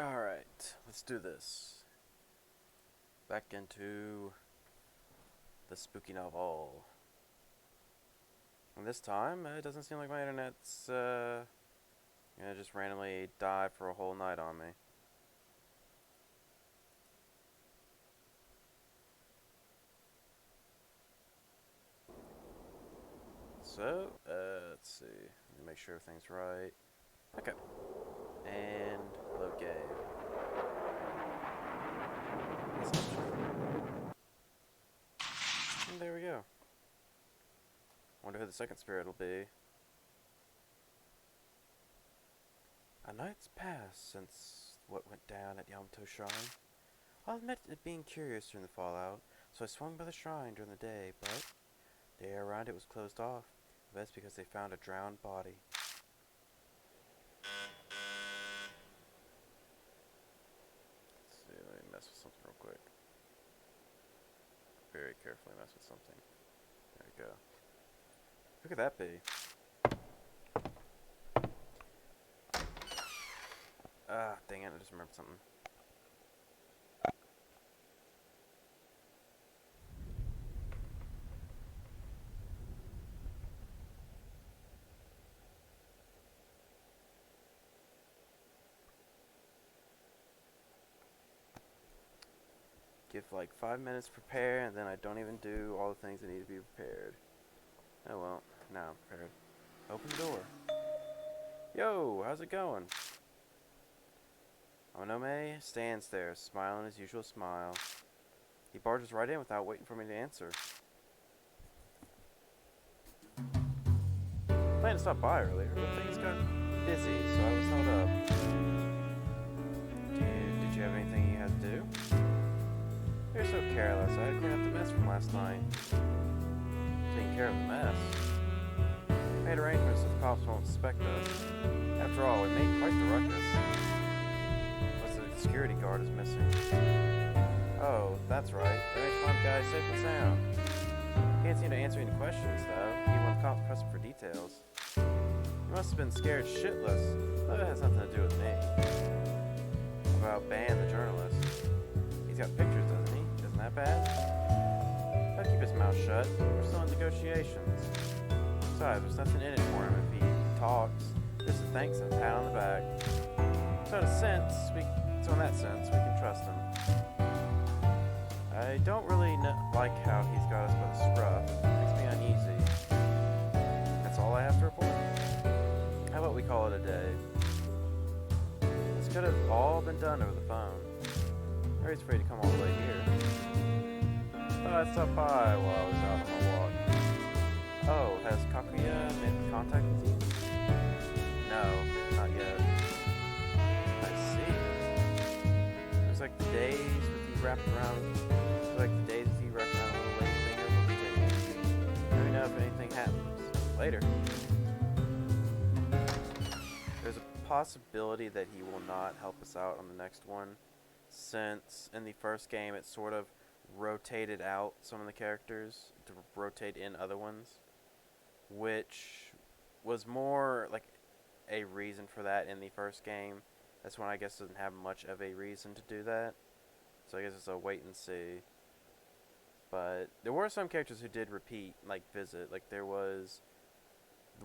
Alright, let's do this. Back into the spooky novel. And this time, it doesn't seem like my internet's gonna just randomly die for a whole night on me. So, let's see. Let me make sure everything's right. Okay. And load game. And there we go. Wonder who the second spirit will be. A night's passed since what went down at Yamato Shrine. I'll admit it being curious during the fallout, so I swung by the shrine during the day, but the air around it was closed off. That's because they found a drowned body. Let's see, let me mess with something real quick. Very carefully mess with something. There we go. Who could that be? Ah, dang it, I just remembered something. Give like 5 minutes to prepare, and then I don't even do all the things that need to be prepared. Oh well, now I'm prepared. Open the door. Yo, how's it going? Onome stands there, smiling his usual smile. He barges right in without waiting for me to answer. I planned to stop by earlier, but things got busy, so I was held up. Did you have anything you had to do? You're so careless. I had to clean up the mess from last night. Taking care of the mess. Made arrangements so the cops won't suspect us. After all, we made quite the ruckus. Plus the security guard is missing. Oh, that's right. They managed to find the guy safe and sound. Can't seem to answer any questions, though, even when the cops press him for details. He must have been scared shitless, though it has nothing to do with me. About Ban, the journalist. He's got pictures, doesn't he? Isn't that bad? I'll keep his mouth shut. We're still in negotiations. Besides, there's nothing in it for him if he talks. Just a thanks and a pat on the back. So in that sense, we can trust him. I don't really like how he's got us by the scruff. It makes me uneasy. That's all I have to report. How about we call it a day? This could have all been done over the phone. Harry's afraid to come all the way here. I stopped by while I was out on my walk. Oh, has Kakuya made contact with you? No, not yet. I see. It was like the days with you wrapped around. It was like the days with you wrapped around a little lady's finger will be taken. Let me know if anything happens. Later. There's a possibility that he will not help us out on the next one, since in the first game it sort of rotated out some of the characters to rotate in other ones, which was more like a reason for that in the first game. This one I guess doesn't have much of a reason to do that, so I guess it's a wait and see. But there were some characters who did repeat, like visit. Like there was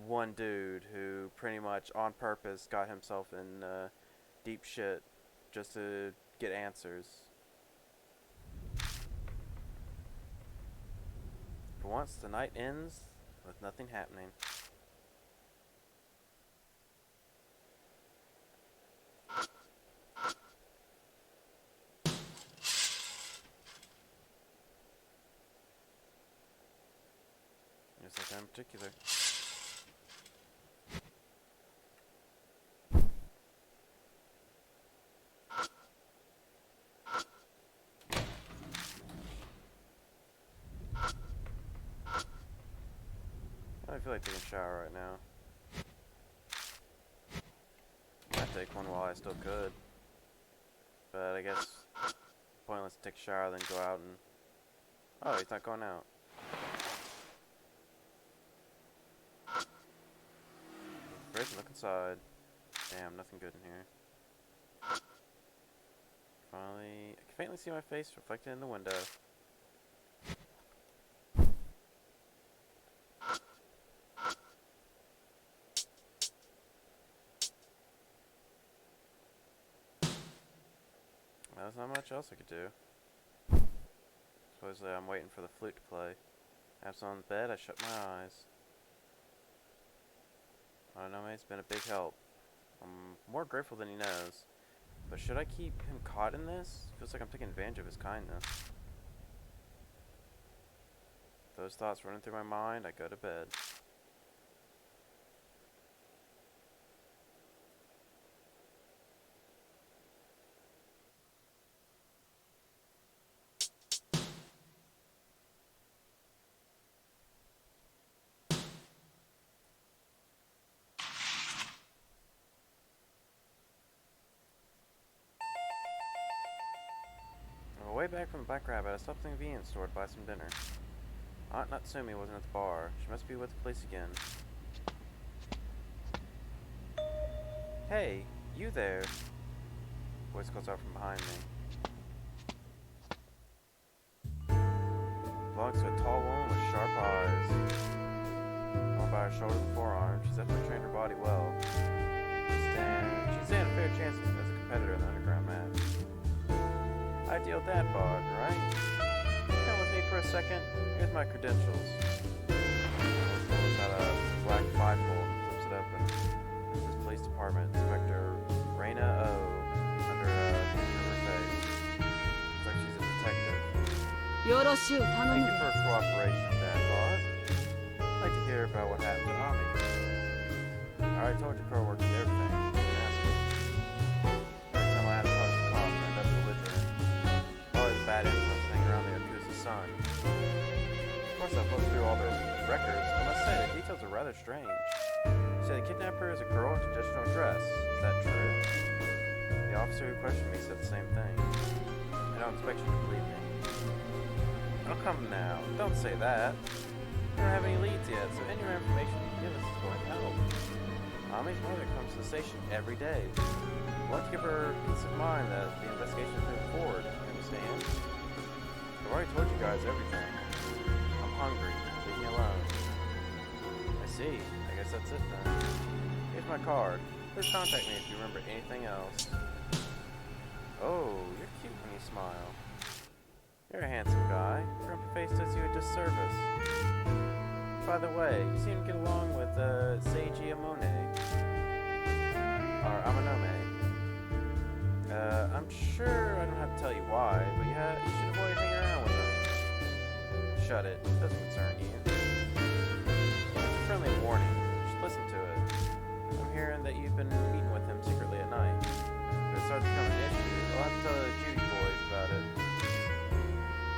one dude who pretty much on purpose got himself in deep shit just to get answers. For once, the night ends with nothing happening. There's nothing in particular. I feel like taking a shower right now. I'd take one while I still could. But I guess pointless to take a shower then go out and... Oh, he's not going out. Fridge, look inside. Damn, nothing good in here. I can faintly see my face reflected in the window. Well, there's not much else I could do. Supposedly I'm waiting for the flute to play. After on the bed, I shut my eyes. Onome's been a big help. I'm more grateful than he knows. But should I keep him caught in this? Feels like I'm taking advantage of his kindness. Those thoughts running through my mind, I go to bed. On the way back from the Black Rabbit, I stopped in the convenience store to buy some dinner. Aunt Natsumi wasn't at the bar. She must be with the police again. Hey, you there? Voice calls out from behind me. Belongs to a tall woman with sharp eyes. Going by her shoulders and forearms, she's definitely trained her body well. She'd stand a fair chance as a competitor in the underground match. Ideal dad bod, right? Come with me for a second. Here's my credentials. Pulls out a black bifold and flips it open. It says Police Department Inspector Raina O under a picture of her face. Looks like she's a detective. Thank you for her cooperation, dad bod. I'd like to hear about what happened to Ami. I already told your co-workers everything. Every time I had to talk to the cops, I end up belligerent. Probably the bad influence hanging around the Yakuza's son. Of course, I've looked through all their records. I must say, the details are rather strange. You say the kidnapper is a girl in traditional dress. Is that true? The officer who questioned me said the same thing. I don't expect you to believe me. Oh, come now. Don't say that. We don't have any leads yet, so any more information you can give us is going to help. Ami's mother comes to the station every day. I want to give her peace of mind that the investigation is moving forward. You understand? I've already told you guys everything. I'm hungry. Leave me alone. I see. I guess that's it then. Here's my card. Please contact me if you remember anything else. Oh, you're cute when you smile. You're a handsome guy. Grumpy face does you a disservice. By the way, you seem to get along with Seiji Amone. Or Amanome. I'm sure I don't have to tell you why, but you should avoid hanging around with him. Shut it. It doesn't concern you. It's a friendly warning. You should listen to it. I'm hearing that you've been meeting with him secretly at night. If it starts to become an issue, I'll have to tell the Judy boys about it.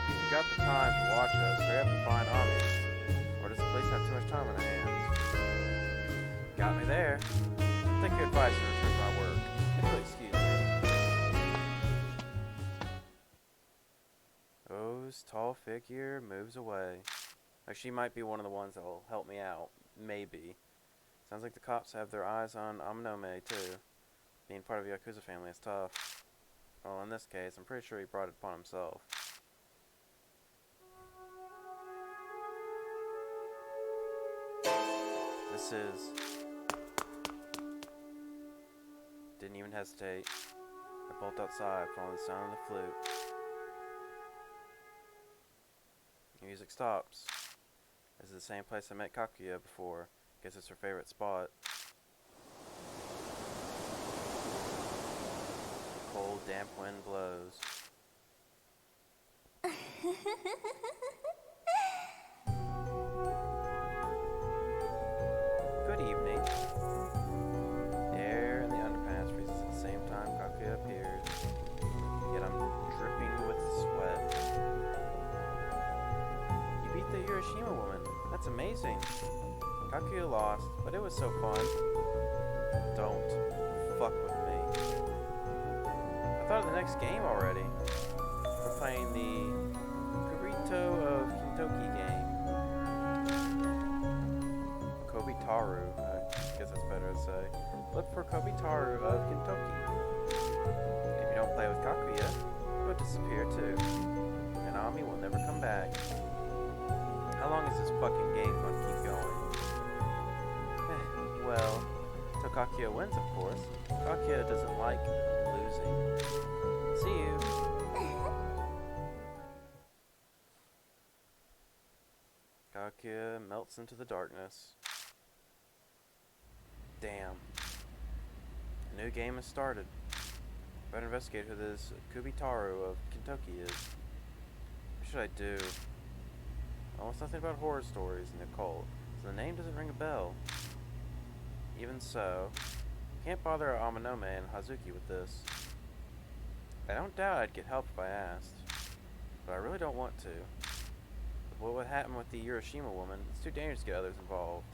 If you've got the time to watch us, hurry up and find Ami. Or does the police have too much time on their hands? Got me there. Take your advice and return to my work. If you'll excuse me. O's tall figure moves away. Like she might be one of the ones that will help me out. Maybe. Sounds like the cops have their eyes on Amanome too. Being part of the Yakuza family is tough. Well, in this case, I'm pretty sure he brought it upon himself. This is... Didn't even hesitate. I bolt outside, following the sound of the flute. The music stops. This is the same place I met Kakuya before. Guess it's her favorite spot. Cold, damp wind blows. Good evening. The air in the underpants freezes at the same time Kakuya appears. Yet I'm dripping with sweat. You beat the Hiroshima woman. That's amazing. Kakuya lost, but it was so fun. Don't fuck with me. I thought of the next game already. We're playing the Kubitaoru of Kintoki game. Kubitaoru, I guess that's better to say. Look for Kubitaoru of Kintoki. If you don't play with Kakuya, disappear too. And Ami will never come back. How long is this fucking game going to keep going? Well, till Kakuya wins, of course. Kakuya doesn't like losing. See you. Kakuya melts into the darkness. Damn. A new game has started. Better investigate who this Kubitaoru of Kentucky is. What should I do? Almost nothing about horror stories in the occult, so the name doesn't ring a bell. Even so, can't bother Amanome and Hazuki with this. I don't doubt I'd get help if I asked, but I really don't want to. What would happen with the Hiroshima woman? It's too dangerous to get others involved.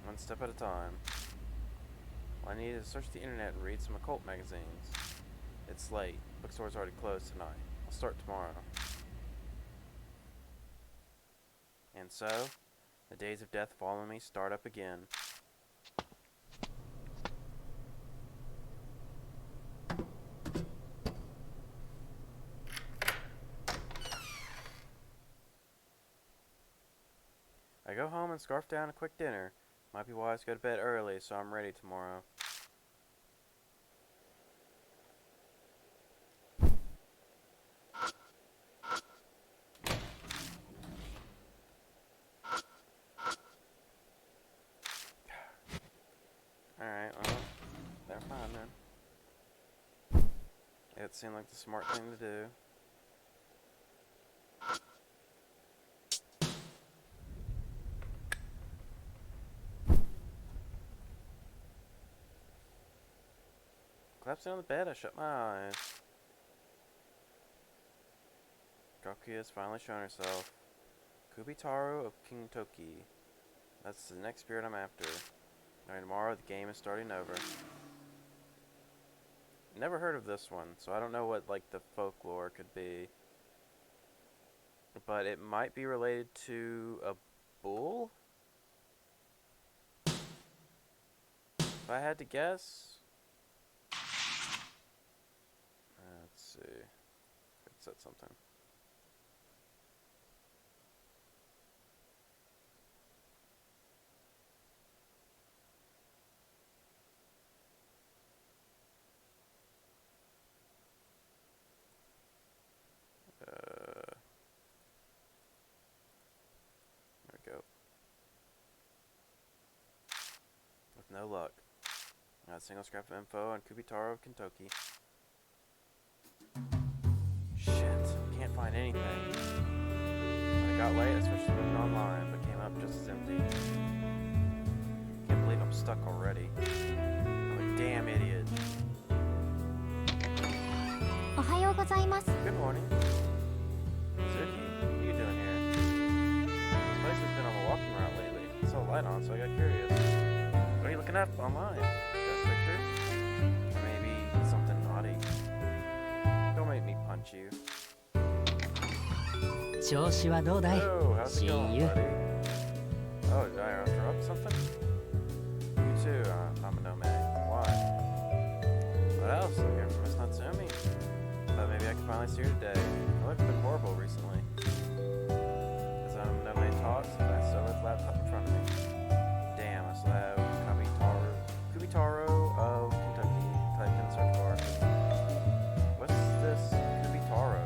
One step at a time. All I need is to search the internet and read some occult magazines. It's late. Bookstore's already closed tonight. I'll start tomorrow. And so, the days of death following me start up again. I go home and scarf down a quick dinner. Might be wise to go to bed early so I'm ready tomorrow. Alright, well, they're fine then. It seemed like the smart thing to do. Collapsing on the bed, I shut my eyes. Kakuya has finally shown herself. Kubitaoru of Kentucky. That's the next spirit I'm after. Alright, tomorrow the game is starting over. Never heard of this one, so I don't know what like the folklore could be. But it might be related to a bull? If I had to guess. Let's see. It said something. There we go. With no luck. Not a single scrap of info on Kubitaoru of Kentucky. Shit, can't find anything. When it got late, I switched to looking online, but came up just as empty. Can't believe I'm stuck already. I'm a damn idiot. Good morning. Suki, what are you doing here? This place has been on a walking route lately. I saw a light on, so I got curious. What are you looking up online? Just pictures? Or maybe something naughty? Don't make me punch you. Oh, how's it going, buddy? Oh, did I interrupt something? You too, Amanome. Why? What else? I'm here for Miss Natsumi. Thought maybe I could finally see her today. My life's been horrible recently. As Amanome talks, I still have his laptop in front of me. Damn, I still have Kubitaoru of Kentucky typed in the search bar. What's this Kubitaoru?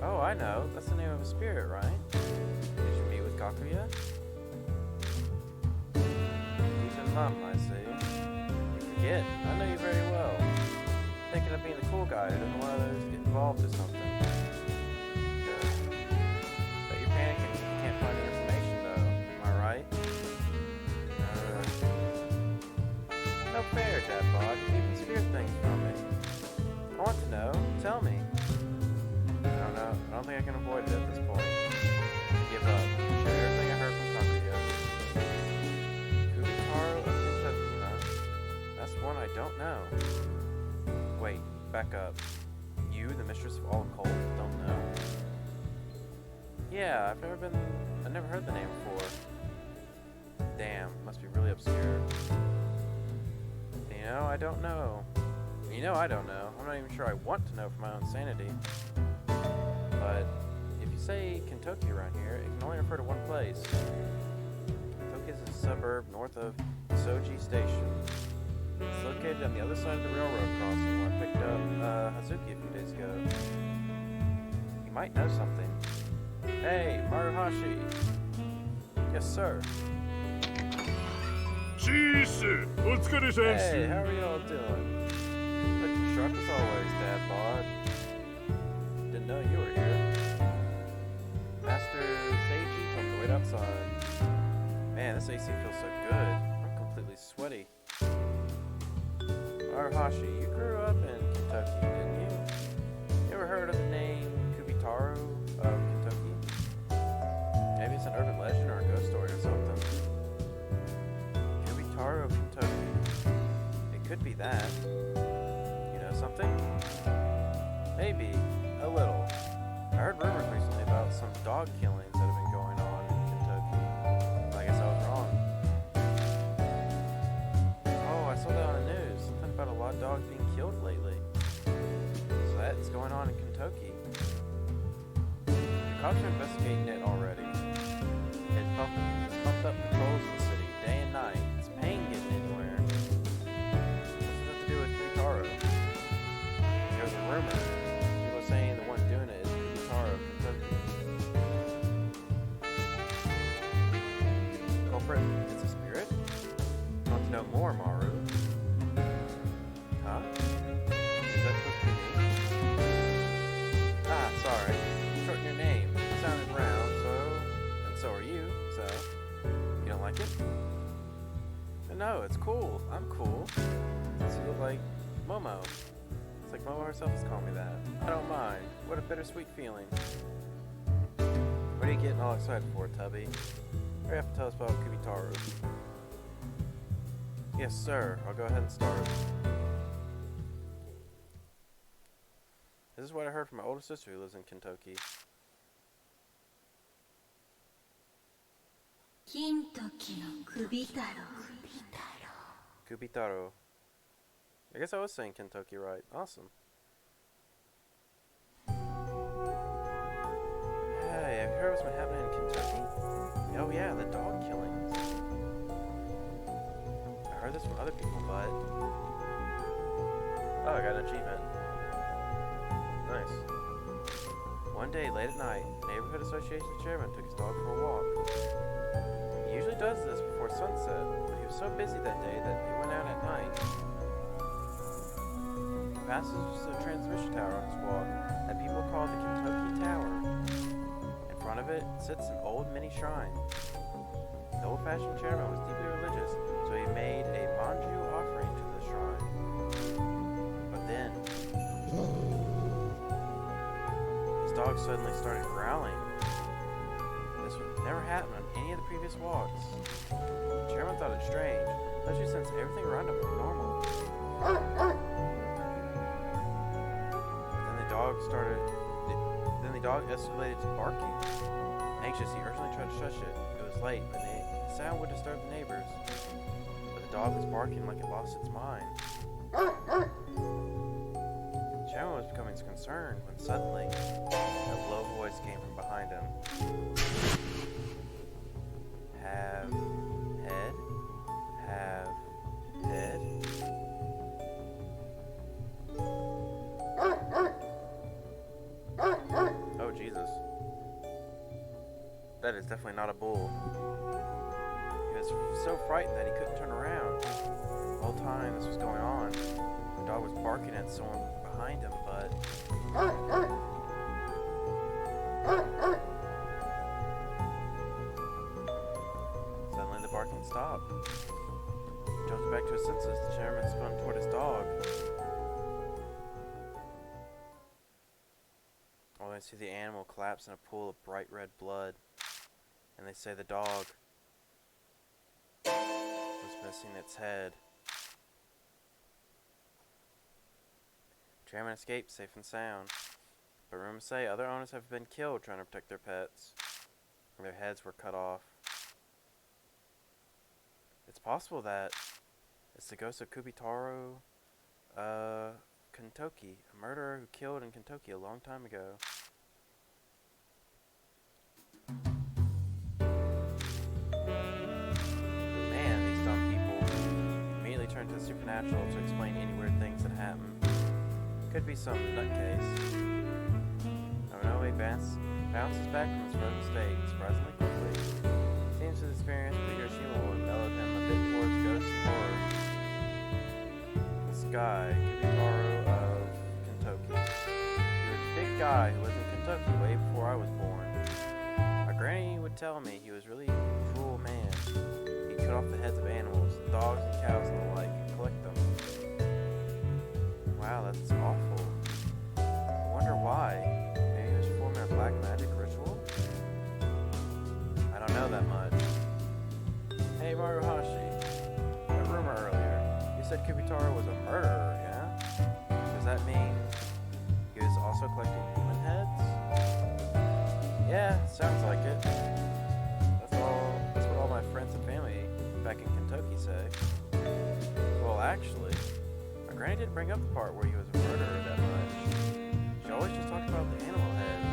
Oh, I know. That's the name of a spirit, right? Did you meet with Kakuya? He's in mum, I see. You forget. I know you very well. Thinking of being the cool guy who doesn't want others to get involved or something. Good. Bet you're panicking because you can't find any information, though. Am I right? No fair, Dadbod. You keep spirit things from me. I want to know. Tell me. I don't know. I don't think I can avoid it at this point. I give up. Share everything I heard from Kakuya. Kubitaoru of Kentucky, huh? That's one I don't know. Wait, back up. You, the mistress of all occult, don't know? Yeah, I've never heard the name before. Damn, must be really obscure. You know, I don't know. You know I don't know. I'm not even sure I want to know for my own sanity. But if you say Kentucky around here, it can only refer to one place. Kentucky is a suburb north of Soji Station. It's located on the other side of the railroad crossing where I picked up Hazuki a few days ago. You might know something. Hey, Maruhashi! Yes, sir. Hey, how are y'all doing? Looking sharp as always, Dad Bod. Didn't know you were here. Master Seiji told me to wait outside. Man, this AC feels so good. I'm completely sweaty. Maruhashi, you grew up in Kentucky, didn't you? You ever heard of the name Kubitaoru of Kentucky? Maybe it's an urban legend or a ghost story or something. Kubitaoru of Kentucky. It could be that. You know something? Maybe. A little. I heard rumors recently about some dog killings that have been going on in Kentucky. I guess I was wrong. Oh, I saw that on the news. Something about a lot of dogs being killed lately. So that's going on in Kentucky. The cops are investigating it already. It's pumped up patrols in the city day and night. Is pain getting anywhere? What's it have to do with Kubitaoru? There's a rumor. People are saying the one doing it is Kubitaoru of Kentucky. Culprit is a spirit? You want to know more, Maru? Huh? Is that supposed to be me? Ah, sorry. Shorten your name. It sounded round, and so are you, so you don't like it? No, it's cool. I'm cool. Since you look like Momo. It's like Momo herself is calling me that. I don't mind. What a bittersweet feeling. What are you getting all excited for, Tubby? Hurry up and tell us about Kubitaoru. Yes, sir. I'll go ahead and start. This is what I heard from my older sister who lives in Kentucky. Kubitaoru. I guess I was saying Kentucky right. Awesome. Hey, have you heard what's been happening in Kentucky? Oh yeah, the dog killings. I heard this from other people, but... Oh, I got an achievement. Nice. One day, late at night, the neighborhood association chairman took his dog for a walk. He usually does this before sunset, but he was so busy that day that he went out at night. He passes the transmission tower on his walk that people call the Kentucky Tower. In front of it sits an old mini shrine. The old-fashioned chairman was deeply religious, so he made a manju offering to the shrine. But then, his dog suddenly started growling. This would never happen on any of the previous walks. The chairman thought it strange, especially since everything around him was normal. Then the dog escalated to barking. Anxious, he urgently tried to shush it. It was late, and the sound would disturb the neighbors. But the dog was barking like it lost its mind. The chairman was becoming concerned when suddenly a low voice came from behind him. Have head? Have head? Oh, Jesus. That is definitely not a bull. He was so frightened that he couldn't turn around. The whole time this was going on, the dog was barking at someone behind him, but... Suddenly the barking stopped. Jumping back to his senses, the chairman spun toward his dog. Only see the animal collapse in a pool of bright red blood. And they say the dog was missing its head. Chairman escaped safe and sound. But rumors say other owners have been killed trying to protect their pets. And their heads were cut off. It's possible that it's the ghost of Kubitaoru Kentucky. A murderer who killed in Kentucky a long time ago. Man, these dumb people immediately turn to the supernatural to explain any weird things that happen. Could be some nutcase. Noe bounces back from his frozen state surprisingly quickly. Seems his experience with Hiroshima will envelop him a bit towards ghost horror. This guy, Kubitaoru of Kentucky. He was a big guy who lived in Kentucky way before I was born. My granny would tell me he was really a cruel man. He'd cut off the heads of animals, dogs and cows and the like, and collect them. Wow, that's awful. I wonder why. Maybe he was performing a black magic ritual? I don't know that much. Hey, Maruhashi. That rumor earlier. You said Kubitaoru was a murderer, yeah? Does that mean he was also collecting human heads? Yeah, sounds like it. That's what all my friends and family back in Kentucky say. Well, actually, my granny didn't bring up the part where he was a murderer that much. She always just talked about the animal heads.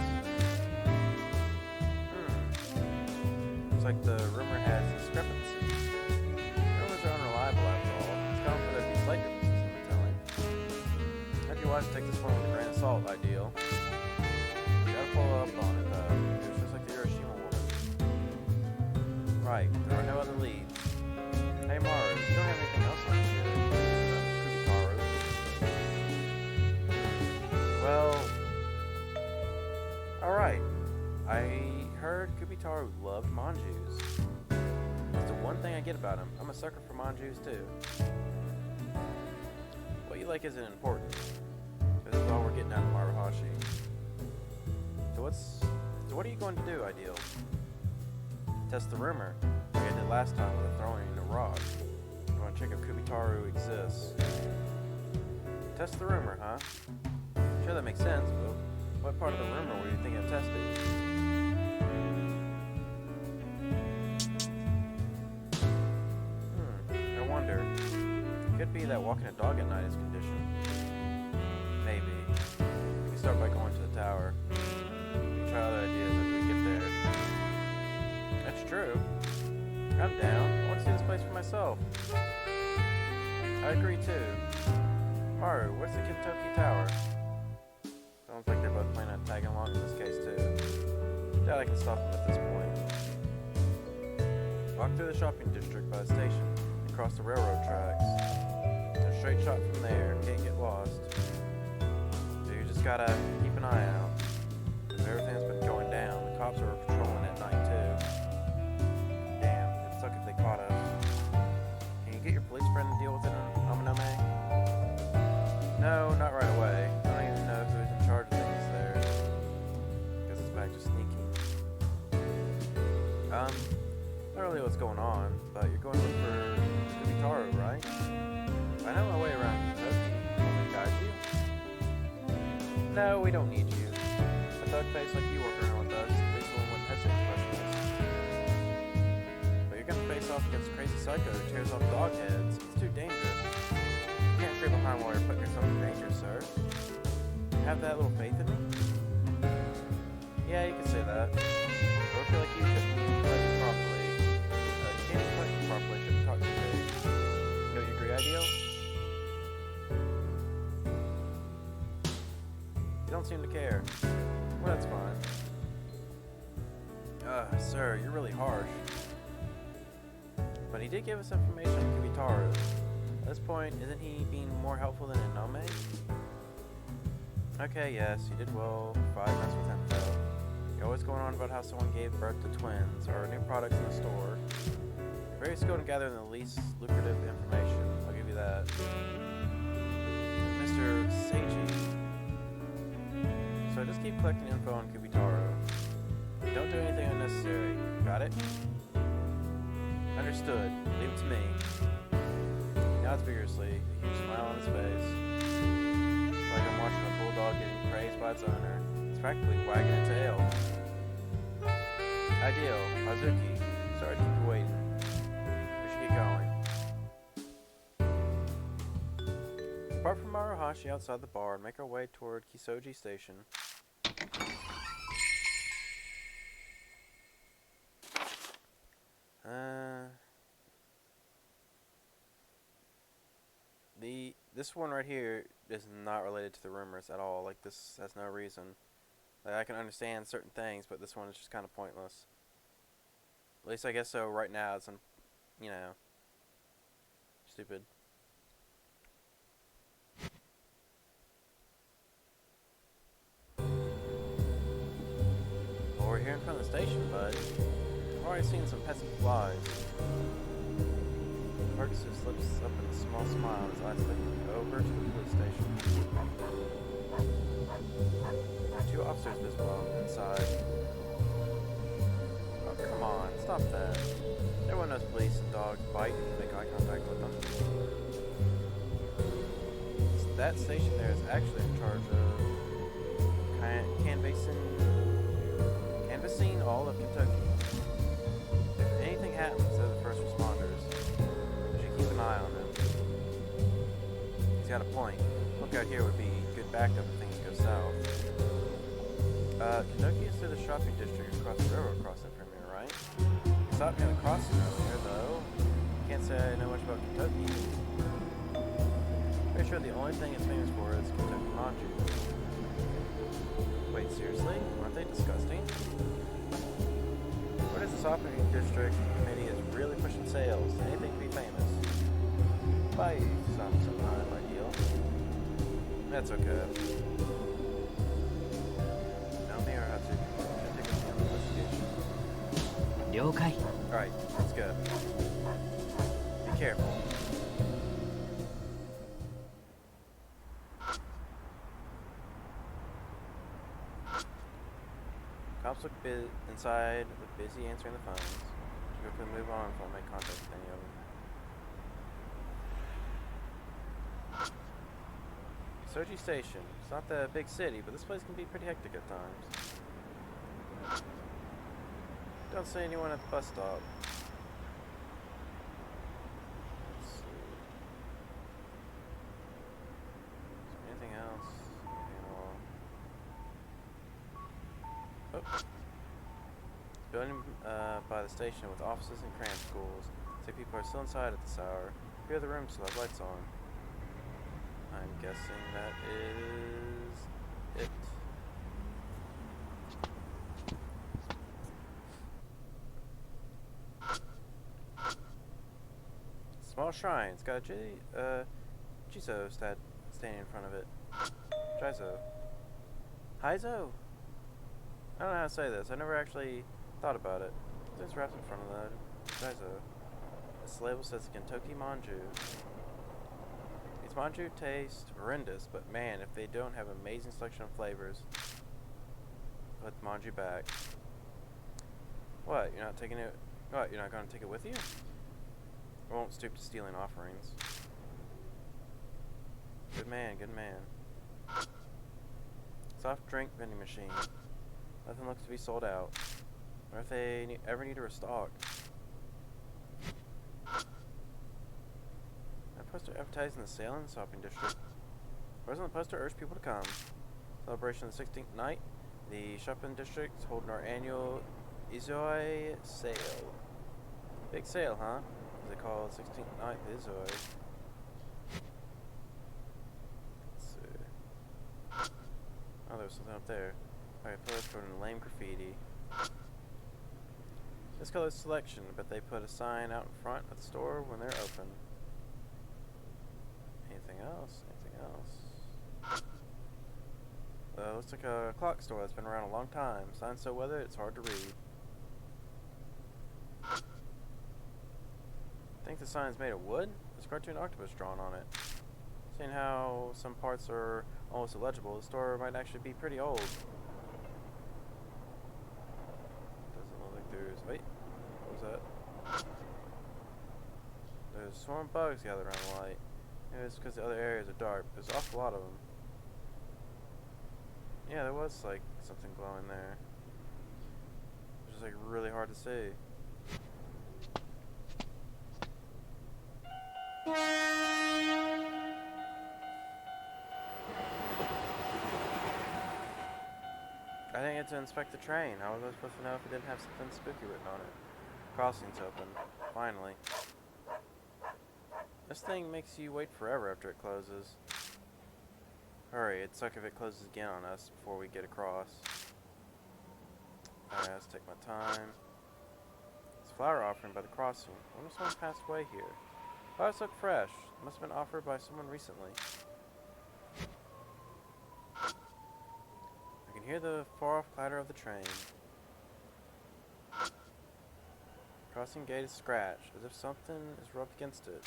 Looks like the rumor has discrepancies. Rumors are unreliable after all. It's common for there to be slight differences in the telling. If you want to take this one with a grain of salt, ideal. You gotta follow up on it though. It was just like the Hiroshima woman. Right, there are no other leads. Hey Maru, you don't have anything else on you, Kubitaoru? Well, alright. I heard Kubitaoru loved manjus. That's the one thing I get about him. I'm a sucker for manjus too. What you like isn't important. This is all we're getting out of Maruhashi. So what are you going to do, Ideal? Test the rumor, like I did last time with throwing a rock. You want to check if Kubitaoru exists. Test the rumor, huh? Sure, that makes sense, but what part of the rumor were you thinking of testing? I wonder. Could be that walking a dog at night is conditioned. Maybe. We can start by going to the tower. We can try other ideas as we get there. That's true. I'm down. I want to see this place for myself. I agree too. Maru, where's the Kentucky Tower? Sounds like they're both planning on tagging along in this case too. Doubt I can stop them at this point. Walk through the shopping district by the station and cross the railroad tracks. It's a straight shot from there. Can't get lost. So you just gotta keep an eye out. Because everything's been going down. The cops are patrolling at night too. Damn, it'd suck if they caught us. Can you get your police friend to deal with it, Amanome? No, not right away. I don't even know who's in charge of things there. Guess it's back to sneaking. Not really what's going on, but you're going to look for Kubitaoru, right? I know my way around Kentucky. Want me to guide you? No, we don't need you. A thug face like you working around with us, at least one with testing specialist. But you're gonna face off against a crazy psycho who tears off dog heads. It's too dangerous. You can't stay behind while you're putting yourself in danger, sir. Have that little faith in me? Yeah, you can say that. I don't feel like you couldn't collect properly. You can't collect properly, shouldn't talk too big. Don't you agree, Ideal? You don't seem to care. Well, that's fine. Sir, you're really harsh. But he did give us information on Kubitaoru. At this point, isn't he being more helpful than Inome? Okay, yes, you did well. 5 mess with info. You're always going on about how someone gave birth to twins or new products in the store. You're very skilled in gathering the least lucrative information. I'll give you that. Mr. Seiji. So just keep collecting info on Kubitaoru. Don't do anything unnecessary. Got it? Understood. Leave it to me. He nods vigorously, a huge smile on his face. Like I'm watching a bulldog getting praised by its owner. It's practically wagging its tail. Ideal. Hazuki. Sorry to keep you waiting. We should get going. Apart from Hashi outside the bar and make our way toward Kisoji Station. This one right here is not related to the rumors at all. Like, this has no reason. Like, I can understand certain things, but this one is just kind of pointless. At least I guess so right now. It's, you know, stupid. Well, we're here in front of the station, bud. I've already seen some pesky flies. Ferguson slips up in a small smile as I slip over to the police station. Two officers visible inside. Oh, come on, stop that. Everyone knows police and dogs bite if you make eye contact with them. That station there is actually in charge of canvassing all of Kentucky. If anything happens, they're the first responders. Keep an eye on him. He's got a point. Lookout here would be good backup if things go south. Kentucky is through the shopping district across the railroad crossing from here, right? You stopped me on the crossing earlier, though. Can't say I know much about Kentucky. Pretty sure the only thing it's famous for is Kentucky manju. Wait, seriously? Aren't they disgusting? What is the shopping district committee is really pushing sales? Anything to be famous. Bye, sounds not ideal. That's okay. Naomi or Hatsuki, take us on the investigation. 了解 Alright, let's go. Be careful. Cops look inside, look busy answering the phones. Should go quickly move on before I make contact with any of them. Soji Station. It's not the big city, but this place can be pretty hectic at times. Don't see anyone at the bus stop. Let's see. Is there anything else? Anything at all? Oh. Building by the station with offices and cram schools. Say people are still inside at this hour. A few of the rooms still have lights on. I'm guessing that is it. Small shrine. It's got a Jizo standing in front of it. Jizo. Hizo? I don't know how to say this. I never actually thought about it. There's wrapped in front of the Jizo. This label says Kentucky Manju. These manju taste horrendous, but man, if they don't have an amazing selection of flavors, put manju back. What? You're not taking it? What? You're not going to take it with you? I won't stoop to stealing offerings. Good man, good man. Soft drink vending machine. Nothing looks to be sold out. What if they ever need to restock? Poster advertising the sale in the shopping district. Person on the poster urged people to come. Celebration of the 16th night. The shopping district is holding our annual Izoi sale. Big sale, huh? They call it 16th night the Izoi. Let's see. Oh, there's something up there. Alright, photos for lame graffiti. This color's selection, but they put a sign out in front of the store when they're open. Anything else? Anything else? Looks like a clock store that's been around a long time. Sign's so weathered it's hard to read. I think the sign's made of wood? There's a cartoon octopus drawn on it. Seeing how some parts are almost illegible, the store might actually be pretty old. Doesn't look like there's... Wait, what was that? There's a swarm of bugs gathered around the light. Maybe it's because the other areas are dark. There's an awful lot of them. Yeah, there was like something glowing there. It's just like really hard to see. I didn't get to inspect the train. How was I supposed to know if it didn't have something spooky written on it? Crossing's open. Finally. This thing makes you wait forever after it closes. Hurry, it'd suck if it closes again on us before we get across. Alright, let's take my time. It's a flower offering by the crossing. I wonder if someone passed away here. Flowers look fresh. Must have been offered by someone recently. I can hear the far-off clatter of the train. Crossing gate is scratched, as if something is rubbed against it.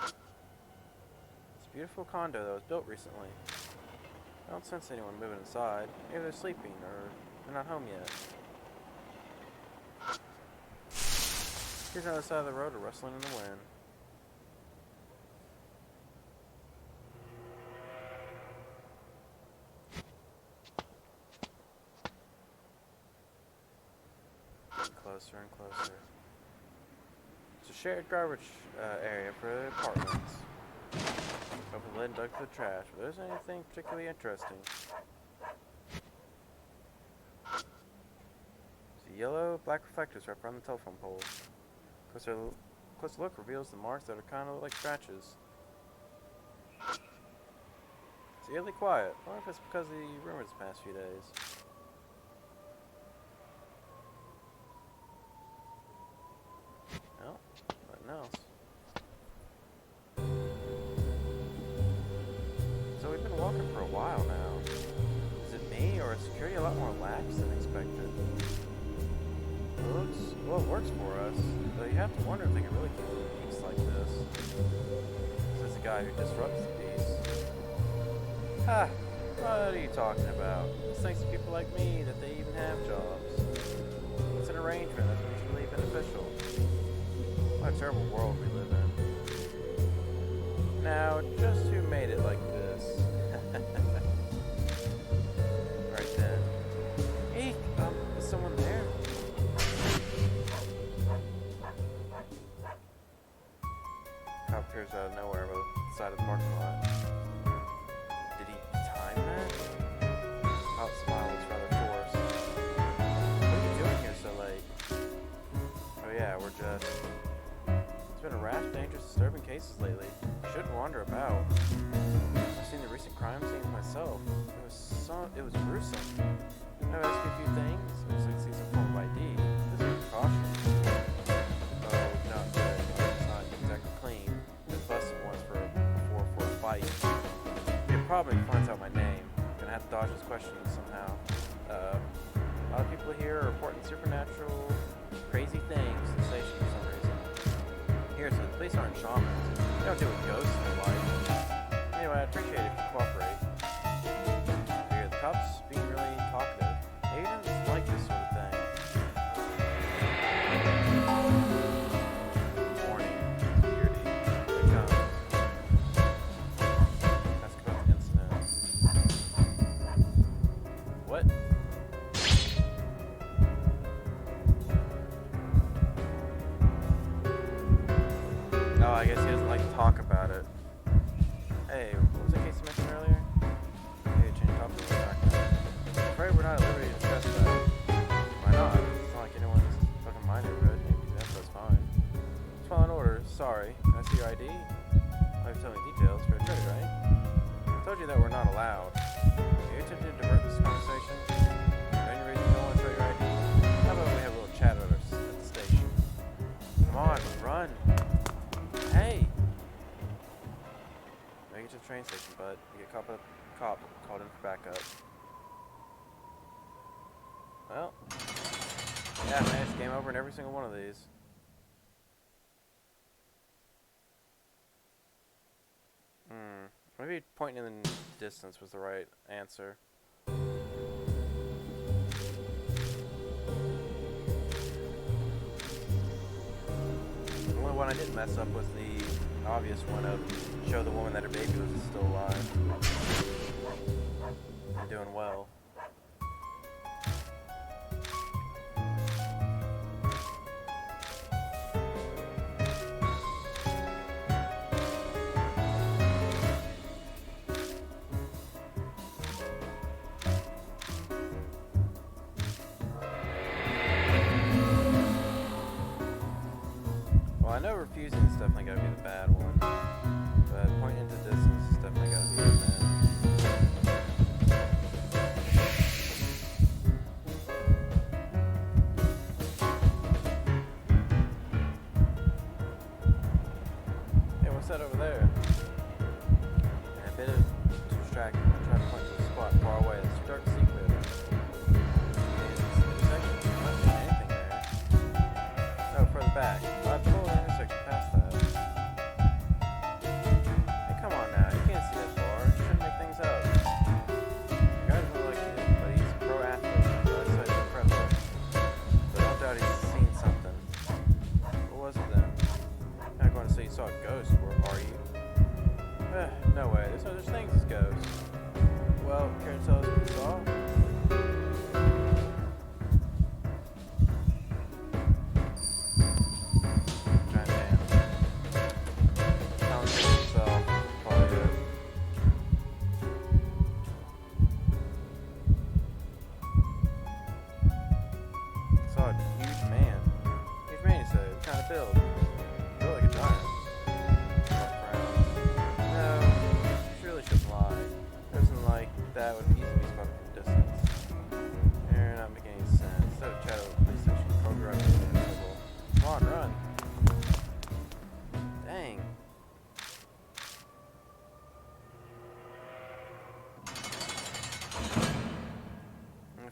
It's a beautiful condo that was built recently. I don't sense anyone moving inside. Maybe they're sleeping, or they're not home yet. Here's another side of the road rustling in the wind. Closer and closer. It's a shared garbage area for the apartments. Open the lid and dug through the trash, but there isn't anything particularly interesting. See yellow, black reflectors right around the telephone pole. Closer look reveals the marks that are kind of look like scratches. It's eerily quiet. I wonder if it's because of the rumors the past few days. No, nothing else. So we've been walking for a while now. Is it me, or is security a lot more lax than expected? Well, it works for us, though you have to wonder if they can really keep the peace like this. Says the guy who disrupts the peace. Ha! What are you talking about? It's thanks to people like me that they even have jobs. It's an arrangement that's mutually beneficial. What a terrible world we live in. Now, just who made it like this? Right then. Eek! Is someone there? Cop appears out of nowhere by the side of the parking lot. Did he time that? Cop's smile was rather forced. What are you doing here so late? Oh yeah, we're just... There's been a rash of dangerous, disturbing cases lately. You shouldn't wander about. I've seen the recent crime scenes myself. It was gruesome. I've asked you a few things. Looks like it's a form of ID. This is a precaution. Oh, no, it's not exactly clean. Been busted once for a fight. It probably finds out my name. Gonna have to dodge his questions somehow. A lot of people here are reporting supernatural, crazy things to the station for some reason. Here, so the police aren't shamans. They don't deal with ghosts in their life. Anyway, I'd appreciate it if you cooperate. Here, the cops being really talkative. Maybe he doesn't like this sort of thing. Warning. Security. Here it comes. Ask about the incident. What? Oh, I guess he doesn't like to talk about it. Hey, what was the case you mentioned earlier? Hey, change topic. I'm afraid we're not at liberty to discuss that. Why not? It's not like anyone's fucking my neighborhood. Maybe that's fine. Just following orders. Sorry. Can I see your ID? I'll have to tell me details. Fair trade, right? I told you that we're not allowed. Are you attempting to divert this conversation? Is there any reason you don't want to show your ID? How about we have a little chat at the station? Come on, run! Hey! Make it to the train station, bud. You get cop called in for backup. Well, yeah, man, it's game over in every single one of these. Maybe pointing in the distance was the right answer. The only one I didn't mess up was the obvious one of show the woman that her baby was still alive. I'm doing well. definitely gotta be the bad one. But point into distance is definitely gotta be it, man. Hey, what's that over there? And a bit of distraction. I tried to point to a spot far away. It's too dark to see clearly. Further back. Well, I've pulled the intersection past that. Hey, come on now. You can't see that far. You shouldn't make things up. The guy's really like it, but he's a pro athlete. So I'd say it's impressive. But I don't doubt he's seen something. What was it then? You're not going to say you saw a ghost, are you? No way. There's no such things as ghosts. Well, care to tell us what you saw?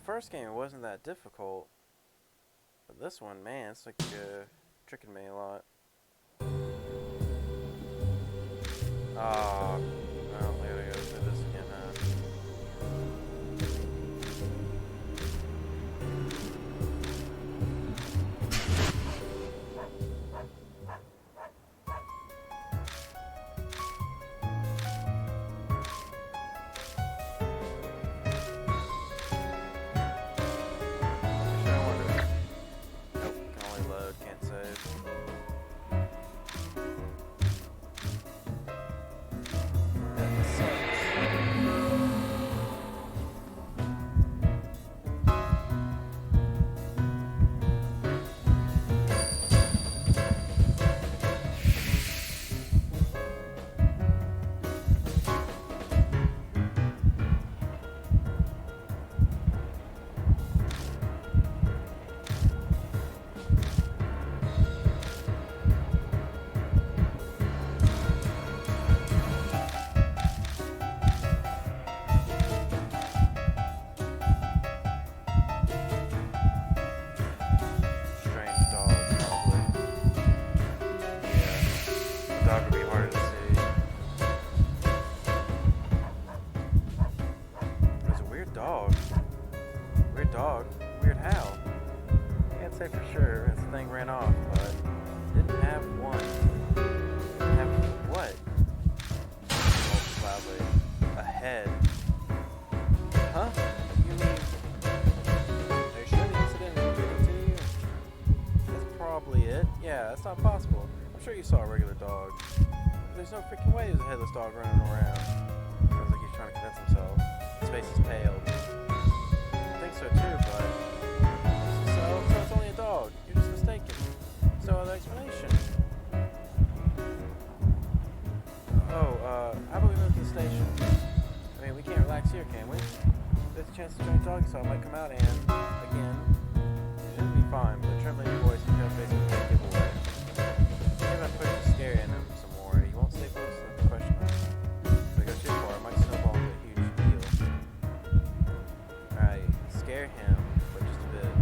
First game it wasn't that difficult, but this one, man, it's like tricking me a lot. Oh, well, we gotta go through this again, huh? Dog? Weird how? Can't say for sure. This thing ran off, but didn't have one. Didn't have what? Oh, loudly. A head. Huh? You mean? Are you sure the incident didn't get into you? That's probably it. Yeah, that's not possible. I'm sure you saw a regular dog. There's no freaking way there's a headless dog running around. Sounds like he's trying to convince himself. His face is pale. So too, but so it's only a dog. You're just mistaken. There's no other explanation. Oh, how about we move to the station? I mean, we can't relax here, can we? There's a chance to join doggy, so I might come out and again. It should be fine, but the trembling voice and pale face will give away. Maybe I push the scare in him some more. He won't stay close enough to question us. If I go too far, I might snowball into a huge deal. Alright. Scare him for just a bit.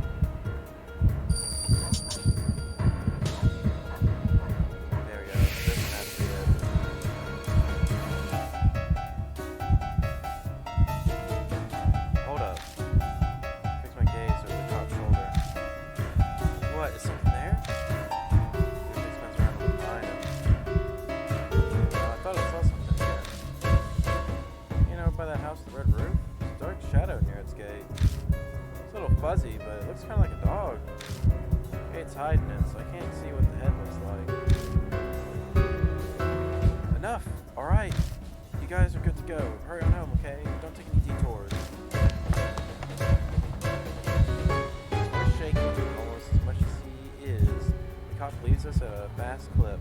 There we go. This one has to be it. Hold up. Fix my gaze over the top shoulder. What? Is something there? He spins around and looks behind him. I thought I saw something here. You know, by that house with the red roof? There's a dark shadow near its gate. It's a little fuzzy, but it looks kind of like a dog. Gate's hiding it, so I can't see what the head looks like. Enough! Alright! You guys are good to go. Hurry on home, okay? Don't take any detours. He's shaking almost as much as he is. The cop leaves us at a fast clip.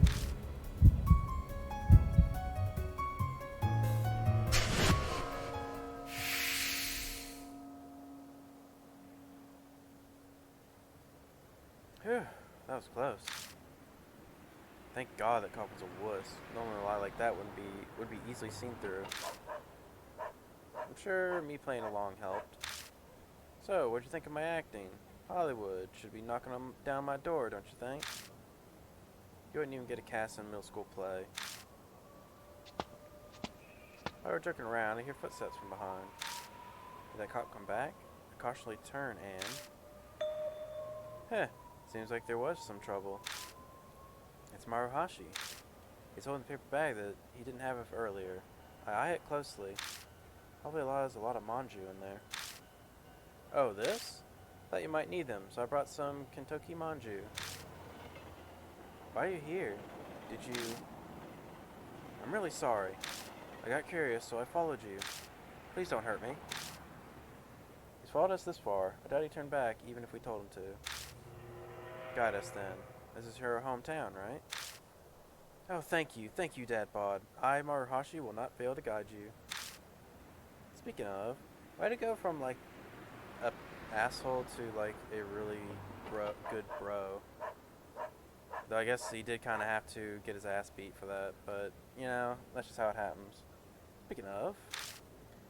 That was close. Thank God that cop was a wuss. Normally a lie like that would be easily seen through. I'm sure me playing along helped. So, what'd you think of my acting? Hollywood should be knocking down my door, don't you think? You wouldn't even get a cast in a middle school play. While we're joking around, I hear footsteps from behind. Did that cop come back? I cautiously turn and... Heh, seems like there was some trouble. It's Maruhashi. He's holding a paper bag that he didn't have earlier. I eye it closely. Probably there's a lot of manju in there. Oh, this? Thought you might need them, so I brought some Kentucky manju. Why are you here? Did you... I'm really sorry. I got curious, so I followed you. Please don't hurt me. He's followed us this far. I doubt he turned back, even if we told him to. Guide us then. This is your hometown, right? Oh, thank you, Dad Bod. I, Maruhashi, will not fail to guide you. Speaking of, way to go from, like, a asshole to, like, a really good bro. Though I guess he did kind of have to get his ass beat for that, but, you know, that's just how it happens. Speaking of,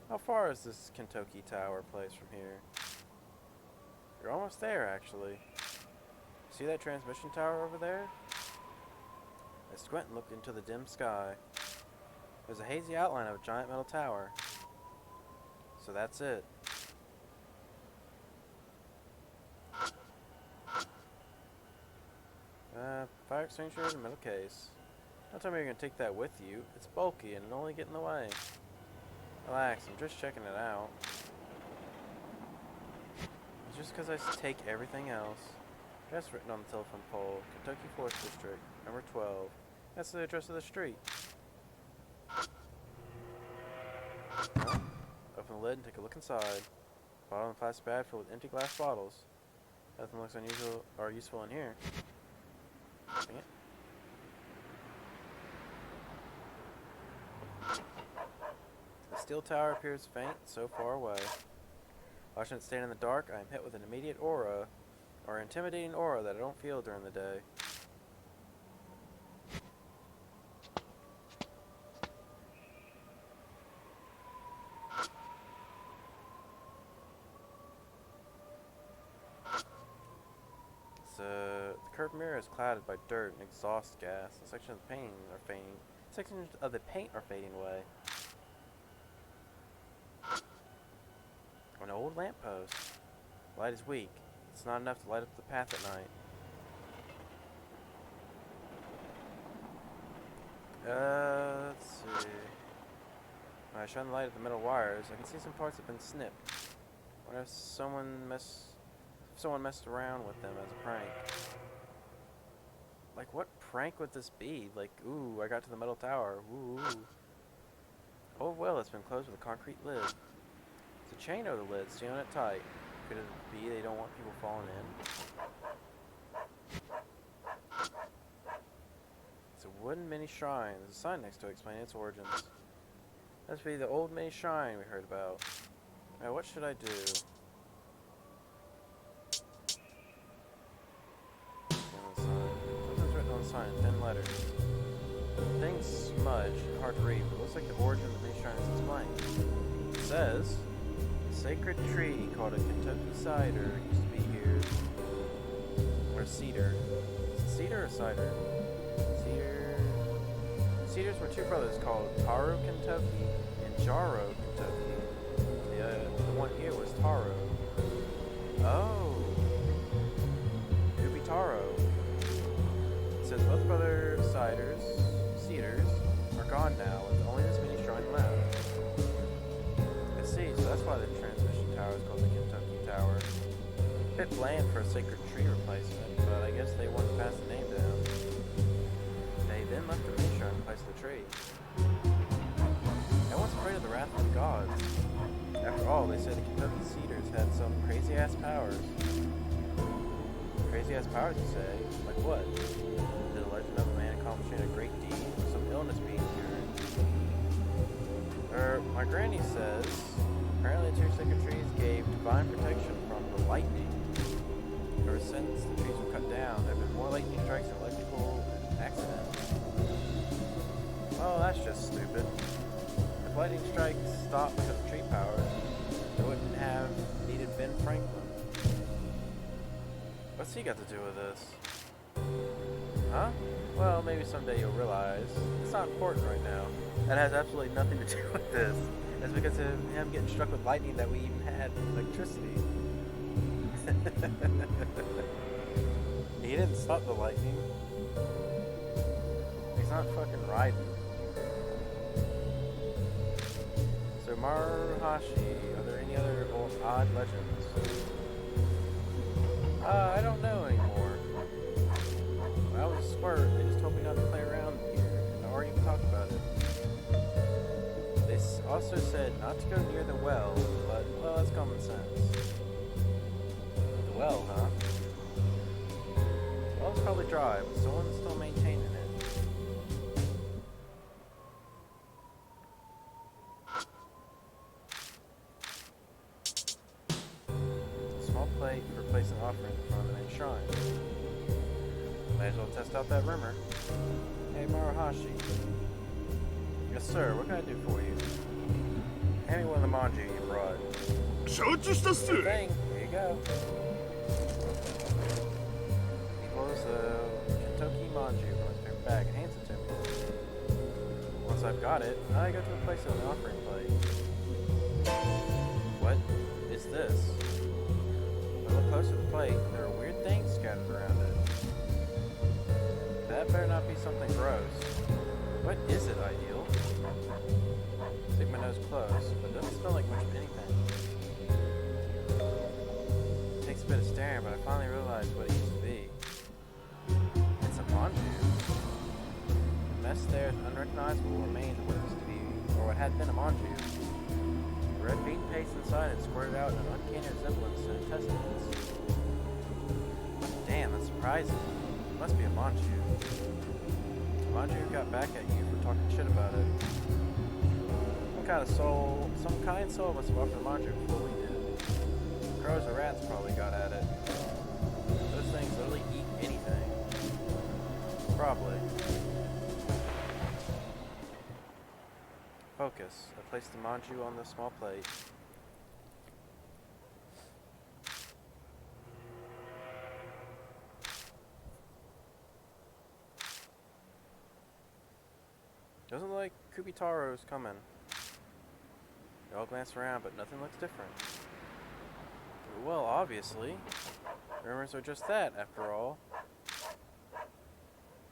how far is this Kentucky Tower place from here? You're almost there, actually. See that transmission tower over there? I squint and look into the dim sky. There's a hazy outline of a giant metal tower. So that's it. Fire extinguisher in a metal case. Don't tell me you're gonna take that with you. It's bulky and it'll only get in the way. Relax, I'm just checking it out. It's just because I take everything else. Address written on the telephone pole. Kentucky 4th District, number 12. That's the address of the street. Well, open the lid and take a look inside. Bottom of the plastic bag filled with empty glass bottles. Nothing looks unusual or useful in here. Dang it. The steel tower appears faint, so far away. Watching it stand in the dark, I am hit with an immediate aura, or intimidating aura that I don't feel during the day. The curved mirror is clouded by dirt and exhaust gas. A section of the paint are fading. Sections of the paint are fading away. An old lamppost. Light is weak. It's not enough to light up the path at night. Let's see. When I shine the light at the metal wires, I can see some parts have been snipped. Wonder if someone messed around with them as a prank. Like, what prank would this be? Like, ooh, I got to the metal tower. Ooh. Oh well, it's been closed with a concrete lid. It's a chain over the lid, sealing it tight. Could it be they don't want people falling in? It's a wooden mini shrine. There's a sign next to it explaining its origins. Must be the old mini shrine we heard about. Now, what should I do? Something's written on the sign in thin letters. The thing's smudged and hard to read, but it looks like the origin of the mini shrine is explained. It says, a sacred tree called a Kentucky cider used to be here. Or cedar. Is it cedar or cider? Cedar. Cedars were two brothers called Taro Kentucky and Jaro Kentucky. The one here was Taro. Oh. Kubitaoru. It says both brother cedars are gone now, with only this mini shrine left. I see, so that's why the transmission tower is called the Kentucky Tower. A bit bland for a sacred tree replacement, but I guess they wanted to pass the name down. They then left the mini shrine in place of the tree. I once afraid of the wrath of the gods. After all, they said the Kentucky Cedars had some crazy-ass powers. Crazy-ass powers, you say? Like what? The legend of a man accomplishing a great deed, or some illness being cured? My granny says, apparently the two sacred trees gave divine protection from the lightning. Ever since the trees were cut down, there have been more lightning strikes and electrical accidents. Oh, that's just stupid. If lightning strikes stopped because of tree power, they wouldn't have needed Ben Franklin. What's he got to do with this? Huh? Well, maybe someday you'll realize it's not important right now. That has absolutely nothing to do with this. It's because of him getting struck with lightning that we even had electricity. He didn't stop the lightning. He's not fucking riding. So Maruhashi, are there any other odd legends? I don't know anymore. When I was a squirt, they just told me not to play around here, and I already even talked about it. They also said not to go near the well, but, well, that's common sense. The well, huh? The well's probably dry, but someone's still maintaining it. Small plate for placing offerings in front of the main shrine. Might as well test out that rumor. Hey, Maruhashi. Yes, sir. What can I do for you? Hand me one of the manju you brought. Good thing. Here you go. He pulls a Kentucky manju from his paper bag and hands it to me. Once I've got it, I go to the place on the offering plate. What is this? When I look closer to the plate, there are weird things scattered around it. That better not be something gross. What is it, Ideal? Stick my nose close, but it doesn't smell like much of anything. It takes a bit of staring, but I finally realized what it used to be. It's a manju. The mess there is unrecognizable remains of what used to be, or what had been a manju. The red bean paste inside had squirted out an uncanny resemblance to intestines. Damn, that's surprising. It must be a manju. Manju got back at you for talking shit about it. Some kind soul must have offered manju before we did. Crows or rats probably got at it. Those things literally eat anything. Probably. Focus. I placed the manju on the small plate. Doesn't look like Kubitaoru's coming. They all glance around, but nothing looks different. Well, obviously. Rumors are just that, after all.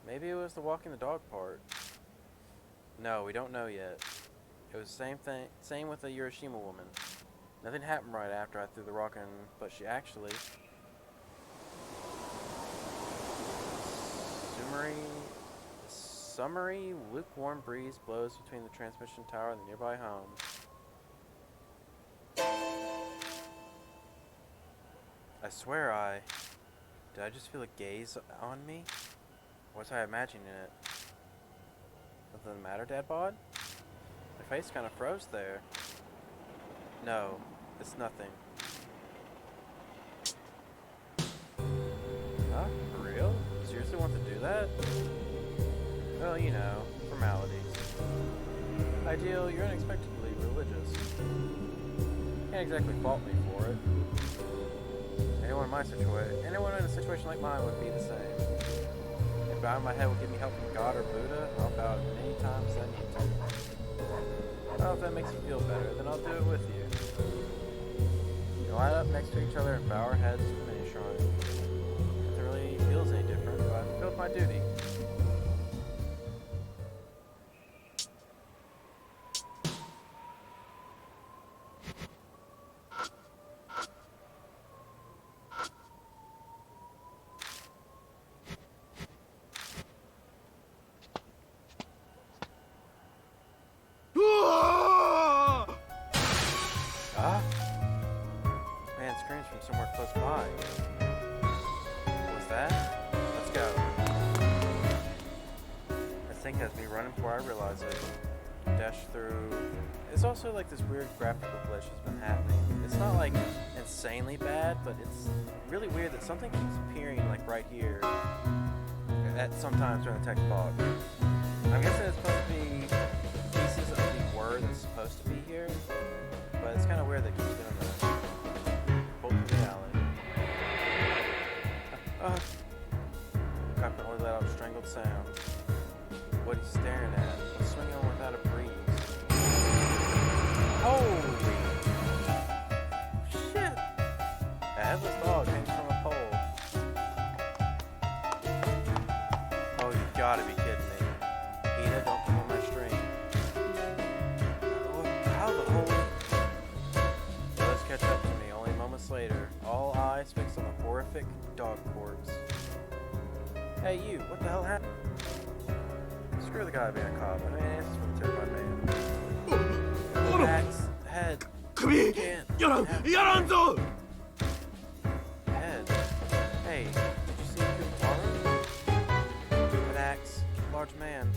Maybe it was the walking the dog part. No, we don't know yet. It was the same with the Hiroshima woman. Nothing happened right after I threw the rock in, but she actually... Summery, lukewarm breeze blows between the transmission tower and the nearby home. I swear did I just feel a gaze on me? Or was I imagining it? Nothing the matter, Dad Bod? My face kind of froze there. No, it's nothing. Huh? For real? You seriously want to do that? Well, you know, formalities. Ideal, you're unexpectedly religious. Can't exactly fault me for it. Anyone in a situation like mine would be the same. If bowing my head would give me help from God or Buddha, I'll bow it many times as I need to. Well, if that makes you feel better, then I'll do it with you. We line up next to each other and bow our heads to the mini shrine. Nothing really feels any different, but I fulfilled my duty. Man screams from somewhere close by. What was that? Let's go. This thing has me running before I realize it. Dash through. There's also like this weird graphical glitch has been happening. It's not like insanely bad, but it's really weird that something keeps appearing like right here at sometimes during the text box. I'm guessing it's supposed to be pieces of the word that's supposed to be here, but it's kind of weird that it keeps doing that. Bolt to the alley. Crap can only let out strangled sounds. What he's staring at. He's swinging on without a breeze. Holy shit! A headless dog hangs from a pole. Oh, you gotta be kidding me. Ina, don't pull my string. How the holy... Let's catch up to me. Only moments later, all eyes fixed on the horrific dog corpse. Hey you, what the hell happened? Screw the guy being a cop. I mean, answers for the terrified man. Axe, head. Head. Hey, did you see Kubitaoru? An axe, large man.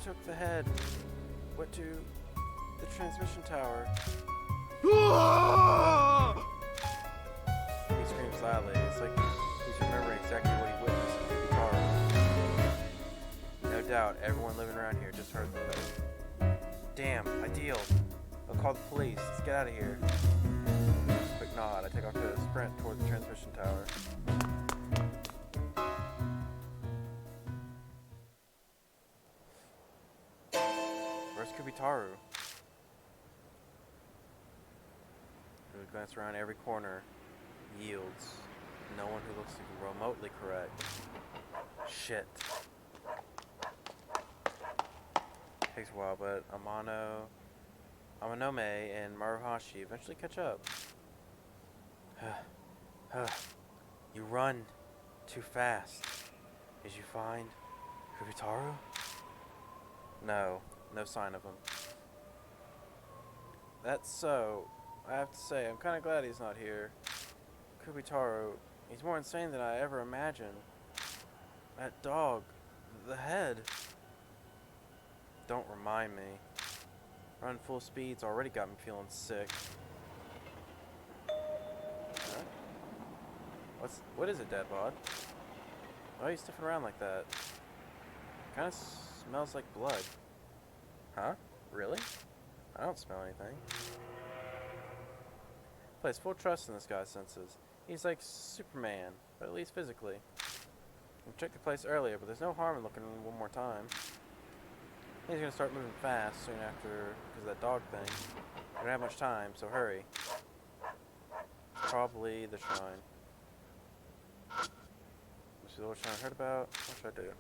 Took the head. Went to the transmission tower. He screams loudly. It's like he's remembering exactly what he witnessed in Kubitaoru. No doubt, everyone living around here just heard that. Damn, ideal. I'll call the police. Let's get out of here. Quick nod. I take off to a sprint toward the transmission tower. Where's Kubitaoru? I glance around every corner. Yields. No one who looks even remotely correct. Shit. Takes a while, but Amanome and Maruhashi eventually catch up. You run too fast. Did you find Kubitaoru? No sign of him. That's so. I have to say, I'm kind of glad he's not here. Kubitaoru, he's more insane than I ever imagined. That dog, the head. Don't remind me. Run full speed's already got me feeling sick. Huh? What is it, Deadbod? Why are you sniffing around like that? Kinda smells like blood. Huh? Really? I don't smell anything. Place full trust in this guy's senses. He's like Superman, but at least physically. I checked the place earlier, but there's no harm in looking one more time. He's gonna start moving fast soon after, because of that dog thing. We don't have much time, so hurry. It's probably the shrine. This is the old shrine I heard about. What should I do?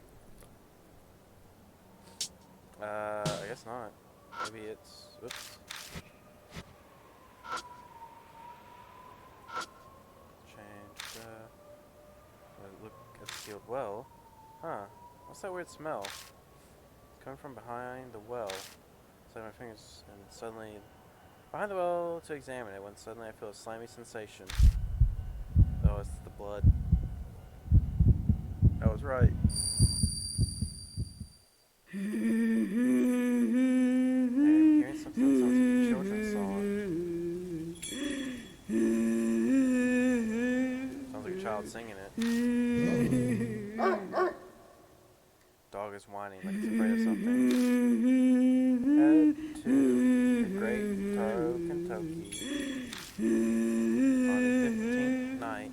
I guess not. Maybe it's... Oops. Change look at the sealed well. Huh. What's that weird smell? Coming from behind the well. Slide my fingers and suddenly... Behind the well to examine it when suddenly I feel a slimy sensation. Oh, it's the blood. I was right. I'm hearing something that sounds like a children's song. Sounds like a child singing it. Dog is whining like it's afraid of something. Head to the Great Taro Kentucky. On the 15th night.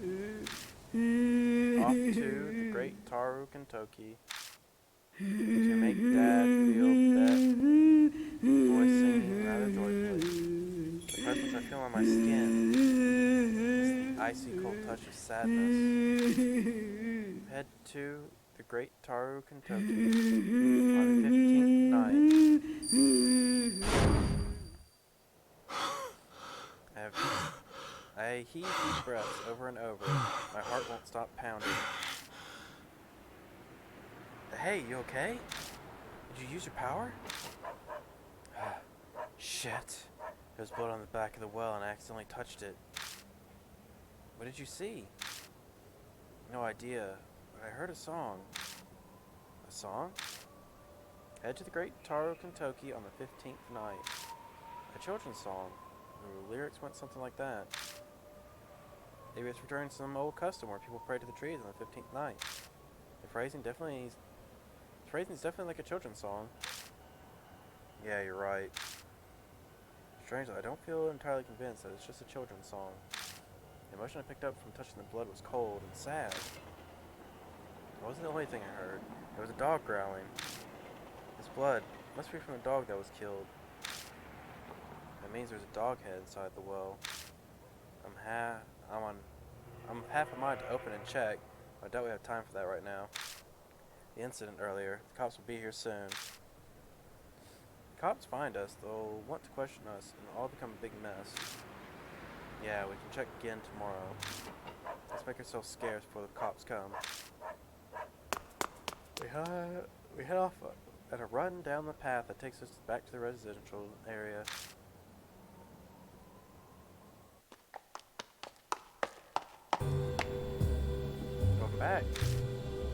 Off to the Great Taro Kentucky. To make Dad feel that voice singing rather joyfully. The presence I feel on my skin is the icy cold touch of sadness. Head to the Great Taro Kentucky on the 15th night. I heave deep breaths over and over. My heart won't stop pounding. Hey, you okay? Did you use your power? Shit. There was blood on the back of the well and I accidentally touched it. What did you see? No idea, but I heard a song. A song? Head to the Great Taro Kentucky on the 15th night. A children's song. The lyrics went something like that. Maybe it's returning to some old custom where people pray to the trees on the 15th night. The phrasing's definitely like a children's song. Yeah, you're right. Strangely, I don't feel entirely convinced that it's just a children's song. The emotion I picked up from touching the blood was cold and sad. It wasn't the only thing I heard. There was a dog growling. This blood must be from a dog that was killed. That means there's a dog head inside the well. I'm half a mind to open and check, but I doubt we have time for that right now. The incident earlier. The cops will be here soon. The cops find us, they'll want to question us, and it'll all become a big mess. Yeah, we can check again tomorrow. Let's make ourselves scarce before the cops come. We head off at a run down the path that takes us back to the residential area. Welcome back.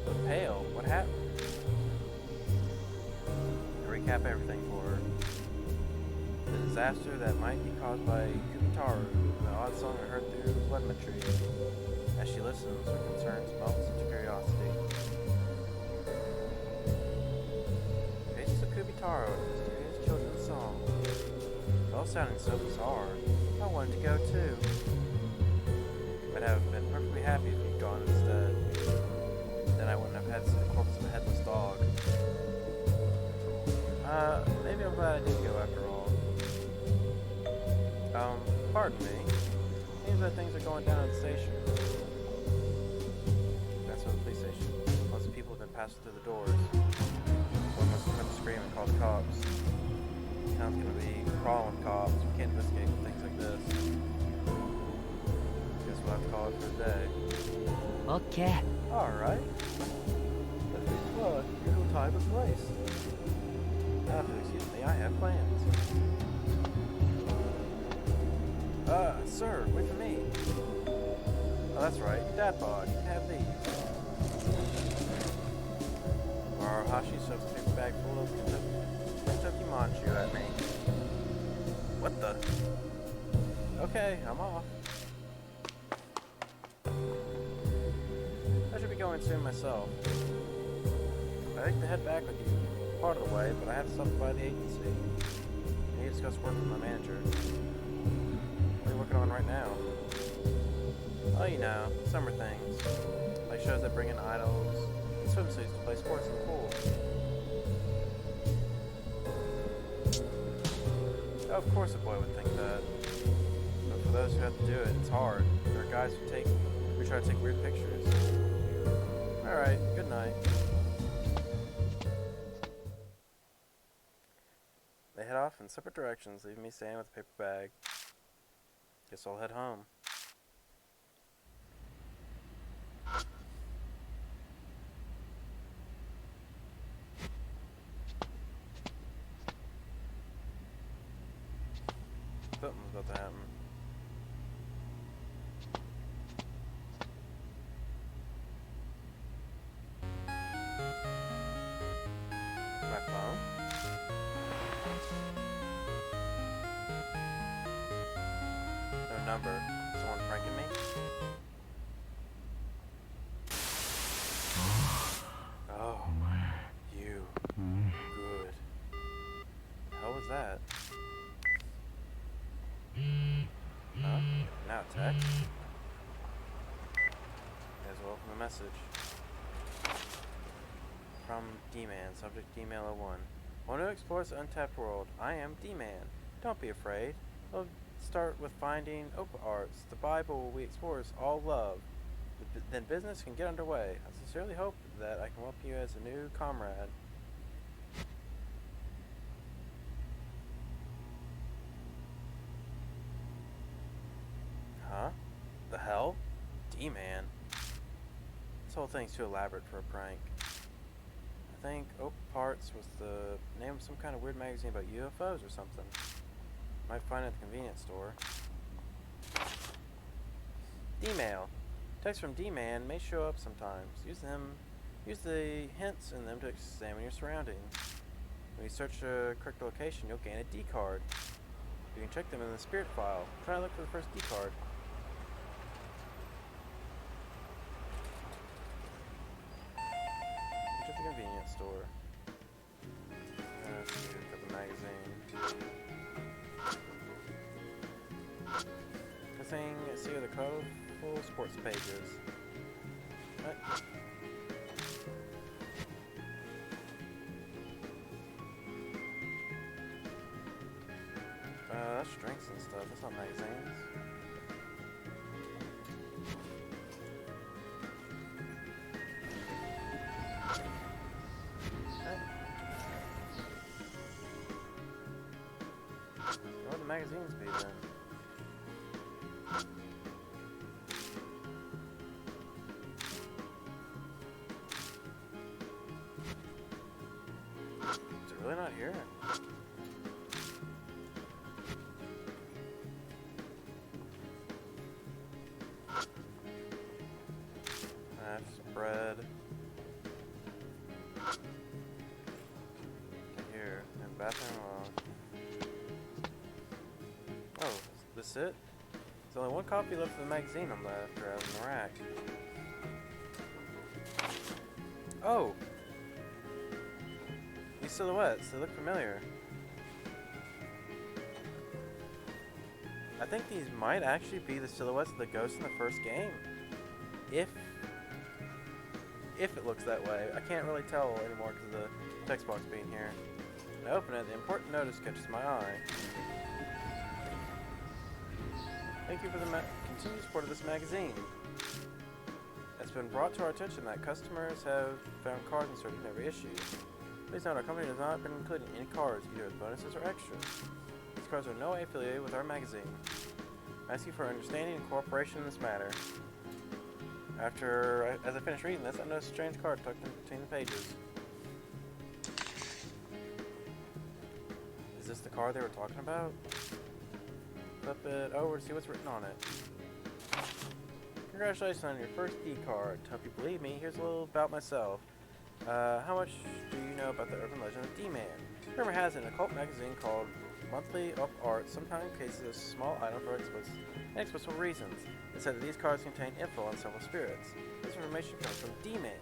Look pale. What happened? To recap everything for her. The disaster that might be caused by Kubitaoru, the odd song I heard through the lemon tree. As she listens, her concerns melt into curiosity. Faces of Kubitaoru and the mysterious children's song. It all sounding so bizarre. I wanted to go too. I'd have been perfectly happy if you'd gone instead. Then I wouldn't have had to see the corpse of a headless dog. Maybe I'm glad I did go after all. Pardon me. Seems like things are going down at the station. That's at the police station. Lots of people have been passing through the doors. Someone must have heard the scream and called the cops. Town's gonna be crawling with cops. We can't investigate things like this. Guess we'll have to call it for the day. Okay. Alright. Let's be plug. Usual time and place. Now, if you'll excuse me, I have plans. Sir, wait for me. Oh, that's right. Dad bod, you can have these. Maruhashi shoves a paper bag full of Kentucky Manchu at me. What the? Okay, I'm off. I should be going soon myself. I'd like to head back with you part of the way, but I have to stop by the agency. I need to discuss work with my manager. What are you working on right now? Oh, you know, summer things. Like shows that bring in idols and swimsuits to play sports in the pool. Oh, of course a boy would think that. But for those who have to do it, it's hard. There are guys who try to take weird pictures. Alright, good night. They head off in separate directions, leaving me standing with a paper bag. Guess I'll head home. Something's about to happen. My phone? No number. Someone pranking me? Oh. You. Good. How was that? Huh? Now text? May as well open the message. From D-Man, subject D-Mail01. Want to explore this untapped world? I am D-Man. Don't be afraid. We'll start with finding open arts. The Bible we explore is all love. Then business can get underway. I sincerely hope that I can welcome you as a new comrade. Huh? The hell? D-Man. This whole thing's too elaborate for a prank. I think Open Parts was the name of some kind of weird magazine about UFOs or something. Might find it at the convenience store. D-Mail. Texts from D-Man may show up sometimes. Use the hints in them to examine your surroundings. When you search a correct location, you'll gain a D card. You can check them in the spirit file. Try to look for the first D card. Which is the convenience store. Let's see, look at the magazine. This thing, see the colorful sports pages. What? That's drinks and stuff. That's not magazines. What would the magazines be then? Is it really not here? Some bread. Okay, here. And bathroom. Oh, is this it? There's only one copy left of the magazine I'm after out in the rack. Oh! These silhouettes, they look familiar. I think these might actually be the silhouettes of the ghosts in the first game. If it looks that way. I can't really tell anymore because of the text box being here. When I open it, the important notice catches my eye. Thank you for the continued support of this magazine. It's been brought to our attention that customers have found cards inserted in every issue. Please note our company has not been including any cards, either as bonuses or extras. These cards are in no way affiliated with our magazine. I ask you for understanding and cooperation in this matter. As I finish reading this, I noticed a strange card tucked in between the pages. Is this the card they were talking about? Flip it over to see what's written on it. Congratulations on your first D card. To help you believe me, here's a little about myself. How much do you know about the urban legend of D-Man? Rumor has it an occult magazine called Monthly of Art sometimes cases a small item for inexplicable reasons. It said that these cards contain info on several spirits. This information comes from D-Man.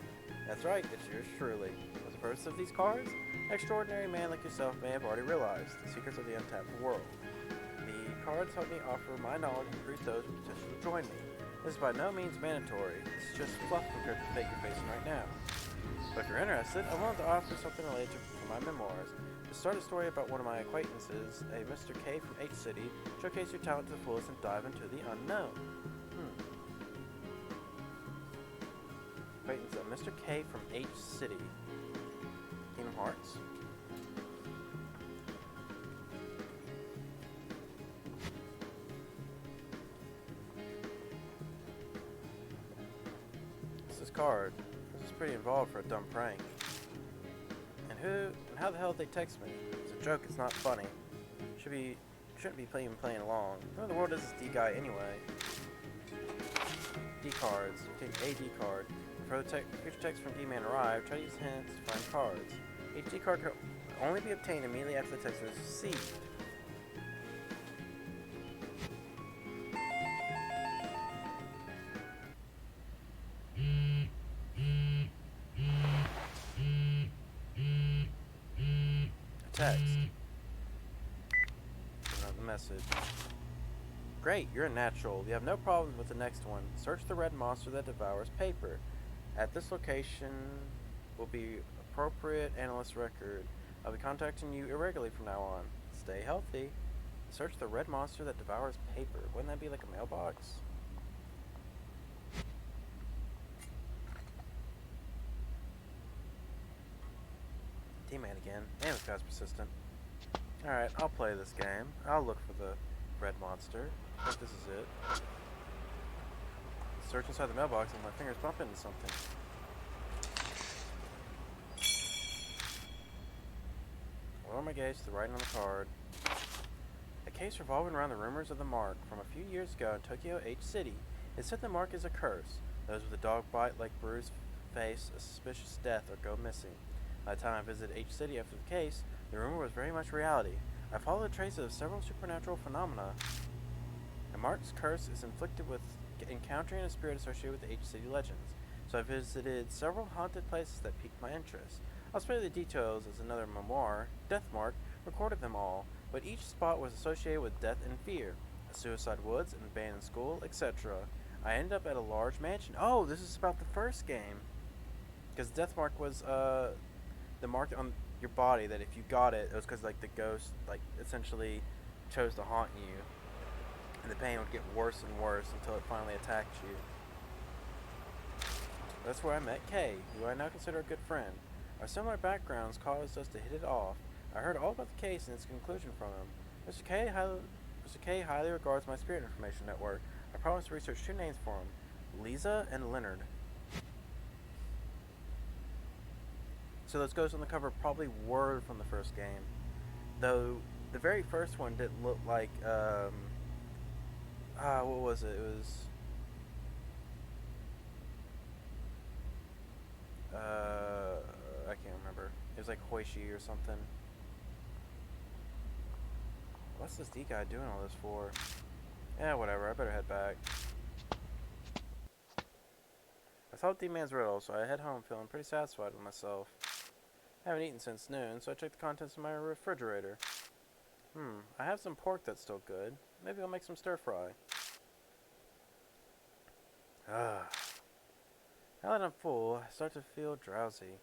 That's right, it's yours truly. What's the purpose of these cards? An extraordinary man like yourself may have already realized the secrets of the untapped world. The cards help me offer my knowledge and recruit those with potential to join me. This is by no means mandatory. It's just fluff compared to the fate you're facing right now. But if you're interested, I wanted to offer something related to my memoirs. To start a story about one of my acquaintances, a Mr. K from H City, showcase your talent to the fullest and dive into the unknown. Acquaintance of Mr. K from H City. Kingdom Hearts. What's this card? This is pretty involved for a dumb prank. And how the hell did they text me? It's a joke, it's not funny. Shouldn't be playing along. Who in the world is this D guy anyway? D cards. You take a D card. Before the future text from D-Man arrive, try to use hints to find cards. Each D card can only be obtained immediately after the text is received. Text. Another message. Great, you're a natural. You have no problems with the next one. Search the red monster that devours paper. At this location will be appropriate analyst record. I'll be contacting you irregularly from now on. Stay healthy. Search the red monster that devours paper. Wouldn't that be like a mailbox? D-Man again. Damn, this guy's persistent. Alright, I'll play this game. I'll look for the red monster. I think this is it. Search inside the mailbox and my fingers bump into something. Lower my gaze to the writing on the card. A case revolving around the rumors of the mark from a few years ago in Tokyo H City. It said the mark is a curse. Those with a dog bite like bruised face, a suspicious death, or go missing. By the time I visited H City after the case, the rumor was very much reality. I follow the traces of several supernatural phenomena. And Mark's curse is inflicted with encountering a spirit associated with the H City legends, so I visited several haunted places that piqued my interest. I'll spare the details as another memoir. Death Mark recorded them all, but each spot was associated with death and fear. A suicide woods, an abandoned school, etc. I ended up at a large mansion. Oh, this is about the first game. Because Death Mark was the mark on your body that if you got it, it was because like the ghost like essentially chose to haunt you. And the pain would get worse and worse until it finally attacked you. That's where I met Kay, who I now consider a good friend. Our similar backgrounds caused us to hit it off. I heard all about the case and its conclusion from him. Mr. K highly regards my spirit information network. I promised to research two names for him, Lisa and Leonard. So those ghosts on the cover probably were from the first game. Though the very first one didn't look like, what was it? It was, I can't remember. It was like Hoishi or something. What's this D guy doing all this for? Yeah, whatever. I better head back. I solved D-Man's riddle, so I head home feeling pretty satisfied with myself. I haven't eaten since noon, so I checked the contents of my refrigerator. I have some pork that's still good. Maybe I'll make some stir-fry. Now that I'm full, I start to feel drowsy.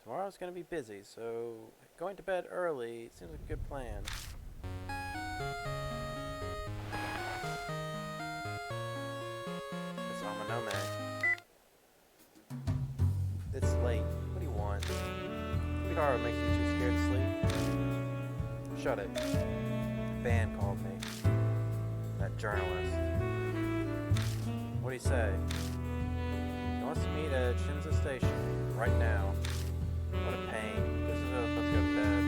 Tomorrow's going to be busy, so going to bed early seems like a good plan. It's Amanome. It's late. What do you want? Kubitaoru makes you too scared to sleep? Shut it. Van called me. That journalist. What'd he say? He wants to meet at Shinza Station. Right now. What a pain. This is let's go to bed.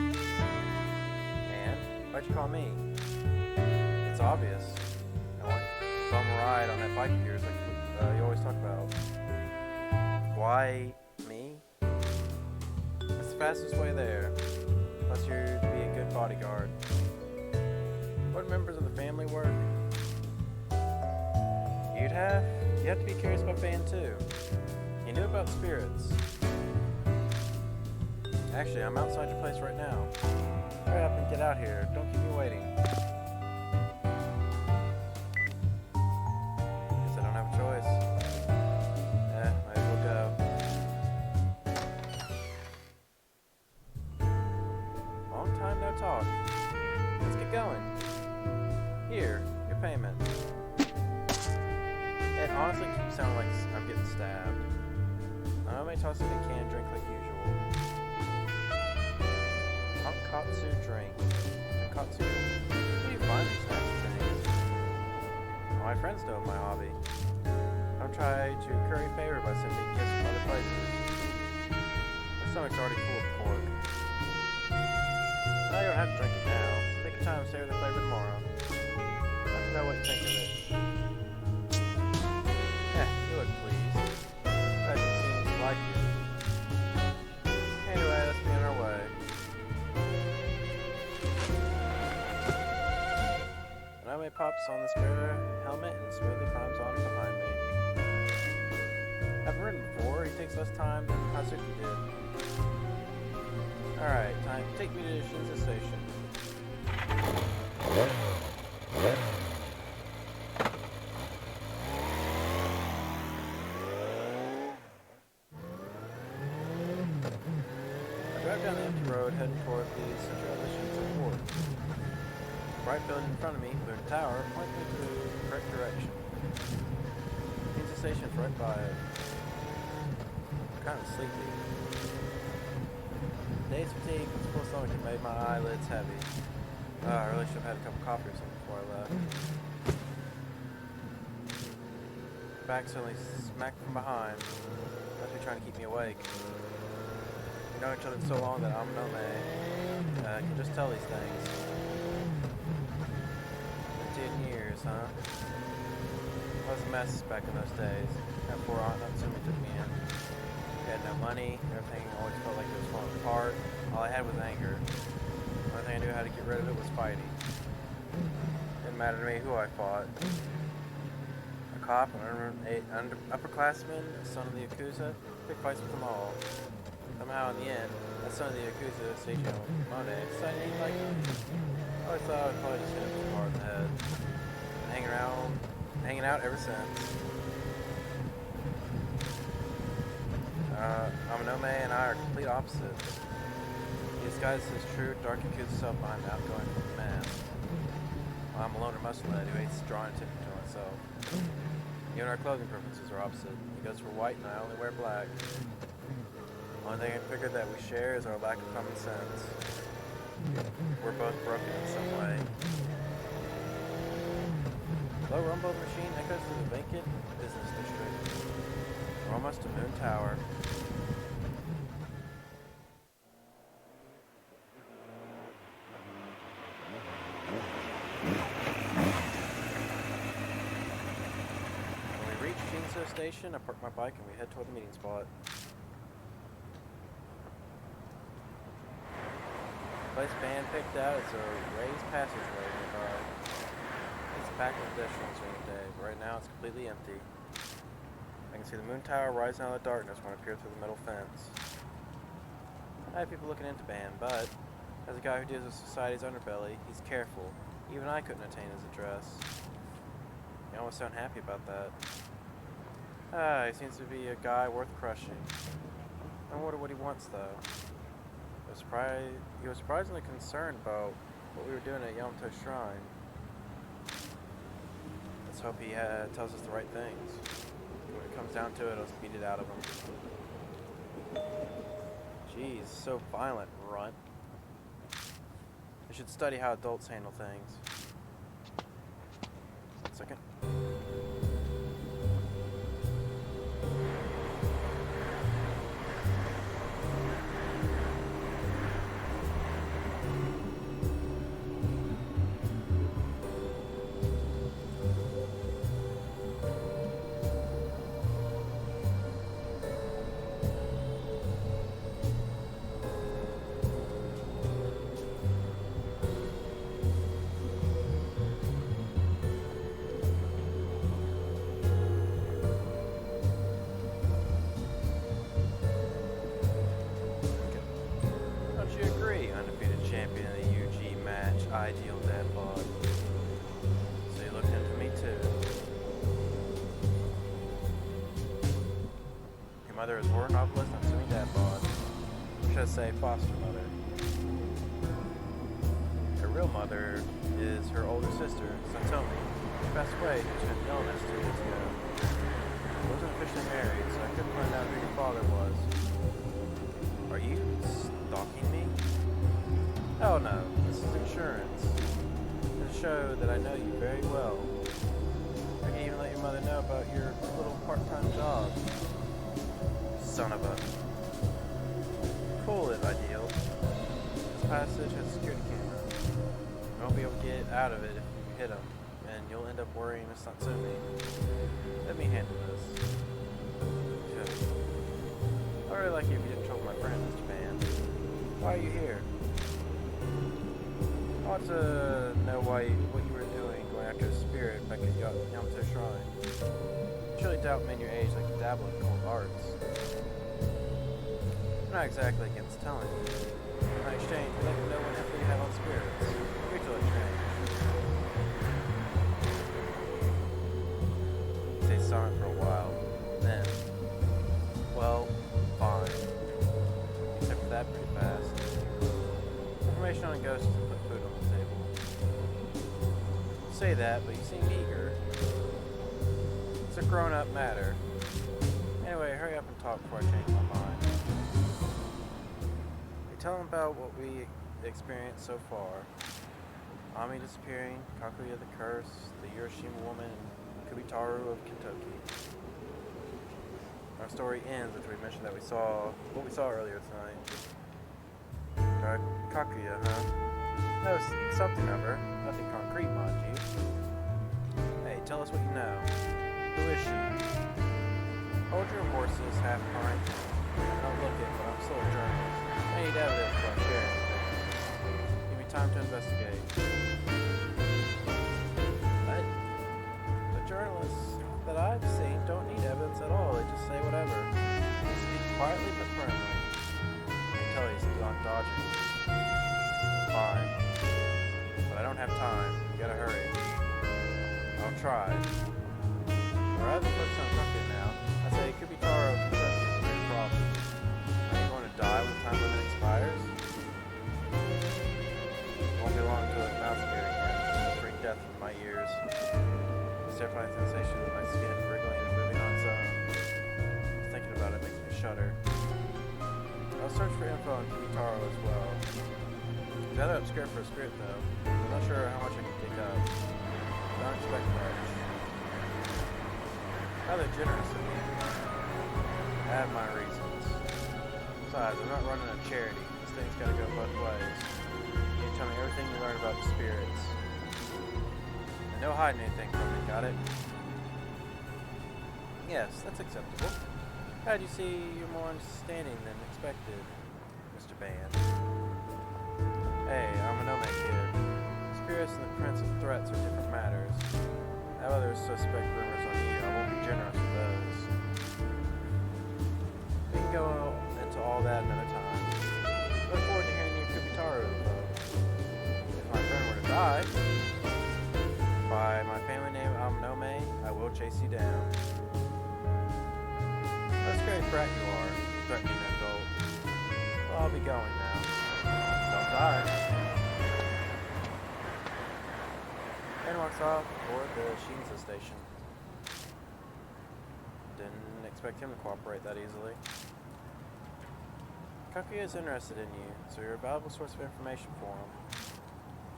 And? Why'd you call me? It's obvious. I want to bum a ride on that bike of yours like you always talk about. Why me? It's the fastest way there. Plus you'd be a good bodyguard. What members of the family work? You have to be curious about Van too. You knew about spirits. Actually, I'm outside your place right now. Hurry up and get out here. Don't keep me waiting. Guess I don't have a choice. Might as well go. Long time no talk. Let's get going. Here, your payment. It honestly keeps sounding like I'm getting stabbed. I may toss in a canned drink like usual. Tonkatsu drink. Tonkatsu? Where do you find these types of things? Well, my friends know my hobby. I'll try to curry favor by sending gifts from other places. My stomach's already full of pork. No, you don't have to drink it now. Take your time and savor the flavor tomorrow. Let me know what you think of it. You look pleased. That seems to like you. Anyway, let's be on our way. Anime pops on the spare helmet and smoothly climbs on behind me. I've ridden before. He takes less time than Hazuki did. Alright, time. Take me to Shinza Station. Down the empty road, heading toward the center of the Shinza port. The bright building in front of me, Moon Tower, points me to the correct direction. Shinza Station's right by it. I'm kind of sleepy. Day's fatigue and full stomach have made my eyelids heavy. I really should have had a cup of coffee or something before I left. Back suddenly smacked from behind. Must be trying to keep me awake. We've known each other for so long that I can just tell these things. 10 years, huh? I was a mess back in those days. That poor Aunt Natsumi took me in. We had no money, everything always felt like it was falling apart. All I had was anger. Only thing I knew how to get rid of it was fighting. Didn't matter to me who I fought. A cop, an upperclassman, a son of the Yakuza, big fights with them all. Somehow in the end, that son of the Yakuza, Seiji Mone, decided he didn't like me. I always thought I would probably just hit him too hard in the head. Been hanging out ever since. Amanome and I are complete opposites. He disguises his true dark Yakuza self behind the outgoing mask. I'm a loner musclehead who hates drawing attention to myself. Even our clothing preferences are opposite. He goes for white and I only wear black. Only thing I figured that we share is our lack of common sense. We're both broken in some way. Low rumble machine echoes through the vacant business district. We're almost to Moon Tower. When we reach Shinso Station, I park my bike and we head toward the meeting spot. The place band picked out is a raised passageway nearby. It's packed with pedestrians during the day, but right now it's completely empty. I can see the Moon Tower rising out of the darkness when I peer through the metal fence. I have people looking into band, but as a guy who deals with society's underbelly, he's careful. Even I couldn't attain his address. He almost sound happy about that. He seems to be a guy worth crushing. I wonder what he wants, though. He was surprisingly concerned about what we were doing at Yamato Shrine. Let's hope he tells us the right things. When it comes down to it, I'll just beat it out of him. Jeez, so violent, runt. I should study how adults handle things. 1 second. Ideal dad bod. So you looked into me too. Your mother is horror novelist and assuming dad bod. Or should I say foster mother? Her real mother is her older sister, Satomi. She passed away due to an illness 2 years ago. I wasn't officially married, so I couldn't find out who your father was. Are you stalking me? Oh no, this is insurance. To show that I know you very well. I can even let your mother know about your little part-time job. Son of a... Cool it, Ideal. This passage has a security camera. You won't be able to get out of it if you hit him, and you'll end up worrying Miss Natsumi. Let me handle this. Good. I'd really like you if you didn't trouble my friend, Mr. Band. Why are you here? I want to know what you were doing going after a spirit back at Yamato Shrine. I surely doubt men your age like to dabble in occult arts. I'm not exactly against telling you. In exchange, we'd like to know what info you have on spirits. Mutual exchange. You stay silent for a while. Then, well, fine. Except for that pretty fast. Information on ghosts to put food on the table. You say that, but you seem eager. It's a grown-up matter. Anyway, hurry up and talk before I change my mind. You tell them about what we experienced so far. Ami disappearing, Kakuya the curse, the Hiroshima woman, and Kubitaoru of Kentucky. Our story ends after we mentioned that we saw what we saw earlier tonight. Kakuya, huh? No, something of her. Nothing concrete, mind you. Hey, tell us what you know. Who is she? Hold your horses, half-pint. I don't look it, but I'm still a journalist. I need evidence before I share anything. Give me time to investigate. The journalists that I've seen don't need evidence at all. They just say whatever. They speak quietly but firmly. They tell you he's not dodging. Fine. But I don't have time. You gotta hurry. I'll try. Rather than focus on Kakuya now, I say Kubitaoru confronts his big problem. Are you going to die when the time limit expires? It won't be long until it bounces here again. Bring death from my ears. The terrifying sensation of my skin wriggling and moving on its own. Just thinking about it makes me shudder. I'll search for info on Kubitaoru as well. He's rather obscure for a spirit though. I'm not sure how much I can dig up. I don't expect much. Rather generous of me. I have my reasons. Besides, I'm not running a charity. This thing's gotta go both ways. You tell me everything you learn about the spirits. And no hiding anything from me, got it? Yes, that's acceptable. How'd you see you're more understanding than expected, Mr. Band? Hey, I'm a nomad kid. Spirits and the Prince of Threats are different matters. I have others suspect rumors on you. I won't be generous with those. We can go into all that another time. Look forward to hearing you Kubitaoru, though. If my friend were to die, by my family name Nome, I will chase you down. What a scary brat you are, threatening an adult. Well, I'll be going now. Don't die. Ben walks off toward the Shinza station. Didn't expect him to cooperate that easily. Kakuya is interested in you, so you're a valuable source of information for him.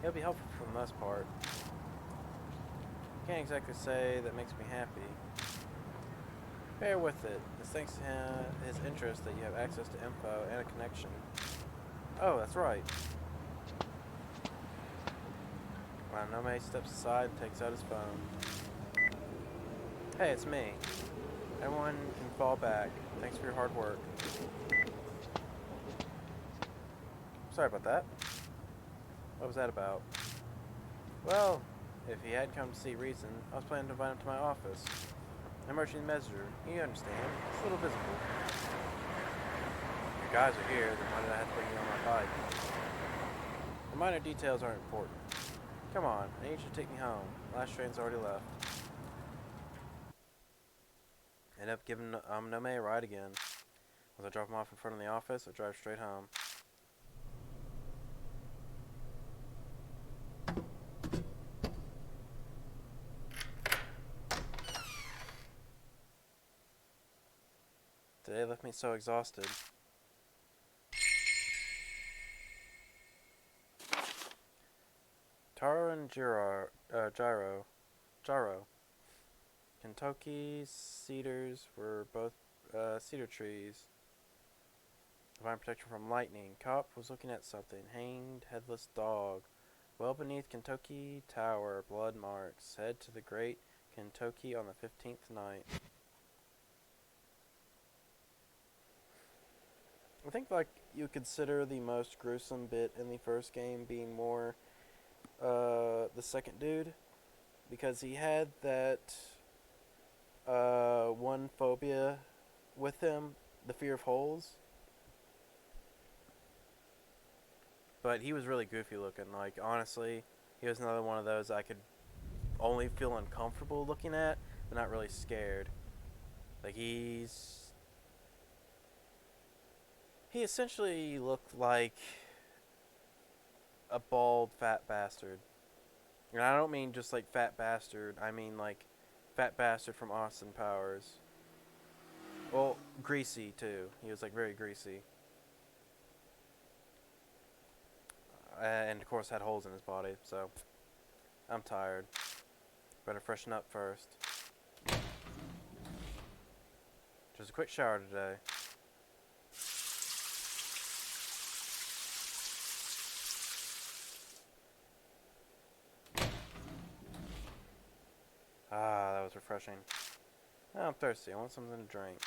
He'll be helpful for the most part. Can't exactly say that makes me happy. Bear with it. It's thanks to his interest that you have access to info and a connection. Oh, that's right. Nome steps aside and takes out his phone. Hey, it's me. Everyone can fall back. Thanks for your hard work. Sorry about that. What was that about? Well, if he had come to see reason, I was planning to invite him to my office. Emergency measure. You understand. It's a little visible. Your guys are here, then why did I have to bring you on my bike? The minor details aren't important. Come on, I need you to take me home. Last train's already left. End up giving Nome a ride again. As I drop him off in front of the office, I drive straight home. Today left me so exhausted. Taro and Jiro. Kentucky cedars were both cedar trees. Divine protection from lightning. Cop was looking at something. Hanged headless dog. Well beneath Kentucky Tower. Blood marks. Head to the great Kentucky on the 15th night. I think like you consider the most gruesome bit in the first game being more the second dude, because he had that one phobia with him, the fear of holes. But he was really goofy looking. Like, honestly, he was another one of those I could only feel uncomfortable looking at, but not really scared. Like, he essentially looked like a bald fat bastard. And I don't mean just like fat bastard, I mean like fat bastard from Austin Powers. Well, greasy too. He was like very greasy. And of course had holes in his body, so I'm tired. Better freshen up first. Just a quick shower today. Ah, that was refreshing. Oh, I'm thirsty. I want something to drink.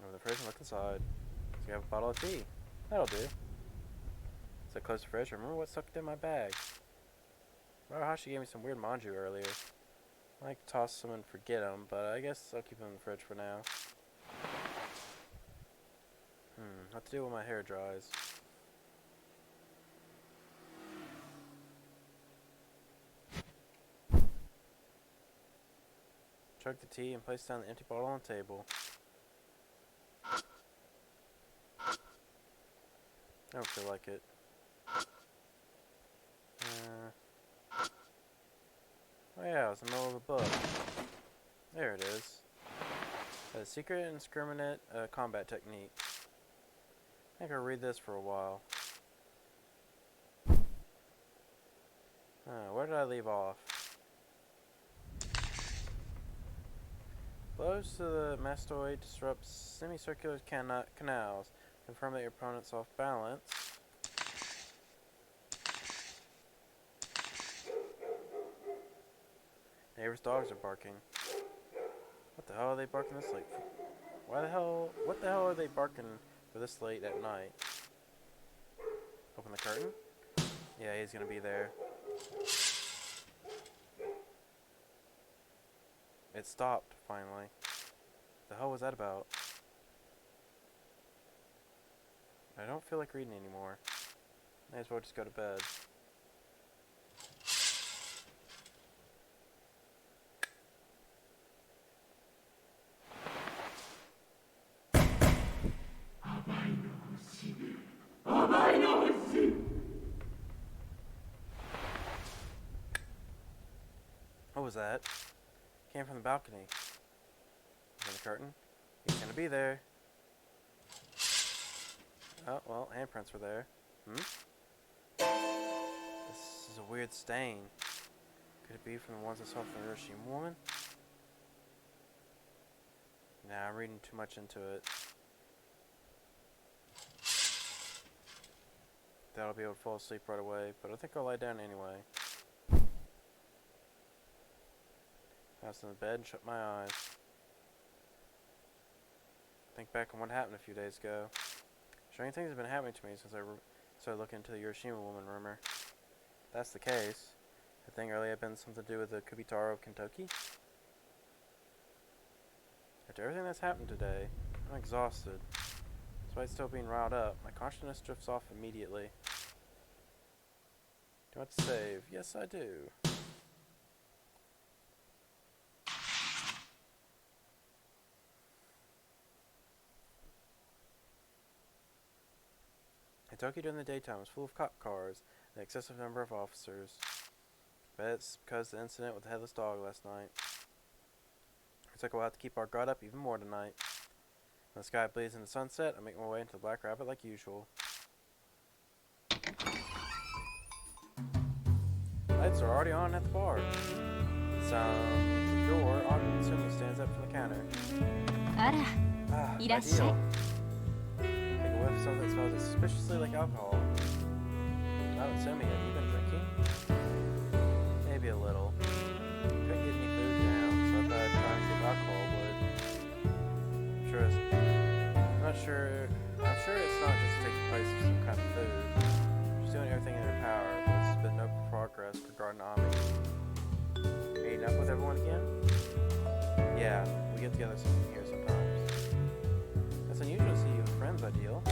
Over the fridge and look inside. So you have a bottle of tea. That'll do. So close to the fridge. Remember what's tucked in my bag? Hashi gave me some weird manju earlier. I like to toss them and forget them, but I guess I'll keep them in the fridge for now. What to do when my hair dries? Chug the tea and place down the empty bottle on the table. I don't feel like it. Oh yeah, it was in the middle of the book. There it is. A secret and indiscriminate combat technique. I think I'll read this for a while. Where did I leave off? Blows to the mastoid disrupts semicircular canals. Confirm that your opponent's off balance. Neighbor's dogs are barking. What the hell are they barking this late for? What the hell are they barking for this late at night? Open the curtain? Yeah, he's gonna be there. It stopped, finally. What the hell was that about? I don't feel like reading anymore. May as well just go to bed. What was that? Came from the balcony. Open the curtain. He's gonna be there. Oh, well, handprints were there. This is a weird stain. Could it be from the ones I saw from the Hiroshima woman? Nah, I'm reading too much into it. That'll be able to fall asleep right away, but I think I'll lie down anyway. Pass in the bed and shut my eyes. Think back on what happened a few days ago. Strange things have been happening to me since I started looking into the Hiroshima woman rumor. If that's the case, I think earlier had been something to do with the Kubitaoru of Kentucky. After everything that's happened today, I'm exhausted. Despite still being riled up, my consciousness drifts off immediately. Do I want to save? Yes, I do. Kentucky during the daytime was full of cop cars and an excessive number of officers. I bet it's because of the incident with the headless dog last night. Looks like we'll have to keep our guard up even more tonight. When the sky bleeds into sunset, I make my way into the Black Rabbit like usual. Lights are already on at the bar. The sound of the door, Autumn Sumi stands up from the counter. あら、いらっしゃい。 Ideal. Take a whiff of something that smells suspiciously like alcohol. Not Sumi, have you been drinking? Maybe a little. Couldn't get any food down, so I thought I'd try and see if alcohol would. I'm sure it's not just taking place of some kind of food. She's doing everything in her power, but there's been no progress regarding Ami. Meeting up with everyone again? Yeah, we get together here sometimes. It's unusual to see you with friends, Ideal.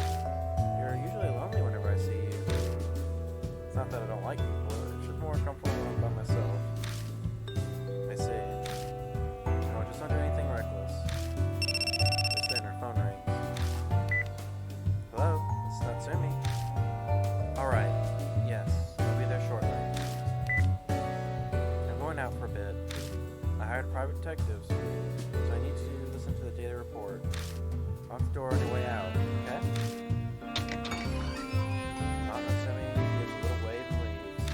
You're usually lonely whenever I see you. It's not that I don't like people, it's just more comfortable when I'm by myself. I see. No, just not do anything reckless. Just then her phone rings. Hello, it's Natsumi. Alright, yes, I'll be there shortly. I'm going out for a bit. I hired private detectives, so I need to listen to the daily report. Lock the door on your way out, okay? Not Natsumi gives a little wave and leaves.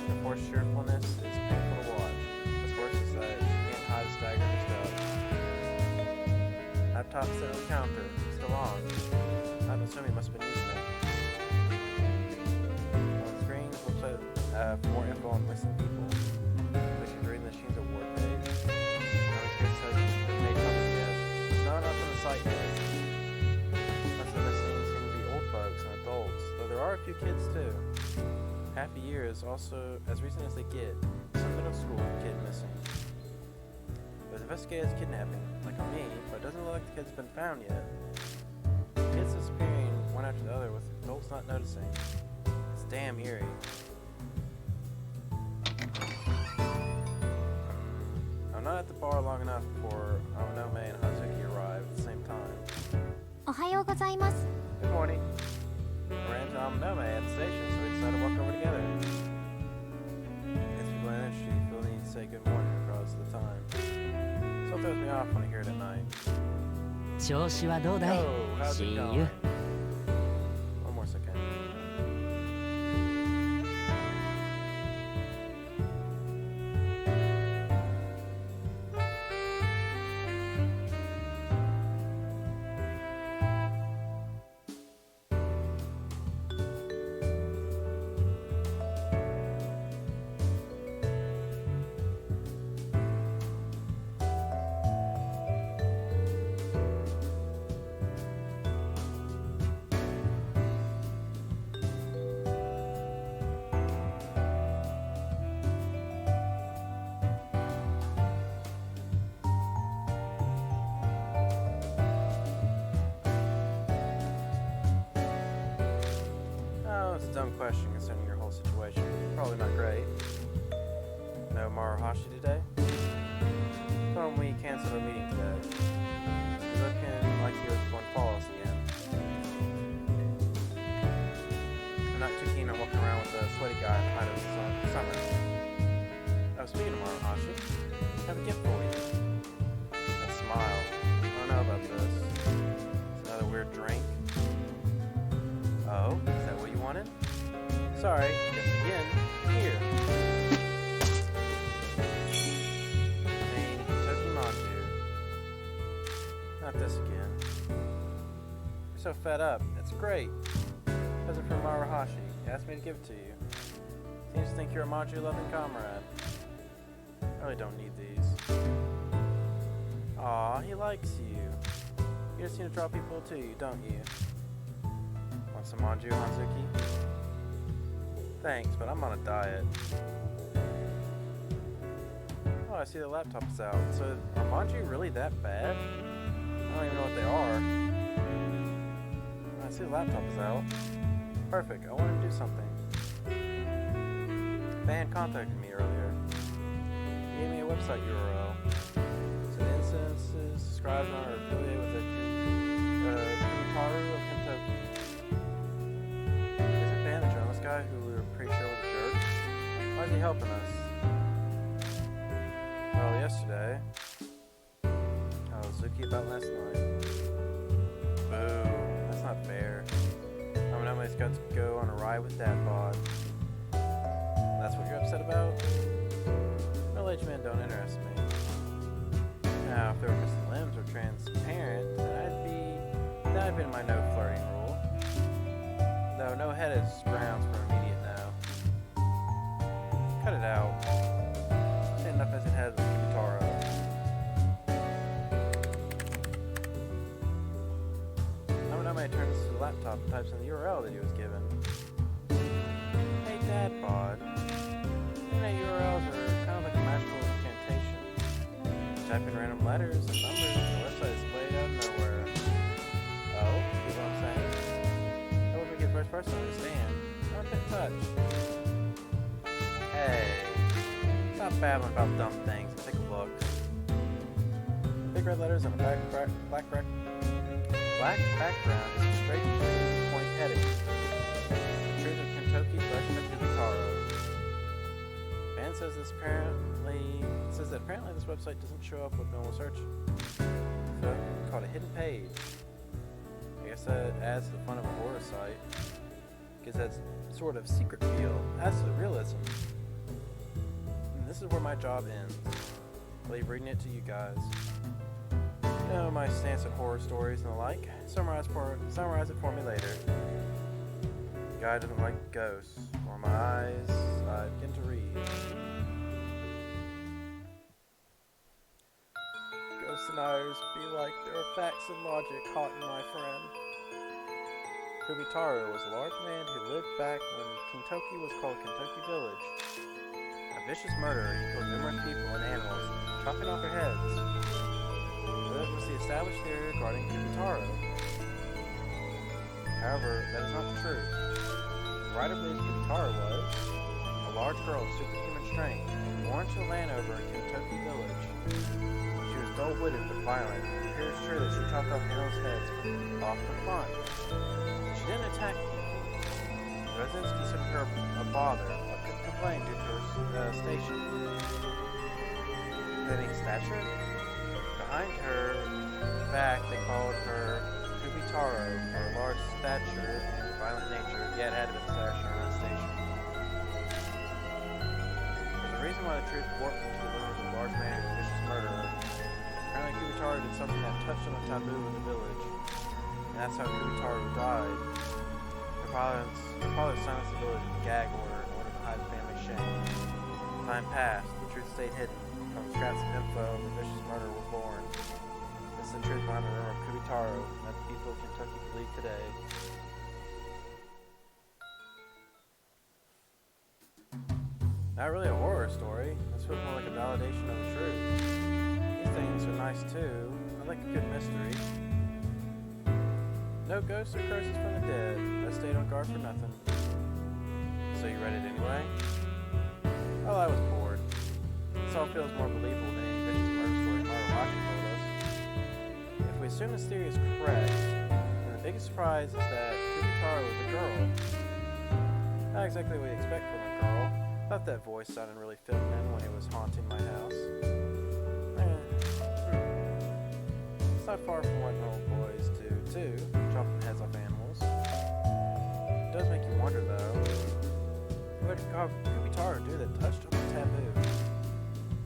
Her forced cheerfulness is painful to watch. What's worse is that she can't hide a stagger in her step. Laptop set on the counter, still on. Not Natsumi must have been using it. On the screen, website for more info on missing people. Click to read the Sheens Award page. This hasn't been made public yet. It's not up on the site yet. Most of the missing seem to be old folks and adults, though there there are a few kids too. Half a year is also as recent as they get. Some middle school kid missing. There's investigated kidnapping, like on me, but it doesn't look like the kid's been found yet. Kids disappearing one after the other with adults not noticing. It's damn eerie. I'm not at the bar long enough before Onome and Hazuki arrive at the same time. おはようございます。 Good morning. We ran into Onome at the station, so we decided to walk over together. As people in the industry feel the need to say good morning across the time. Still throws me off when I hear it at night. 調子はどうだい? Oh, how's it See going? you. One more second. It's a dumb question considering your whole situation. Probably not great. No Maruhashi today? Told him we canceled our meeting today. He's looking like he was going to follow us again. I'm not too keen on walking around with a sweaty guy in the height of the summer. Oh, speaking of Maruhashi, I have a gift for you. A smile. I don't know about this. It's another weird drink. Oh, is that what you wanted? Sorry, guess again. Here. Main Kentucky Manju. Not this again. You're so fed up. It's great. Present from Maruhashi. He asked me to give it to you. Seems to think you're a Manju loving comrade. I really don't need these. Aw, he likes you. You just seem to draw people to you, don't you? Want some Manju, Hazuki? Thanks, but I'm on a diet. Oh, I see the laptop is out. So, are Manju really that bad? I don't even know what they are. I see the laptop is out. Perfect, I wanted to do something. Fan contacted me earlier. He gave me a website URL. Said instances subscribed on or affiliated with the Kubitaoru of Kentucky. Guy who we were pretty sure was a jerk. Why is he helping us? Well, yesterday, I was Zuki about last night. Boo, that's not fair. Nobody's got to go on a ride with Dad Bod. That's what you're upset about? Middle-aged men don't interest me. Now, if they were missing limbs or transparent, then I'd be in my no flirting rule. No, no head is grounds for immediate now. Cut it out. Say enough as it has with Kubitaoru. Namaname turns to the laptop and types in the URL that he was given. Hey Dad Bod. Internet URLs are kind of like a magical incantation. You type in random letters and numbers and the website is played out of nowhere. Oh, see what I'm saying? First person to understand. Don't get touch. Hey. Stop babbling about dumb things and take a look. Big red letters on a black background is a straight point heading. The Truth of Kentucky's Legend of Kubitaoru. Fan says that apparently this website doesn't show up with normal search. So it's called a hidden page. I guess that adds to the fun of a horror site. Gives that sort of secret feel. Adds to the realism. And this is where my job ends. I'll leave reading it to you guys. You know my stance on horror stories and the like. Summarize it for me later. The guy doesn't like ghosts. Or my eyes, I begin to read. Ghosts and eyes be like there are facts and logic hot in my friend. Kubitaoru was a large man who lived back when Kentucky was called Kentucky Village. A vicious murderer, he killed numerous people and animals, chopping off their heads. That was the established theory regarding Kubitaoru. However, that is not the truth. The writer believes Kubitaoru was a large girl of superhuman strength, born to a landowner in Kentucky Village. She was dull-witted but violent. It appears true that she chopped off animals' heads off for fun. She didn't attack people. Residents considered her a bother, but couldn't complain due to her station. Any stature? Behind her back, they called her Kubitaoru for her large stature and violent nature. Yeah, it had to be stature in that station. There's a reason why the truth warped into the rumors of a large man and a vicious murderer. Apparently, Kubitaoru did something that touched on the taboo of the village, and that's how Kubitaoru died. Her father silenced the village with a gag order in order to hide the family shame. Time passed. The truth stayed hidden. From scraps of info, the vicious murderer was born. This is the truth behind the rumor of Kubitaoru that the people of Kentucky believe today. Not really a horror story. This feels more like a validation of the truth. These things are nice too. I like a good mystery. No ghosts or curses from the dead. I stayed on guard for nothing. So you read it anyway? Well, I was bored. This all feels more believable than any vicious murder story Mara Washi told us. If we assume this theory is correct, then the biggest surprise is that Kubitaoru was a girl. Not exactly what you expect from a girl. I thought that voice sounded really feminine when it was haunting my house. It's not far from what normal boys do, too, chopping heads off animals. It does make you wonder, though, what did Kubitaoru do that touched on the taboo?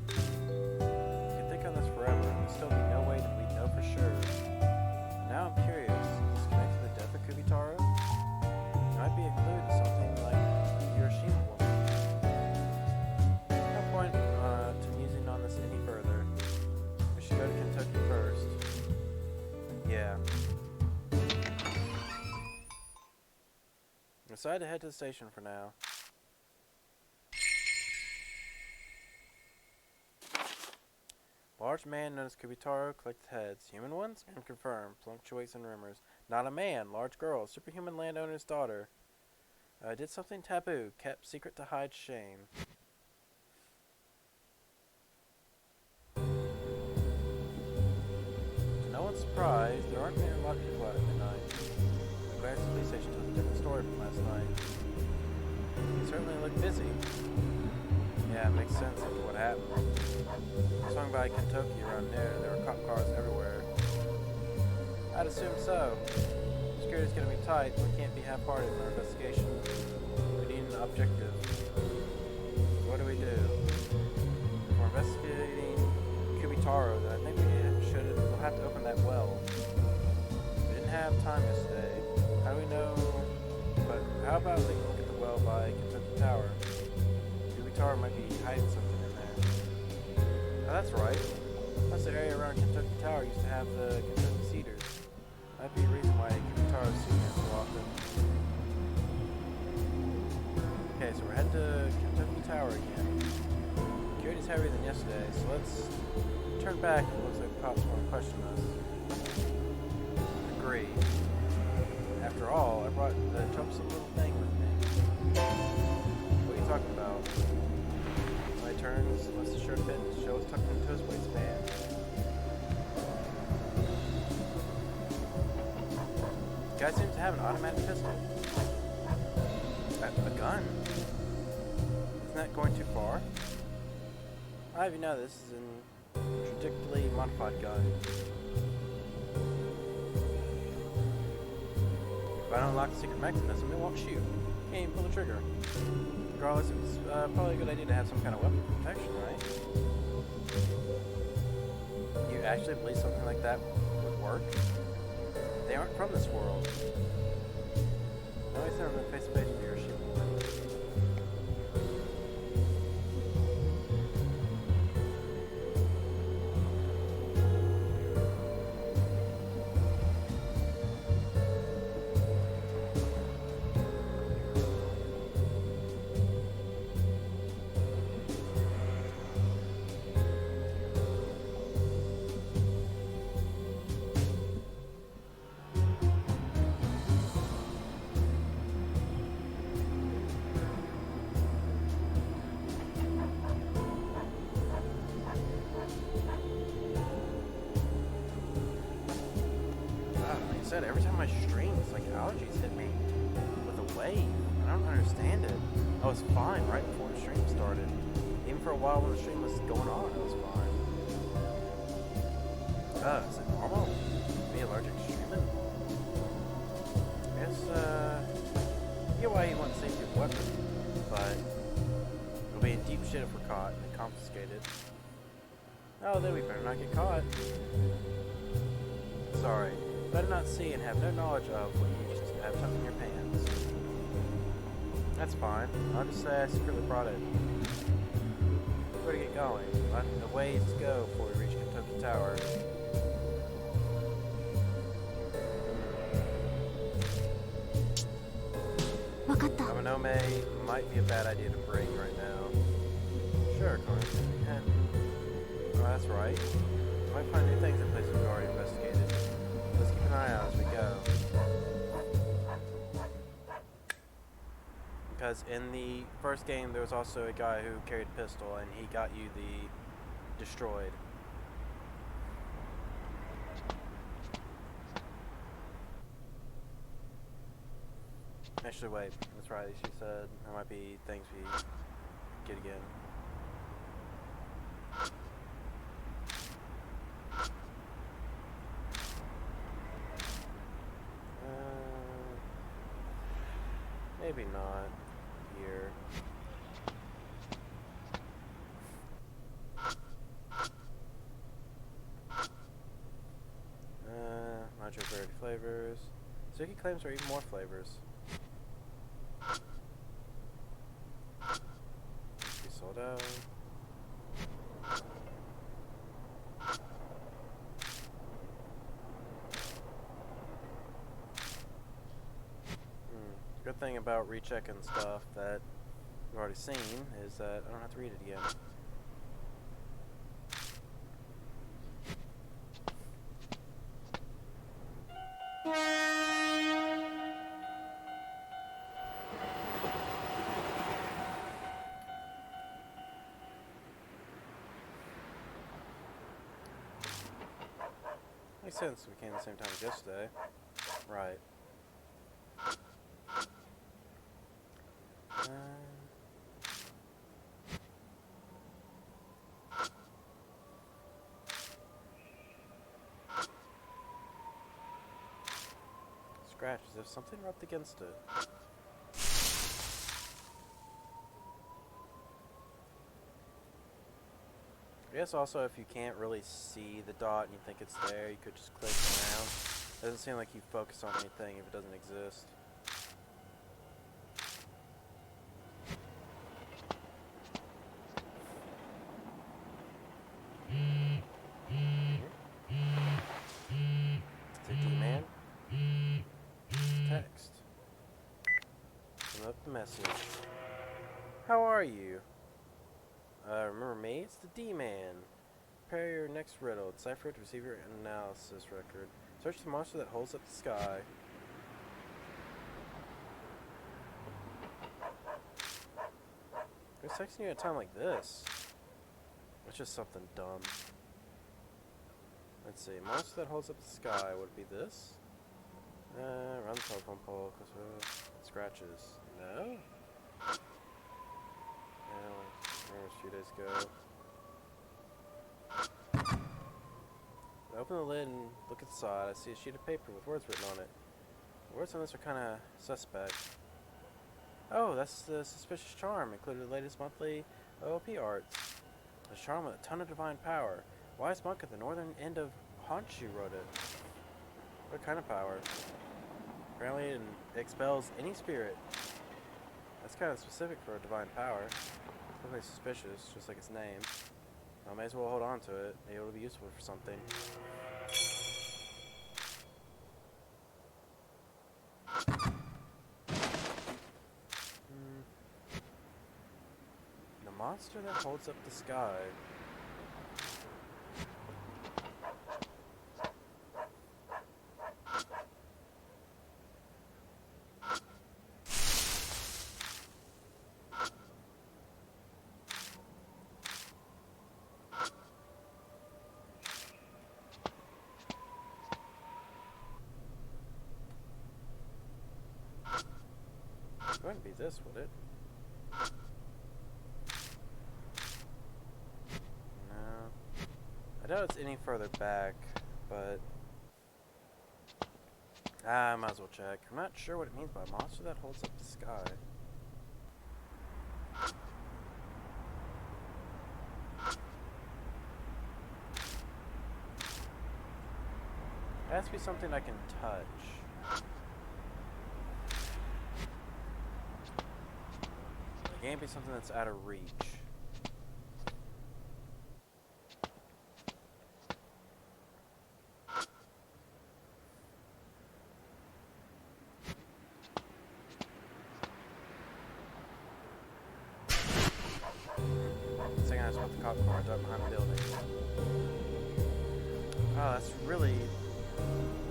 You could think on this forever, and there'd still be no way that we'd know for sure. Now I'm curious, is this connected to the death of Kubitaoru? It might be a clue to something like the Hiroshima woman. No point to musing on this any further. We should go to Kentucky first. Yeah. I decided to head to the station for now. Large man known as Kubitaoru collected heads. Human ones? Unconfirmed. Fluctuates in rumors. Not a man. Large girl. Superhuman landowner's daughter. Did something taboo. Kept secret to hide shame. To no one's surprise, there aren't a lot of people out at midnight. The Clarence police station tells a different story from last night. It certainly looked busy. Yeah, it makes sense after what happened. I swung by Kentucky around there. There were cop cars everywhere. I'd assume so. Security's gonna be tight. We can't be half-hearted in our investigation. We need an objective. So what do we do? If we're investigating Kubitaoru, then I think we'll have to open that well. We didn't have time yesterday. How do we know? But how about we look at the well by Kentucky Tower? Kubitaoru might be hiding something in there. Oh, that's right. That's the area around Kentucky Tower used to have the Kentucky Cedars. That'd be a reason why Kubitaoru's seen it so often. Okay, so we're heading to Kentucky Tower again. Security's heavier than yesterday, so let's turn back. It looks like the cops want to question us. Agree. After all, I brought the troublesome little thing with me. What are you talking about? My turns, unless the shirt fits, show is tucked into his waistband. The guy seems to have an automatic pistol. A gun? Isn't that going too far? I'll have you know this is an ridiculously modified gun. If I don't unlock the secret mechanism, it won't shoot. Can't even pull the trigger. Regardless, it's probably a good idea to have some kind of weapon protection, right? You actually believe something like that would work? They aren't from this world. Nobody's never been face to face with Hiroshima. said, every time I stream, it's like allergies hit me with a wave. I don't understand it. I was fine right before the stream started. Even for a while when the stream was going on, I was fine. Is it normal to be allergic to streaming? I guess, I get why you want to save your weapon, but we'll be in deep shit if we're caught and confiscated. Oh, then we better not get caught. Sorry, better not see and have no knowledge of what you just have tucked in your pants. That's fine. I'll just say I secretly brought it. Where to get going? The ways to go before we reach Kubitaoru. Amanome might be a bad idea to bring right now. Sure, Conan. Oh, that's right. We might find new things in places we've already investigated. Let's keep an eye out as we go. Because in the first game, there was also a guy who carried a pistol, and he got you the destroyed. Actually, wait. That's right. She said there might be things we get again. Maybe not here. Nacho variety flavors. Suki claims there are even more flavors. Be sold out. Good thing about rechecking stuff that we've already seen is that I don't have to read it again. Makes sense we came at the same time as yesterday. Right. Scratch as if something rubbed against it. I guess also if you can't really see the dot and you think it's there, you could just click around. It doesn't seem like you focus on anything if it doesn't exist. D-man. Text. Sum up the message. How are you? Remember me? It's the D-man. Prepare your next riddle. Decipher it to receive your analysis record. Search the monster that holds up the sky. Who's texting you at a time like this? That's just something dumb. Let's see. Monster that holds up the sky. Would it be this? Run the telephone pole. Scratches. No? A few days ago. I open the lid and look inside. I see a sheet of paper with words written on it. The words on this are kind of suspect. Oh, that's the suspicious charm. Included the latest monthly OOP arts. A charm with a ton of divine power. Wise monk at the northern end of Honshu wrote it. What kind of power? Apparently it expels any spirit. That's kind of specific for a divine power. Definitely suspicious, just like its name. I may as well hold on to it. Maybe it'll be useful for something. The monster that holds up the sky. wouldn't be this, would it? No. I doubt it's any further back, but... I might as well check. I'm not sure what it means by a monster that holds up the sky. It has to be something I can touch. It can't be something that's out of reach. Second, I just put the cop car up behind the building. Oh, that's really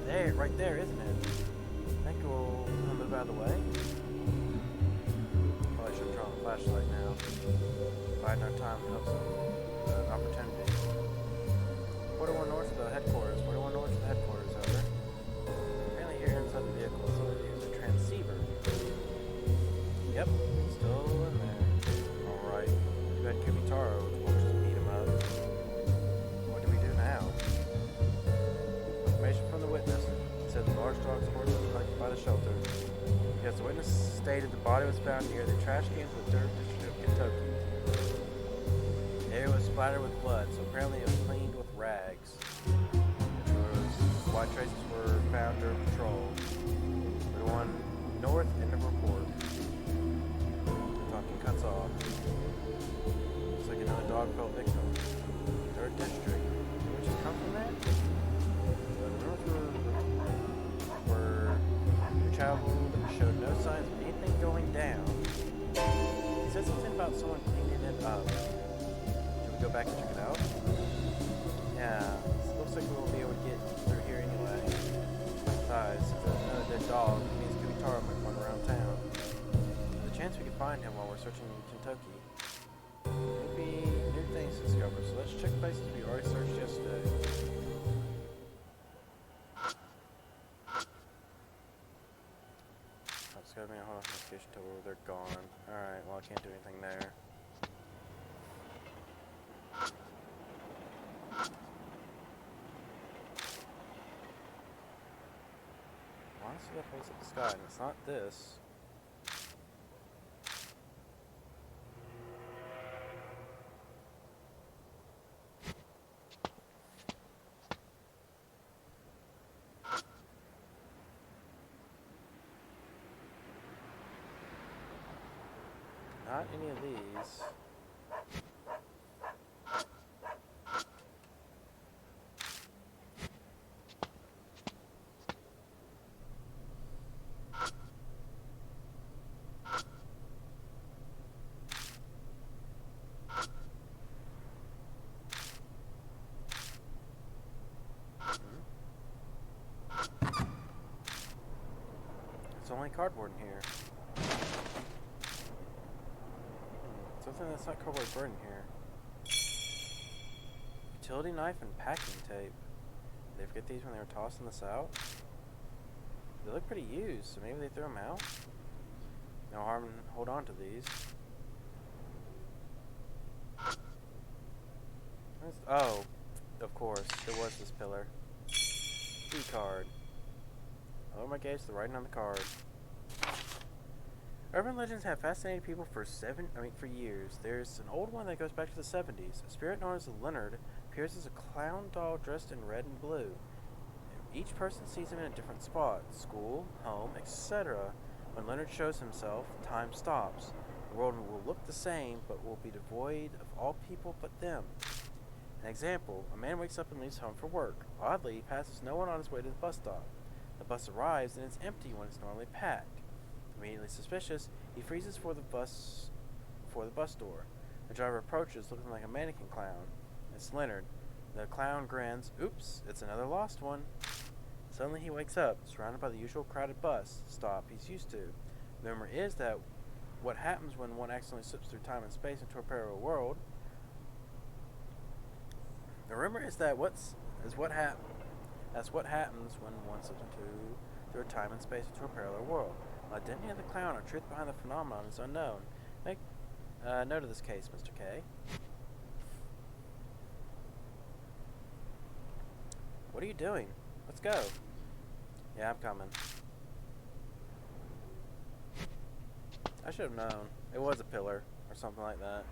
there, right there, isn't it? I think we'll move out of the way. Probably should turn on the flashlight now. Biding our time helps an opportunity. 41 north of the headquarters. 41 north of the headquarters, over. Apparently here inside the vehicle, so it is a transceiver. Yep, still in there. Alright. Too bad Kubitaoru won't just beat him up. What do we do now? Information from the witness said the large dog sport was collected by the shelter. Yes, the witness stated the body was found near the trash cans of the Durham district of Kentucky. The area was splattered with blood, so apparently it was cleaned with rags. White traces were found during patrol. The one north end of report. The talking cuts off. Looks like another dog fell victim. Third district. Did we just come from that? Were traveled and showed no signs of anything going down. He said something about someone cleaning it up. Should we go back and check it out? Yeah, it looks like we won't be able to get through here anyway. Besides, if there's another dead dog, it means Kubitaoru might run around town. There's a chance we could find him while we're searching in Kentucky. Maybe new things to discover, so let's check places we already searched yesterday. It's gotta be a hold notification until they're gone. Alright, well I can't do anything there. Honestly, that holds up the sky, and it's not this. Not any of these. There's only cardboard in here. Something that's not cardboard bird in here. Utility knife and packing tape. Did they forget these when they were tossing this out? They look pretty used, so maybe they threw them out? No harm in hold on to these. Oh, of course, there was this pillar. Key card. Lower my gaze to the writing on the card. Urban legends have fascinated people for years. There's an old one that goes back to the 70s. A spirit known as Leonard appears as a clown doll dressed in red and blue. Each person sees him in a different spot, school, home, etc. When Leonard shows himself, time stops. The world will look the same, but will be devoid of all people but them. An example, a man wakes up and leaves home for work. Oddly, he passes no one on his way to the bus stop. The bus arrives and it's empty when it's normally packed. Immediately suspicious, he freezes before the bus door. The driver approaches, looking like a mannequin clown. It's Leonard. The clown grins. Oops, it's another lost one. Suddenly he wakes up, surrounded by the usual crowded bus stop he's used to. The rumor is that what happens when one accidentally slips through time and space into a parallel world. The rumor is that that's what happens when one slips through time and space into a parallel world. Identity of the clown or truth behind the phenomenon is unknown. Make note of this case, Mr. K. What are you doing? Let's go. Yeah, I'm coming. I should have known. It was a pillar or something like that.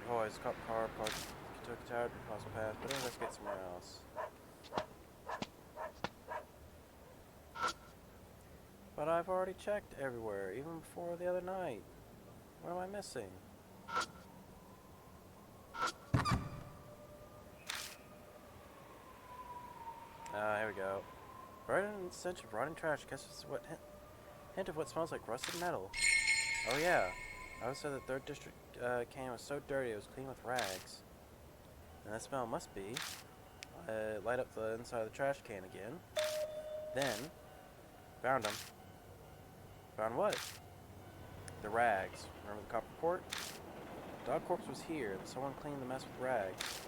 Always cop car parked Kakuya across the path, but investigate somewhere else. But I've already checked everywhere, even before the other night. What am I missing? Here we go. Right in the stench of rotting trash. Guess it's what hint of what smells like rusted metal. Oh yeah. I always said the 3rd District can was so dirty it was clean with rags. And that smell must be. Light up the inside of the trash can again. Then, found them. Found what? The rags. Remember the cop report? The dog corpse was here. Someone cleaned the mess with rags.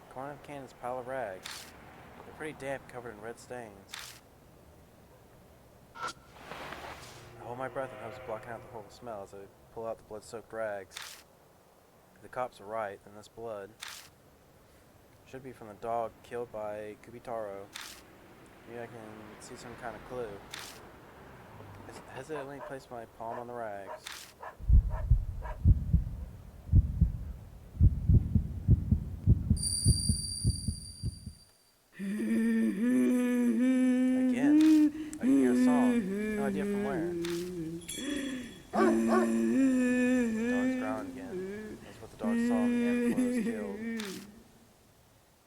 The corner of the can is a pile of rags. They're pretty damp, covered in red stains. I hold my breath and hopes blocking out the horrible smell as I pull out the blood-soaked rags. If the cops are right, then this blood should be from the dog killed by Kubitaoru. Maybe I can see some kind of clue. I hesitantly place my palm on the rags. Again, I can hear a song. No idea from where. The dog's growling again. That's what the dog saw when the animal was killed.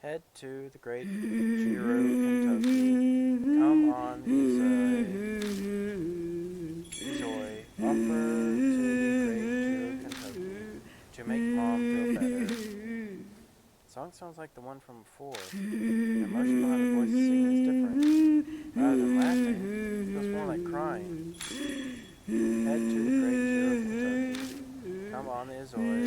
Head to the great Jiro Kentucky. Come on, Izoi. Offer to the great Jiro Kentucky to make Mom feel better. The song sounds like the one from before. The emotion behind the voice singing is different. Rather than laughing, it feels more like crying. Head to the great Jiro Kentucky. Come on, Izoi.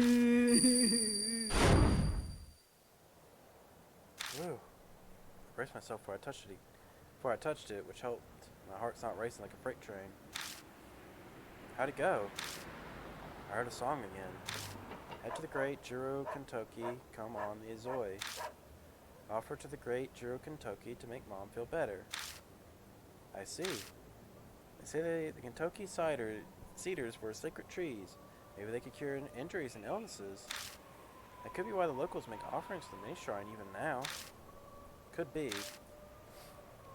Woo. I braced myself before I touched it, which helped my heart's not racing like a freight train. How'd it go? I heard a song again. Head to the great Jiro Kentucky, come on, Izoi. Offer to the great Jiro Kentucky to make Mom feel better. I see. They say the Kentucky cedars were sacred trees. Maybe they could cure injuries and illnesses. That could be why the locals make offerings to the mini shrine even now. Could be.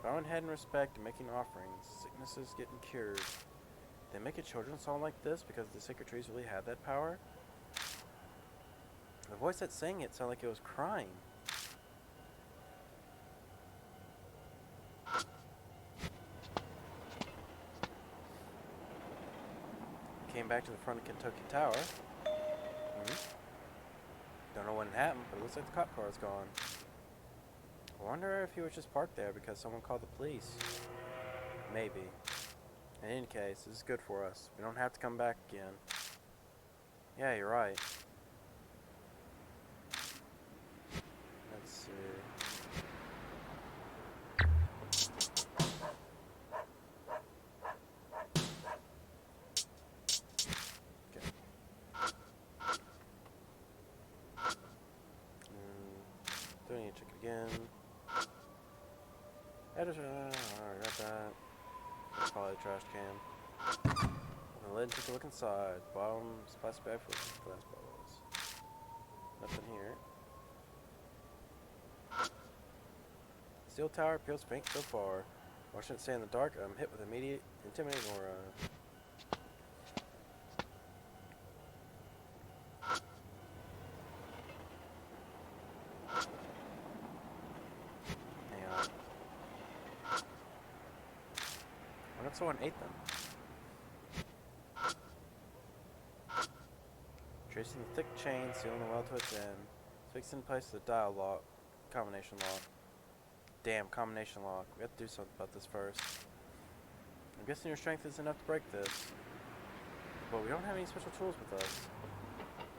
Bowing head in respect and making offerings, sicknesses getting cured. They make a children's song like this because the sacred trees really have that power? The voice that sang it sounded like it was crying. Came back to the front of Kentucky Tower. Don't know when it happened, but it looks like the cop car is gone. I wonder if he was just parked there because someone called the police. Maybe. In any case, this is good for us. We don't have to come back again. Yeah, you're right. Let's see. Do I need to check it again? Editor, alright, got that. That's probably a trash can. Open the lid and take a look inside. Bottom, plastic bag full of glass bottles. Nothing here. Steel tower appeals faint so far. Watching it stay in the dark, I'm hit with immediate intimidating aura. What if someone ate them? Tracing the thick chain, sealing the well to its end. Fixed in place with the dial lock, combination lock. Damn, combination lock. We have to do something about this first. I'm guessing your strength is enough to break this. But we don't have any special tools with us.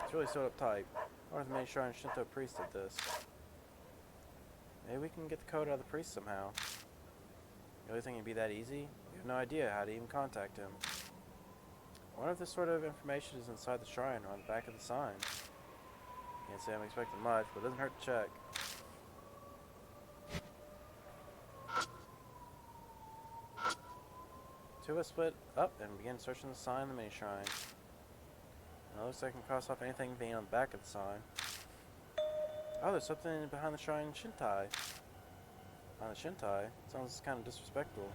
It's really sewed up tight. I wonder if the main shrine Shinto priest did this. Maybe we can get the code out of the priest somehow. You really think it'd be that easy? We have no idea how to even contact him. I wonder if this sort of information is inside the shrine or on the back of the sign. Can't say I'm expecting much, but it doesn't hurt to check. Two of us split up and begin searching the sign in the mini shrine. And it looks like I can cross off anything being on the back of the sign. Oh, there's something behind the shrine Shintai. On the Shintai? Sounds kind of disrespectful.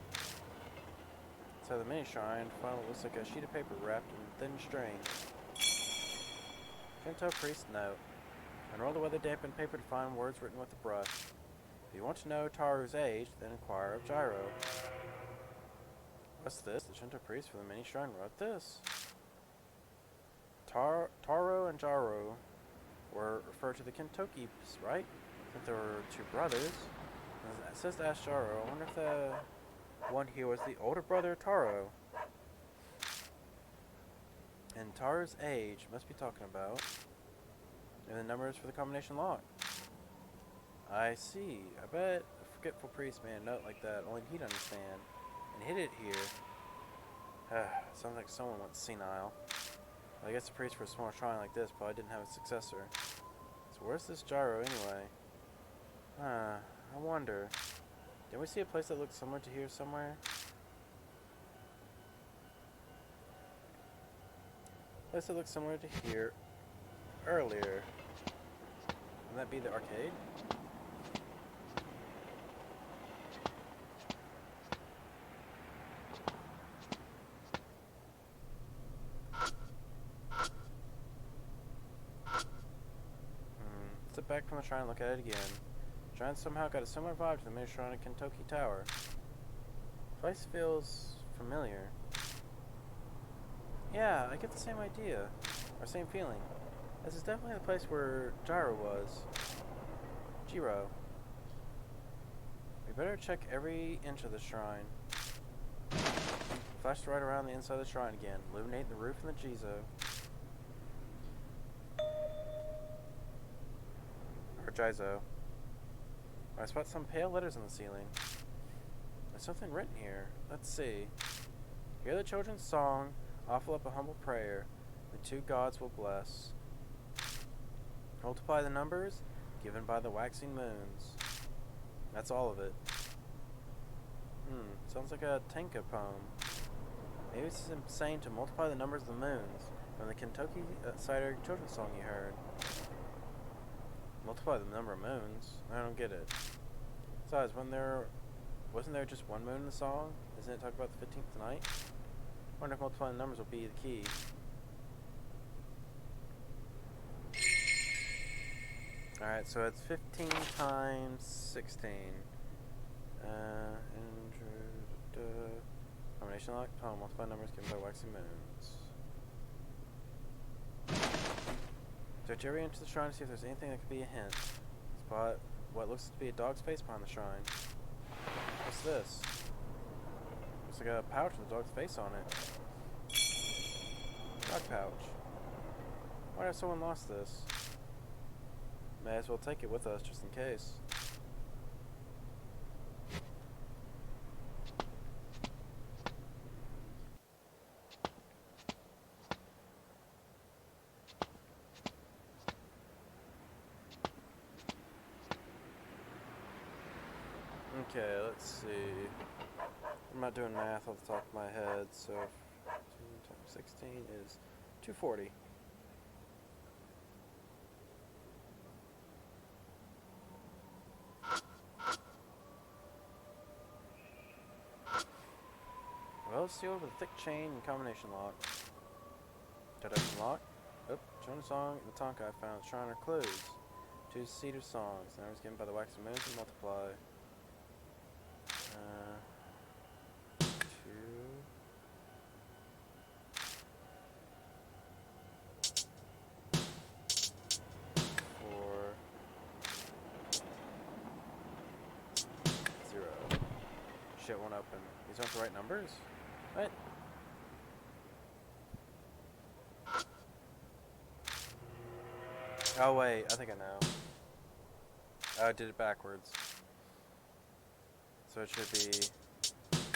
Inside the mini shrine, find what looks like a sheet of paper wrapped in thin string. Shinto priest note. Unroll the weather dampened paper to find words written with a brush. If you want to know Taru's age, then inquire of Gyro. What's this? The Shinto priest for the mini shrine wrote this. Taro and Gyro were referred to the Kintokis, right? Since there were two brothers. It says to ask Gyro. I wonder if the one here was the older brother Taro. And Taru's age must be talking about. And the numbers for the combination lock. I see. I bet a forgetful priest made a note like that, only he'd understand. And hid it here. Sounds like someone went senile. Well, I guess the priest for a small shrine like this probably didn't have a successor. So where's this Gyro anyway? I wonder. Didn't we see a place that looked similar to here somewhere? Place that looked similar to here earlier. Wouldn't that be the arcade? Step back from the shrine and look at it again. The shrine somehow got a similar vibe to the main shrine at Kentucky Tower. The place feels familiar. Yeah, I get the same idea. Or same feeling. This is definitely the place where Gyro was. Jiro. We better check every inch of the shrine. Flash right around the inside of the shrine again, illuminating the roof and the Jizo. Or Jizo. I spot some pale letters on the ceiling. There's something written here. Let's see. Hear the children's song, offer up a humble prayer. The two gods will bless. Multiply the numbers given by the waxing moons. That's all of it. Sounds like a Tenka poem. Maybe it's saying to multiply the numbers of the moons from the Kentucky Cider children's song you heard. Multiply the number of moons? I don't get it. Besides, wasn't there just one moon in the song? Isn't it talking about the 15th night? I wonder if multiplying the numbers will be the key. Alright, so it's 15 times 16. Combination lock, poem, multiply numbers given by waxing moons. Search every inch of the shrine to see if there's anything that could be a hint. Spot what looks to be a dog's face behind the shrine. What's this? Looks like a pouch with a dog's face on it. Dog pouch. Why have someone lost this? May as well take it with us just in case. Okay, let's see. I'm not doing math off the top of my head, so 15 times 16 is 240. Well, it's sealed with a thick chain and combination lock. Did I unlock? Oh, Jonah song and the Tonka I found. Shrine are clues. Two cedar songs. Numbers given by the waxing moons and multiply. 2. 4. shit won't open. These aren't the right numbers? What? Oh wait, I think I know. Oh, I did it backwards. So it should be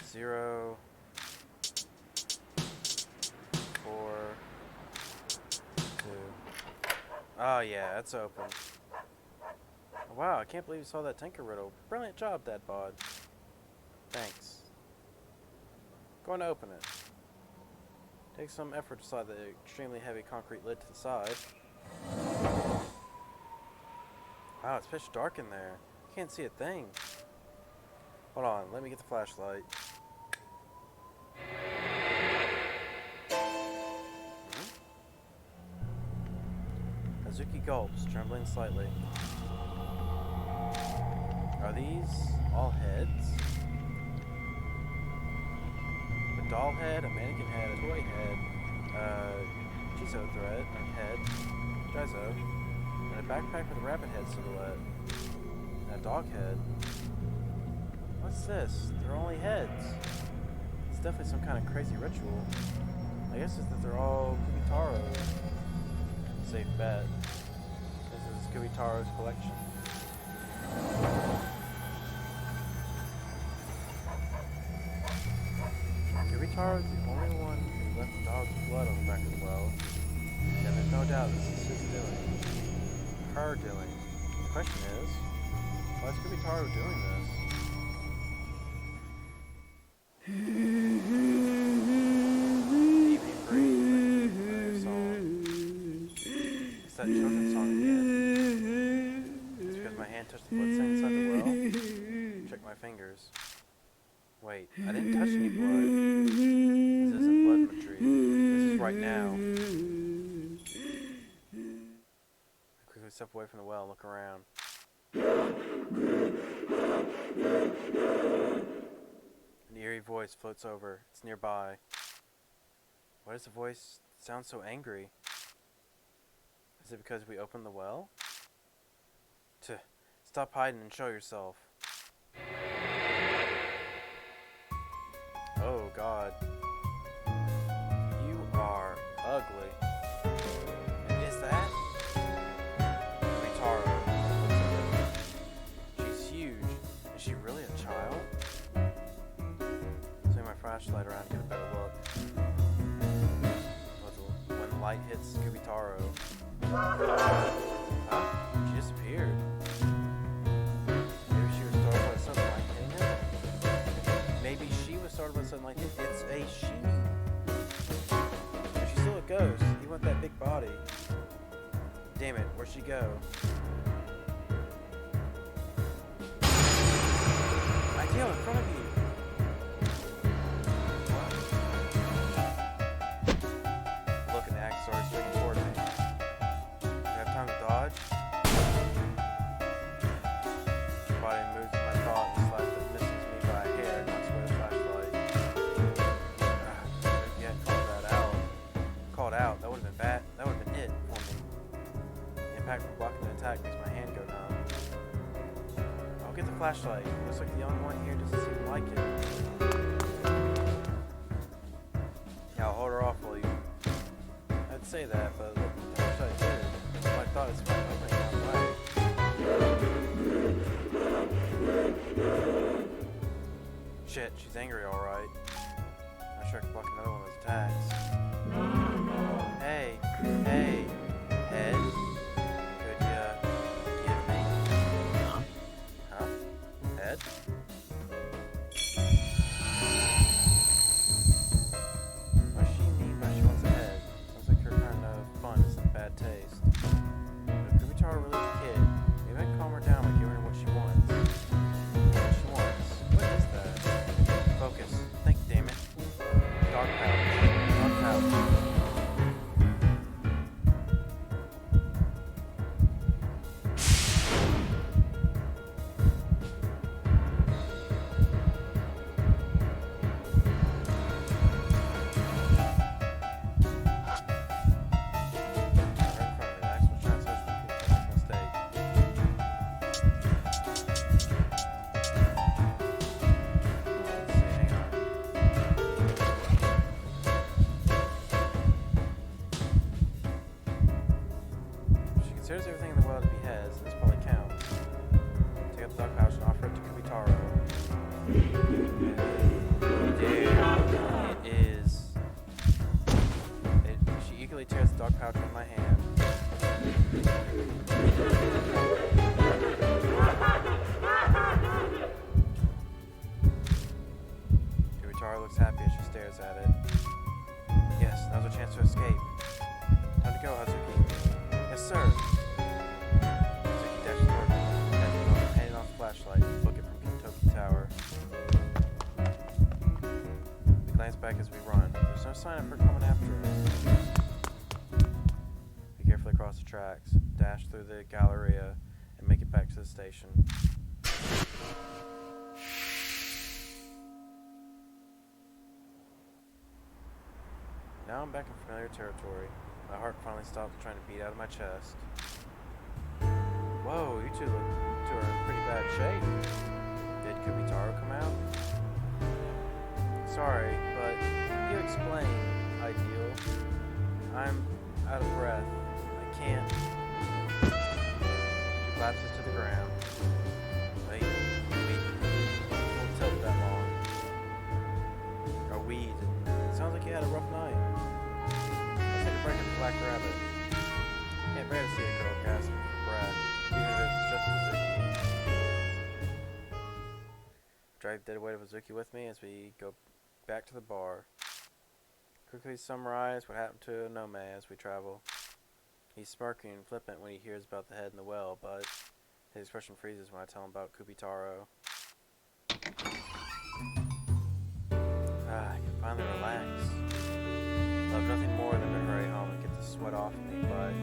0, 4, 2. Oh yeah, it's open. Wow, I can't believe you saw that Tinker Riddle. Brilliant job, Dad Bod. Thanks. Going to open it. Take some effort to slide the extremely heavy concrete lid to the side. Wow, it's pitch dark in there. Can't see a thing. Hold on, let me get the flashlight. Hazuki gulps, trembling slightly. Are these all heads? A doll head, a mannequin head, a toy head, Jizo thread, a head, Jizo, and a backpack with a rabbit head silhouette, and a dog head. What's this? They're only heads. It's definitely some kind of crazy ritual. I guess it's that they're all Kubitaoru. Safe bet. This is Kubitaoru's collection. Kubitaoru is the only one who left the dog's blood on the back of the well. And there's no doubt this is his doing. Her doing. The question is, why is Kubitaoru doing this? Evening breeze, song. It's that children's song again. It's because my hand touched the bloodstain inside the well. Check my fingers. Wait, I didn't touch any blood. This isn't blood imagery. This is right now. I quickly step away from the well and look around. An eerie voice floats over. It's nearby. Why does the voice sound so angry? Is it because we opened the well? Stop hiding and show yourself. Oh God. You are ugly. And is that? Kubitaoru. She's huge. Is she really a child? Swing my flashlight around to get a better look. When the light hits Kubitaoru. Huh? She disappeared. Maybe she was startled by the sunlight hitting her? Maybe she was startled by the sunlight hitting her. It's a she. But she's still a ghost, even with that big body. Damn it, where'd she go? Ideal in front of you. Look, an axe started swinging toward me. Do I have time to dodge? My body moves with my thought and slash that misses me by a hair, knocks away the flashlight. Yeah, called out. That would have been bad. That would have been it for me. The impact from blocking the attack makes my hand go numb. I'll get the flashlight. Looks like the only one here doesn't seem like it. Yeah, I'll hold her off while you... I'd say that, but look, I wish I did. I thought it's fine opening that way. Shit, she's angry alright. Not sure I can block another one of those attacks. Hey, head. Could ya give me? Huh? Head? What does she mean by she wants a head? Sounds like her kind of fun is in bad taste. But if Kubitaoru really is a kid, maybe I can calm her down by giving her what she wants. What she wants? What is that? Focus. Think, damn it. Dark pouch. Dark pouch. skillfully tears the dog pouch from my hand. Kubitaoru looks happy as she stares at it. Yes, now's a chance to escape. Time to go, Hazuki. Yes, sir. Hazuki dashes toward me, handing off the flashlight, book it from Kentucky Tower. We glance back as we run. There's no sign of her coming after us. We carefully cross the tracks, dash through the Galleria, and make it back to the station. Now I'm back in familiar territory. My heart finally stopped trying to beat out of my chest. Whoa, you two are in pretty bad shape. Did Kubitaoru come out? Sorry, but can you explain, Ideal? I'm out of breath. I can't. She collapses to the ground. Wait, won't tilt that long. Or weed. Sounds like you had a rough night. Let's take a break at the Black Rabbit. Can't bear to see a girl gasp for breath, even if it's just Hazuki. Drive dead weight of Hazuki with me as we go back to the bar. Quickly summarize what happened to Nome as we travel. He's smirking and flippant when he hears about the head in the well, but his expression freezes when I tell him about Kubitaoru. I can finally relax. Love nothing more than to hurry home and get the sweat off me, but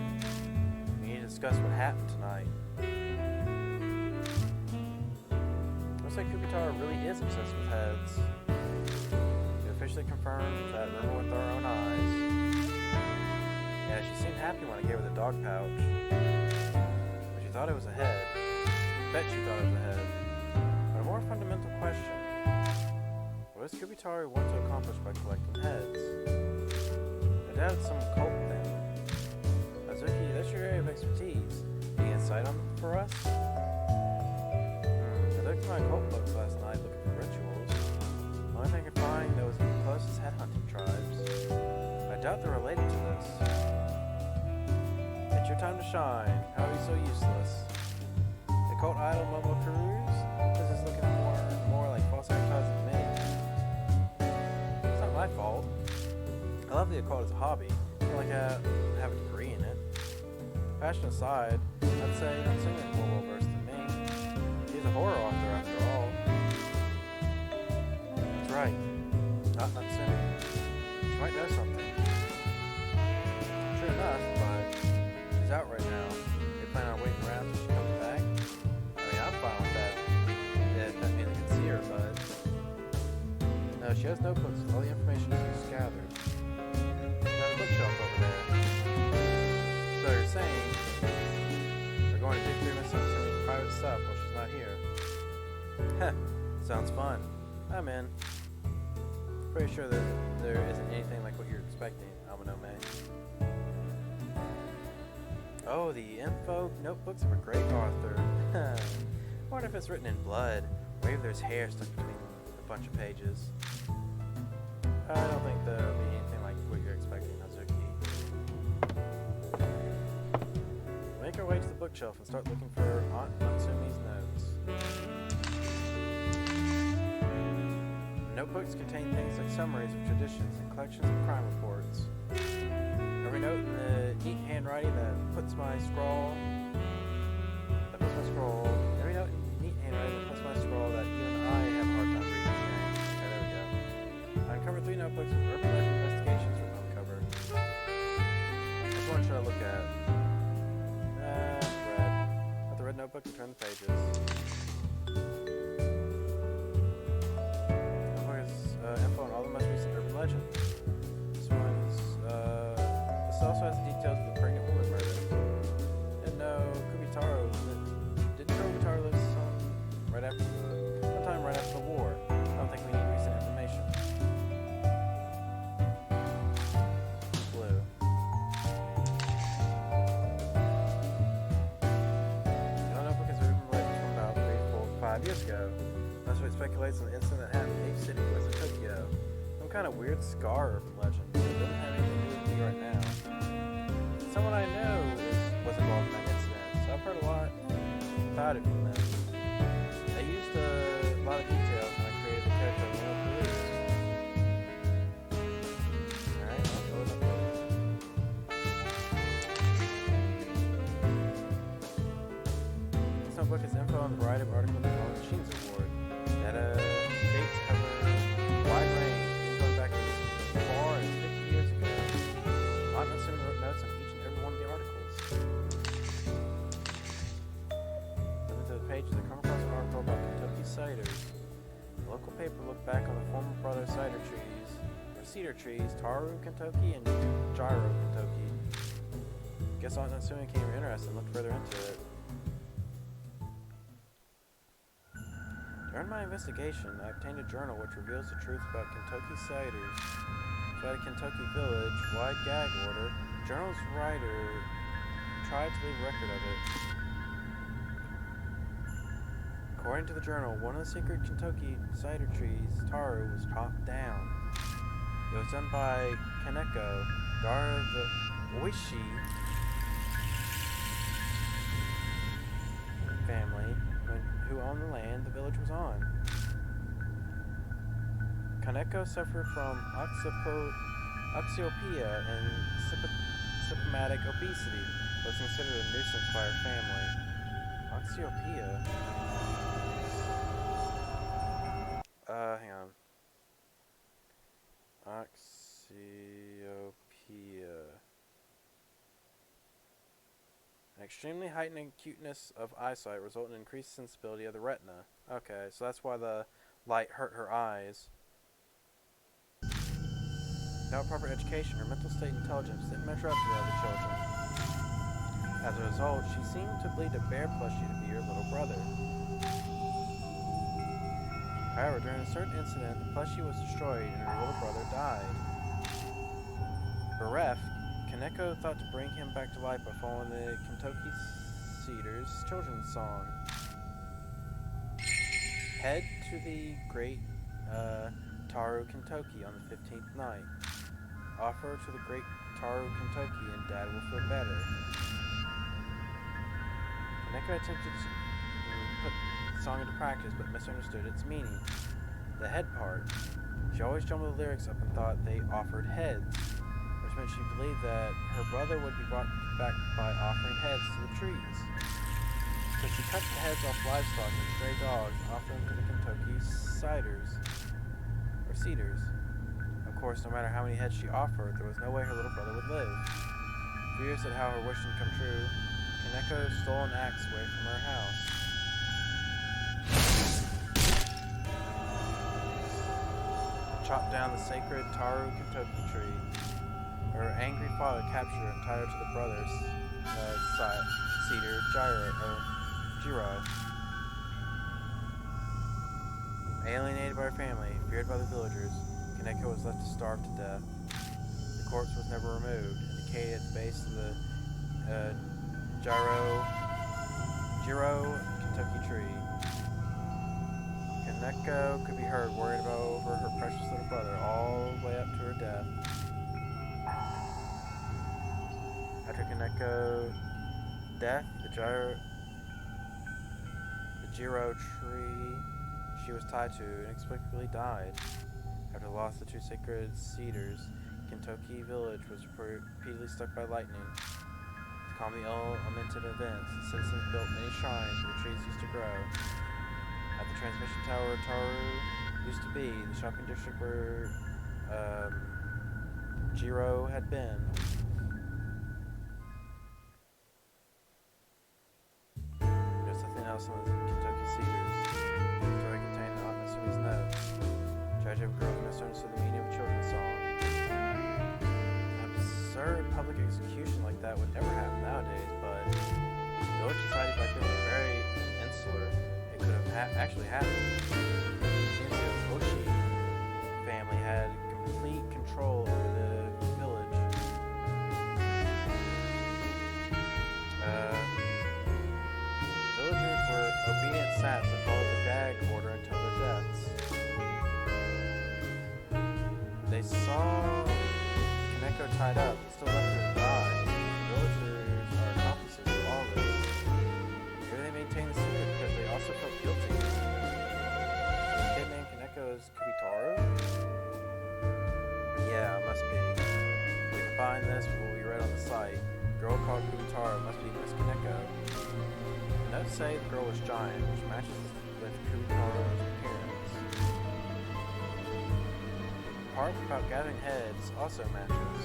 we need to discuss what happened tonight. Looks like Kubitaoru really is obsessed with heads. We officially confirmed that rumor with our own eyes. Yeah, she seemed happy when I gave her the dog pouch. But she thought it was a head. Bet she thought it was a head. But a more fundamental question. What does Kubitaoru want to accomplish by collecting heads? I doubt it's some cult thing. Hazuki, that's your area of expertise. Any insight on for us? I looked at my cult books last night looking for rituals. The only thing I could find that was the closest headhunting tribes. I doubt they're related to this. It's your time to shine. How are you so useless? The cult idol Momo Cruz? This is looking more like false advertising to me. It's not my fault. I love the occult as a hobby. I feel like I have a degree in it. Passion aside, I'd say Unsinger is more well versed than me. He's a horror author after all. That's right. Not Unsinger. She might know something. True enough, but she's out right now. They plan on waiting around till she comes back. I mean, I'm fine with that. Yeah, that means I can see her, but no, she has notebooks with all the information she's gathered. Got a bookshelf over there. So you're saying we're going to dig through Miss Simpson's private stuff while she's not here? Heh, sounds fun. I'm in. Pretty sure that there isn't anything like what you're expecting, Amanome. Oh, the info notebooks of a great author. I wonder if it's written in blood, or if there's hair stuck between a bunch of pages. I don't think there'll be anything like what you're expecting, Hazuki. Make our way to the bookshelf and start looking for Aunt Natsumi's notes. Notebooks contain things like summaries of traditions and collections of crime reports. Every note in the neat handwriting that puts my scrawl. Every note in neat handwriting that puts my scrawl that even I have a hard time reading. Okay, there we go. I uncovered 3 notebooks with urban legend investigations from uncovered. Which one should I look at? Red. Got the red notebook and turn the pages. Info on all the most recent urban legends. This also has the details of the pregnant woman murder. Didn't know Kubitaoru live sometime right after the war. I don't think we need recent information. Blue. The notebook is urban legends from about 3 to 5 years ago. That's what speculates on the incident that happened in H City, west of Tokyo. Some kind of weird scar urban legend. It doesn't have anything to do with me right now. provided from them. I used a lot of details when I created the character of one of the police. Alright, I'll go with it. This notebook is info on the variety of articles on the Machines Award. Data dates cover a wide range, even going back as far as 50 years ago. Not necessarily wrote notes on each and every one of the articles. Flipping to the pages, I come across an article about Kentucky ciders. The local paper looked back on the former brother cider trees, or cedar trees, Taru, Kentucky, and Gyro, Kentucky. Guess Aunt Natsumi became interested and looked further into it. During my investigation, I obtained a journal which reveals the truth about Kentucky ciders. Inside a Kentucky village, wide gag order, the journal's writer tried to leave a record of it. According to the journal, one of the secret Kentucky cider trees, Taru, was chopped down. It was done by Kaneko, daughter of the Oishi family, who owned the land the village was on. Kaneko suffered from oxyopia and symptomatic obesity, was considered a nuisance by her family. Oxyopia? Hang on. Oxyopia. An extremely heightened acuteness of eyesight resulting in increased sensibility of the retina. Okay, so that's why the light hurt her eyes. Without proper education, her mental state and intelligence didn't measure up to the other children. As a result, she seemed to believe a bear plushie to be her little brother. However, during a certain incident, the plushie was destroyed and her little brother died. Bereft, Kaneko thought to bring him back to life by following the Kentucky Cedars children's song. Head to the great Taru, Kentucky on the 15th night. Offer to the great Taru, Kentucky, and Dad will feel better. Kaneko attempted to put the song into practice, but misunderstood its meaning. The head part. She always jumbled the lyrics up and thought they offered heads, which meant she believed that her brother would be brought back by offering heads to the trees. So she cut the heads off livestock and stray dogs and offered them to the Kentucky cedars. Of course, no matter how many heads she offered, there was no way her little brother would live. Furious at how her wish didn't come true, Kaneko stole an axe away from her house. Chopped down the sacred Taru, Kentucky tree. Her angry father captured her and tied her to the brother's cedar, Jiro. Alienated by her family, feared by the villagers, Kaneko was left to starve to death. The corpse was never removed and decayed at the base of the Jiro, Kentucky tree. Kaneko could be heard worried over her precious little brother all the way up to her death. After Kaneko's death, the Jiro tree she was tied to inexplicably died. After the loss of the two sacred cedars, Kentucky village was repeatedly struck by lightning. To calm the lamented events, the citizens built many shrines where the trees used to grow. At the transmission tower where Taru used to be, the shopping district where Jiro had been. There's nothing else on the Kentucky Cedars. The story contained Aunt Natsumi's notes. Tragedy of a girl who misunderstood the meaning of a children's song. An absurd public execution like that would never happen nowadays, but village society back then was very insular. It could have actually happened. The Oishi family had complete control over the village. Villagers were obedient saps that followed the gag order until their deaths. They saw Kaneko tied up and still left her to die. The villagers are accomplices of all this. Here they maintain the secret combine this with what we read on the site. The girl called Kubitaoru must be Miss Kaneko. The notes say the girl was giant, which matches with Kubitaoru's appearance. The part about gathering heads also matches.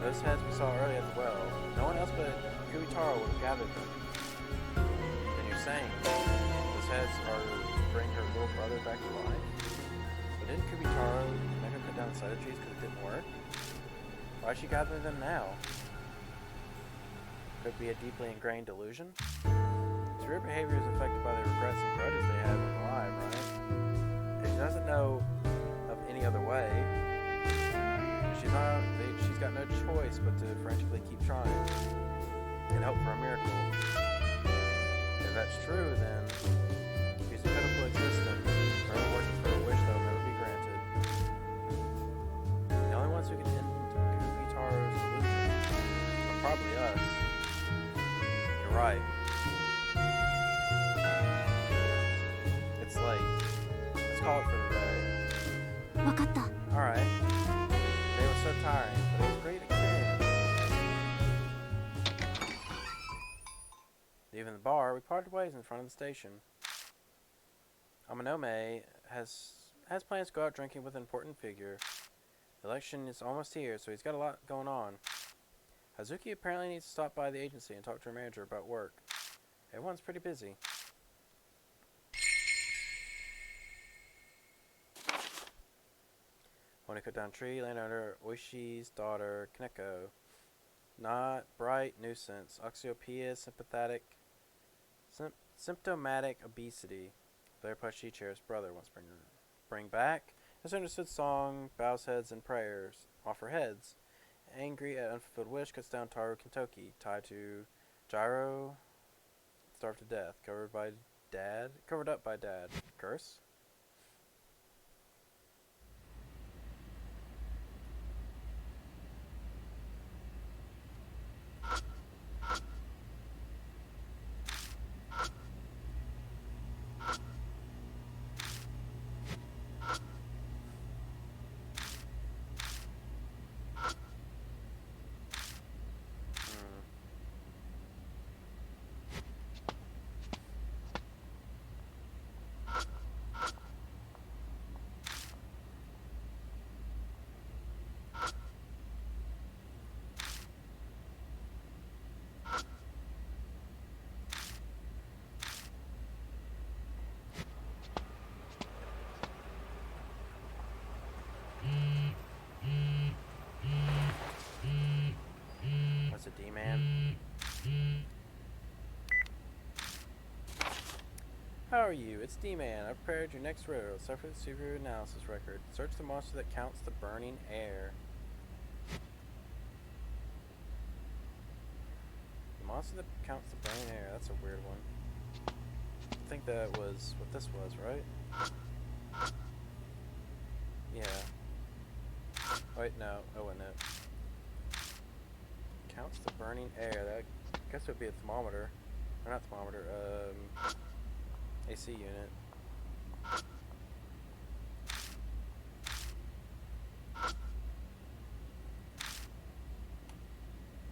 Those heads we saw earlier at the well, no one else but Kubitaoru would have gathered them. Then you're saying those heads are to bring her little brother back to life? But didn't Kubitaoru make her cut down cider trees because it didn't work? Why'd she gather them now? Could it be a deeply ingrained delusion? Her behavior is affected by the regrets and grudges they had when alive, right? If she doesn't know of any other way, she's got no choice but to frantically keep trying and hope for a miracle. If that's true, then she's a pitiful existence. Her working for a wish that will never be granted. The only ones who can end Kubitaoru's delusion are probably us. You're right. It's late. Let's call it for the day. わかった。 Alright. Today was so tiring, but it was a great experience. Leaving the bar, we parted ways in front of the station. Amanome has plans to go out drinking with an important figure. The election is almost here, so he's got a lot going on. Hazuki apparently needs to stop by the agency and talk to her manager about work. Everyone's pretty busy. When I cut down tree, landowner Oishi's daughter, Kaneko. Not bright nuisance. Oxyopia, symptomatic obesity. Blair Pushy Chair's brother wants to bring back. Misunderstood song, bows heads and prayers. Offer heads. Angry at unfulfilled wish, cuts down Taru Kentoki. Tied to Gyro. Starved to death. Covered up by dad. Curse? What's a D-man? How are you? It's D-Man. I've prepared your next riddle. Suffer the severe analysis record. Search the monster that counts the burning air. The monster that counts the burning air. That's a weird one. I think that was what this was, right? Yeah. Wait, no. Oh, wasn't it? Counts the burning air. That, I guess it would be a thermometer. Or not thermometer, AC unit.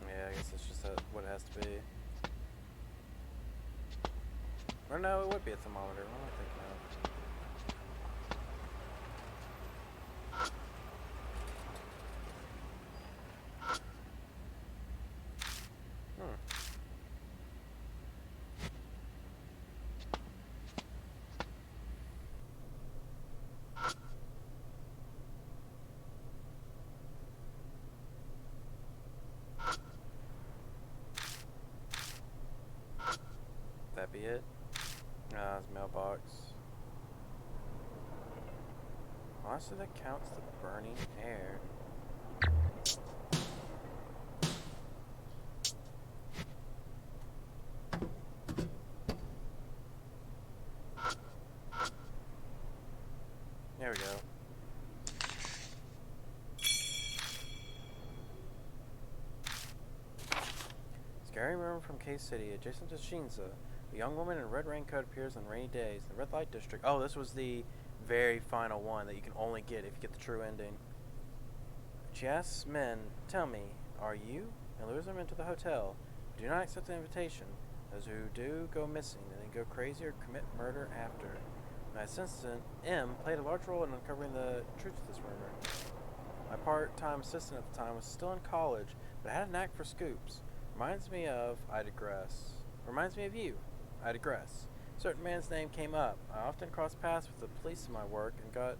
Yeah, I guess it's just what it has to be. Or no, it would be a thermometer. What am I thinking of? That be it? It's mailbox. Monster that counts the burning air. There we go. Scary room from K-City, adjacent to Shinza. A young woman in a red raincoat appears on rainy days. The red light district. Oh, this was the very final one that you can only get if you get the true ending. Yes, men, tell me, are you? And lures them into the hotel. Do not accept the invitation. Those who do go missing, and then go crazy or commit murder after. My assistant, M, played a large role in uncovering the truth of this rumor. My part-time assistant at the time was still in college, but had a knack for scoops. Reminds me of you. I digress. A certain man's name came up. I often crossed paths with the police in my work and got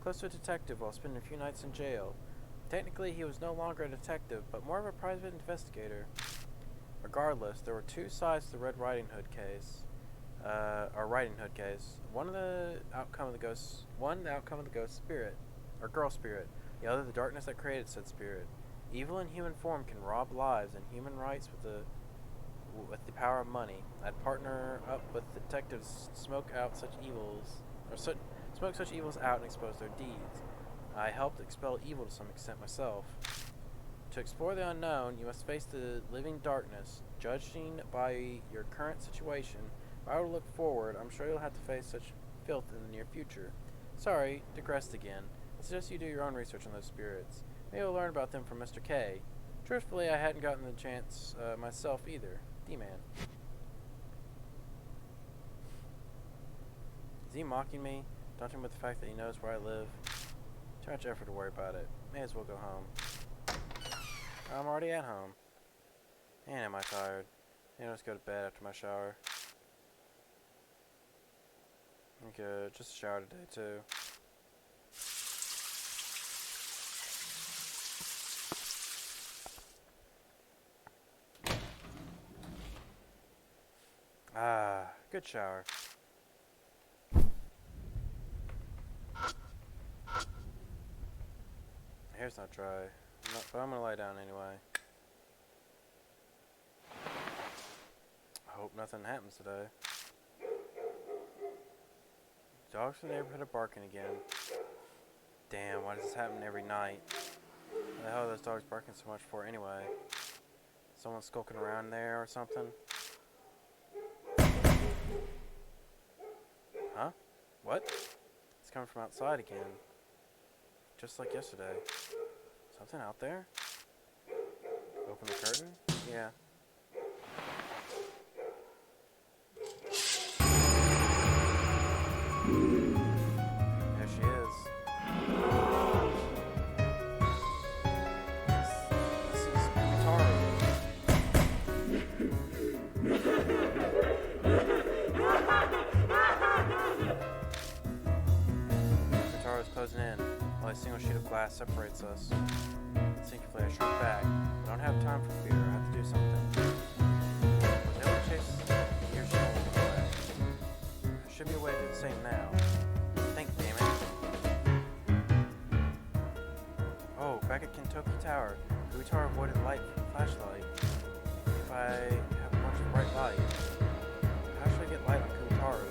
close to a detective while spending a few nights in jail. Technically, he was no longer a detective, but more of a private investigator. Regardless, there were two sides to the Red Riding Hood case. One the outcome of the ghost spirit, or girl spirit. The other, the darkness that created said spirit. Evil in human form can rob lives and human rights with the power of money. I'd partner up with detectives, smoke such evils out and expose their deeds. I helped expel evil to some extent myself. To explore the unknown, you must face the living darkness. Judging by your current situation, if I were to look forward, I'm sure you'll have to face such filth in the near future. Sorry, digressed again. I suggest you do your own research on those spirits. Maybe you'll learn about them from Mr. K. Truthfully, I hadn't gotten the chance myself either. D-Man. Is he mocking me? Taunting with the fact that he knows where I live? Too much effort to worry about it. May as well go home. I'm already at home. Man, am I tired. Maybe I'll just go to bed after my shower. I'm good. Just a shower today, too. Ah, good shower. Hair's not dry, but I'm gonna lie down anyway. I hope nothing happens today. Dogs in the neighborhood are barking again. Damn, why does this happen every night? What the hell are those dogs barking so much for anyway? Someone skulking around there or something? Huh? What? It's coming from outside again. Just like yesterday. Something out there? Open the curtain? Yeah. There she is. This is Kubitaoru. Kubitaoru's closing in. Only a single sheet of glass separates us. Instinctively, I shrink back. I don't have time for fear. I have to do something. When no one chases me, here's she won't go away. There should be a way to do the same now. Think, damn it. Oh, back at Kentucky Tower. Kubitaoru avoided light from the flashlight. If I have a bunch of bright light, how should I get light on Kubitaoru?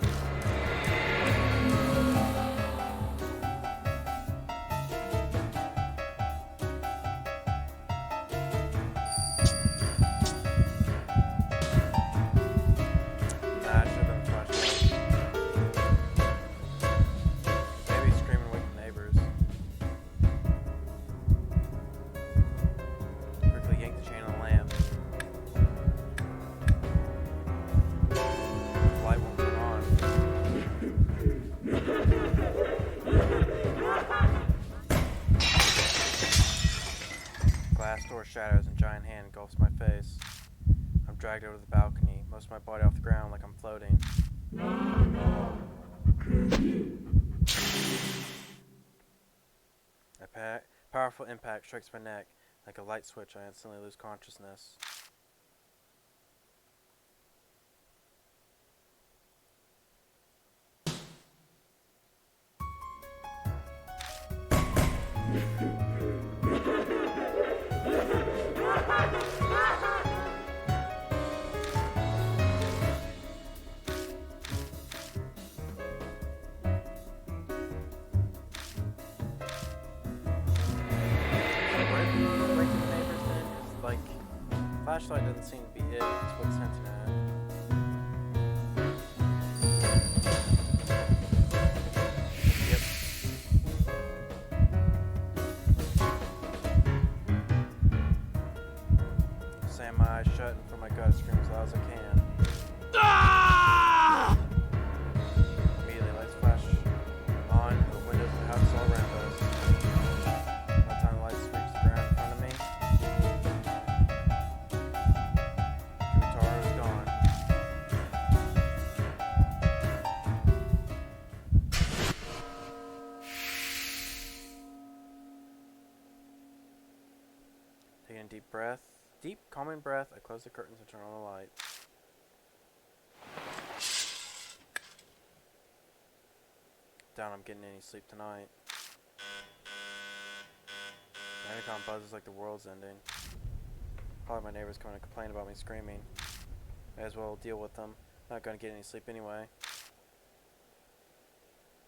Door shatters and a giant hand engulfs my face. I'm dragged over the balcony, most of my body off the ground like I'm floating. A powerful impact strikes my neck. Like a light switch, I instantly lose consciousness. Flashlight doesn't seem to be it. It's what's hinting at. Yep. eyes shut and for my gut to scream as loud as I can. Immediately, lights flash on the windows of the house all around us. By the time the lights reach the ground in front of me, Kubitaoru is gone. Taking a deep breath. Deep, calming breath, I close the curtains and turn on the light. Doubt I'm getting any sleep tonight. The intercom buzzes like the world's ending. Probably my neighbors coming to complain about me screaming. May as well deal with them. Not gonna get any sleep anyway.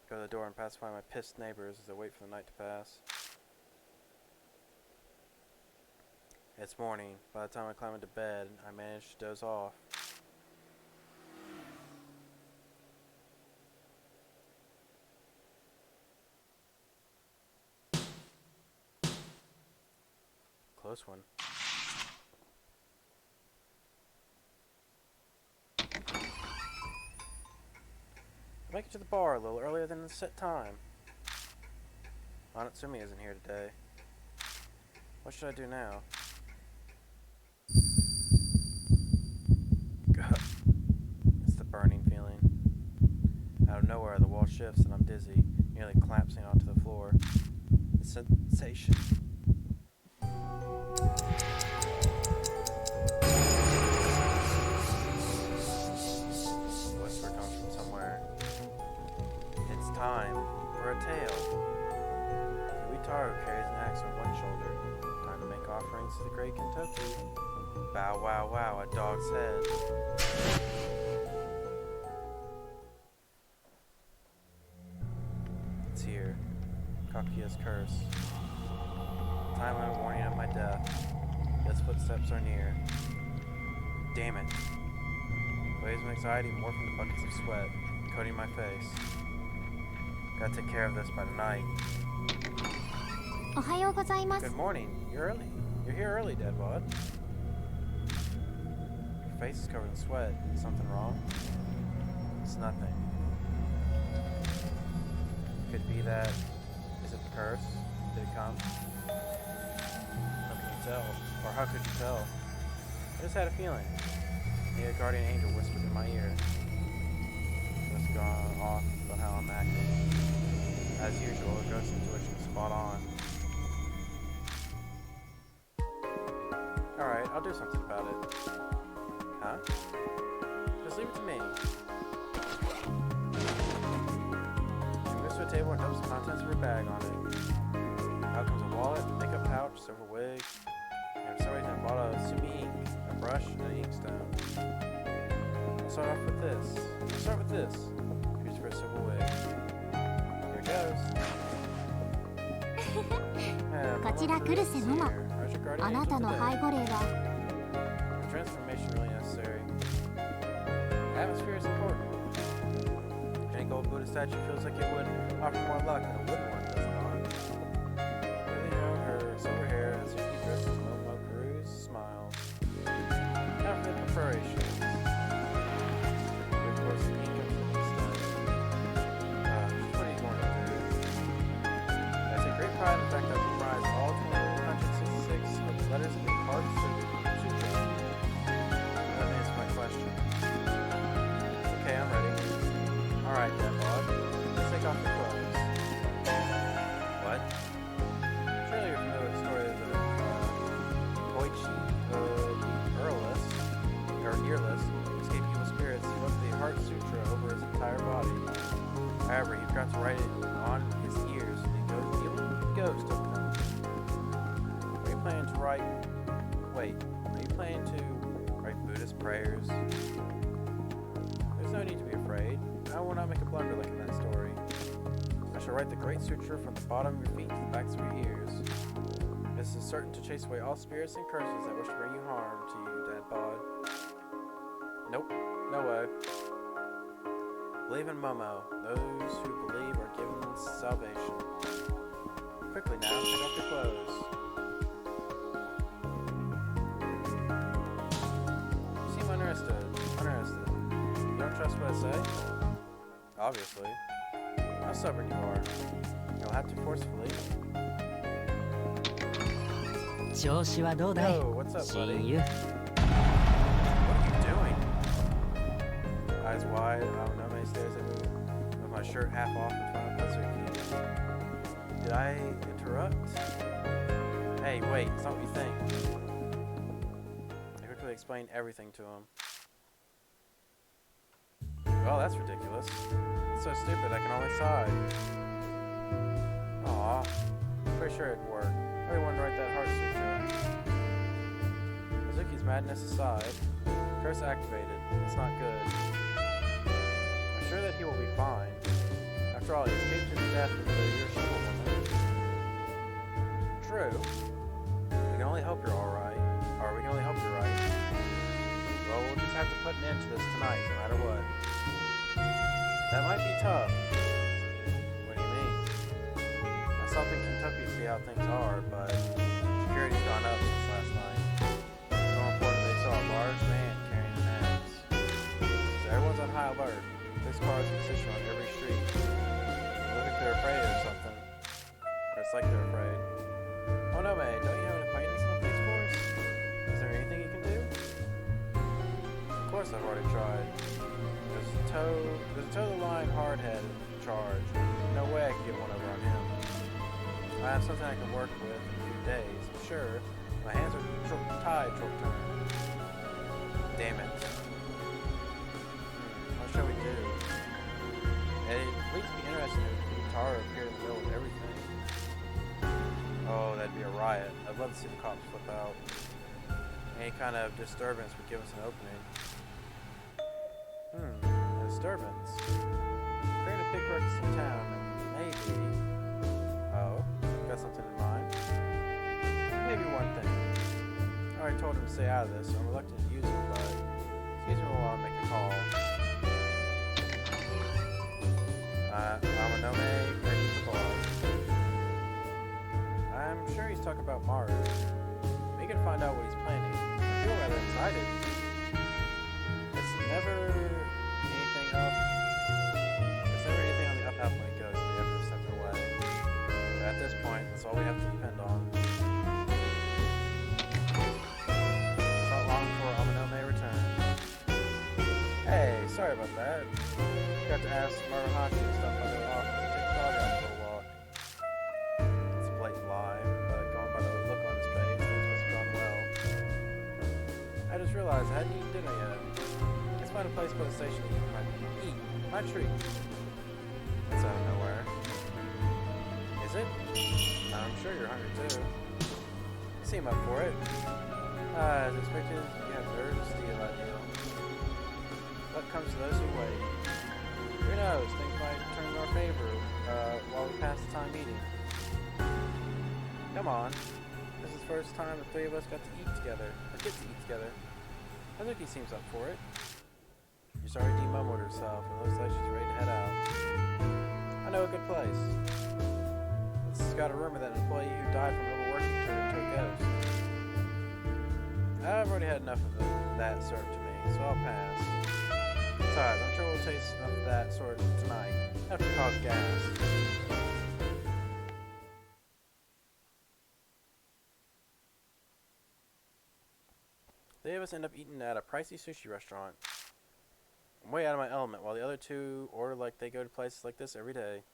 Go to the door and pacify my pissed neighbors as I wait for the night to pass. It's morning. By the time I climb into bed, I manage to doze off. Close one. I make it to the bar a little earlier than the set time. Anatsumi isn't here today. What should I do now? It's the burning feeling. Out of nowhere, the wall shifts and I'm dizzy, nearly collapsing onto the floor. The sensation. Whisper comes from somewhere. It's time for a tale. Kubitaoru carries an axe on one shoulder. Time to make offerings to the great Kentucky. Bow wow wow, a dog's head. It's here. Kakuya's curse. Time limit warning of my death. Its footsteps are near. Damn it. Waves of anxiety morph into buckets of sweat, coating my face. Gotta take care of this by tonight. おはようございます Good morning. You're early. You're here early, Deadbod. Your face is covered in sweat. Is something wrong? It's nothing. Could it be that... Is it the curse? Did it come? How can you tell? Or how could you tell? I just had a feeling. Maybe a guardian angel whispered in my ear. Just gone off about how I'm acting. As usual, a ghost intuition is spot on. Alright, I'll do something about it. Huh? Just leave it to me. She moves to a table and dumps the contents of her bag on it. Out comes a wallet, makeup pouch, silver wig, and for some reason I bought a Sumi ink, a brush, and an inkstone. I'll start off with this. I'll start with this. Here's for a silver wig. Here it goes. こちら来瀬桃あなたの背後霊は Transformation really necessary. Atmosphere is important. Any gold Buddha statue feels like it would offer more luck than a wooden one, does it not? Moving out her silver hair as she dresses Momo Cruz smiles. Now for the preparations. Of course, the ink of the stone. What are you going to do? I take great pride in the fact that I memorized all 266 of the letters in the Heart Sutra. That answers my question. Okay, I'm ready. Alright, Deadbod. Let's take off the clothes. What? Surely you're familiar with the story of the Koichi, earless, escaped evil spirits who wrote the Heart Sutra over his entire body. However, he forgot to write it on his ears, and the evil ghost took them. Are you planning to write... Wait, are you planning to write Buddhist prayers? There's no need to be afraid. I will not make a blunder like in that story. I shall write the Great Sutra from the bottom of your feet to the backs of your ears. This is certain to chase away all spirits and curses that wish to bring you harm to you, Deadbod. Nope, no way. Believe in Momo. Those who believe are given salvation. Quickly now, take off your clothes. trust what I say? Obviously. How stubborn you are. You'll have to forcefully. 調子はどうだい Yo, what's up, 親 buddy? 友 What are you doing? Eyes wide, Aonome stares at me with my shirt half off in front of Kazuki. Did I interrupt? Hey, wait, it's not what you think. I quickly explained everything to him. Oh, that's ridiculous. It's so stupid, I can only sigh. Aw, pretty sure it'd work. I really wanted to write that heart suture. Kazuki's madness aside, curse activated. That's not good. I'm sure that he will be fine. After all, he escaped his death with the Hiroshima woman. True. We can only hope you're alright. Or we can only hope you're right. Well, we'll just have to put an end to this tonight, no matter what. That might be tough. What do you mean? I stopped in Kentucky to see how things are, but security's gone up since last night. More important, they saw a large man carrying an axe. So everyone's on high alert. Police cars are positioned on every street. They look like they're afraid or something. Or it's like they're afraid. Oh no, man, don't you have an acquaintance in the police force? Is there anything you can do? Of course I've already tried. There's a toe-the-line hardhead in charge. No way I can get one over on him. I have something I can work with in a few days. I'm sure my hands are tied short term. Damn it. What shall we do? It'd at least be interesting if Kubitaoru appeared in the middle of everything. Oh, that'd be a riot. I'd love to see the cops flip out. Any kind of disturbance would give us an opening. A disturbance. Create a big ruckus in town and maybe... Oh, got something in mind? Maybe one thing. I already told him to stay out of this, so I'm reluctant to use it, but... Excuse me while I make a call. Aonome, ready for pause. I'm sure he's talking about Maru. We can find out what he's planning. I feel rather excited. It's never anything on the up when it goes to the effort stepping away. But at this point, that's all we have to depend on. It's not long before Aonome returns. Hey, sorry about that. Got to ask Maruhachi to stop by the office to take the dog out for a walk. It's a blatant lie, but going by the look on his face, things must have gone well. I just realized I hadn't eaten dinner yet. Let's find a place by the station to eat my treat. That's out of nowhere. Is it? I'm sure you're hungry too. You seem up for it. As expected, you have nerves to steal that deal. Luck comes to those who wait. Who knows, things might turn in our favor while we pass the time eating. Come on. This is the first time the three of us got to eat together. Or get to eat together. Kazuki seems up for it. She's already demumbled herself and looks like she's ready to head out. I know a good place. It's got a rumor that an employee who died from overworking turned into a ghost. I've already had enough of that served to me, so I'll pass. Besides, I'm sure we'll taste enough of that sort tonight. Enough to cause gas. The three of us end up eating at a pricey sushi restaurant. I'm way out of my element, while the other two order like they go to places like this every day.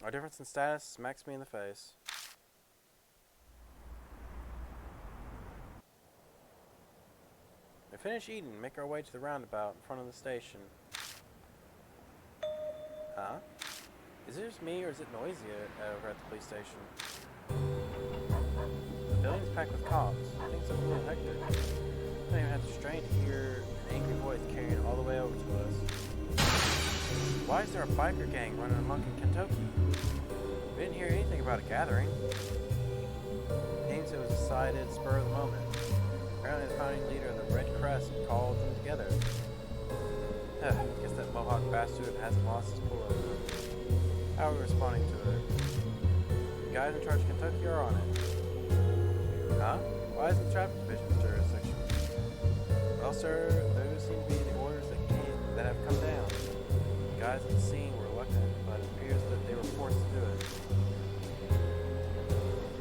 Our difference in status smacks me in the face. We finish eating and make our way to the roundabout in front of the station. Huh? Is it just me, or is it noisy over at the police station? The building's packed with cops. I think it's a little hectic. I don't even have to strain to hear an angry voice carrying all the way over to us. Why is there a biker gang running amok in Kentucky? We didn't hear anything about a gathering. It seems it was decided spur of the moment. Apparently the founding leader of the Red Crescent called them together. Guess that Mohawk bastard hasn't lost his pullover. How are we responding to it? The guys in charge of Kentucky are on it. Huh? Why isn't the traffic division's jurisdiction? Well, sir, those seem to be the orders that might have come down. The guys at the scene were reluctant, but it appears that they were forced to do it.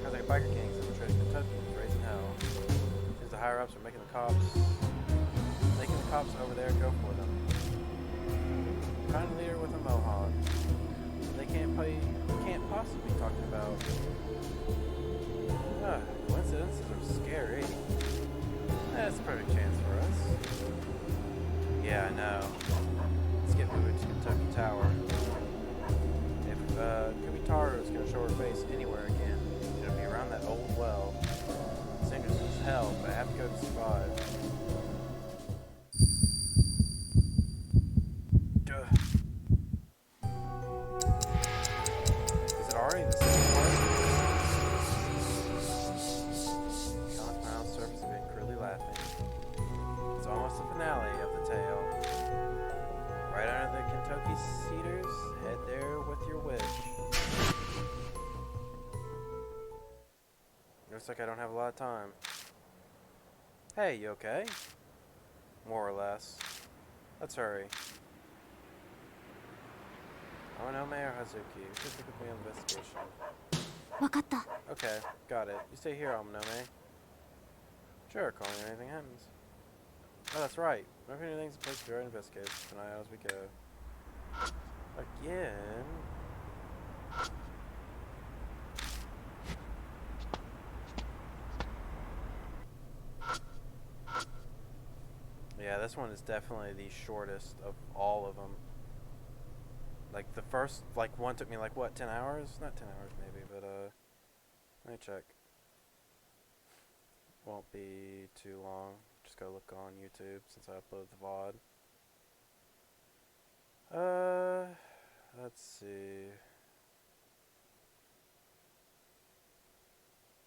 Sounds like a biker gang infiltrating Kentucky is raising hell. Seems the higher ups are making the cops over there go for them. Kind of leader with a mohawk. They can't possibly be talking about. Coincidences are scary. That's a perfect chance for us. Yeah, I know. Let's get moving to Kentucky Tower. If Kubitaoru is going to show her face anywhere again, it's going to be around that old well. It's dangerous as hell, but I have to go to survive. Duh. Is it already the second part? Sean's mouth surface of being cruelly laughing. It's almost the finale of the tale. Right under the Kentucky cedars, head there with your wish. Looks like I don't have a lot of time. Hey, you okay? More or less. Let's hurry. Omanome or Hazuki? Just look at me on investigation. わかった。 Okay, got it. You stay here, Omanome. Sure, call me when anything happens. Oh, that's right. If anything's a place to investigate, keep an eye out as we go. Again. Yeah, this one is definitely the shortest of all of them. Like the first, one took me what, 10 hours? Not 10 hours maybe, but let me check. Won't be too long. Just go look on YouTube since I uploaded the VOD. Let's see.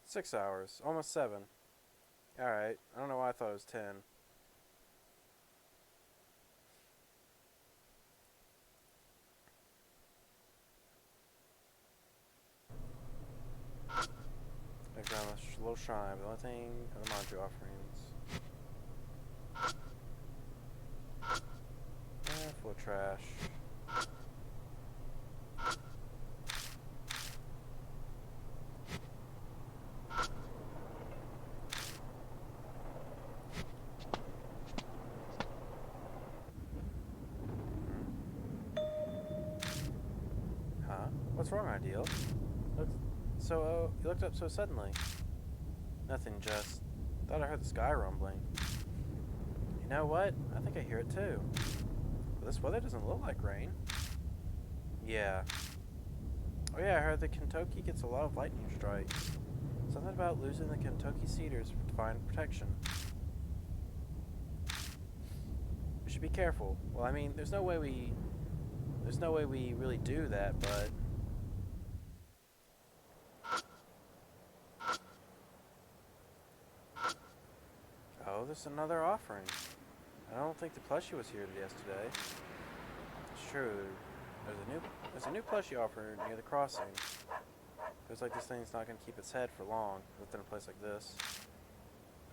6 hours, almost 7. Alright, I don't know why I thought it was 10. Background, a little shrine, the only thing are the mantra offerings. Full of trash. Huh? What's wrong, Ideal? You looked up so suddenly. Nothing, just thought I heard the sky rumbling. You know what? I think I hear it too. But this weather doesn't look like rain. Yeah. Oh yeah, I heard the Kentucky gets a lot of lightning strikes. Something about losing the Kentucky cedars to find protection. We should be careful. Well, I mean, there's no way we really do that, but oh, there's another offering. I don't think the plushie was here yesterday. It's true. There's a new plushie offer near the crossing. Feels like this thing's not going to keep its head for long within a place like this.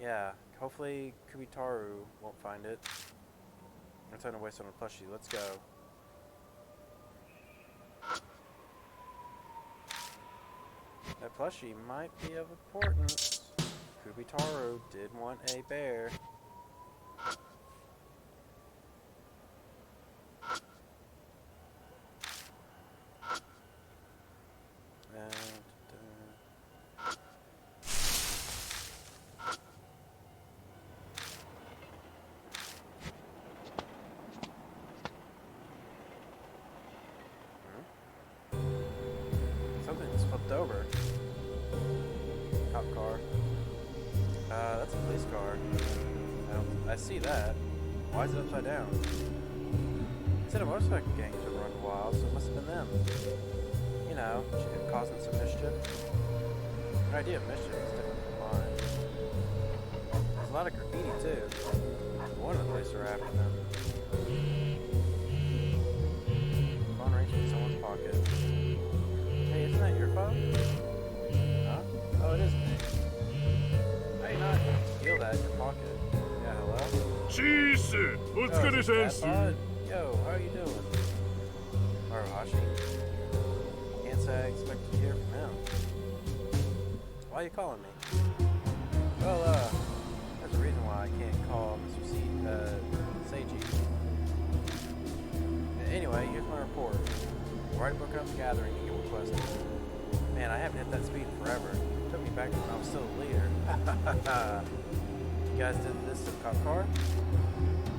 Yeah, hopefully Kubitaoru won't find it. No time to waste on a plushie. Let's go. That plushie might be of importance. Kubitaoru did want a bear. Something just flipped over. Cop car. That's a police car. I see that. Why is it upside down? It said a motorcycle gang had run wild, so it must have been them. You know, causing some mischief. Their idea of mischief is different from mine. There's a lot of graffiti too. One of the police are after them. Phone rings in someone's pocket. Hey, isn't that your phone? Huh? Oh, it is me. How do you not steal that in your pocket? Yeah, hello? Cheese! Oh, is it that bud? Yeah, Yo, how you doing? Maruhashi? Can't say I expected to hear from him. Why are you calling me? Well, there's a reason why I can't call Mr. Seiji. Anyway, here's my report. I've already broken up the gathering you requested. Man, I haven't hit that speed in forever. It took me back to when I was still a leader. You guys did this in cop car?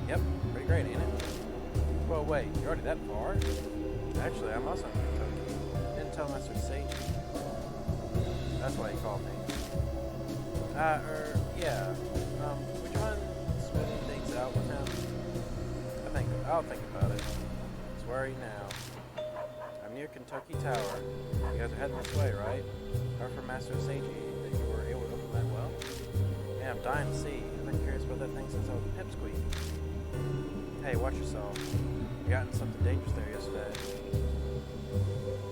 Yep, pretty great, ain't it? Well, wait, you're already that far? Actually, I'm also in Kentucky. Didn't tell Mr. Seiji. That's why he called me. Yeah. Would you mind smoothing things out with him? I'll think about it. It's where are you now? I'm near Kentucky Tower. You guys are heading this way, right? Heard from Master Seiji that you were able to open that well? Man, I'm dying to see. I've been curious about that thing since I was a pipsqueak. Hey, watch yourself. You got into something dangerous there yesterday.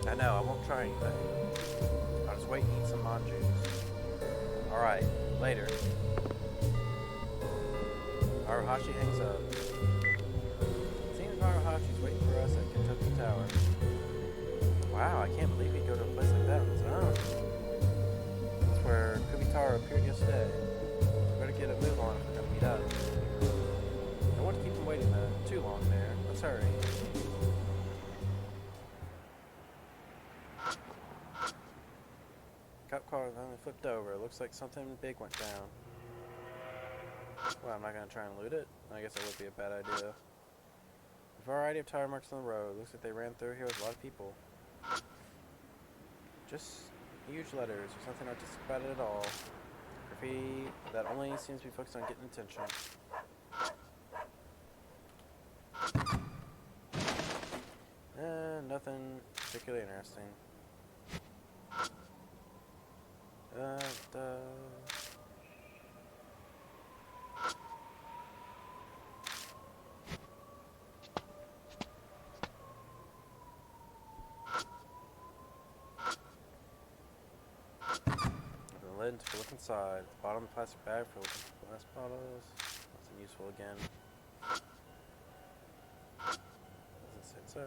I know, I won't try anything. I'll just wait and eat some manjus. Alright, later. Maruhashi hangs up. Seems Maruhashi's waiting for us at Kentucky Tower. Wow, I can't believe he'd go to a place like that on his own. That's where Kubitaoru appeared yesterday. Better get a move on if we're gonna meet up. I don't want to keep him waiting too long there. Let's hurry. Cop car finally flipped over. Looks like something big went down. Well, I'm not gonna try and loot it. I guess that would be a bad idea. A variety of tire marks on the road. Looks like they ran through here with a lot of people. Just huge letters. There's nothing artistic about it at all. Graffiti that only seems to be focused on getting attention. Nothing particularly interesting. Open the lid and take a look inside. At the bottom of the plastic bag filled with glass bottles. Nothing useful again. Doesn't say so.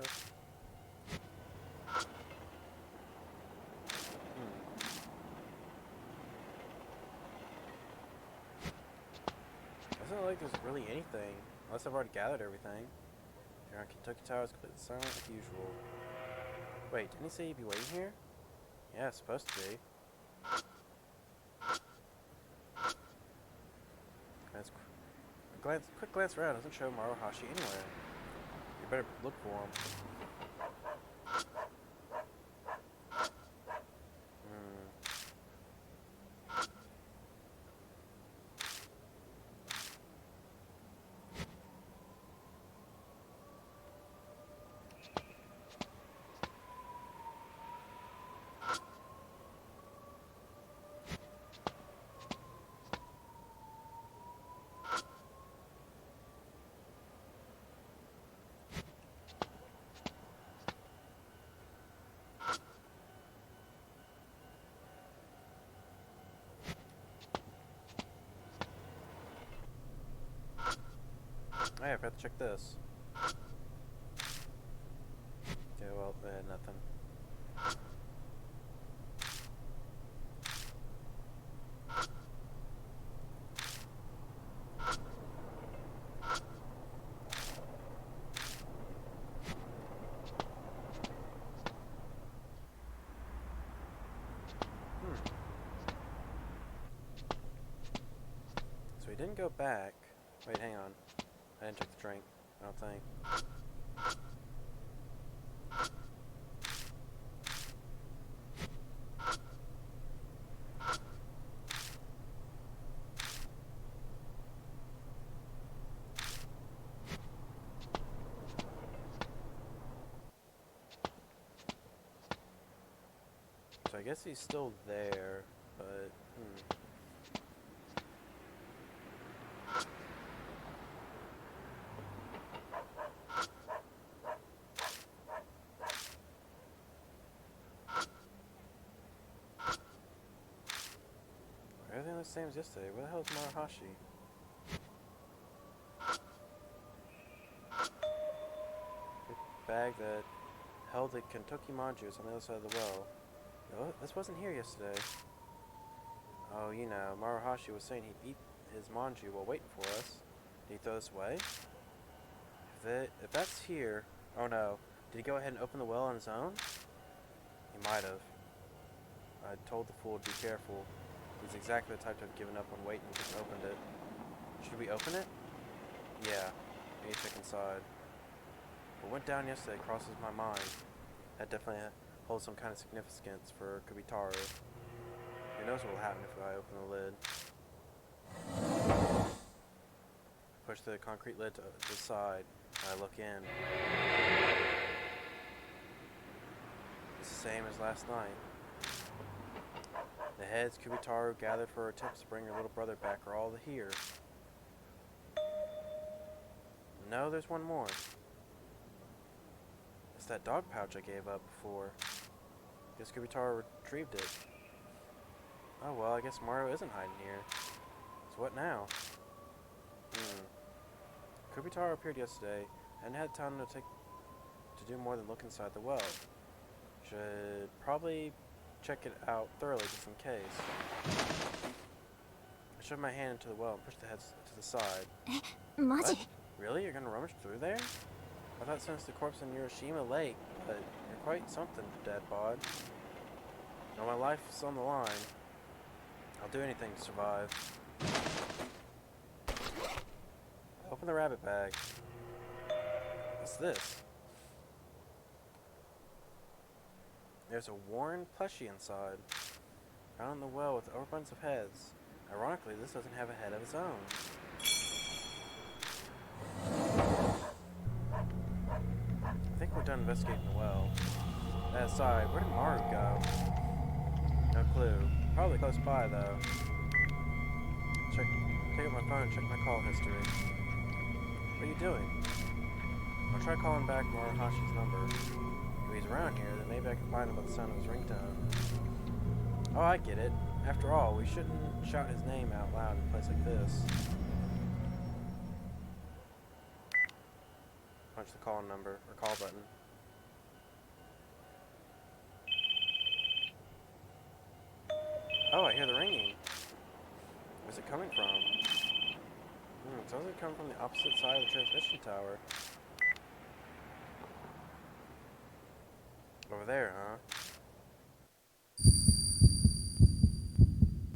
Doesn't look like there's really anything, unless I've already gathered everything. Here on Kentucky Tower is completely silent like usual. Wait, didn't he say he'd be waiting here? Yeah, it's supposed to be. Quick glance around doesn't show Maruhashi anywhere. You better look for him. Hey, I forgot to check this. Okay, well, they had nothing. So he didn't go back. Wait, hang on. I didn't check the drink, I don't think. So I guess he's still there, but everything was the same as yesterday. Where the hell is Maruhashi? bag that held the Kentucky manjus on the other side of the well. No, this wasn't here yesterday. Oh, you know, Maruhashi was saying he'd eat his manju while waiting for us. Did he throw this away? If that's here... Oh no. Did he go ahead and open the well on his own? He might have. I told the fool to be careful. He's exactly the type to have given up on waiting and just opened it. Should we open it? Yeah. We need to check inside. What went down yesterday crosses my mind. That definitely holds some kind of significance for Kubitaoru. Who knows what will happen if I open the lid. I push the concrete lid to the side, and I look in. It's the same as last night. The heads Kubitaoru gathered for her attempts to bring her little brother back are all here. No, there's one more. It's that dog pouch I gave up before. Guess Kubitaoru retrieved it. Oh well, I guess Mario isn't hiding here. So what now? Kubitaoru appeared yesterday and had time to do more than look inside the well. Should probably check it out thoroughly just in case. I shoved my hand into the well and pushed the heads to the side. What? Really? You're gonna rummage through there? I thought since the corpse in Hiroshima Lake, but you're quite something, Dad Bod. Now my life's on the line. I'll do anything to survive. Open the rabbit bag. What's this? There's a worn plushie inside. Found in the well with overabundance of heads. Ironically, this doesn't have a head of its own. I think we're done investigating the well. That aside, where did Maru go? No clue. Probably close by, though. Take up my phone and check my call history. What are you doing? I'll try calling back Maruhashi's number. If he's around here, then maybe I can find him by the sound of his ringtone. Oh, I get it. After all, we shouldn't shout his name out loud in a place like this. Punch the call number, or call button. Oh, I hear the ringing. Where's it coming from? It sounds like it's coming from the opposite side of the transmission tower. Over there, huh?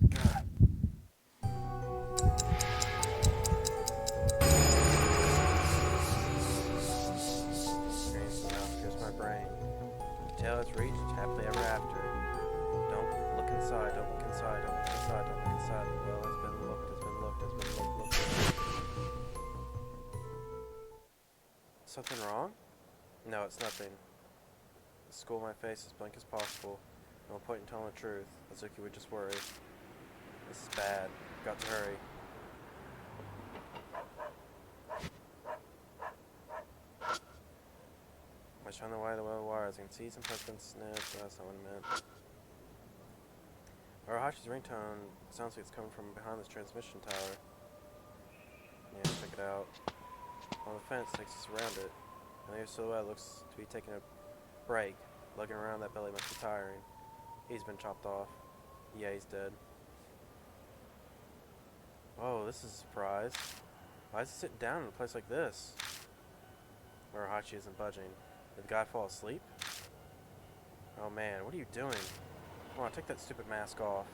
God. Screams and mouth pierce my brain. Until it's reached happily ever after. Don't look inside, don't look inside, don't look inside, don't look inside. The well has been looked, has been looked, has been looked. Something wrong? No, it's nothing. The skull on my face as blank as possible. No point in telling the truth. Azuki would just worry. This is bad. Got to hurry. I shine the wire of the well wires. I can see some husband snips. That's not what I meant. Maruhashi's ringtone sounds like it's coming from behind this transmission tower. Yeah, check it out. On the fence takes us around it. And their silhouette looks to be taking a break. Lugging around that belly must be tiring. He's been chopped off. Yeah, he's dead. Whoa, this is a surprise. Why is he sitting down in a place like this? Maruhashi isn't budging. Did the guy fall asleep? Oh man, what are you doing? Come on, take that stupid mask off.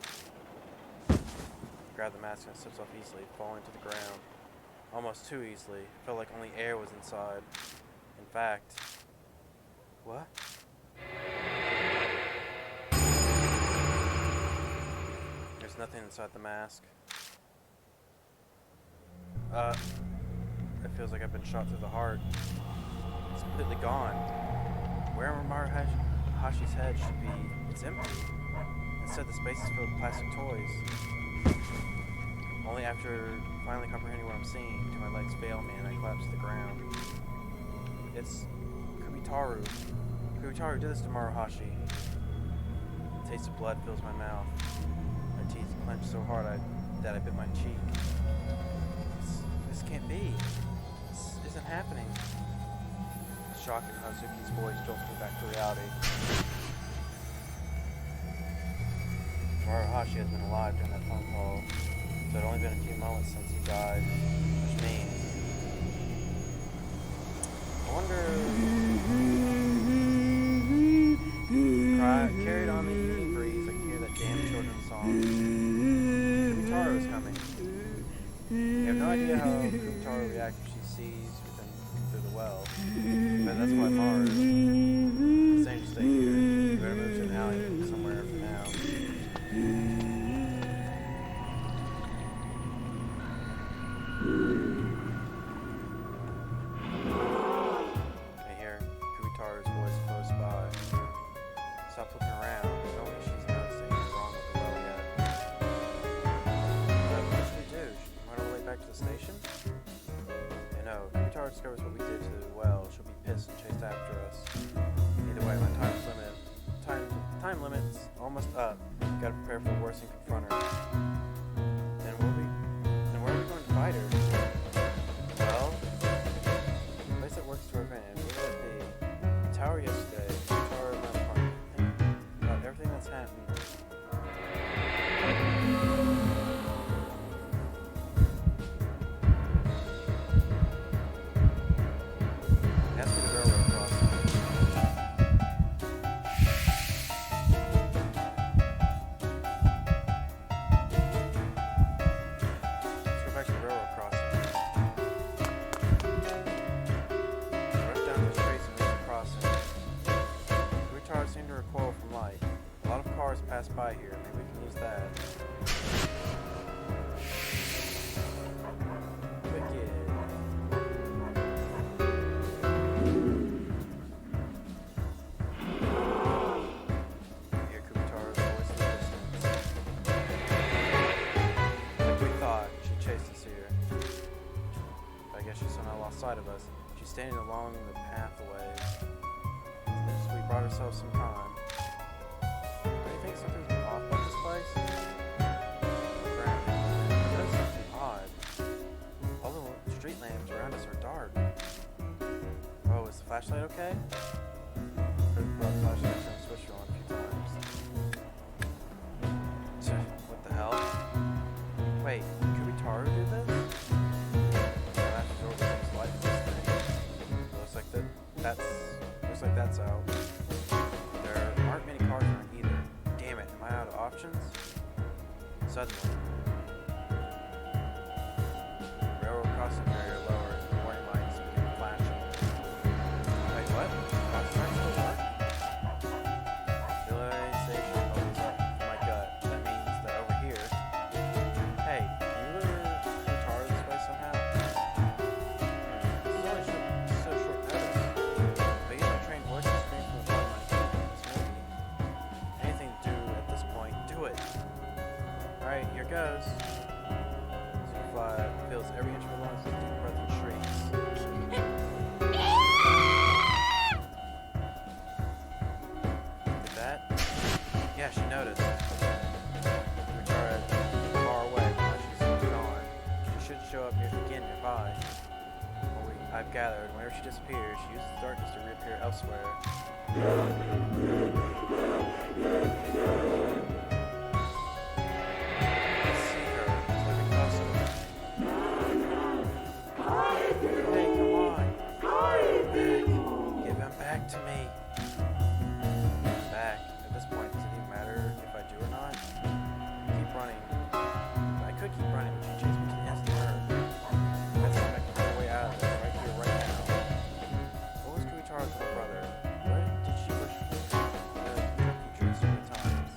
Grab the mask and it slips off easily, falling to the ground. Almost too easily. It felt like only air was inside. In fact... What? There's nothing inside the mask. It feels like I've been shot through the heart. It's completely gone. Wherever Maruhashi's head should be, it's empty. Instead, the space is filled with plastic toys. Only after finally comprehending what I'm seeing do my legs fail me and I collapse to the ground. It's Kubitaoru. Kubitaoru did this to Maruhashi. The taste of blood fills my mouth. My teeth clench so hard that I bit my cheek. This can't be. This isn't happening. shock in Hazuki's voice jolts me back to reality. Maruhashi has been alive during that phone call, so it had only been a few moments since he died, which means... I wonder... Carried on the evening breeze, I can hear that damn children's song. Kubitaoru is coming. You have no idea how Kubitaoru reacts if she sees within through the well, but that's why Maru is saying to stay here. You better move to an alley somewhere for now. I hear Kubitaoru's voice close by. Stop looking around. Tell me she's noticing anything wrong with the well yet. What should we do? Should we run all the way back to the station? You know, if Kubitaoru discovers what we did to the well, she'll be pissed and chased after us. Either way, my time limit's almost up. Gotta prepare for the worst and confront her. Then where are we going to fight her? Well, the place that works to our advantage. Where would it be? The tower yesterday. The tower in my apartment. Think about everything that's happened. Ask me the railroad crossing. Let's go back to the railroad crossing. Rush down the streets and reach the crossing. Retards seem to recoil from light. A lot of cars pass by here. Maybe we can use that. Wicked. Hear Kubitaoru's voice in the distance. Like we thought, she chased us here. But I guess she somehow lost sight of us. She's standing along the pathway. So we brought ourselves some time. Don't you think something's been off about this place? Graham, there's something odd. All the street lamps around us are dark. Oh, is the flashlight okay? Heard the flashlight turn the switch on a few times. What the hell? Wait, could Kubitaoru do this? Last resort was his life in this thing. Looks like that's out. There aren't many cars around either. Damn it, am I out of options? Suddenly, railroad crossing barrier lowers and warning lights begin flashing. Wait, what? Crossing lights still work? Realization opens up my gut. That means that over here. Hey, can you lure Kubitaoru this way somehow? This is only so short notice. But use my trained voice to scream from the bottom of my feet. Anything to do at this point, do it. Alright, here goes. Superfly fills every inch of her lungs with deep breath and shrieks. Did that? Yeah, she noticed. Retarded far away, but now she's gone. She should show up again nearby. I've gathered, whenever she disappears, she uses the darkness to reappear elsewhere. To me. Back. At this point, does it even matter if I do or not? Keep running. I could keep running, but she chased me to the ends of the earth. That's how I can find a way out of this, right here, right now. What was Kubitaoru's little brother? Where did she wish Kentucky tree so many times?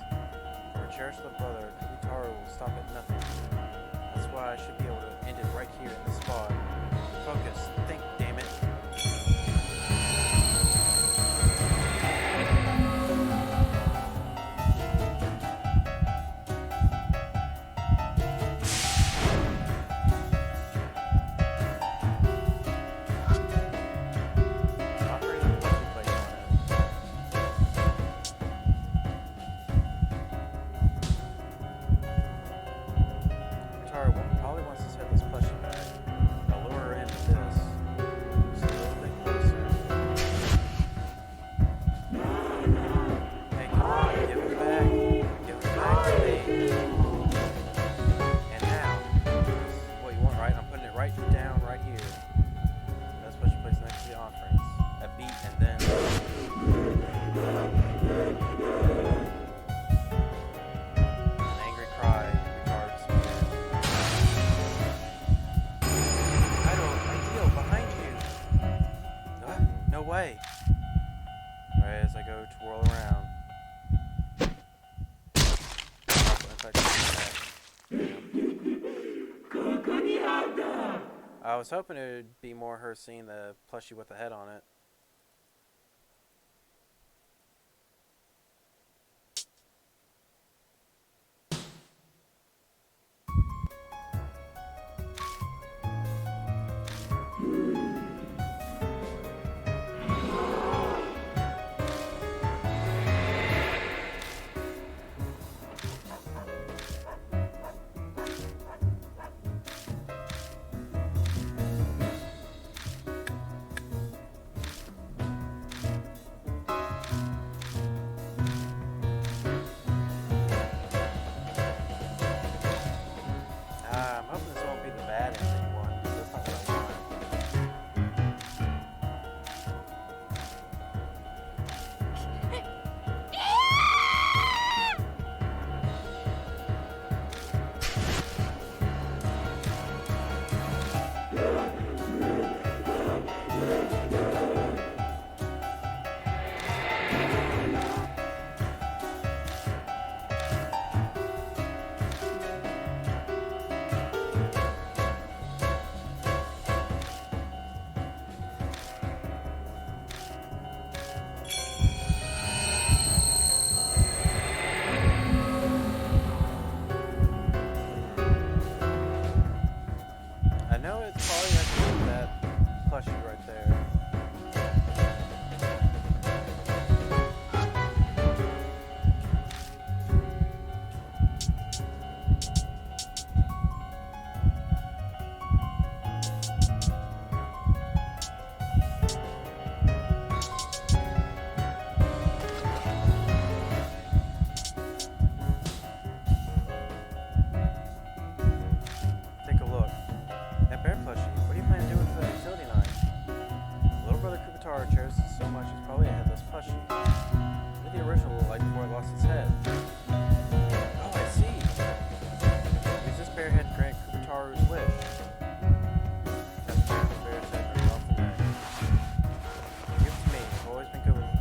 right down right here. That's what you place next to the offerings. A beat and then... an angry cry regards Idol, ideal, behind you! No way! Right as I go to whirl around. I was hoping it would be more her seeing the plushie with the head on it. I'm hoping this won't be the bad ending one, because that's not what I want. I know it's probably actually that plushie right there. Take a look. That bear plushie, what do you plan to do with the utility knife? Little brother Kubitaoru cherishes it so much it's probably a headless plushie. Maybe the original looked like before it lost its head. Oh, I see. Use this bear head to grant Kubitaoru's wish. Tap the bear's head right off the neck. Give it to me. I've always been good with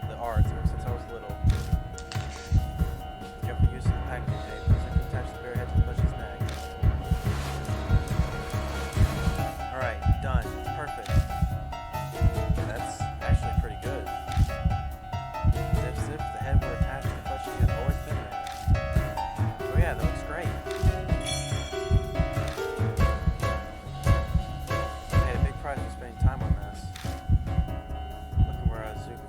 the arts ever since I was little. Careful use of the packaging tape. So you can attach the bear head to the plushie's neck. Alright, done. It's perfect. That's actually pretty good. As if the head were attached to the plushie had always been there. Oh yeah, that looks great. I paid a big price for spending time on this. Looking where Azuki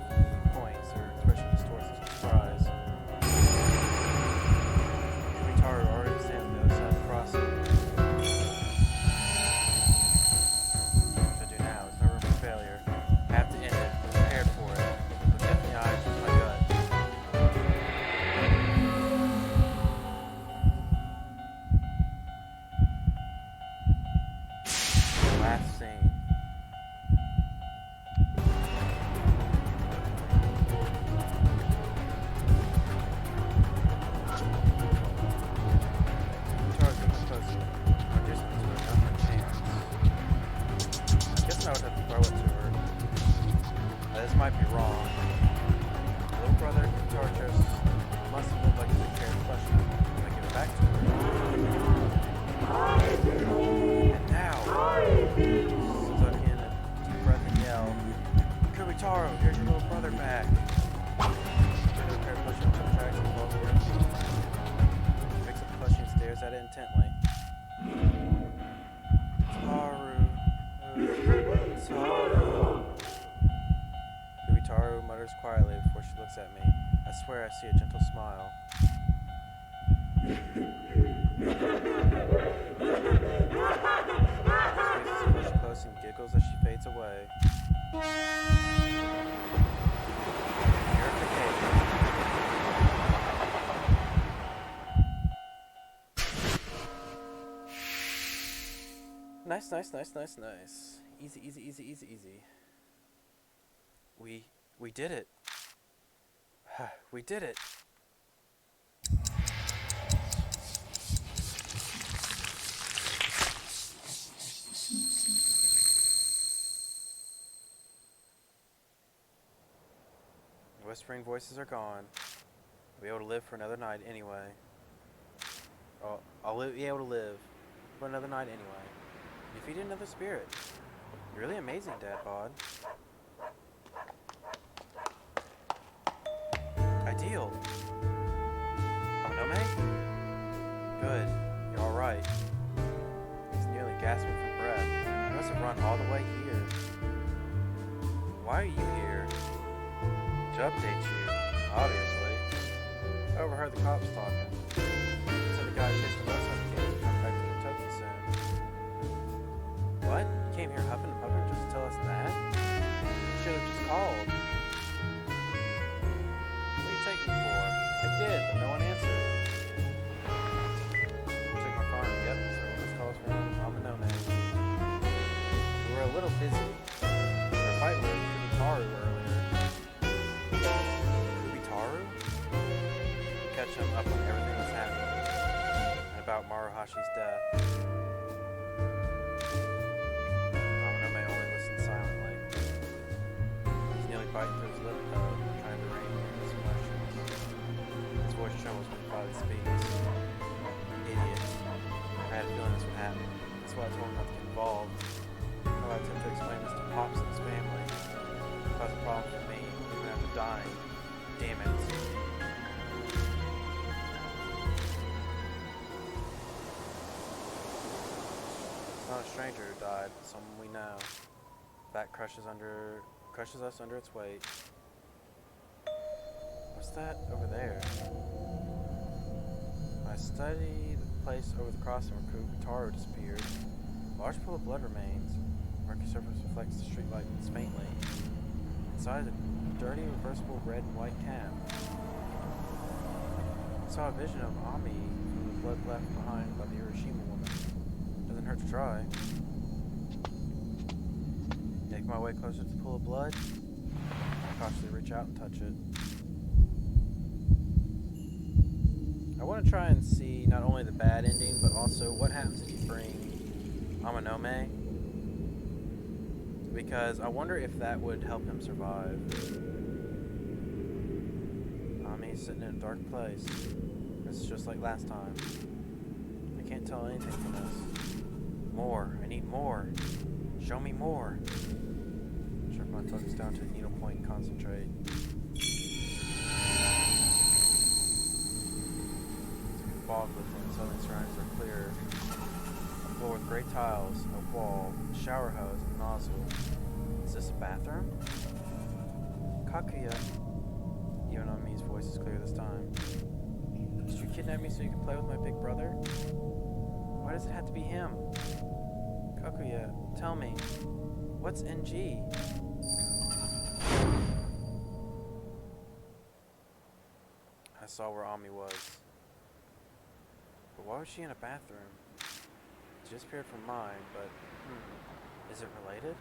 points, her expression distorts with surprise. Kubitaoru already stands on the other side of the crossing. Failure. I have to end it. I'm prepared for it. Look at the eyes with my gut. Last scene. Charles, get closer. I'll do something to her, not her chance. I guess I would have to throw it to her. This might be wrong. Little brother, Kubitaoru cherishes must have looked like a big pair of plushie. I give it back to her. And now, suck in a deep breath and yell, Kubitaoru, here's your little brother back. Another pair of plushie subtracts from both ears. Picks up the plushie and stares at it intently. Taru. Kubitaoru mutters quietly before she looks at me. I swear I see a gentle smile. She pushes close and giggles as she fades away. Purification. Nice, nice, nice, nice, nice. Easy, easy, easy, easy, easy. We did it. We did it. The whispering voices are gone. I'll be able to live for another night anyway. I'll be able to live for another night anyway. Defeat another spirit. You're really amazing, Dad Bod. Ideal. Onome? Good. You're alright. He's nearly gasping for breath. You must have run all the way here. Why are you here? To update you, obviously. I overheard the cops talking. Said the guy chased the motorcycle kid to come back to Kentucky soon. What? You came here huffing and puffing just to tell us that? You should have just called. What do you take me for? I did, but no one answered. I took my phone. Yep, so this calls from Amanome. We were a little busy. We were fighting with Kubitaoru earlier. Kubitaoru? Catch him up on everything that's happening. And about Maruhashi's death. Amanome only listened silently. He's nearly biting through his lip, though, trying to rein in his emotions. His voice trembles when he finally speaks. Idiot. I had a feeling this would happen. That's why I told him not to get involved. How I attempt to explain this to Pops and his family. Cause a problem for me, even after dying. Damn it. It's not a stranger who died, but someone we know. That crushes us under its weight. What's that over there? I study the place over the crossing where Kubitaoru disappeared. A large pool of blood remains. Murky surface reflects the streetlights faintly. Inside is a dirty, reversible red and white cap. I saw a vision of Ami from the blood left behind by the Hiroshima woman. Doesn't hurt to try. Make my way closer to the pool of blood. I cautiously reach out and touch it. I want to try and see not only the bad ending, but also what happens if you bring Amanome. Because I wonder if that would help him survive. Ami's sitting in a dark place. It's just like last time. I can't tell anything from this. More. I need more. Show me more. Strip my focus down to a needlepoint and concentrate. Fog lifting, southern surroundings are clear. A floor with gray tiles, a wall, a shower hose, and a nozzle. Is this a bathroom? Kakuya. Even Ami's voice is clear this time. Did you kidnap me so you could play with my big brother? Why does it have to be him? Kakuya, tell me. What's NG? I saw where Ami was. But why was she in a bathroom? She disappeared from mine, but is it related?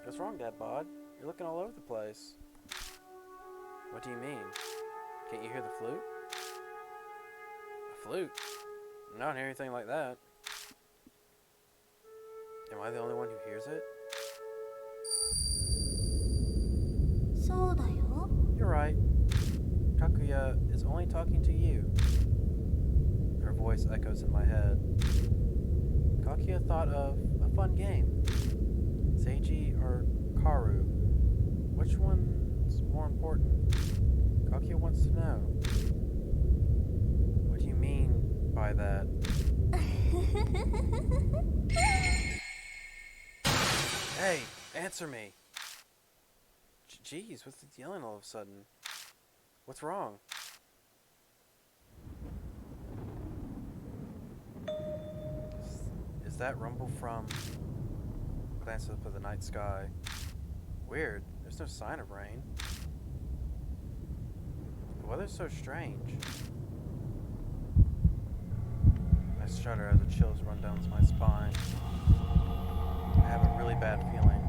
What's wrong, Dad Bod? You're looking all over the place. What do you mean? Can't you hear the flute? A flute? I don't hear anything like that. Am I the only one who hears it? そうだよ。 You're right. Kakuya is only talking to you. Her voice echoes in my head. Kakuya thought of a fun game. Seiji or Karu? Which one's more important? Kakuya wants to know. What do you mean by that? Hey, answer me! Jeez, what's it yelling all of a sudden? What's wrong? Is that rumble from... Glance up at the night sky. Weird, there's no sign of rain. weather's so strange. I shudder as the chills run down my spine. I have a really bad feeling.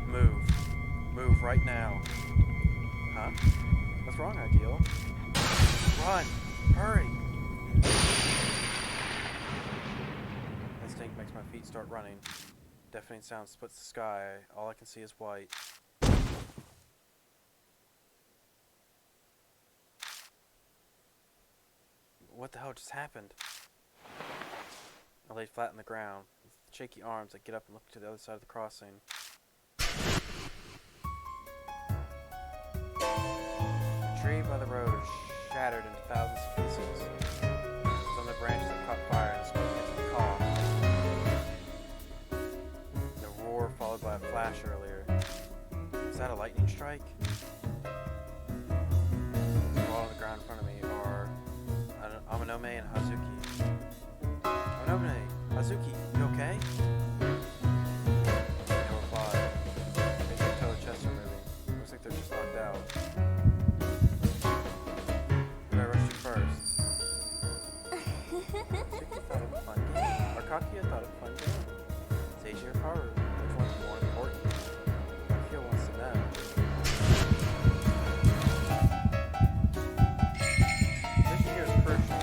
Move. Move right now. Huh? What's wrong, Ideal? Run! Hurry! Instinct makes my feet start running. Deafening sound splits the sky. All I can see is white. What the hell just happened? I lay flat on the ground. With shaky arms, I get up and look to the other side of the crossing. The tree by the road is shattered into thousands of pieces. Some of the branches have caught fire and smoke gets the cough. The roar followed by a flash earlier. Is that a lightning strike? The wall on the ground in front of me are Amanome and Hazuki. Amanome, Hazuki, you okay? No reply. They can tell the chests are moving. Looks like they're just knocked out. Who did I rush to first? Hazuki thought it was a fun game. Or Kakuya thought it was a fun game. Seiji or Karu, which one's more important? Kakuya wants to know. This here is crucial.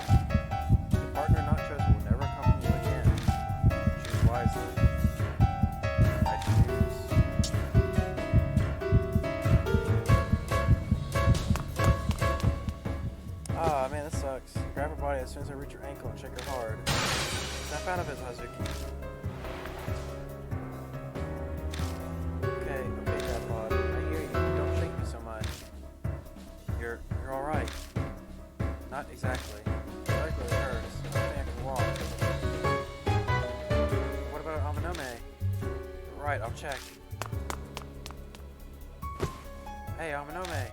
The partner not chosen will never accompany you again. Choose wisely. I choose. Ah, man, this sucks. Grab her body as soon as I reach her ankle and shake her hard. Snap out of it, Hazuki. Okay, Dad Bod. I hear you. Don't shake me so much. You're alright. Not exactly. My leg really hurts. I don't think I can walk. What about Amanome? Right, I'll check. Hey, Amanome!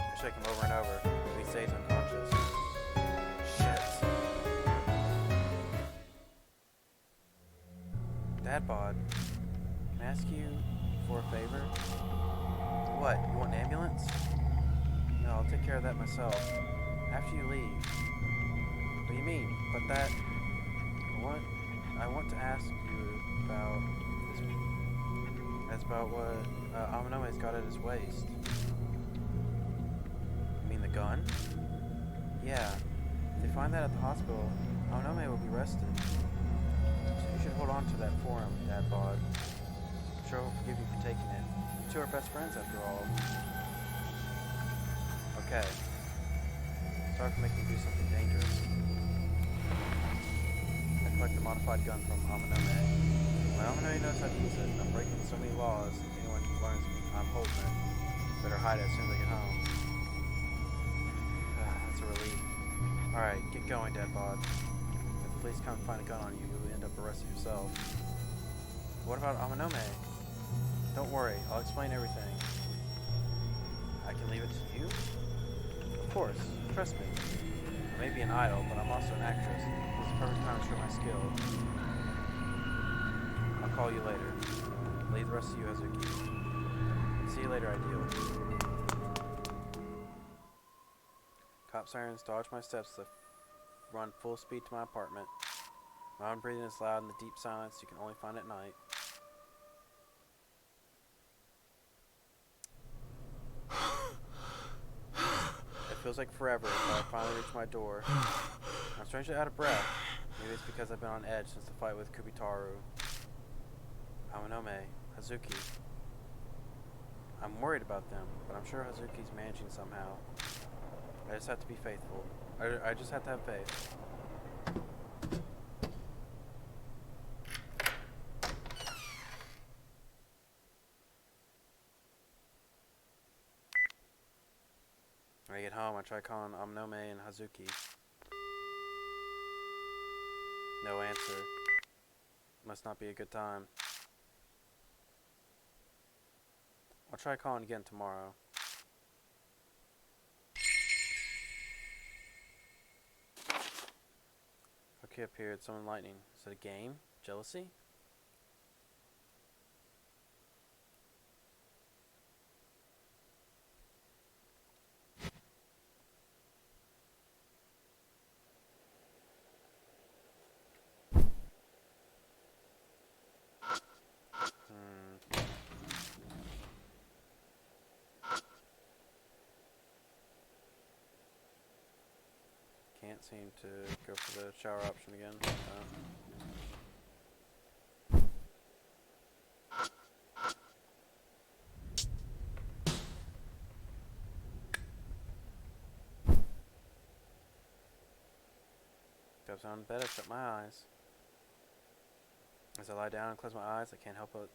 I shake him over and over, but he stays unconscious. Shit. Dad Bod, can I ask you for a favor? What, you want an ambulance? No, I'll take care of that myself. After you leave. What do you mean? But that... I want to ask you about... That's about what Amanome's got at his waist. You mean the gun? Yeah. If they find that at the hospital, Amanome will be arrested. So you should hold on to that for him, Dad Bod. I'm sure he'll forgive you for taking it. You two are best friends after all. Okay. Sorry for making you do something dangerous. I collect a modified gun from Amanome. When Amanome knows how to use it, and I'm breaking so many laws, if anyone learns I'm holding it, better hide it as soon as I get home. That's a relief. Alright, get going, Dad Bod. If the police come and find a gun on you, you'll end up arrested yourself. What about Amanome? Don't worry, I'll explain everything. I can leave it to you? Of course, trust me. I may be an idol, but I'm also an actress. This is the perfect time to show my skill. I'll call you later. Leave the rest of you, Hazuki. See you later, Ideal. Cop sirens dodge my steps to run full speed to my apartment. My own breathing is loud in the deep silence you can only find at night. It feels like forever until I finally reach my door. I'm strangely out of breath. Maybe it's because I've been on edge since the fight with Kubitaoru. Amanome, Hazuki. I'm worried about them, but I'm sure Hazuki's managing somehow. I just have to be faithful. I just have to have faith. When I get home, I try calling Amanome and Hazuki. No answer. Must not be a good time. I'll try calling again tomorrow. Okay, appeared. Summon lightning. Is it a game? Jealousy? can't seem to go for the shower option again. Goes on bed, I shut my eyes. As I lie down and close my eyes, I can't help but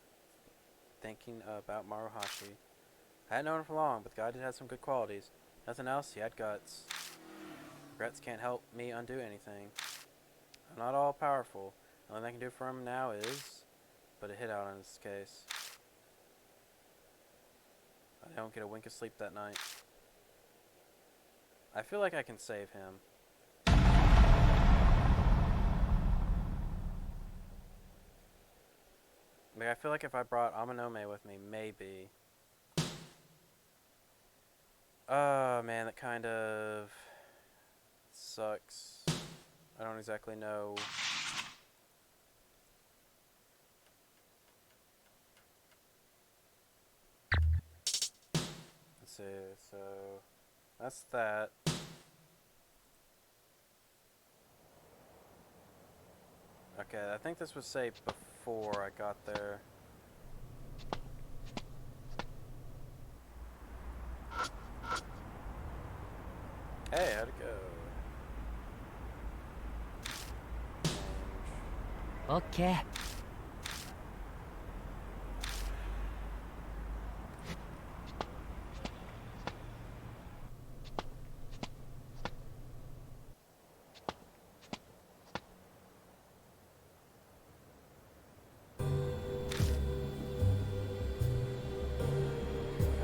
thinking about Maruhashi. I hadn't known him for long, but the guy did have some good qualities. Nothing else, he had guts. Regrets can't help me undo anything. I'm not all powerful. The only thing I can do for him now is but a hit out in this case. I don't get a wink of sleep that night. I feel like I can save him. Like, I feel like if I brought Amanome with me, maybe. Oh man, that kind of sucks. I don't exactly know. Let's see, so that's that. Okay, I think this was saved before I got there. Hey, how'd it go? OK。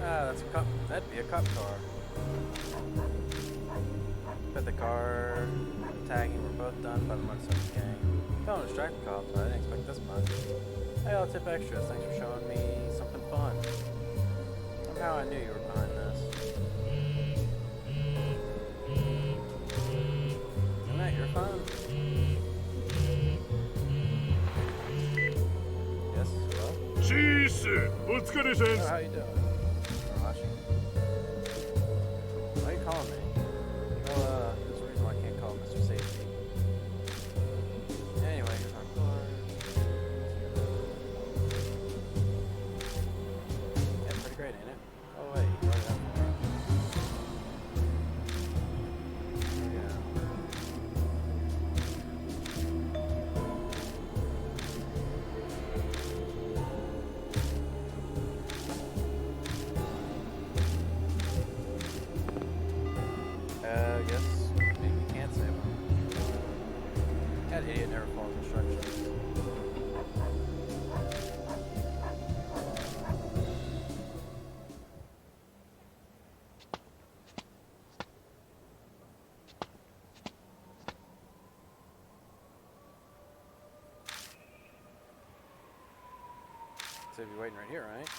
That's a cop. That'd be a cop car. But the car and tagging were both done by the motorcycle gang. Don't distract the cops, I didn't expect this much. Hey, I'll tip extras. Thanks for showing me something fun. Somehow I knew you were behind this. Isn't that your phone? Yes, hello? Cheese! Oh, how you doing? Why are you calling me? Well, there's a reason why I can't call Mr. Safety. Anyway, here's our card. Yeah, pretty great, ain't it? Oh wait, you already have more. Yeah. I guess maybe you can't save him. That idiot never follows instructions. So you'll be waiting right here, right?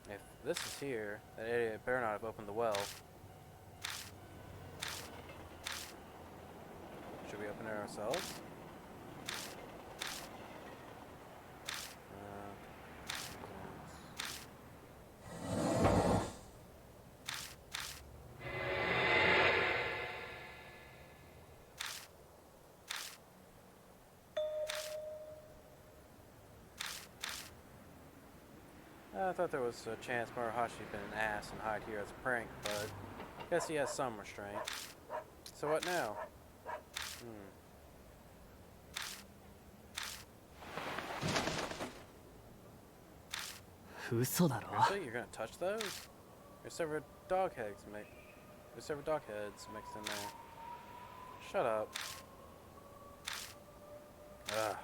If this is here, that idiot better not have opened the well. Should we open it ourselves? I thought there was a chance Maruhashi had been an ass and hide here as a prank, but I guess he has some restraint. So what now?嘘だろ。 Really? You're gonna touch those? There's several dog heads mixed in there. Shut up. Ugh.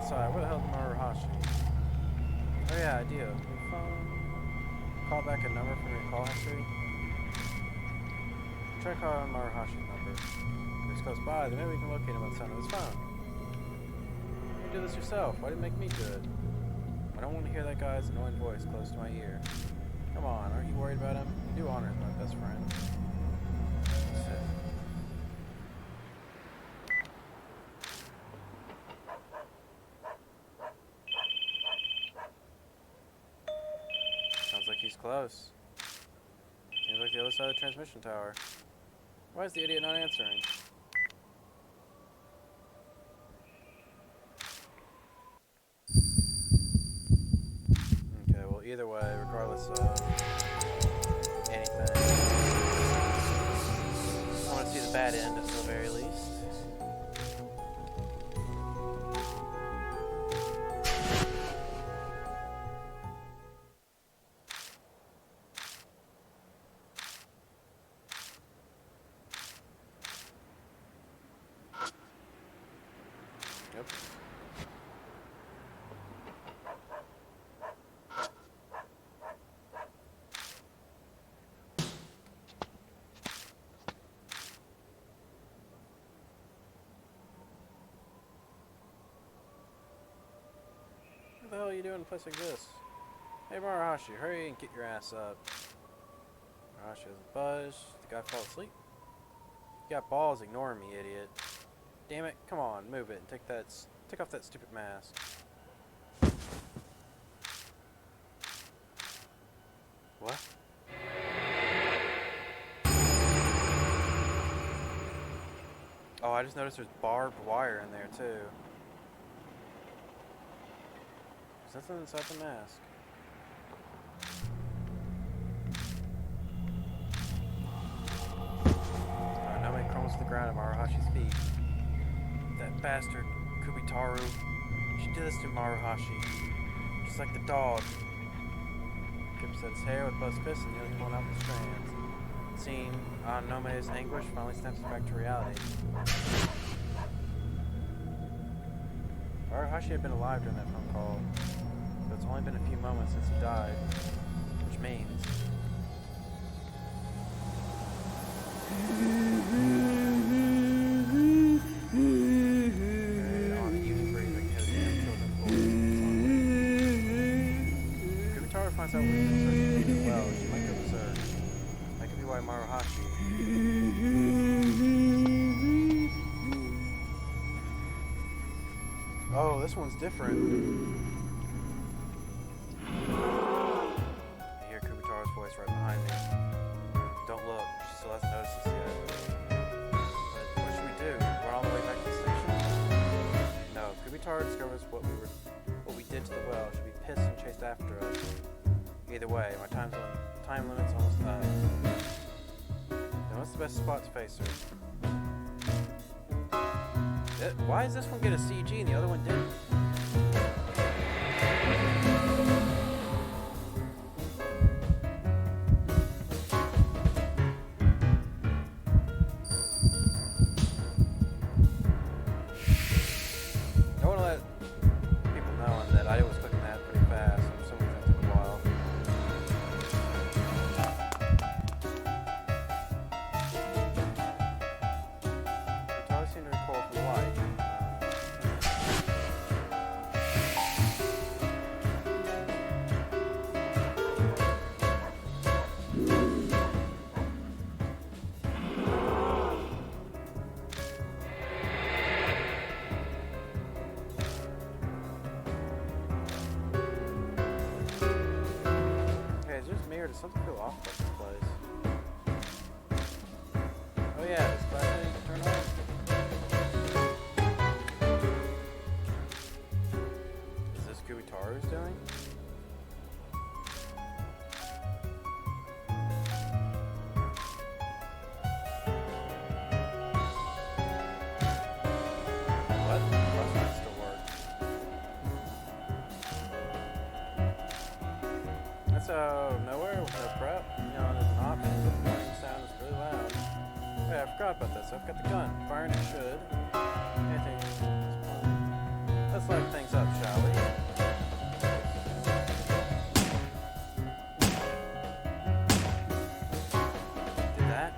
Sorry, where the hell's Maruhashi? Oh yeah, I do. Your phone. Call back a number from your call history. Try calling Maruhashi's number. If he's close by, then maybe we can locate him on the sound of his phone. You do this yourself. Why didn't you make me do it? I don't want to hear that guy's annoying voice close to my ear. Come on, aren't you worried about him? You do honor him, my best friend. Sit. Sounds like he's close. Seems like the other side of the transmission tower. Why is the idiot not answering? Okay, well, either way, regardless of anything, I want to see the bad end at the very least. Yep. What the hell are you doing in a place like this? Hey Maruhashi, hurry and get your ass up. Maruhashi doesn't budge. The guy fall asleep? You got balls, ignore me, idiot. Damn it, come on, move it and take off that stupid mask. What? Oh, I just noticed there's barbed wire in there too. There's nothing inside the mask. Nobody crumbles to the ground at Maruhashi's feet. That bastard, Kubitaoru. She did this to Maruhashi. Just like the dog. Gips at his hair with both fists and nearly pulling out the strands. Seeing Nome's anguish finally snaps back to reality. Maruhashi had been alive during that phone call, but it's only been a few moments since he died, which means... Finds out what he's searching for well, she might go berserk. That could be why Maruhashi. Oh, this one's different. I hear Kubitaoru's voice right behind me. Don't look, she still hasn't noticed us yet. But what should we do? Run all the way back to the station? No, if Kubitaoru discovers what we did to the well, she'll be pissed and chased after us. Either way, my time limit's almost up. Then what's the best spot to face her? Why does this one get a CG and the other one didn't? I want to let people know that I was clicking that pretty fast. For some reason it took a while. It's always seemed to recoil from the light. Does something feel off about this place? Oh yeah, this flashlight needs to turn on. Is this Kubitaoru's doing? What? Flashlight still works. So nowhere with no prep, you know, there's an option, but the warning sound is really loud. Hey, I forgot about this. I've got the gun. Firing it should. Let's light things up, shall we? Did that?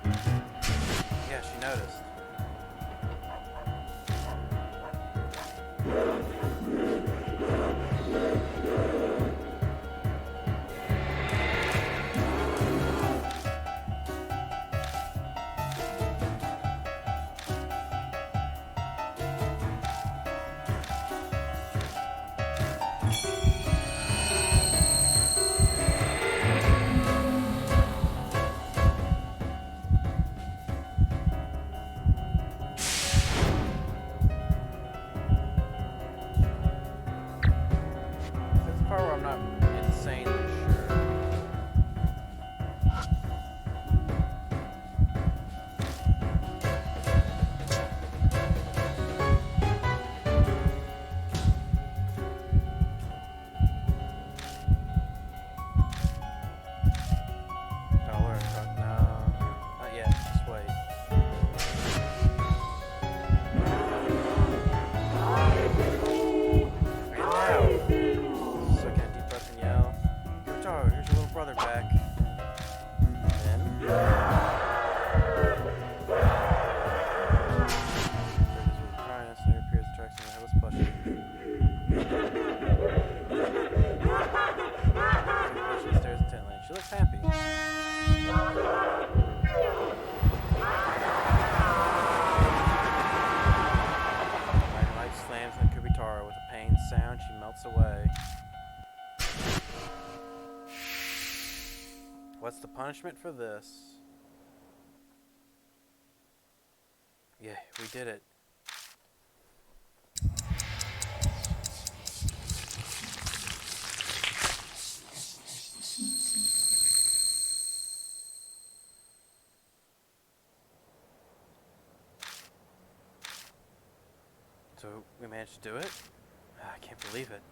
farther back. Then. There appears the tracks in the headless plushie. She stares intently. She looks happy. Iron light slams into Kubitaoru with a pained sound. She melts away. What's the punishment for this? Yeah, we did it. So we managed to do it? I can't believe it.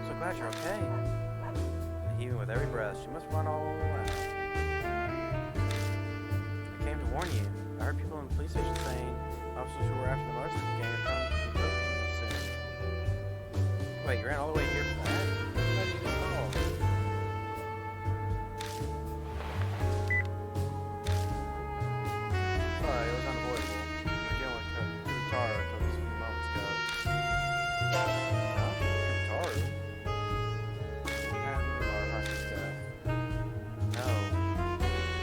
So glad you're okay. And even with every breath, she must run all around. I came to warn you. I heard people in the police station saying officers who were after the Larson gang are coming to come soon. Wait, you ran all the way here for that? How did you get called? Sorry, it was unavoidable. We were dealing with Kubitaoru until just a few moments ago. Huh? Kubitaoru? What happened to our Hachi's death? No.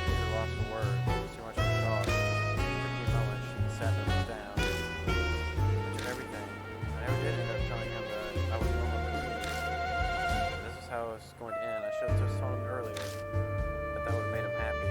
She was lost for words. It was too much of a talk. For a few moments, she sat us down. I took everything. I never did end up telling him that I was no longer with him. This is how it was going to end. I should have just told him earlier. But that would have made him happy.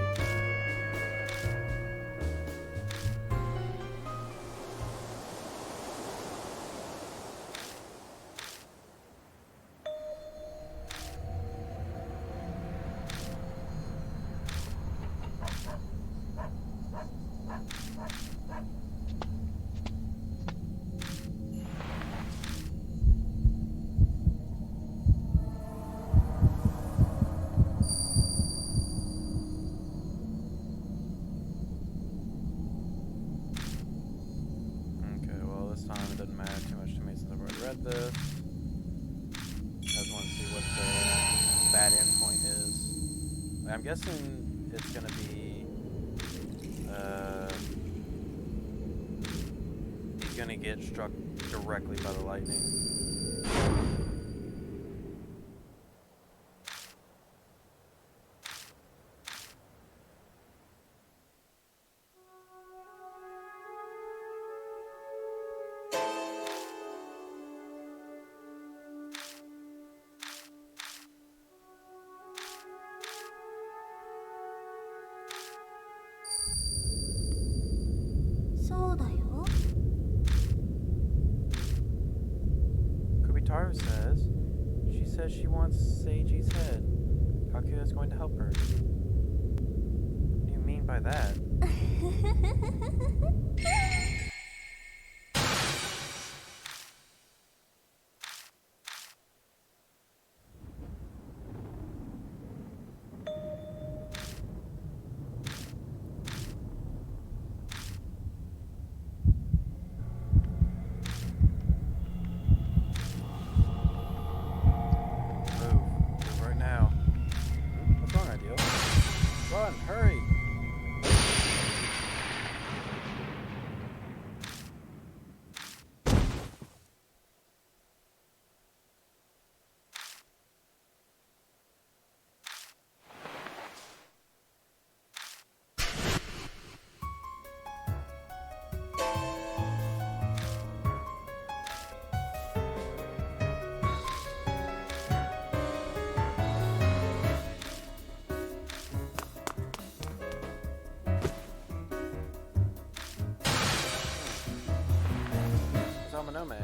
It doesn't matter too much to me since I've already read this. I just want to see what the bad endpoint is. I'm guessing it's going to be he's going to get struck directly by the lightning. Kubitaoru says she says she wants Seiji's head. Kakuya is going to help her. What do you mean by that? Run, hurry! Manome.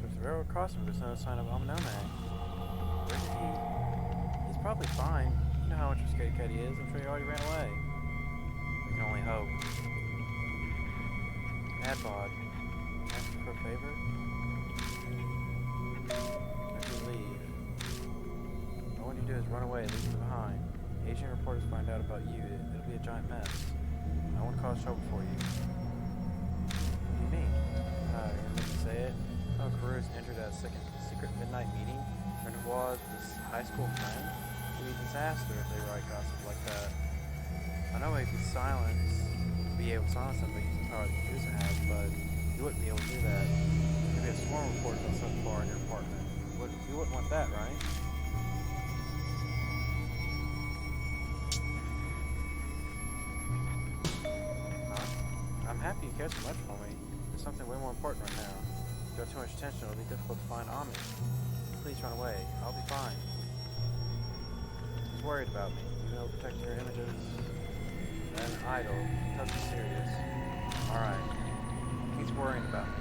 There's a railroad crossing, but there's no sign of Amanome. Where is he? He's probably fine. You know how much of a scaredy cat he is. I'm sure he already ran away. We can only hope. Adbod, ask you for a favor? run away, leave me behind. Asian reporters find out about you, it'll be a giant mess. I won't cause trouble for you. What do you mean? You're gonna make me say it? Oh, Karu's entered a secret midnight meeting. Renoir's his high school friend. It would be a disaster if they write gossip like that. I know he'd be able to silence them by using the power that Kakuya has, but you wouldn't be able to do that. There'd be a swarm of reporters on some bar in your apartment. You wouldn't want that, right? I'm happy you care so much for me. There's something way more important right now. If you have too much attention, it'll be difficult to find Ami. Please run away. I'll be fine. He's worried about me. You know, protecting your images. An idol. Totally serious. Alright. He's worrying about me.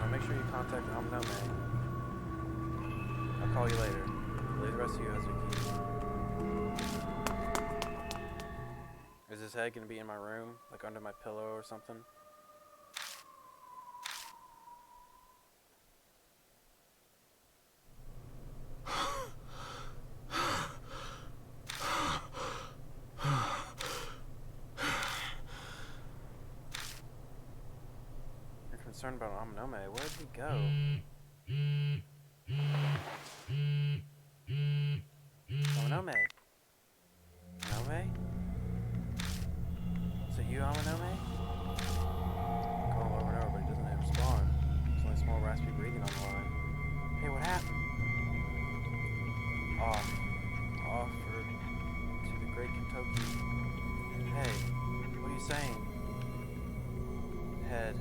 I'll make sure you contact Amanome. I'll call you later. Leave the rest of you as we keep. Is his head gonna be in my room? Like under my pillow or something? You're concerned about Amanome. Where did he go? Amanome? Amanome? Is it you, Amanome? Call him over and over, but he doesn't respond. There's only small raspy breathing on the line. Hey, what happened? Offered to the great Kentucky. Hey, what are you saying? Head.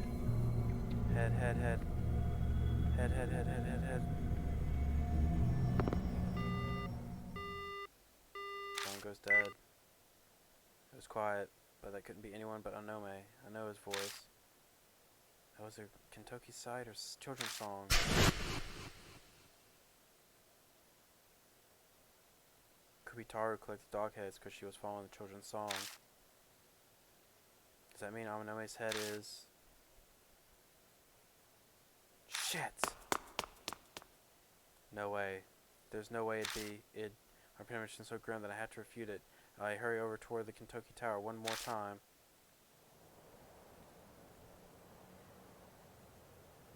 Someone goes dead. It was quiet, but that couldn't be anyone but Amanome. I know his voice. That was a Kentucky side or children's song. Kubitaoru collected dog heads because she was following the children's song. Does that mean Amanome's head is... Shit! No way. There's no way it'd be... My premonition's so grim that I have to refute it. I hurry over toward the Kentucky Tower one more time.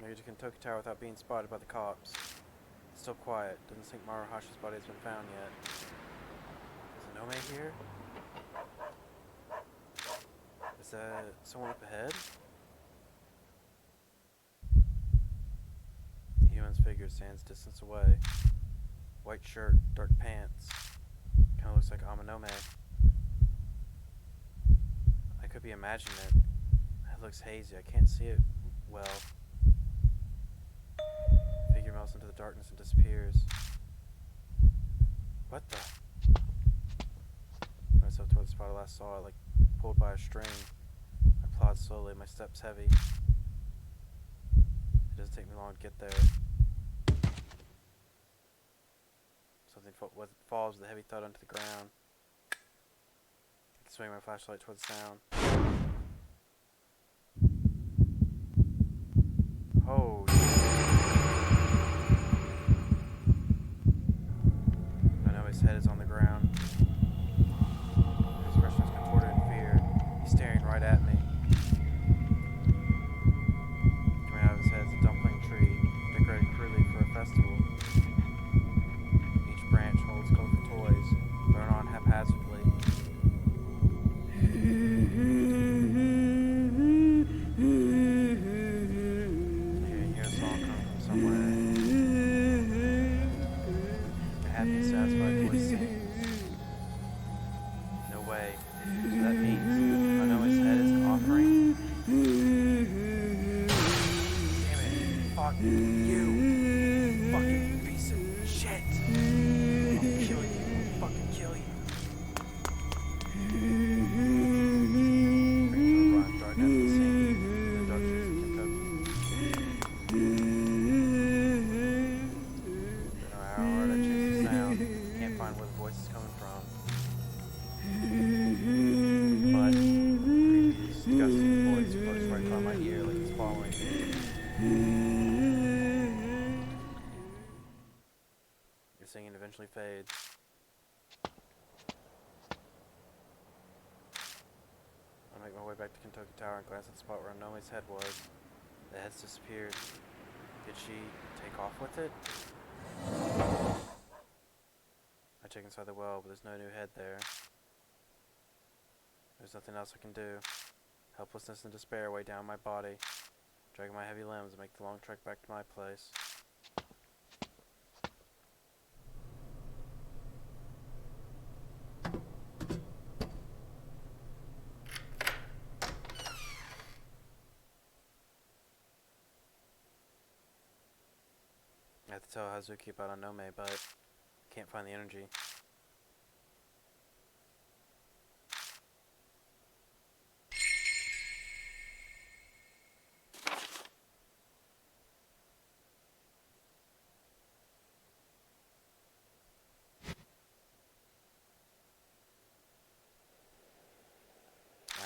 Made it to Kentucky Tower without being spotted by the cops. It's still quiet. Doesn't think Maruhashi's body has been found yet. Is Anome here? Is that someone up ahead? The human's figure stands distance away. White shirt, dark pants. Kinda looks like Amanome. I could be imagining it. It looks hazy. I can't see it well. Figure melts into the darkness and disappears. What the? I myself toward the spot I last saw it, like pulled by a string. I plod slowly. My steps heavy. It doesn't take me long to get there. Something falls with a heavy thud onto the ground. I can swing my flashlight toward the sound. Oh, I know his head is on the ground. His expression is contorted in fear. He's staring right at me. Coming out of his head is a dumpling tree, decorated crudely for a festival. Each branch holds colorful toys, thrown on haphazardly. Fades. back to Kentucky Tower and glanced at the spot where Nomi's head was. The head's disappeared. Did she take off with it? I check inside the well, but there's no new head there. There's nothing else I can do. Helplessness and despair weigh down my body, dragging my heavy limbs and make the long trek back to my place. I have to tell Hazuki about Onome, but I can't find the energy.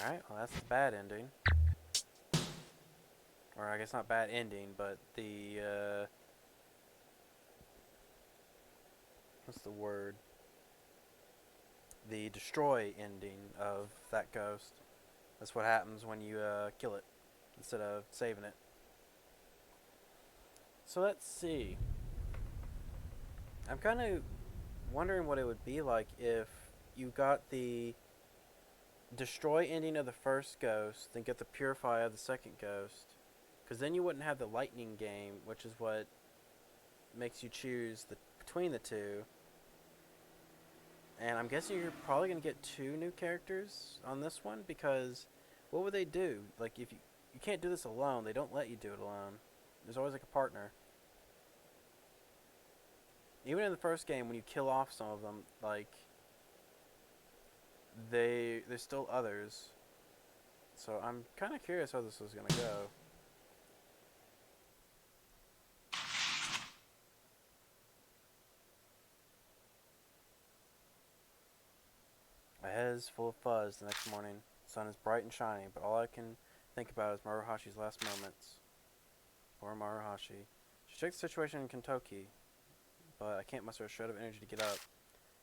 Alright, well that's the bad ending. Or I guess not bad ending, but the, what's the word? The destroy ending of that ghost. That's what happens when you kill it instead of saving it. So let's see. I'm kind of wondering what it would be like if you got the destroy ending of the first ghost, then get the purify of the second ghost. Because then you wouldn't have the lightning game, which is what makes you choose between the two. And I'm guessing you're probably going to get 2 new characters on this one, because what would they do? Like, if you can't do this alone, they don't let you do it alone. There's always like a partner. Even in the first game, when you kill off some of them, like, there's still others. So I'm kind of curious how this is going to go. My head is full of fuzz the next morning. The sun is bright and shining, but all I can think about is Maruhashi's last moments. Poor Maruhashi. She checked the situation in Kentucky, but I can't muster a shred of energy to get up.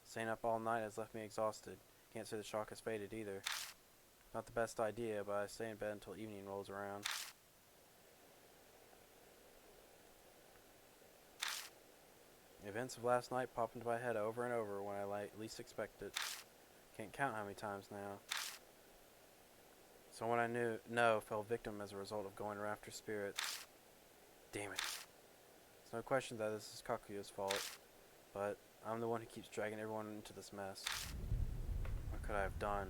Staying up all night has left me exhausted. Can't say the shock has faded either. Not the best idea, but I stay in bed until evening rolls around. The events of last night pop into my head over and over when I least expect it. Can't count how many times now. Someone I know fell victim as a result of going after spirits. Damn it. There's no question that this is Kakuya's fault, but I'm the one who keeps dragging everyone into this mess. What could I have done?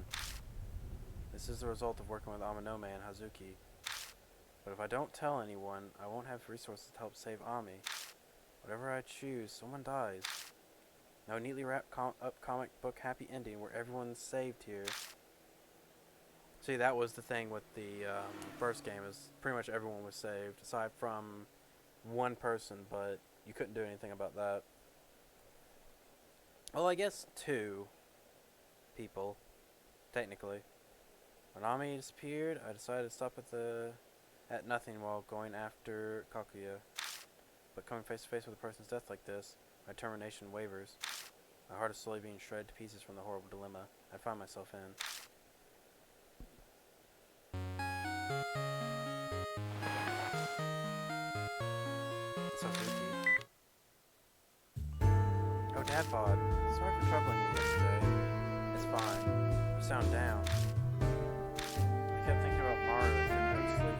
This is the result of working with Amanome and Hazuki. But if I don't tell anyone, I won't have resources to help save Ami. Whatever I choose, someone dies. No neatly wrapped up comic book happy ending where everyone's saved here. See, that was the thing with the first game, is pretty much everyone was saved, aside from one person, but you couldn't do anything about that. Well, I guess 2 people, technically. When Ami disappeared, I decided to stop at nothing while going after Kakuya. But coming face to face with a person's death like this, my determination wavers. My heart is slowly being shredded to pieces from the horrible dilemma I find myself in. Suzuki. Oh, Dadbod. Sorry for troubling you yesterday. It's fine. You sound down. I kept thinking about Maru and couldn't go to sleep.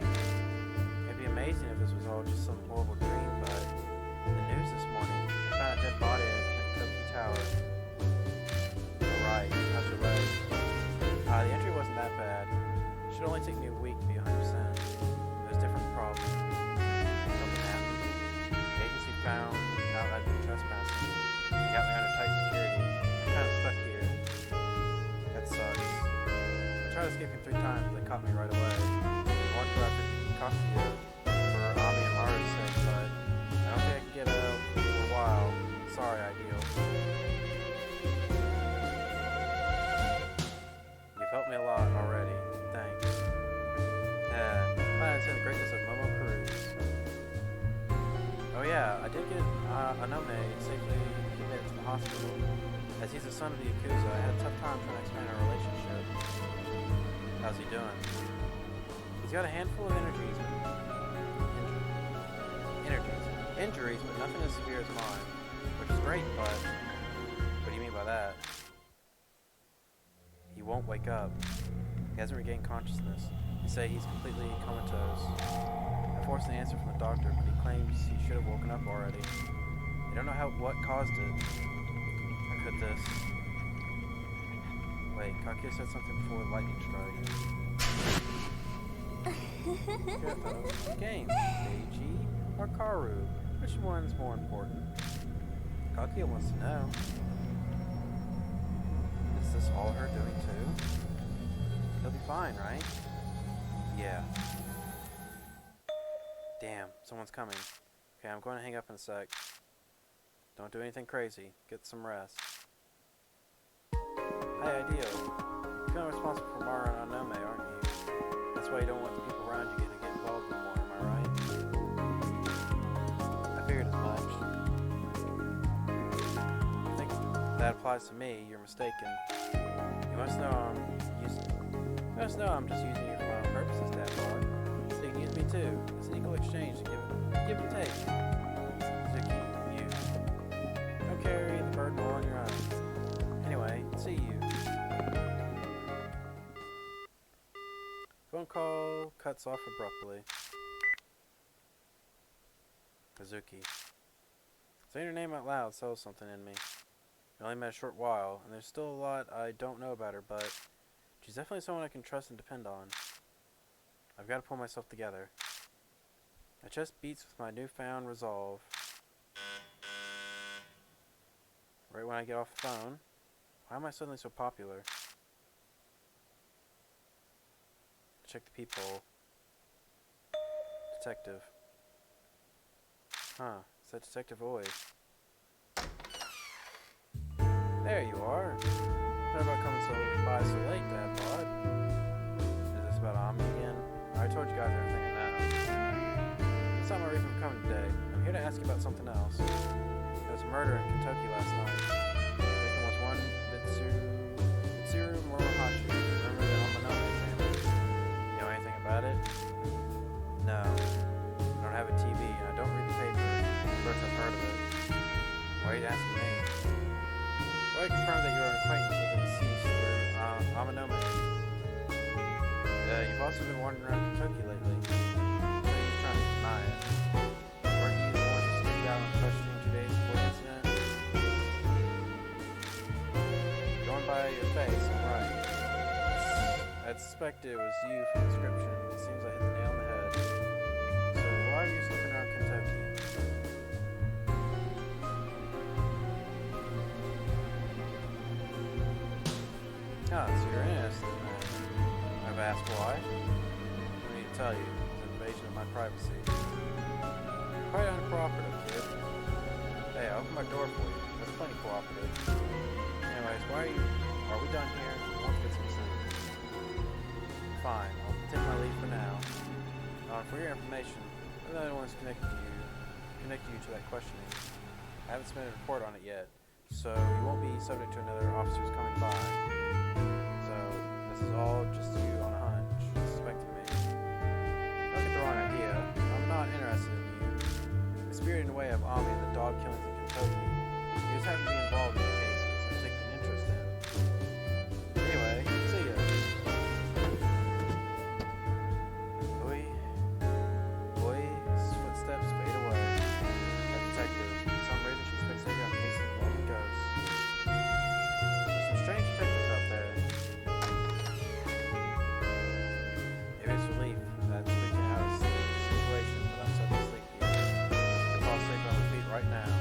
It'd be amazing if this was all just some horrible dream, but the news this morning, I found a dead body at Kentucky Tower. You're right. How's your leg? The injury wasn't that bad. It should only take me a week to be 100%. There's different problems. Something happened. The agency found out I'd been trespassing. They got me under tight security. I'm kind of stuck here. That sucks. I tried escaping 3 times, but they caught me right away. I wanted to go after Kakuya for Ami and Maru's sake, but I don't think I can get out for a while. Sorry, Ideal. You've helped me a lot already. Thanks. I understand the greatness of Momo Cruise. Oh yeah, I did get Onome safely committed to the hospital. As he's the son of the Yakuza, I had a tough time trying to expand our relationship. How's he doing? He's got a handful of injuries, but nothing as severe as mine, which is great, but what do you mean by that? He won't wake up. He hasn't regained consciousness. They say he's completely comatose. I forced an answer from the doctor, but he claims he should have woken up already. They don't know what caused it. Or could this... Wait, Kakuya said something before the lightning strike. Game, Seiji or Karu? Which one's more important? Kakuya wants to know. Is this all her doing too? He'll be fine, right? Yeah. Damn, someone's coming. Okay, I'm going to hang up in a sec. Don't do anything crazy. Get some rest. Hey, Ideo. You're kind of responsible for Mara and Onome, aren't you? That's why you don't want the people around you to get involved anymore, am I right? I figured as much. If you think that applies to me, you're mistaken. You must know I'm just using you for my own purposes, Dadbog. So you can use me too. It's an equal exchange to give and take. Zuki, you. Don't carry the burden all on your own. Anyway, see you. Phone call cuts off abruptly. Kazuki. Saying her name out loud sells something in me. We only met a short while, and there's still a lot I don't know about her, but she's definitely someone I can trust and depend on. I've got to pull myself together. My chest beats with my newfound resolve. Right when I get off the phone. Why am I suddenly so popular? Check the peephole. Detective. Huh, it's that Detective Oi. There you are. Sorry about coming by so late, Dadbod. Is this about Ami again? I already told you guys everything I know. That's not my reason for coming today. I'm here to ask you about something else. There was a murder in Kentucky last night. The victim was one Mitsuru Morohashi. Remember the Hamanome family? You know anything about it? No. I don't have a TV and I don't read the paper. First I've heard of it. Why are you asking me? Well, I confirm that you are an acquaintance with the deceased, Amanome. You've also been wandering around Kentucky lately. So you're trying to deny it. Weren't you the one who sneaked out on questioning 2 days before the incident? Going by your face, I'm right. I suspected it was you from the description. It seems I hit the nail on the head. So why are you snooping around Kentucky? Ah, so you're innocent. I've asked why. I don't need to tell you. It's an invasion of my privacy. Quite uncooperative, kid. Hey, I'll open my door for you. That's plenty cooperative. Anyways, are we done here? I want to get some sleep. Fine, I'll take my leave for now. For your information, I'm the only one who's connected you to that questioning. I haven't submitted a report on it yet, so you won't be subject to another officer's coming by. So, this is all just you on a hunch, suspecting me. Don't get the wrong idea. I'm not interested in you. The spirit in the way of Ami and the dog killings in Kentucky. You just happen to be involved in the cases and take an interest in. Anyway, see ya. Boy's footsteps fade away. That detective, for some reason she's fixated on cases involving ghosts. There's some strange detectives out there. Maybe it's relief that freaking out is the situation, but I'm suddenly sleepy. I'll fall asleep on my feet right now.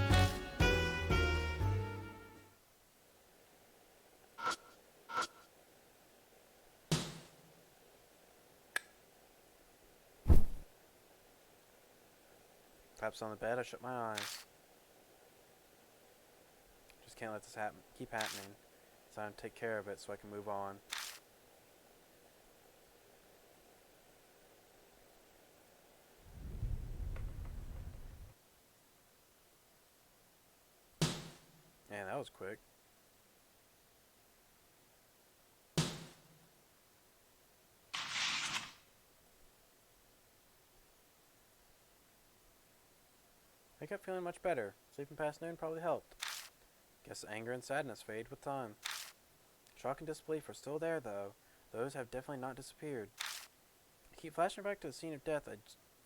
Taps on the bed, I shut my eyes. Just can't let this keep happening. It's time to take care of it so I can move on. Man, that was quick. I kept feeling much better. Sleeping past noon probably helped. Guess anger and sadness fade with time. Shock and disbelief are still there, though. Those have definitely not disappeared. I keep flashing back to the scene of death I'd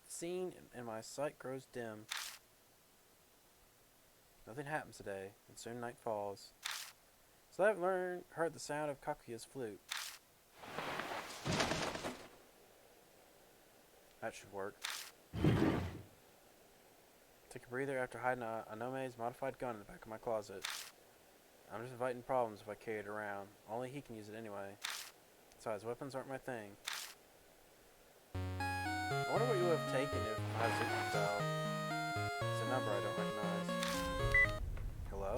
seen, and my sight grows dim. Nothing happens today, and soon night falls. So I've heard the sound of Kakuya's flute. That should work. Take a breather after hiding Anome's modified gun in the back of my closet. I'm just inviting problems if I carry it around. Only he can use it anyway. Besides, weapons aren't my thing. I wonder what you would have taken if I was style. It's a number I don't recognize. Hello?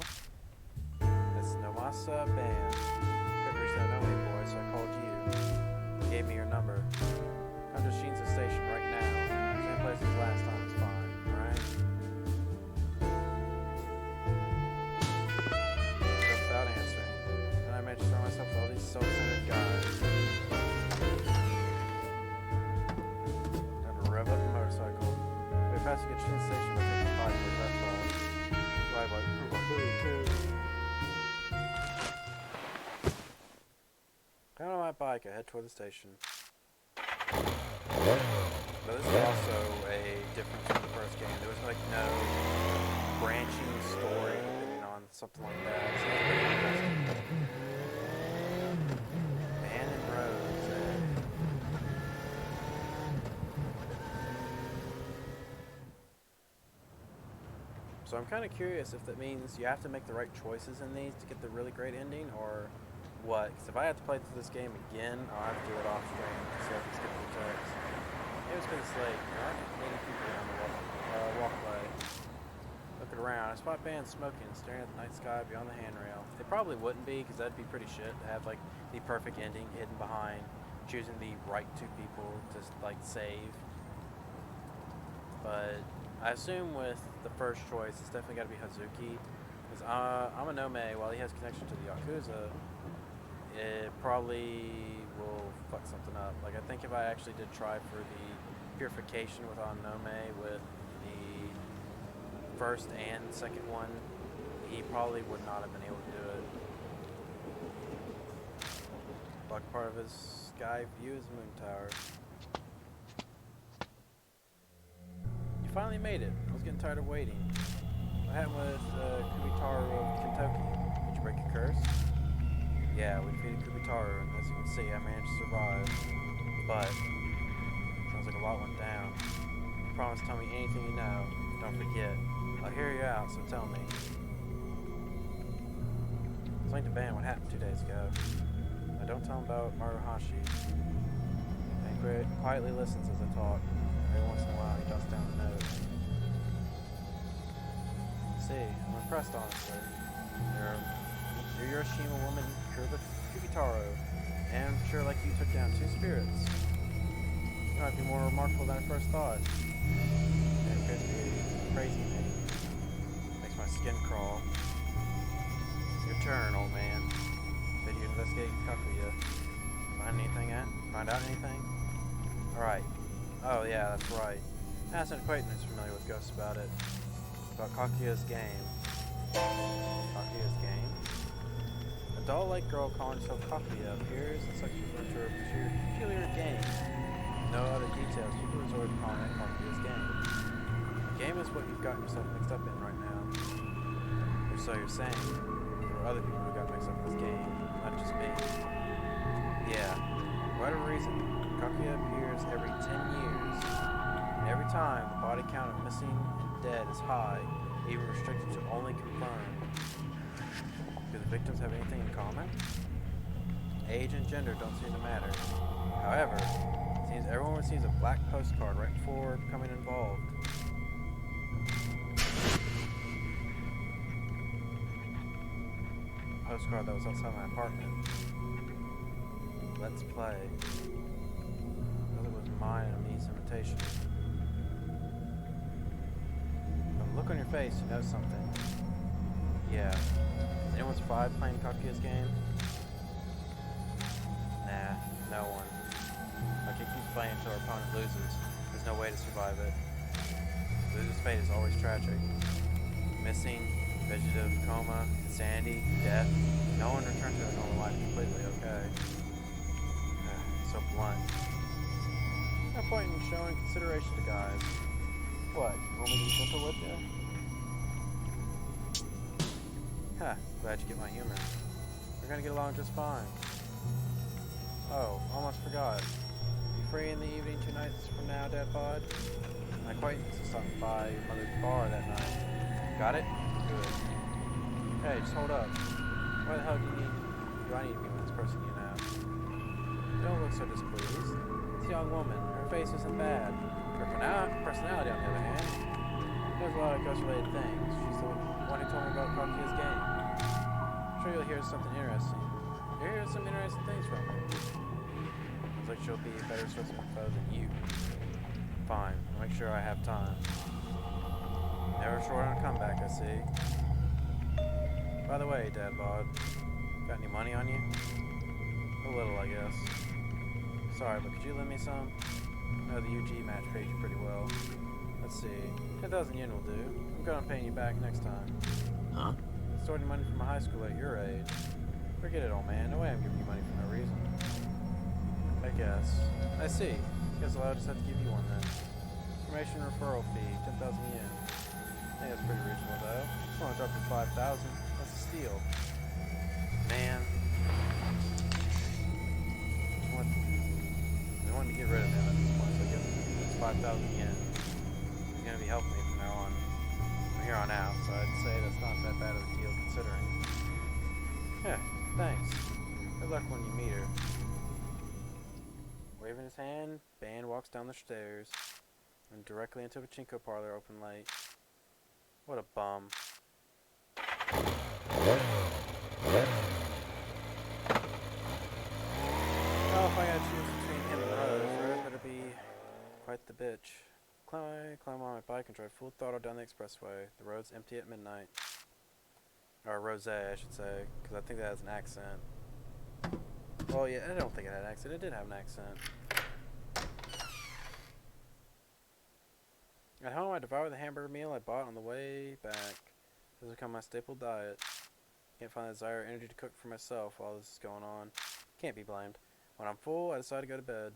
It's Nomasa Band. Couldn't reach that Nome boy, so I called you. You gave me your number. Come to Shinza Station right now. Same place as last time, it's fine, alright? Without answering. And I managed to throw myself with all these self-centered guys. Time to rev up the motorcycle. We passed a good Shinza Station by taking a 5 to the left side. Drive like Down on my bike, I head toward the station. But this is also a difference from the first game. There was like no branching story depending on something like that. So that's pretty interesting. Abandoned roads. So I'm kind of curious if that means you have to make the right choices in these to get the really great ending, or what? Because if I have to play through this game again, I'll have to do it off stream, so I can skip the text. It was because it's late. There aren't many people around the walkway. Looking around, I spot bands smoking and staring at the night sky beyond the handrail. They probably wouldn't be, because that'd be pretty shit to have like the perfect ending hidden behind choosing the right two people to like save. But I assume with the first choice, it's definitely got to be Hazuki, because Amanome, while he has connection to the Yakuza, it probably will fuck something up. Like, I think if I actually did try for the purification with Amanome with the first and second one, he probably would not have been able to do it. Like, part of his sky view is Moon Tower. You finally made it. I was getting tired of waiting. What happened with Kubitaoru of Kentucky? Did you break your curse? Yeah, we defeated Kubitaoru, and as you can see, I managed to survive. But sounds like a lot went down. Promise to tell me anything you know. Don't forget. I'll hear you out, so tell me. Explain to Ben what happened 2 days ago. Now don't tell him about Maruhashi. And quietly listens as I talk. Every once in a while, he jots down a note. See, I'm impressed, honestly. You're Hiroshima woman, Kubitaoru, and I'm sure like you took down 2 spirits. You might be more remarkable than I first thought. It appears to be praising me. Makes my skin crawl. It's your turn, old man. Did you investigate Kakuya? Find out anything? Alright. Oh yeah, that's right. I asked an acquaintance familiar with ghosts about it. About Kakuya's game. Kakuya's game? A doll-like girl calling herself Kakuya appears in such a peculiar game. No other details, people resort to calling it Kakuya's game. The game is what you've gotten yourself mixed up in right now. Or so you're saying. There were other people who got mixed up in this game, not just me. Yeah, for whatever reason, Kakuya appears every 10 years. And every time, the body count of missing and dead is high, even restricted to only confirmed. Do the victims have anything in common? Age and gender don't seem to matter. However, it seems everyone receives a black postcard right before becoming involved. A postcard that was outside my apartment. Let's play. Well, it was mine and Amee's invitation. From the look on your face, you know something. Yeah. Anyone survive playing Kakuya's game? Nah, no one. Like, it keeps playing until our opponent loses. There's no way to survive it. His fate is always tragic. Missing, vegetative coma, insanity, death. No one returned to a normal life completely okay. So blunt. No point in showing consideration to guys. What, you want me to be gentle with you? Huh, glad you get my humor. We're gonna get along just fine. Oh, almost forgot. You free in the evening 2 nights from now, Dad Bod? My acquaintance is stopping by your mother's bar that night. Got it? Good. Hey, just hold up. Why the hell do I need to be with this person you know? Don't look so displeased. It's a young woman. Her face isn't bad. Her personality, on the other hand, does a lot of ghost-related things. She's the one who told me about Kakuya's game. I'm sure you'll hear something interesting. You'll hear some interesting things from her. Looks like she'll be a better source of info than you. Fine, I'll make sure I have time. Never short on a comeback, I see. By the way, Dad Bod, got any money on you? A little, I guess. Sorry, but could you lend me some? I know the UG match paid you pretty well. Let's see, 10,000 yen will do. I'm good on paying you back next time. Huh? Extorting money from a high school at your age. Forget it, old man. No way I'm giving you money for no reason. I guess. I see. Guess I'll just have to give you one then. Information referral fee, 10,000 yen. I think that's pretty reasonable though. Just want to drop to 5,000. That's a steal. Man. I wanted to get rid of him at this point, so I give him this 5,000 yen. He's going to be helping me from now on. From here on out, so I'd say that's not that bad of a deal considering. Yeah, thanks. Good luck when you meet her. Waving his hand, Ban walks down the stairs and directly into a pachinko parlor open late. What a bum. Well, if I gotta choose between him and Rose, Rose better be quite the bitch. Climb on my bike and drive full throttle down the expressway. The road's empty at midnight. Or rose, I should say, because I think that has an accent. Well, yeah, I don't think it had an accent. It did have an accent. At home, I devour the hamburger meal I bought on the way back. This has become my staple diet. Can't find the desire or energy to cook for myself while this is going on. Can't be blamed. When I'm full, I decide to go to bed.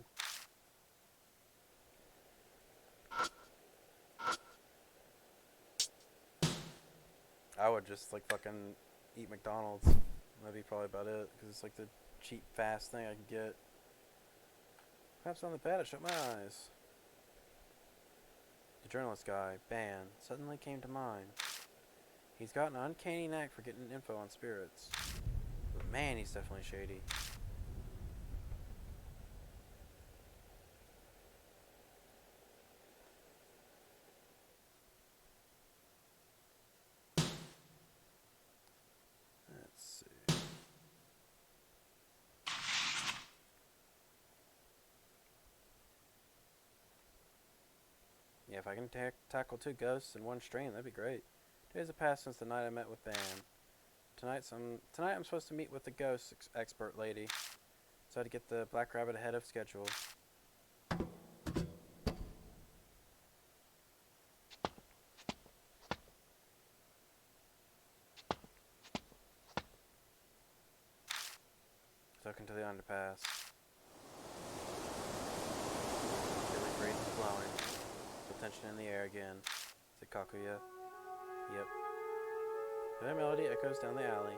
I would just, like, fucking eat McDonald's. That'd be probably about it, because it's, like, the cheap, fast thing I can get. Perhaps on the bed, I shut my eyes. The journalist guy, Ban, suddenly came to mind. He's got an uncanny knack for getting info on spirits. But man, he's definitely shady. Let's see. Yeah, if I can tackle 2 ghosts in one stream, that'd be great. Days have passed since the night I met with Ban. Tonight I'm supposed to meet with the ghost expert lady, so I had to get the Black Rabbit ahead of schedule. Took into the underpass. Billy breeze is blowing. The tension in the air again. Is it Kakuya? Yep. The melody echoes down the alley.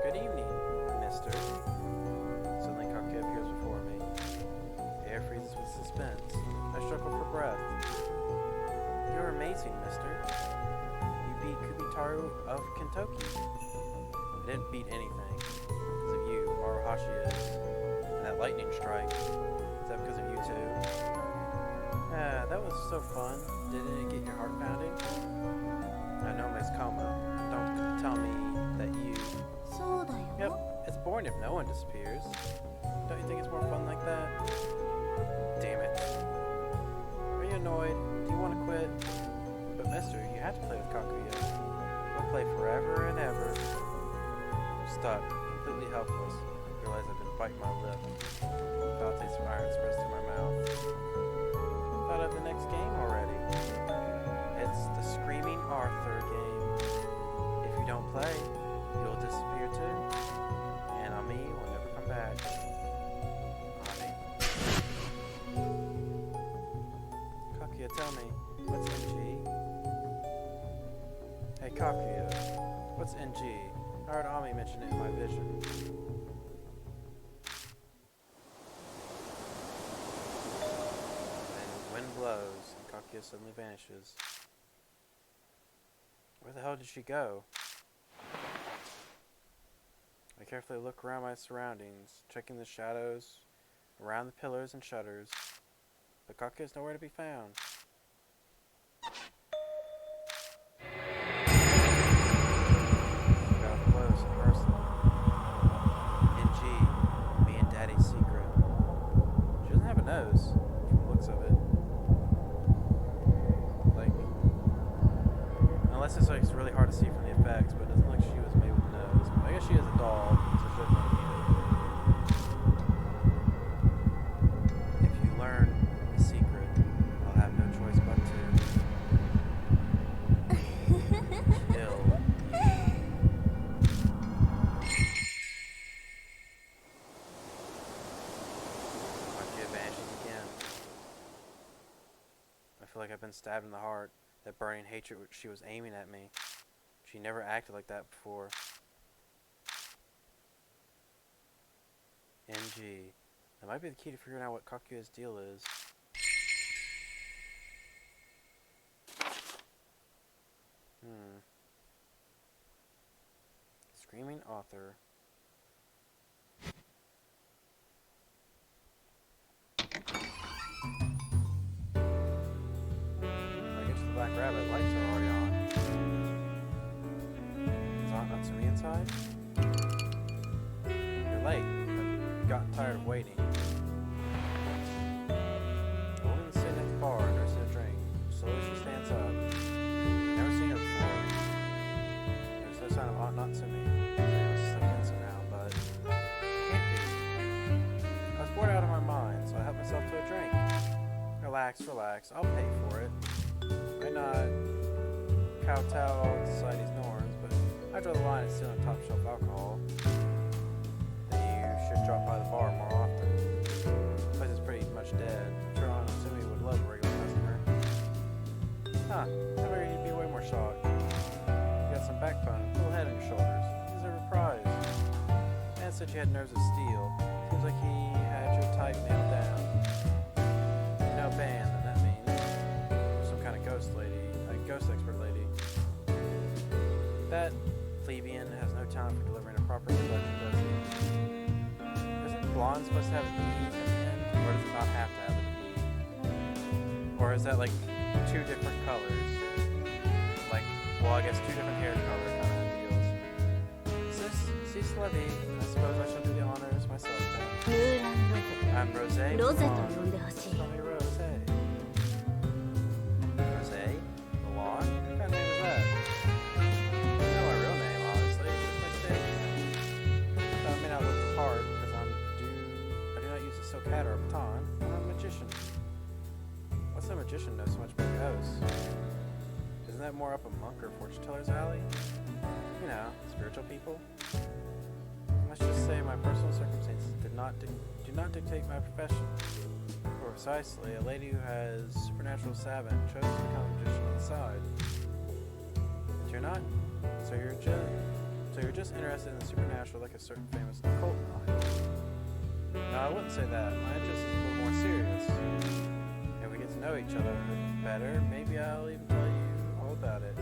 Good evening, mister. Suddenly Kakuya appears before me. The air freezes with suspense. I struggle for breath. You're amazing, mister. You beat Kubitaoru of Kentucky. I didn't beat anything. Because of you, Maruhashi is. And that lightning strike. Is that because of you too? Ah, that was so fun. Didn't it get your heart pounding? I know Miss Coma. Don't tell me that you... Yep, it's boring if no one disappears. Don't you think it's more fun like that? Damn it. Are you annoyed? Do you want to quit? But mister, you have to play with Kakuya. We'll play forever and ever. I'm stuck, completely helpless. realized I've been biting my lip. Foul taste of iron spreads through my mouth. Thought of the next game already. It's the Screaming Arthur game. If you don't play, you'll disappear too. And Ami will never come back. Ami. Kakuya, tell me, what's NG? Hey Kakuya, what's NG? I heard Ami mention it in my vision. Then wind blows, and Kakuya suddenly vanishes. Where the hell did she go? I carefully look around my surroundings, checking the shadows around the pillars and shutters, but Kakuya is nowhere to be found. Got up close and personal. NG, me and Daddy's secret. She doesn't have a nose, from the looks of it. Like, unless it's like it's really hard to see from the effects, but it doesn't look like she was made with a nose. I guess she is a doll, so she doesn't really need it. If you learn the secret, I'll have no choice but to kill you. Kakuya vanishes again. I feel like I've been stabbed in the heart. That burning hatred she was aiming at me. She never acted like that before. NG. That might be the key to figuring out what Kakuya's deal is. Screaming Author. The Black Rabbit lights are already on. Is Aunt Natsumi inside? You're late. I've gotten tired of waiting. A woman sitting at the bar nursing a drink. Slowly she stands up. I've never seen her before. There's no sign of Aunt Natsumi. She must have stepped in somehow, but it can't be. I was bored out of my mind, so I helped myself to a drink. Relax, relax. I'll pay for it. Might not kowtow all society's norms, but I draw the line at stealing top shelf alcohol. Then you should drop by the bar more often. The place is pretty much dead. I'm sure Aunt Natsumi would love a regular customer. Huh, I figured you'd be way more shocked. You got some backbone, cool head on your shoulders. You deserve a prize. Man said you had nerves of steel. Seems like he had your type nailed down. No band, then that means some kind of ghost lady, like ghost expert lady. That plebeian has no talent for delivering a proper introduction, does he? Isn't blonde supposed to have an E at the end, or does it not have to have an E? Or is that like two different colors? Like, well, I guess two different hair color kind of deals. Si Slavi, I suppose I shall do the honors myself then. I'm Rosé. ロゼと Blonde. 呼んでほしい Call me Rosé. Rosé? Blonde? What kind of name is that? I know my real name, obviously. It's my stage name. So I may not look the part because I do not use a silk hat or a baton. I'm a magician. What's a magician know so much about ghosts? Isn't that more up a monk or fortune teller's alley? You know, spiritual people. Let's just say my personal circumstances do not dictate my profession. Or precisely, a lady who has supernatural savant chose to become a magician on the side. But you're not. So you're just interested in the supernatural like a certain famous occult might. No, I wouldn't say that. My interest is a little more serious. If we get to know each other better, maybe I'll even tell you all about it.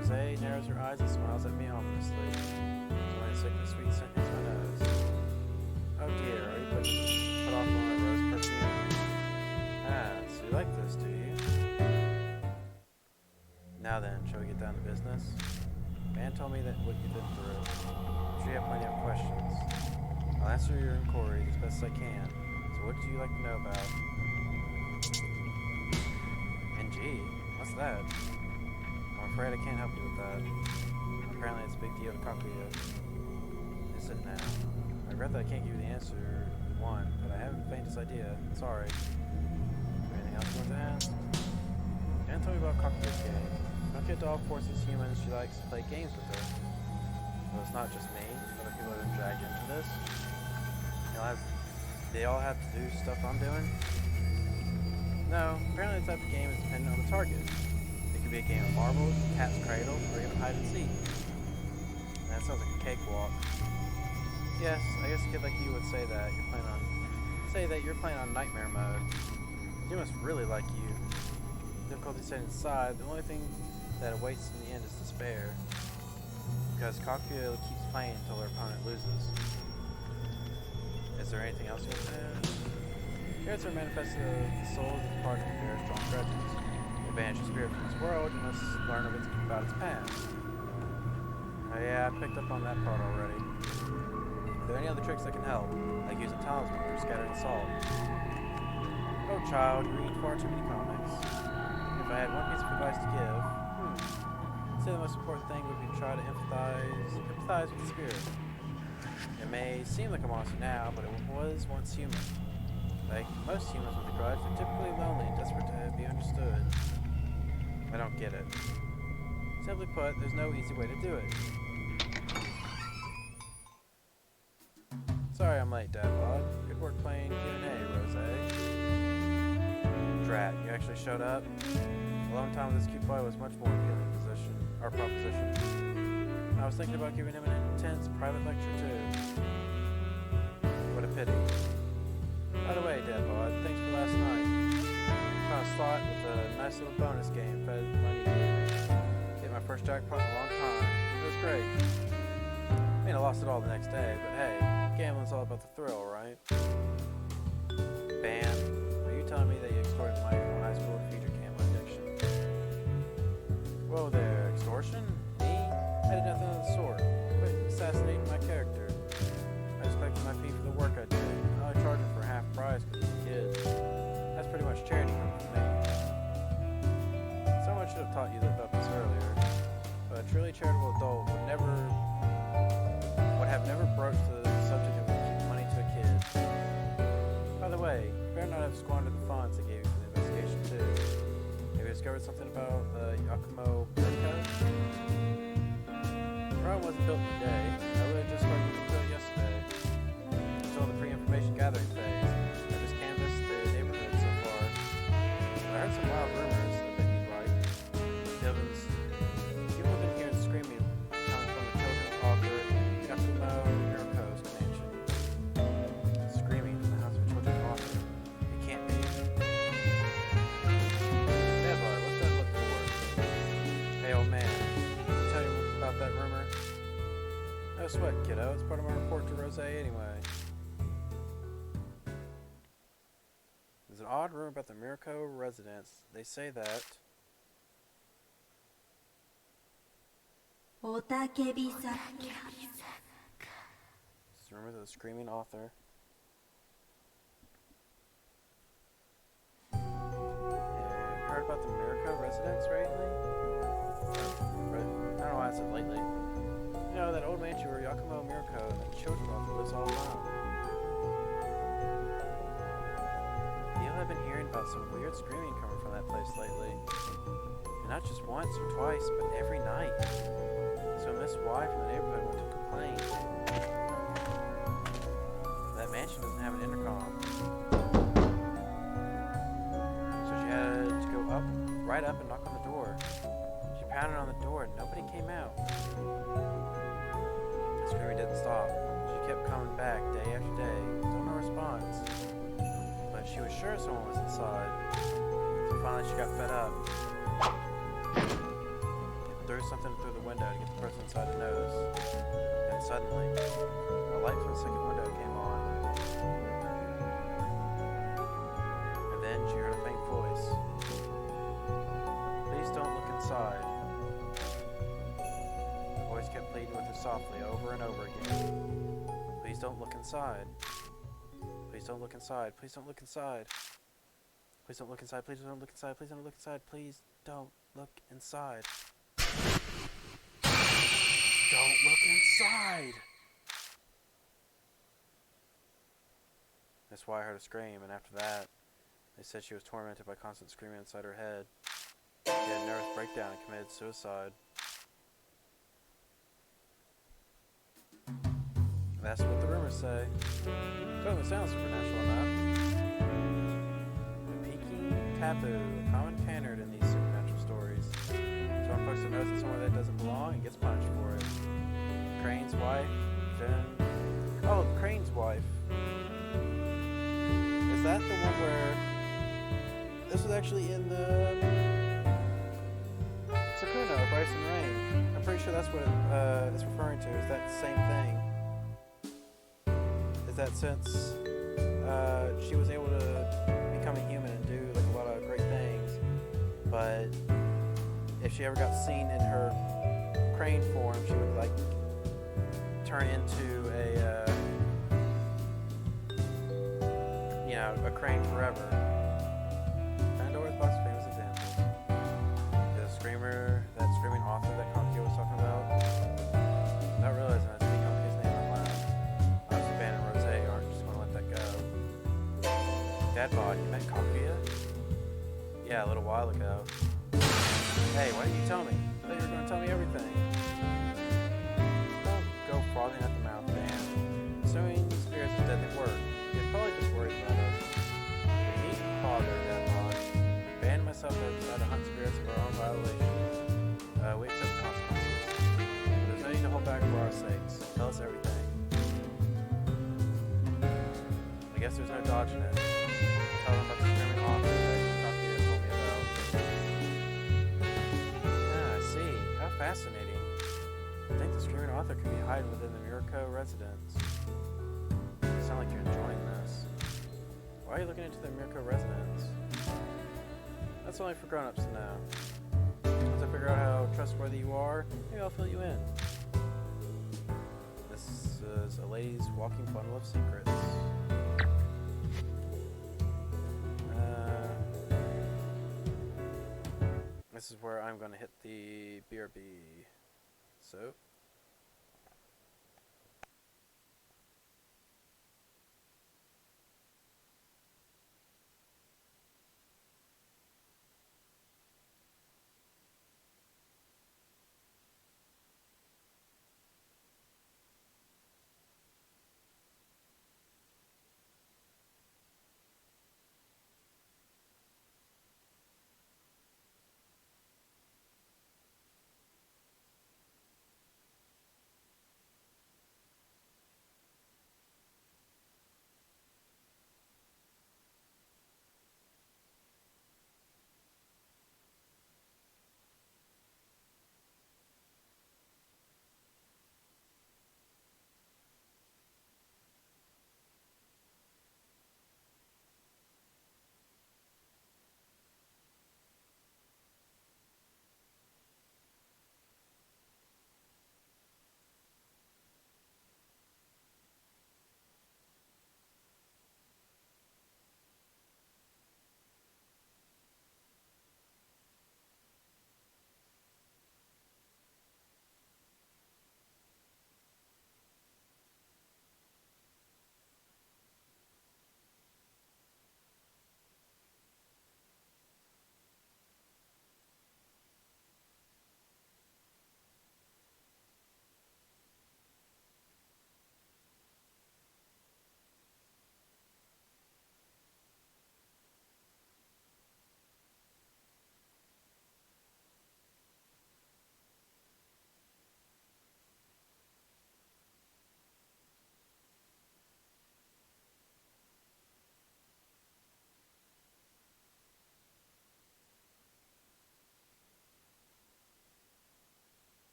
Rosé narrows her eyes and smiles at me ominously. So I stick the sweet scent into my nose. Oh dear, are you put off on my rose perfume? Ah, so you like this, do you? Now then, shall we get down to business? Man told me that what you've been through. I'm sure you have plenty of questions. I'll answer your inquiries as best I can. So what do you like to know about? NG? What's that? I'm afraid I can't help you with that. Apparently it's a big deal to Kakuya. Is opposite now. I regret that I can't give you the answer you want, but I haven't the faintest idea. Sorry. Anything else you want to ask? Dan told me about Kakuya's game. Kakuya dog forces humans she likes to play games with her. Well, it's not just me. Other people have been dragged into this. They all have to do stuff I'm doing? No, apparently the type of game is dependent on the target. It could be a game of marbles, cat's cradle, or even hide and seek. That sounds like a cakewalk. Yes, I guess a kid like you would say that you're playing on nightmare mode. You must really like you. Difficulty setting aside, the only thing that awaits in the end is despair. Because Kakuya keeps playing until her opponent loses. Is there anything else you want to add? Spirits are manifested the souls of the party to bear strong grudges. To banish a spirit from this world, you must learn about its past. Oh yeah, I picked up on that part already. Are there any other tricks that can help? Like using talisman or scattering salt? Oh child, you read far too many comics. If I had one piece of advice to give, I'd say the most important thing would be to try to empathize with the spirit. It may seem like a monster now, but it was once human. Like most humans with a grudge, they're typically lonely and desperate to be understood. I don't get it. Simply put, there's no easy way to do it. Sorry I'm late, Dadbod. Good work playing Q&A, Rose. Drat, you actually showed up? Alone time with this cute boy was much more appealing proposition. I was thinking about giving him an intense private lecture too. What a pity. By the way, Dadbod, thanks for last night. Found a slot with a nice little bonus game fed money you gave me. Hit my first jackpot in a long time. It was great. I mean, I lost it all the next day, but hey, gambling's all about the thrill, right? Ban, are you telling me that you extorted money from high school to feed your gambling addiction? Whoa there, extortion? Me? I did nothing of the sort. Quit assassinating my character. I just collected my fee for the work I did. I only charged him for half price because he's a kid. That's pretty much charity coming from me. Someone should have taught you about this earlier. But a truly charitable adult would have never broached the subject of money to a kid. By the way, you better not have squandered the funds they gave you for the investigation too. Have you discovered something about the Yakumo Muriko? Rome wasn't built in a day. I really just started to do it yesterday. I'm still in the pre-information gathering phase. I just canvassed the neighborhood so far. I heard some wild rumors. I bet you'd like. People have been hearing screaming coming from the children's author Yakumo Muriko's mansion. Screaming from the house of a children's author. It can't be. Yeah, boy, what's that look for? Hey, old man. Can I tell you about that rumor? No sweat, kiddo. It's part of my report to Rose anyway. There's an odd rumor about the Muriko residence. They say that... It's the rumors of the screaming author. Yeah, heard about the Muriko residence lately? I don't know why I said lately. You know, that old mansion where Yakumo Muriko and the children author lives all alone. I've been hearing about some weird screaming coming from that place lately. And not just once or twice, but every night. So Miss Y from the neighborhood went to complain. That mansion doesn't have an intercom. So she had to go right up and knock on the door. She pounded on the door and nobody came out. The screaming didn't stop. She kept coming back day after day. Still no response. But she was sure someone was inside. So finally she got fed up. Threw something through the window to get the person inside the nose. And suddenly, a light from the second window came on. And then she heard a faint voice. Please don't look inside. The voice kept pleading with her softly over and over again. Please don't look inside. Please don't look inside. Please don't look inside. Please don't look inside. Please don't look inside. Please don't look inside. Please don't look inside. Don't look inside. That's why I heard her scream, and after that, they said she was tormented by constant screaming inside her head. She had a nervous breakdown and committed suicide. That's what the rumors say. Certainly sounds supernatural enough. The Peking Tapu, a common canard in these supernatural stories. So when folks notice somewhere that doesn't belong, it gets punished for it. Crane's wife, Oh, Crane's wife. Is that the one where... This was actually in the... Sukuna, Bryson Rain. I'm pretty sure that's what it's referring to. Is that the same thing? Is that since she was able to become a human and do like a lot of great things, but if she ever got seen in her crane form, she would like turn into a crane forever. Pandora's box, famous example. The screamer, that screaming author that Kakuya was talking about. Not realizing I speak Kakuya's name out loud. Obviously, Ben and Rose aren't just gonna let that go. Dadbod, you met Kakuya? Yeah, a little while ago. Hey, why didn't you tell me? I thought you were gonna tell me everything. Don't go frothing at the mouth, man. Assuming spirits is deadly work. They're probably just worried about us. We need to bother that much. Ben and myself have decided to hunt spirits of our own violations. We accept the consequences. But there's no need to hold back for our sakes. Tell us everything. I guess there's no dodging it. Tell them about the screaming author that Kakuya told me about. Ah, I see. How fascinating. I think the screaming author could be hiding within the Mirko residence. You sound like you're enjoying this. Why are you looking into the Mirko residence? That's only for grown-ups to know. Once I figure out how trustworthy you are, maybe I'll fill you in. This is a lady's walking bundle of secrets. This is where I'm going to hit the BRB. So...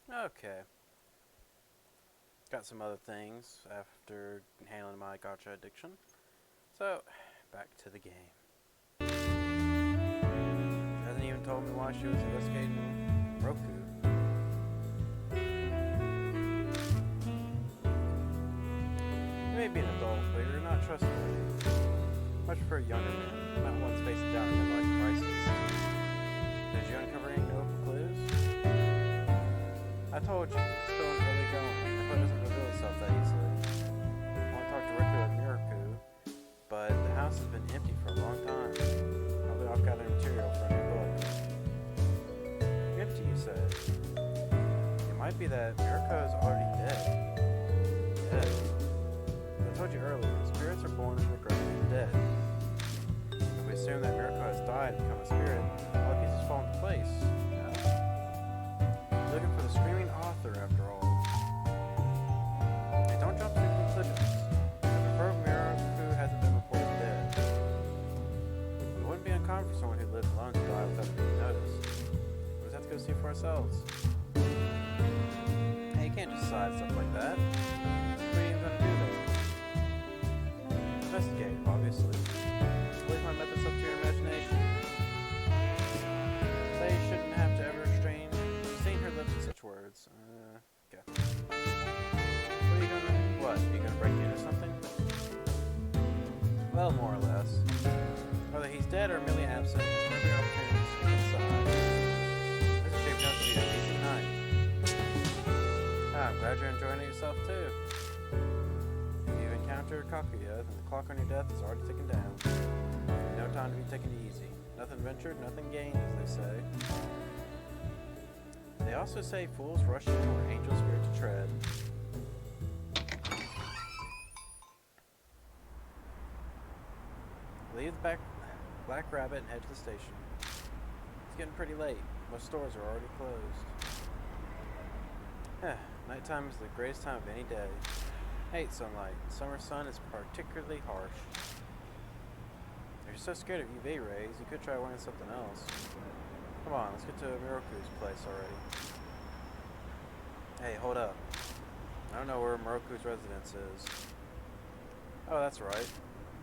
Okay. Got some other things after handling my gacha addiction. So, back to the game. She hasn't even told me why she was investigating Roku. You may be an adult, but you're not trustworthy. Much for a younger man, not one facing down in midlife crisis. Did you uncover any notable clues? I told you, it's still early going. The info doesn't reveal itself that easily. I want to talk directly with Miraku, but the house has been empty for a long time. Probably I've got material for a new book. Empty, you said. It might be that Miraku is already dead. Dead? As I told you earlier, spirits are born from the grave of the dead. If we assume that Miraku has died and become a spirit, all the pieces fall into place. Looking for the screaming author, after all. Hey, don't jump to conclusions. I prefer Miraku hasn't been reported dead. It wouldn't be uncommon for someone who lives alone to die without being noticed. We'll just have to go see for ourselves. Hey, you can't just decide stuff like that. What are you even going to do, though? Investigate, obviously. Leave my methods up to your imagination. They shouldn't have to ever stain her lips in such words. Okay. What are you gonna... What? Are you gonna break in or something? Well, more or less. Whether he's dead or merely absent, it's every opportunity to sneak inside. This is shaping up to be an easy night. I'm glad you're enjoying it yourself, too. If you've encountered Kakuya, then the clock on your death is already ticking down. No time to be taking it easy. Nothing ventured, nothing gained, as they say. They also say fools rush in where angels fear to tread. Leave the Black Rabbit and head to the station. It's getting pretty late. Most stores are already closed. Nighttime is the greatest time of any day. I hate sunlight. Summer sun is particularly harsh. If you're so scared of UV rays, you could try wearing something else. Come on, let's get to Miroku's place already. Hey, hold up. I don't know where Miroku's residence is. Oh, that's right.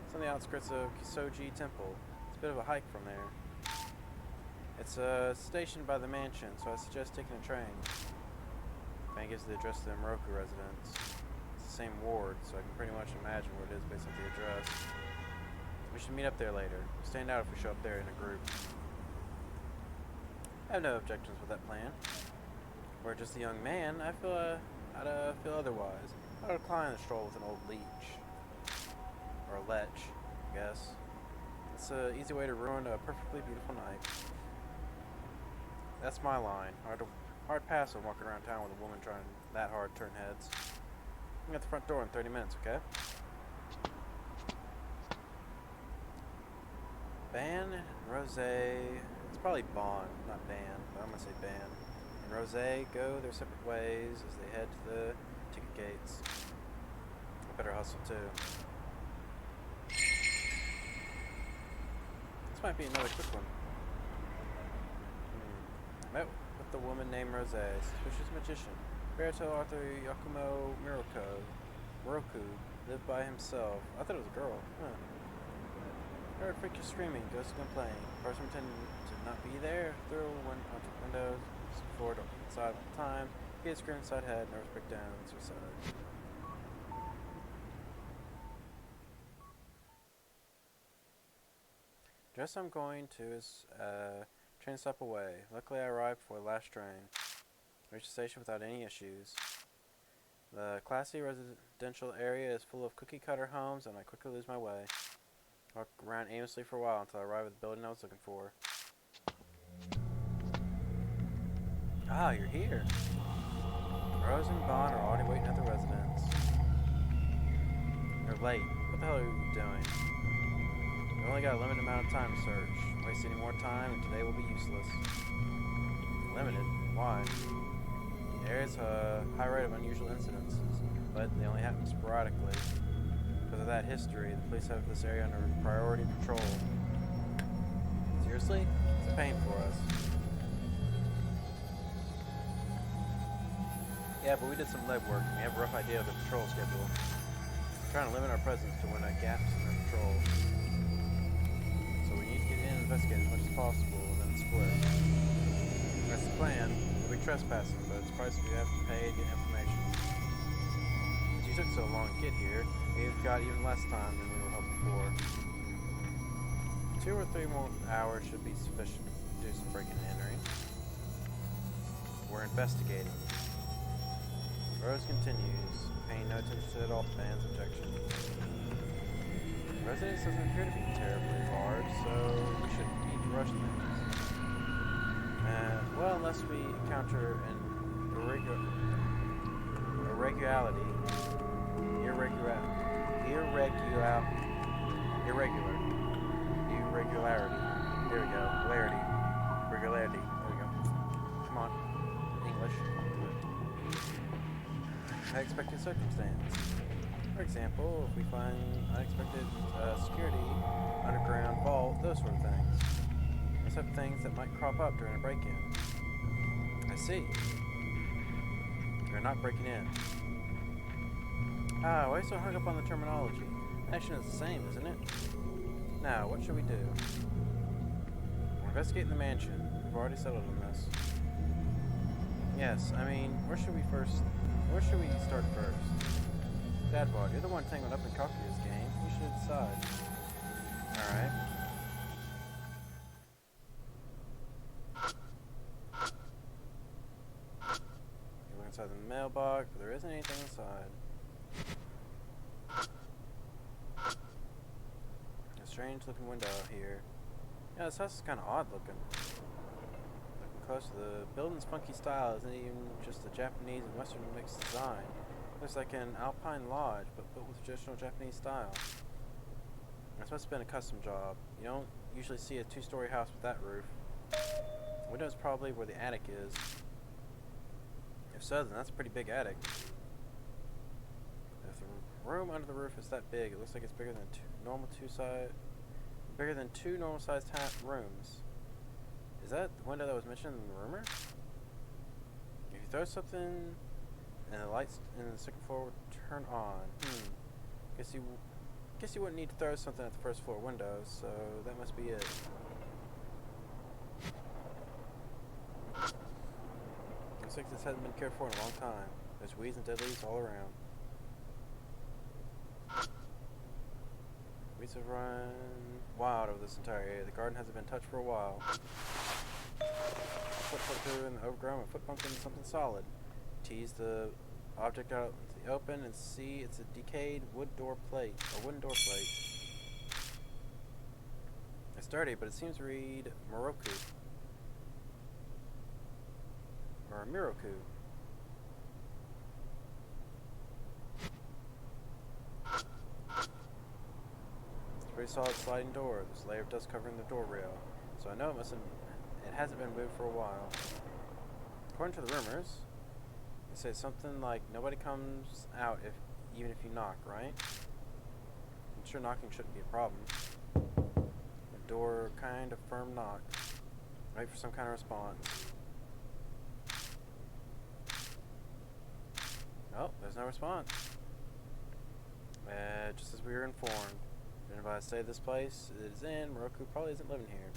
It's on the outskirts of Kisoji Temple. It's a bit of a hike from there. It's stationed by the mansion, so I suggest taking a train. Man gives the address to the Miroku residence. It's the same ward, so I can pretty much imagine where it is based on the address. We should meet up there later. Stand out if we show up there in a group. I have no objections with that plan. We're just a young man. I'd feel otherwise. I would decline a stroll with an old leech. Or a lech, I guess. It's an easy way to ruin a perfectly beautiful night. That's my line. Hard pass when walking around town with a woman trying that hard to turn heads. I'm at the front door in 30 minutes, okay? Ban and Rose. It's probably Bon, not Ban, but I'm gonna say Ban. And Rose go their separate ways as they head to the ticket gates. I better hustle too. This might be another quick one. Met with the woman named Rose, suspicious magician. Berto Arthur Yakumo Miroku lived by himself. I thought it was a girl. Huh. Heard freaky screaming, ghosts complaining. Person pretending to not be there. Through one onto windows, forward inside all the time. He had screamed inside head, nervous breakdowns, suicide. Just I'm going to is train stop away. Luckily I arrived before the last train. Reached the station without any issues. The classy residential area is full of cookie cutter homes and I quickly lose my way. Walk around aimlessly for a while until I arrive at the building I was looking for. Ah, you're here. Rose and Bon are already waiting at the residence. You're late. What the hell are you doing? We've only got a limited amount of time to search. Waste any more time and today will be useless. Limited? Why? The area's a high rate of unusual incidences, but they only happen sporadically. Because of that history, the police have this area under priority patrol. Seriously? It's a pain for us. Yeah, but we did some legwork and we have a rough idea of the patrol schedule. We're trying to limit our presence to when gaps in the patrol. So we need to get in and investigate as much as possible and then split. That's the plan. We'll be trespassing, but it's the price we have to pay to get information. Since you took so long to get here, we've got even less time than we were hoping for. 2 or 3 more hours should be sufficient to do some breaking and entering. We're investigating. Rose continues, paying no attention at all to fans' objections. The residence doesn't appear to be terribly large, so we shouldn't need to rush things. Well, unless we encounter an irregularity. There we go. Regularity. There we go. Come on. English. Unexpected circumstance. For example, if we find unexpected security, underground vault, those sort of things. Those type of things that might crop up during a break-in. I see. You're not breaking in. Ah, why are you so hung up on the terminology? Action is the same, isn't it? Now, what should we do? We're investigating the mansion. We've already settled on this. Yes, I mean, where should we start first? Dadwad, you're the one tangled up in Kakuya's game. You should decide. Alright. You look inside the mailbox, but there isn't anything inside. A strange looking window here. Yeah, this house is kind of odd looking. Looking close, the building's funky style isn't even just a Japanese and Western mixed design. Looks like an alpine lodge, but built with traditional Japanese style. This must have been a custom job. You don't usually see a 2-story house with that roof. The window's probably where the attic is. If so, then that's a pretty big attic. If the room under the roof is that big, it looks like it's bigger than two normal sized rooms. Is that the window that was mentioned in the rumor? If you throw something and the lights in the second floor would turn on. Guess you wouldn't need to throw something at the first floor windows, so that must be it. Looks like this hasn't been cared for in a long time. There's weeds and dead leaves all around. Weeds have run wild over this entire area. The garden hasn't been touched for a while. Foot through in the overgrown and foot bumped into something solid. Tease the object out into the open and see it's a decayed wooden door plate. It's dirty, but it seems to read Moroku. Or Miroku. It's a pretty solid sliding door. There's a layer of dust covering the door rail, so I know it hasn't been moved for a while. According to the rumors, they say something like nobody comes out even if you knock, right? I'm sure knocking shouldn't be a problem. The door, kind of firm knock. Wait for some kind of response. Oh, there's no response. Just as we were informed. And if I say this place it is in, Moroku probably isn't living here.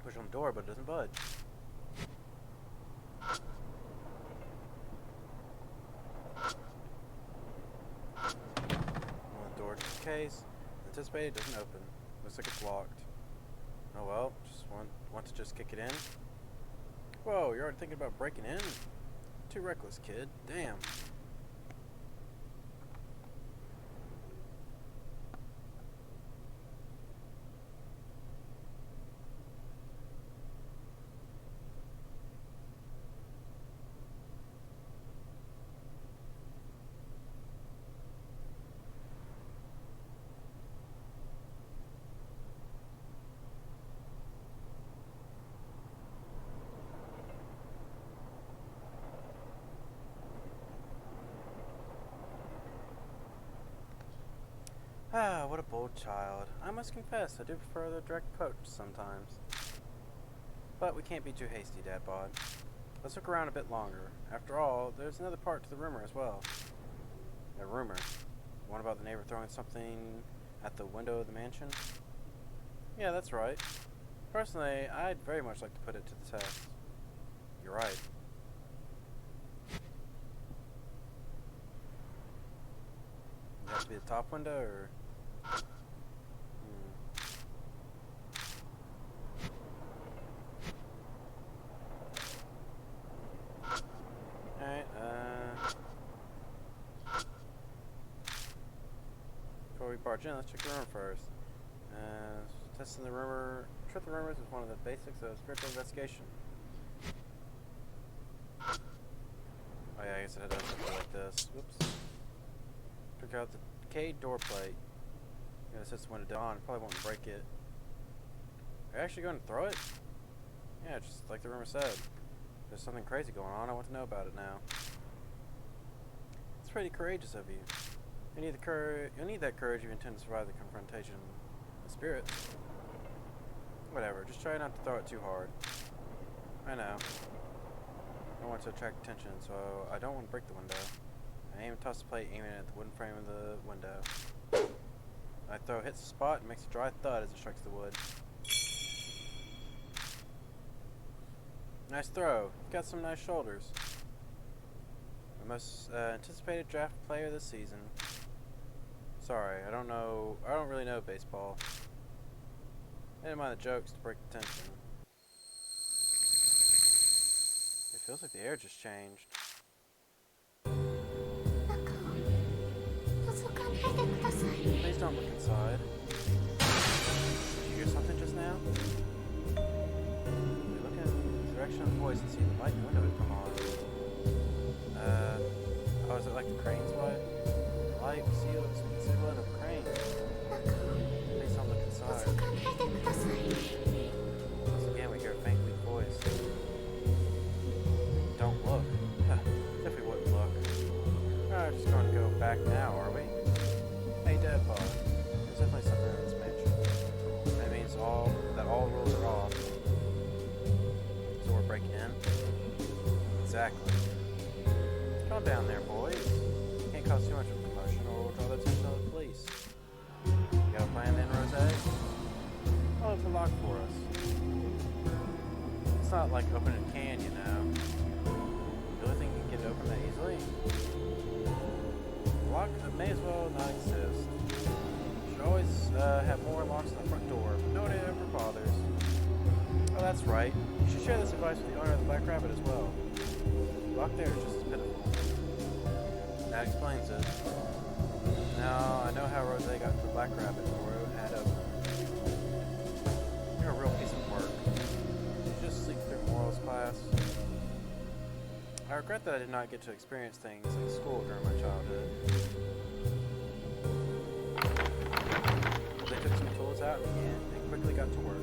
Push on the door, but it doesn't budge. On the door, just in case. Anticipated, doesn't open. Looks like it's locked. Oh well, just want to just kick it in. Whoa, you're already thinking about breaking in? Too reckless, kid. Damn. Ah, what a bold child. I must confess, I do prefer the direct approach sometimes. But we can't be too hasty, Dad Bod. Let's look around a bit longer. After all, there's another part to the rumor as well. The rumor? The one about the neighbor throwing something at the window of the mansion? Yeah, that's right. Personally, I'd very much like to put it to the test. You're right. It has to be the top window, or... Alright, before we barge in, let's check the rumor first. Testing the rumor... Truth of rumors is one of the basics of spiritual investigation. Oh yeah, I guess it had something like this. Whoops. Took out the decayed door plate. Gonna set the window down. Probably won't break it. Are you actually going to throw it? Yeah, just like the rumor said. There's something crazy going on. I want to know about it now. It's pretty courageous of you. You'll need that courage if you intend to survive the confrontation with spirits. Whatever, just try not to throw it too hard. I know. I don't want to attract attention, so I don't want to break the window. I aim and toss the plate, aiming at the wooden frame of the window. I throw hits the spot and makes a dry thud as it strikes the wood. Nice throw. You've got some nice shoulders. The most anticipated draft player this season. Sorry, I don't really know baseball. I didn't mind the jokes to break the tension. It feels like the air just changed. Please don't look inside. Did you hear something just now? We look in the direction of the voice and see the light in the window had come on. Oh, is it like the crane's light? The light, we see the silhouette of a crane. Please don't look inside. Once again, we hear a faint, weak voice. Don't look. If we wouldn't look. We're just going to go back now, are we? Hey, Dad Bod. There's definitely something in this mansion. That means that all rules are off. So we're breaking in? Exactly. Calm down there, boys. Can't cause too much of a commotion or we'll draw the attention of the police. You got a plan then, Rose? I'll open the lock for us. It's not like opening a can, you know. You really think you can get it open that easily? The lock may as well not exist. You should always have more locks on the front door, but nobody ever bothers. Oh, that's right. You should share this advice with the owner of the Black Rabbit as well. The lock there is just as pitiful. That explains it. Now, I know how Rose got to the Black Rabbit before it had opened. You're a real piece of work. Did you just sleep through morals class? I regret that I did not get to experience things like school during my childhood. They took some tools out and quickly got to work.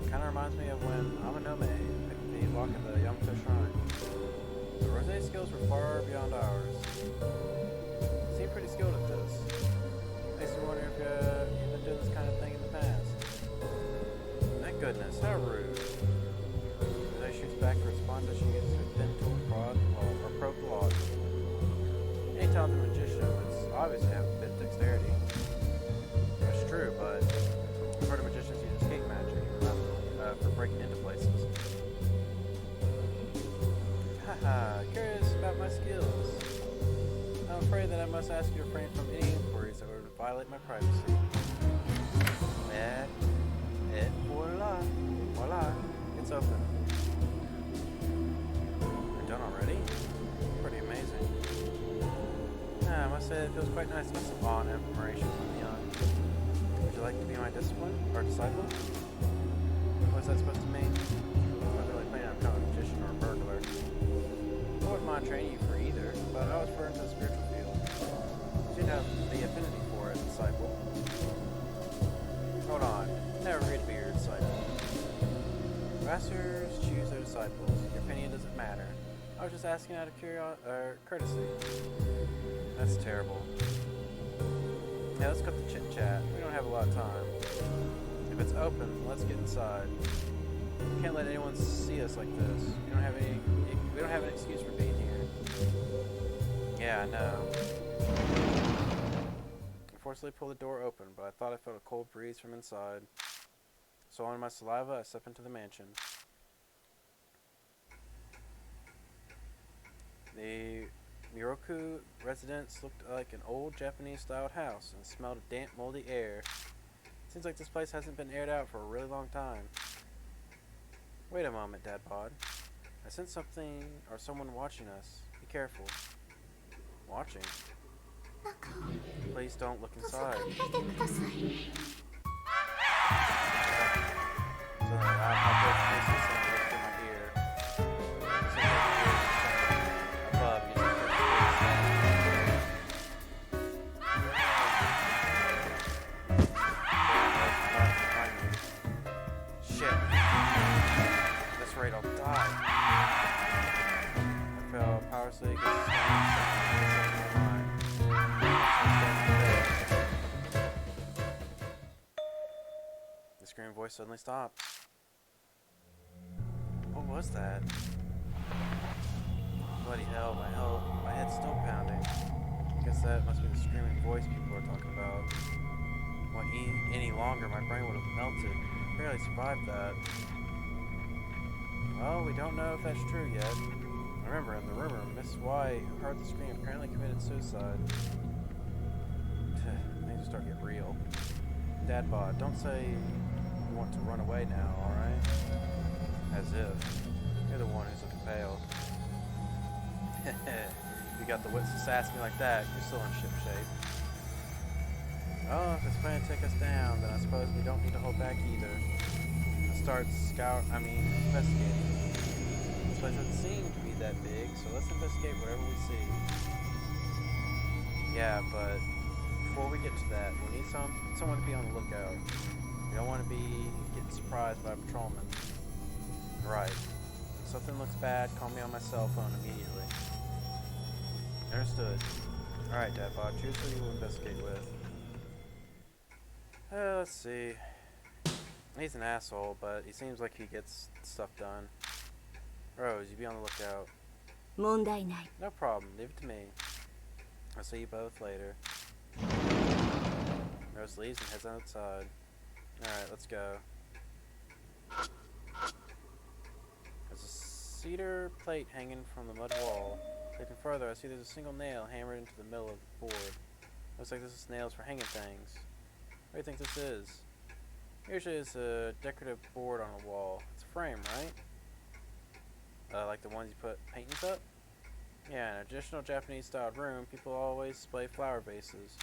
It kind of reminds me of when Amanome picked the lock at the Yamato Shrine. But Rose's skills were far beyond ours. You seem pretty skilled at this. Makes me wonder if you've been doing this kind of thing in the past. Thank goodness, how rude. Rose shoots back to respond as she uses her thin tool to prod or probe the lock. Any talented magician would obviously have a bit of dexterity. That's true, but I've heard of magicians use escape magic for breaking into places. Haha, curious about my skills. I'm afraid that I must ask you to refrain from any inquiries that would violate my privacy. Voila, it's open. We're done already? Pretty amazing. I must say it feels quite nice to get some awe and admiration from the young. Would you like to be my discipline, or disciple? What's that supposed to mean? I'm not really planning on becoming a magician or a burglar. I wouldn't mind training you for either, but I was referring to the spiritual field. You seem to have the affinity for it, disciple. Hold on, never agreed to be your disciple. Masters choose their disciples. Your opinion doesn't matter. I was just asking out of courtesy. That's terrible. Yeah, let's cut the chit-chat. We don't have a lot of time. If it's open, let's get inside. We can't let anyone see us like this. We don't have an excuse for being here. Yeah, I know. I forcibly pulled the door open, but I thought I felt a cold breeze from inside. Swallowing my saliva, I stepped into the mansion. The Miroku residence looked like an old Japanese-styled house and smelled of damp, moldy air. Seems like this place hasn't been aired out for a really long time. Wait a moment, Dadpod. I sense something or someone watching us. Be careful. Watching? Please don't look inside. The screaming voice suddenly stopped. What was that? Bloody hell, my head's still pounding. I guess that must be the screaming voice people are talking about. Well, any longer, my brain would have melted. I barely survived that. Well, we don't know if that's true yet. Remember, in the rumor, Miss Y, who heard the scream, apparently committed suicide. Things are starting to get real. Dadbod, don't say you want to run away now, alright? As if. You're the one who's looking pale. You got the wits to sass me like that, you're still in ship shape. Oh, if it's planning to take us down, then I suppose we don't need to hold back either. Let's start investigating. This place doesn't seem to be that big, so let's investigate whatever we see. Yeah, but before we get to that, we need someone to be on the lookout. We don't want to be getting surprised by a patrolman. Right. If something looks bad, call me on my cell phone immediately. Understood. Alright, Dadbot, choose who you will investigate with. Let's see. He's an asshole, but he seems like he gets stuff done. Rose, you be on the lookout. 問題ない No problem, leave it to me. I'll see you both later. Rose leaves and heads outside. Alright, let's go. There's a cedar plate hanging from the mud wall. Looking further, I see there's a single nail hammered into the middle of the board. Looks like this is nails for hanging things. What do you think this is? Usually it's a decorative board on a wall. It's a frame, right? Like the ones you put paintings up? Yeah, in a traditional Japanese-styled room, people always display flower vases.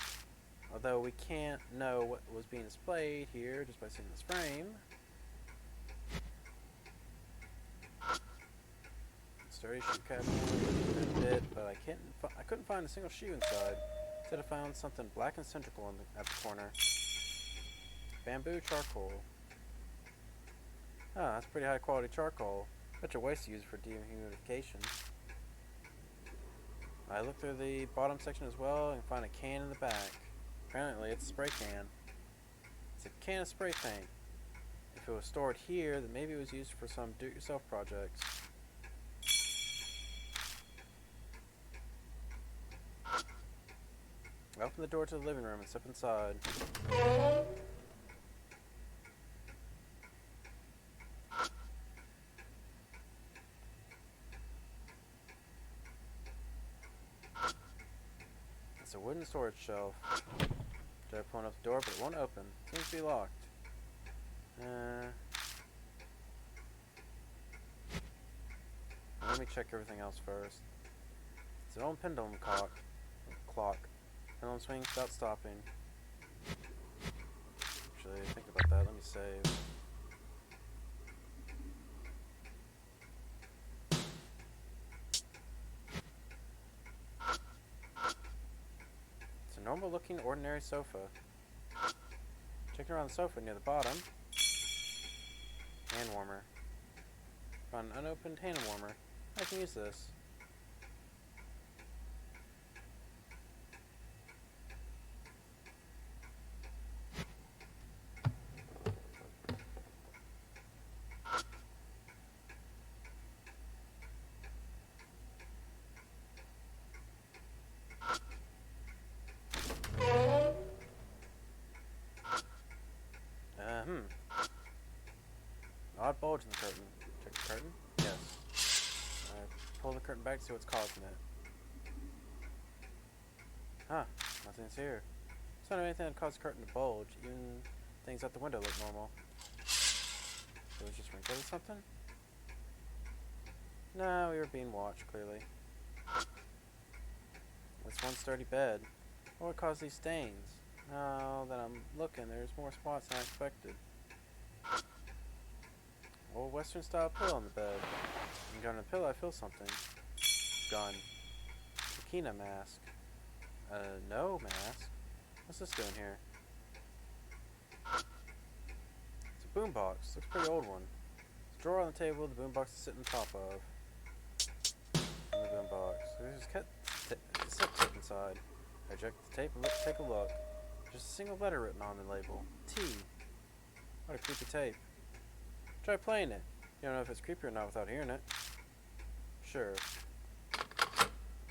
Although we can't know what was being displayed here just by seeing this frame. Sturdy shoe cabinet, a bit, but I couldn't find a single shoe inside. Instead, I found something black and cylindrical at the corner. Bamboo charcoal. Oh, that's pretty high quality charcoal. Such a waste to use for dehumidification. I looked through the bottom section as well and find a can in the back. Apparently it's a spray can. It's a can of spray paint. If it was stored here, then maybe it was used for some do-it-yourself projects. I opened the door to the living room and stepped inside. It's a wooden storage shelf. Try pulling up the door, but it won't open. Seems to be locked. Let me check everything else first. It's an old pendulum clock. Pendulum swings without stopping. Actually, think about that. Let me save. It's a normal-looking, ordinary sofa. Checking around the sofa near the bottom. Hand warmer. Found an unopened hand warmer. I can use this. odd bulge in the curtain. Check the curtain? Yes. Pull the curtain back to see what's causing it. Huh. Nothing's here. It's not anything that caused the curtain to bulge. Even things out the window look normal. So it was just wrinkled or something? No, we were being watched, clearly. This one sturdy bed. What would cause these stains? Now that I'm looking, there's more spots than I expected. Old Western style pillow on the bed. And on the pillow, I feel something. Gun. Bikini mask. No mask. What's this doing here? It's a boombox. Looks a pretty old one. There's a drawer on the table the boombox is sitting on top of. In the boombox. There's cassette tape inside. I eject the tape and take a look. Just a single letter written on the label. T. What a creepy tape. Try playing it. You don't know if it's creepy or not without hearing it. Sure.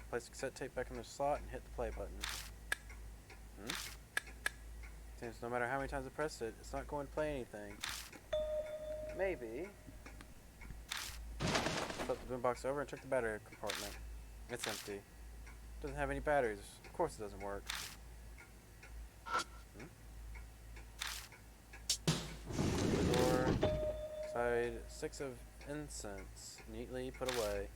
Place the cassette tape back in the slot and hit the play button. Seems no matter how many times I press it, it's not going to play anything. Maybe. Flip the boombox over and check the battery compartment. It's empty. Doesn't have any batteries. Of course it doesn't work. The door. Side 6 of incense. Neatly put away.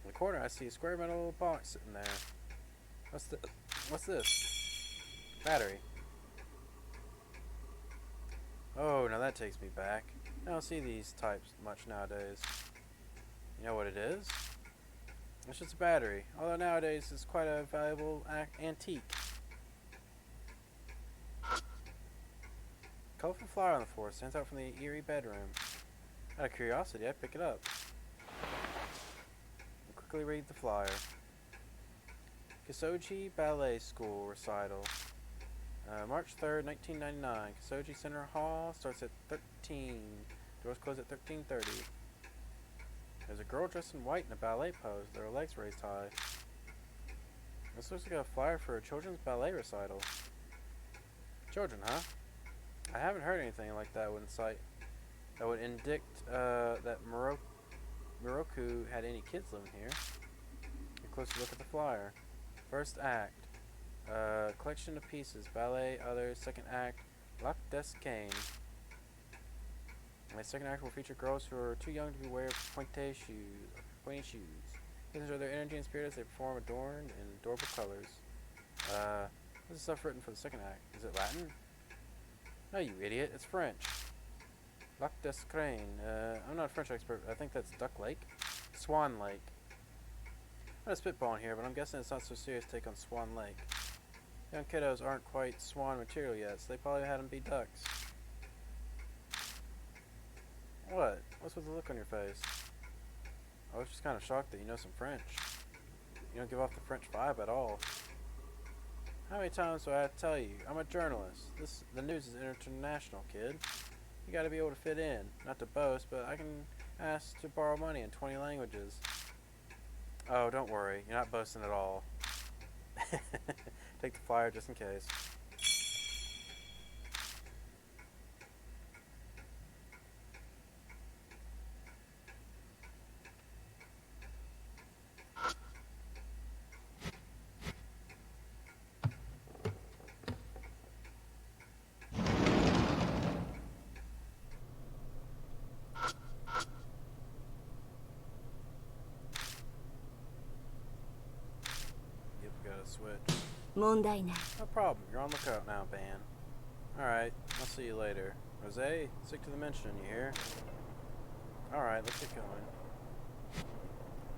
In the corner I see a square metal box sitting there. What's this? Battery. Oh, now that takes me back. I don't see these types much nowadays. You know what it is? It's just a battery. Although nowadays it's quite a valuable antique. Colorful flower on the floor stands out from the eerie bedroom. Out of curiosity, I pick it up. And quickly read the flyer. Kakuya Ballet School Recital. March 3rd, 1999. Kakuya Center Hall starts at 13. Doors close at 13:30. There's a girl dressed in white in a ballet pose, with her legs raised high. This looks like a flyer for a children's ballet recital. Children, huh? I haven't heard anything like that that would indict that Moroku had any kids living here. A closer look at the flyer. First act. Collection of pieces. Ballet, others. Second act. Lac des Cane. My second act will feature girls who are too young to be wearing pointy shoes. These are their energy and spirit as they perform adorned in adorable colors. This is stuff written for the second act. Is it Latin? No, you idiot. It's French. Lac des Cane. I'm not a French expert, but I think that's Duck Lake. Swan Lake. I'm not spitballing here, but I'm guessing it's not so serious take on Swan Lake. Young kiddos aren't quite swan material yet, so they probably had them be ducks. What? What's with the look on your face? I was just kind of shocked that you know some French. You don't give off the French vibe at all. How many times do I have to tell you? I'm a journalist. The news is international, kid. You gotta be able to fit in. Not to boast, but I can ask to borrow money in 20 languages. Oh, don't worry. You're not boasting at all. Take the flyer just in case. Switch. 問題ない。 No problem. You're on lookout now, Ban. Alright, I'll see you later. Jose, stick to the mission, you hear? Alright, let's get going.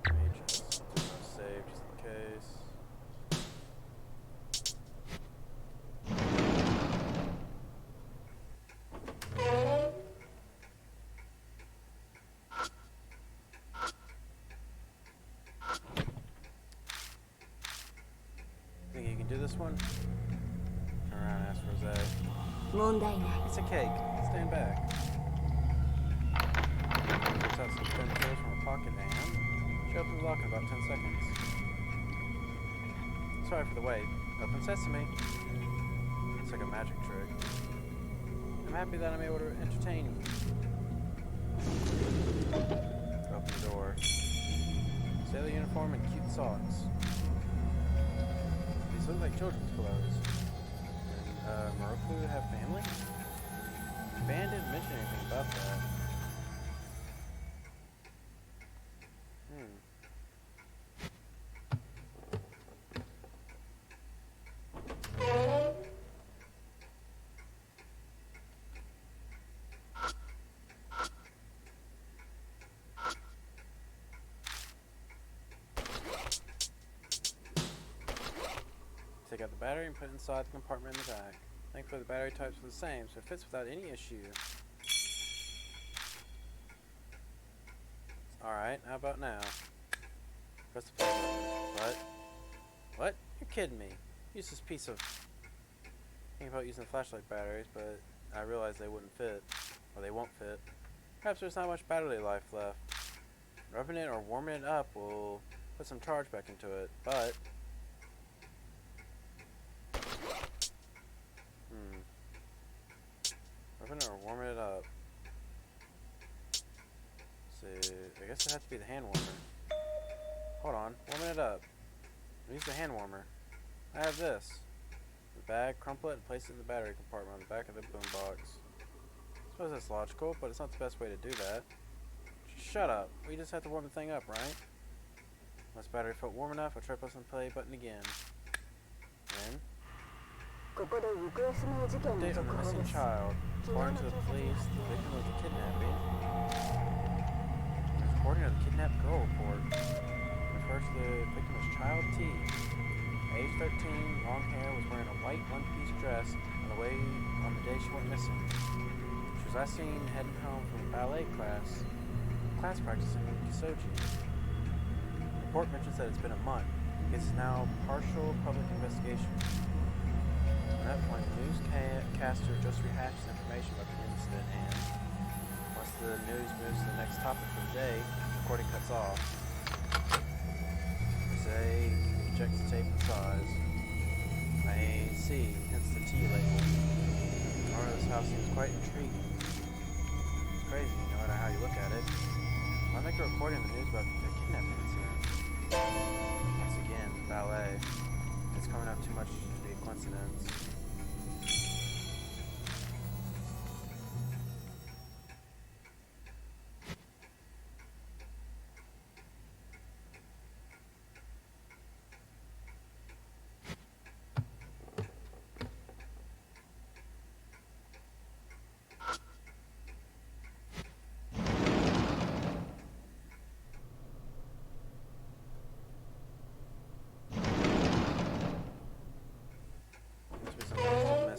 Let me just do a save just in case. Think you can do this one? Turn around and ask Jose. 問題ない。 It's a cake. Stand back. Takes out some thin pills from her pocket and she opens the lock in about 10 seconds. Sorry for the wait. Open sesame. It's like a magic trick. I'm happy that I'm able to entertain you. Open the door. Sailor uniform and cute socks. These look like children's clothes. Moroku have family? The band didn't mention anything about that. Take out the battery and put it inside the compartment in the back. Thankfully the battery types are the same, so it fits without any issue. Alright, how about now? Press the play button. What? What? You're kidding me. Use this piece of... Thinking about using flashlight batteries, but I realized they wouldn't fit. Or they won't fit. Perhaps there's not much battery life left. Rubbing it or warming it up will put some charge back into it, but... Rubbing it or warming it up. See, I guess it has to be the hand warmer. Hold on, warming it up. Use the hand warmer. I have this. The bag, crumple it, and place it in the battery compartment on the back of the boom box. I suppose that's logical, but it's not the best way to do that. Shut up. We just have to warm the thing up, right? Once the battery felt warm enough, I'll try pressing the play button again. Then, update on the missing child. According to the police, the victim of the kidnapping. According to the kidnapped girl report, refers to the victim as Child T. Age 13, long hair, was wearing a white one-piece dress on the day she went missing. She was last seen heading home from a ballet class practice in Kisoji. The report mentions that it's been a month. It's now partial public investigation. At that point, the newscaster just rehashes information about the incident, and once the news moves to the next topic for the day, the recording cuts off. Say, rejects the tape and size. I see, hence the T label. The owner of this house seems quite intriguing. It's crazy, no matter how you look at it. Why make a recording of the news about the kidnapping incident? Once again, ballet. It's coming up too much to be a coincidence.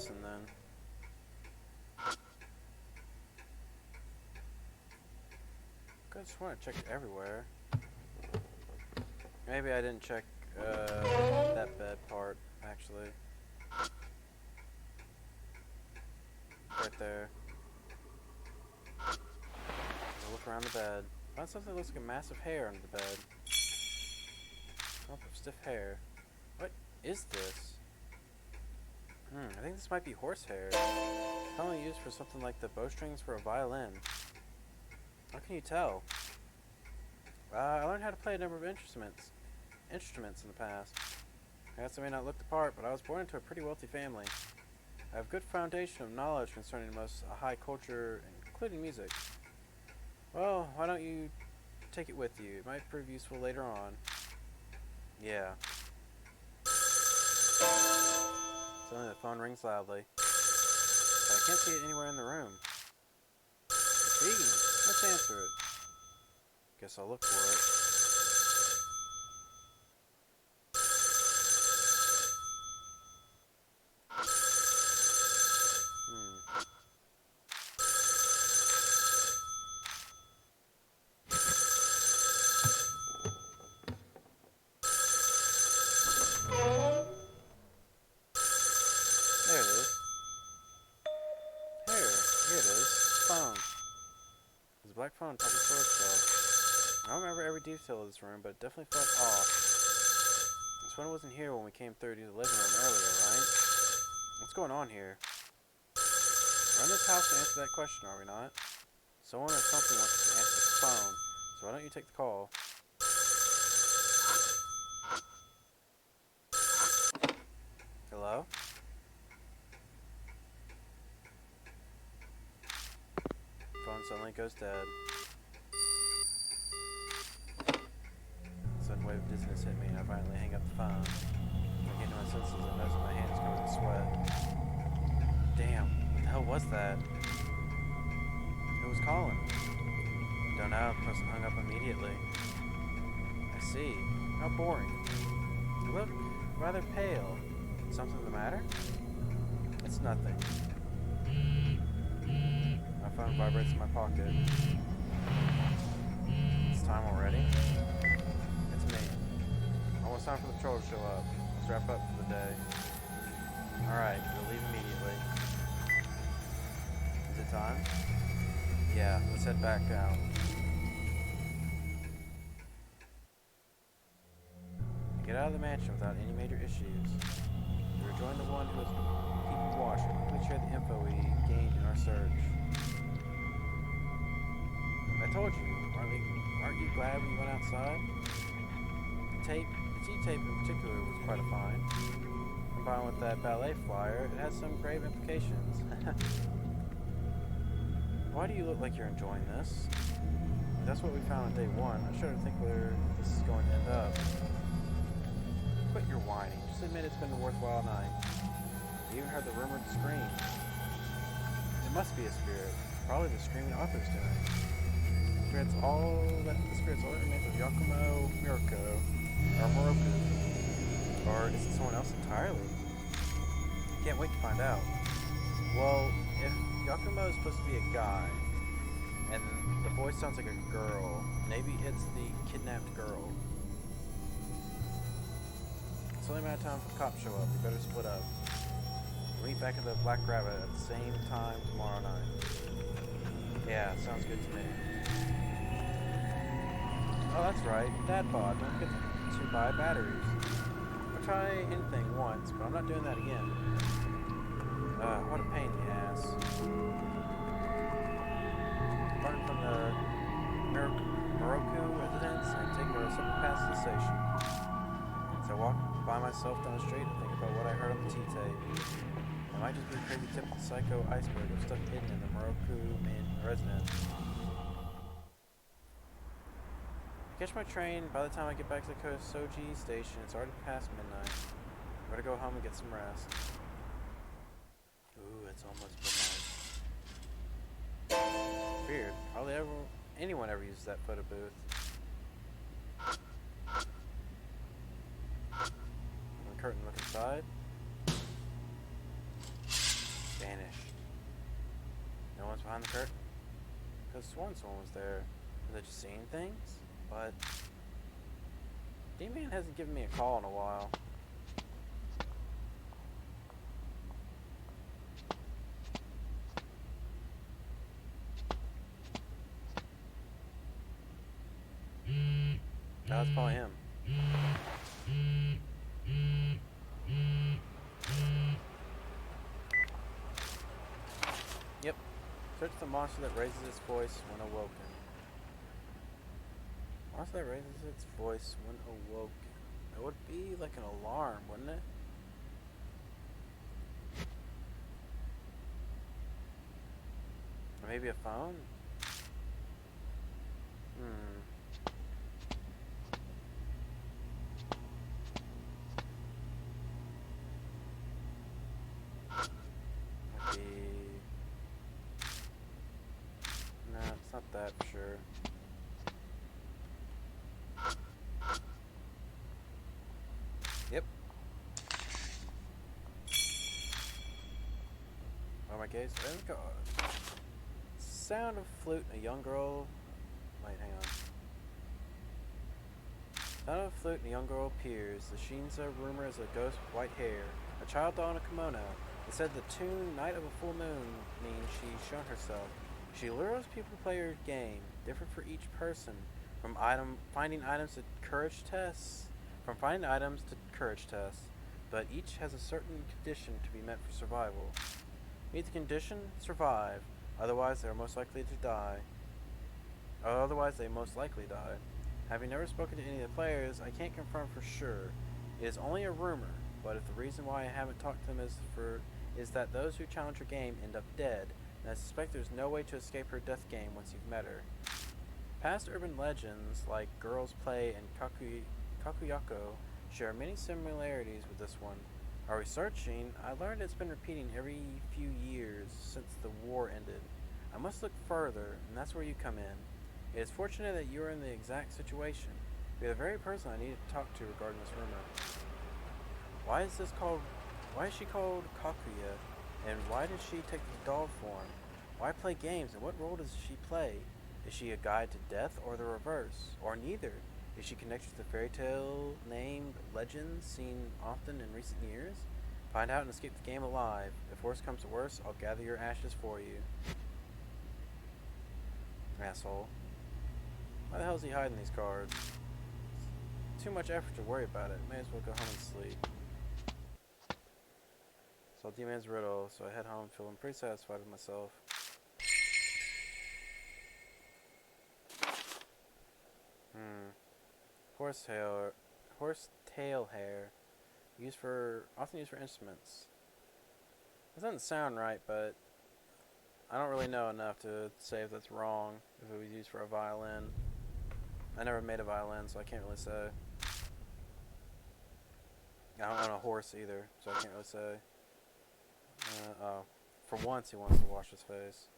And then I just want to check everywhere. Maybe I didn't check that bed part actually. Right there. I'll look around the bed. Find something that looks like a massive hair under the bed. Clump of stiff hair. What is this? I think this might be horsehair. Commonly used for something like the bowstrings for a violin. How can you tell? I learned how to play a number of instruments in the past. I guess I may not look the part, but I was born into a pretty wealthy family. I have a good foundation of knowledge concerning most high culture, including music. Well, why don't you take it with you? It might prove useful later on. Yeah. Suddenly the phone rings loudly. But I can't see it anywhere in the room. Intriguing. Let's answer it. Guess I'll look for it. There it is. Here it is. Phone. There's a black phone on top of the storage shelf. I don't remember every detail of this room, but it definitely felt off. This phone wasn't here when we came through to the living room earlier, right? What's going on here? We're in this house to answer that question, are we not? Someone or something wants to answer the phone, so why don't you take the call? Hello? Phone suddenly goes dead. A sudden wave of dizziness hit me, and I violently hang up the phone. I came to my senses and noticed my hands covered in sweat. Damn, what the hell was that? Who was calling? Don't know, the person hung up immediately. I see. How boring. You look rather pale. Something the matter? It's nothing. My phone vibrates in my pocket. It's time already? It's me. Almost time for the patrol to show up. Let's wrap up for the day. Alright, we'll leave immediately. Is it time? Yeah, let's head back out. Get out of the mansion without any major issues. We rejoin the one who was keeping watch and quickly share the info we gained in our search. I told you, aren't you glad we went outside? The T-tape in particular was quite a find. Combined with that ballet flyer, it has some grave implications. Why do you look like you're enjoying this? If that's what we found on day one. I shouldn't think where this is going to end up. Quit your whining. Just admit it's been a worthwhile night. You even heard the rumored scream. It must be a spirit. Probably the screaming Arthur's doing. The spirit's all that remains of Yakumo Moroku. Or is it someone else entirely? Can't wait to find out. Well, if Yakumo is supposed to be a guy, and the voice sounds like a girl, maybe it's the kidnapped girl. It's only a matter of time for the cops show up. We better split up. We'll meet back at the Black Rabbit at the same time tomorrow night. Yeah, sounds good to me. Oh, that's right. Dad bod. Don't forget to buy batteries. I'll try anything once, but I'm not doing that again. What a pain in the ass. Departing from the Moroku residence and taking a separate path to the station. So I walk by myself down the street and think about what I heard on the T-tape. It might just be a crazy typical psycho iceberg of stuff hidden in the Moroku residence. Catch my train. By the time I get back to the Kosoji station, it's already past midnight. I better go home and get some rest. Ooh, it's almost midnight. Weird. Hardly anyone ever uses that photo booth. When the curtain look inside. Vanished. No one's behind the curtain? Because sworn someone was there. Was I just seeing things? But D-Man hasn't given me a call in a while. That's probably him. Yep. Search the monster that raises its voice when awoken. Monster that raises its voice when awoken. That would be like an alarm, wouldn't it? Or maybe a phone? No, it's not that for sure. Yep. Oh, my gaze. There we go. Sound of flute and a young girl. Wait, hang on. Sound of a flute and a young girl appears. The Shinza rumor is a ghost with white hair. A child doll in a kimono. It said the tune Night of a Full Moon means she's shown herself. She lures people to play her game, different for each person. From finding items to courage tests. But each has a certain condition to be met for survival. Meet the condition, survive. Otherwise, they are most likely to die. Otherwise, they most likely die. Having never spoken to any of the players, I can't confirm for sure. It is only a rumor, but if the reason why I haven't talked to them is that those who challenge her game end up dead, and I suspect there's no way to escape her death game once you've met her. Past urban legends like Girls Play and Kakuyako share many similarities with this one. While researching, I learned it's been repeating every few years since the war ended. I must look further, and that's where you come in. It is fortunate that you are in the exact situation. You're the very person I need to talk to regarding this rumor. Why is she called Kakuya? And why does she take the doll form? Why play games, and what role does she play? Is she a guide to death, or the reverse? Or neither? Is she connected to the fairy tale named legends seen often in recent years? Find out and escape the game alive. If worse comes to worse, I'll gather your ashes for you. Asshole. Why the hell is he hiding these cards? Too much effort to worry about it. May as well go home and sleep. Solved D-Man's riddle, so I head home feeling pretty satisfied with myself. Horse tail hair. Often used for instruments. That doesn't sound right, but I don't really know enough to say if that's wrong, if it was used for a violin. I never made a violin, so I can't really say. I don't own a horse either, so I can't really say. Oh. For once, he wants to wash his face.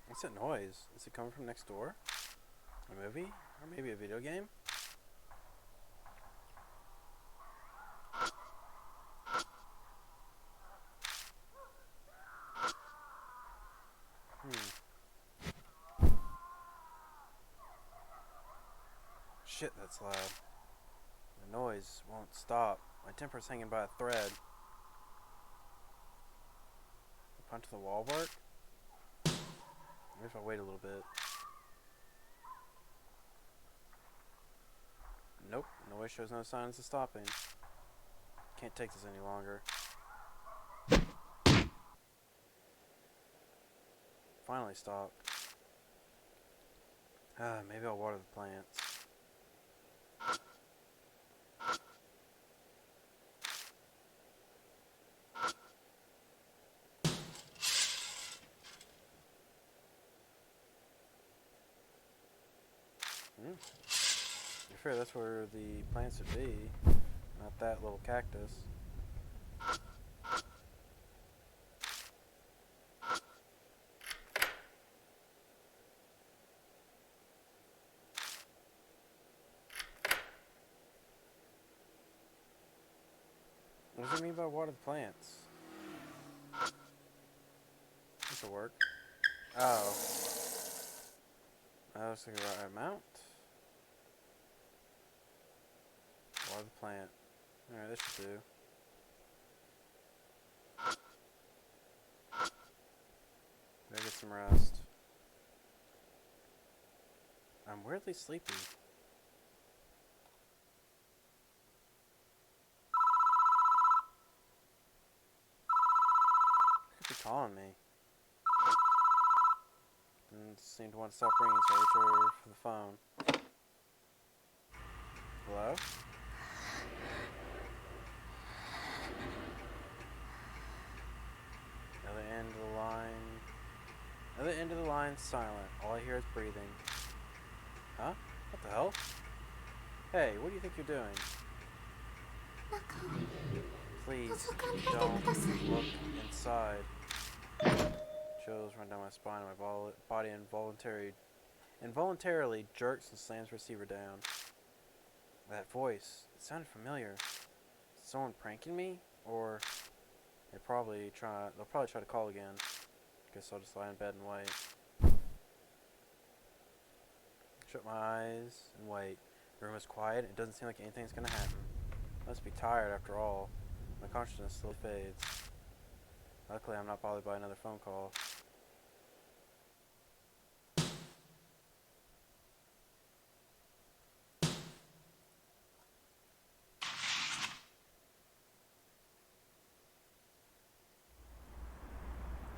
What's that noise? Is it coming from next door? A movie? Or maybe a video game? Shit, that's loud. The noise won't stop. My temper's hanging by a thread. The punch to the wall work? Maybe if I wait a little bit. Nope, noise shows no signs of stopping. Can't take this any longer. Finally stopped. Maybe I'll water the plants. You're fair, that's where the plants would be, not that little cactus. What does it mean by water the plants? This'll work. Oh. That looks like the right amount. Water the plant. Alright, this should do. Gotta get some rest. I'm weirdly sleepy. Who could be calling me? And it seemed to want to stop ringing, so I reached over for the phone. Hello? Other end of the line, silent. All I hear is breathing. Huh? What the hell? Hey, what do you think you're doing? Please, don't look inside. Chills run down my spine and my body involuntarily jerks and slams receiver down. That voice, it sounded familiar. Is someone pranking me? Or they'll probably try to call again. Guess I'll just lie in bed and wait. Shut my eyes and wait. The room is quiet. It doesn't seem like anything's gonna happen. I must be tired after all. My consciousness slowly fades. Luckily, I'm not bothered by another phone call.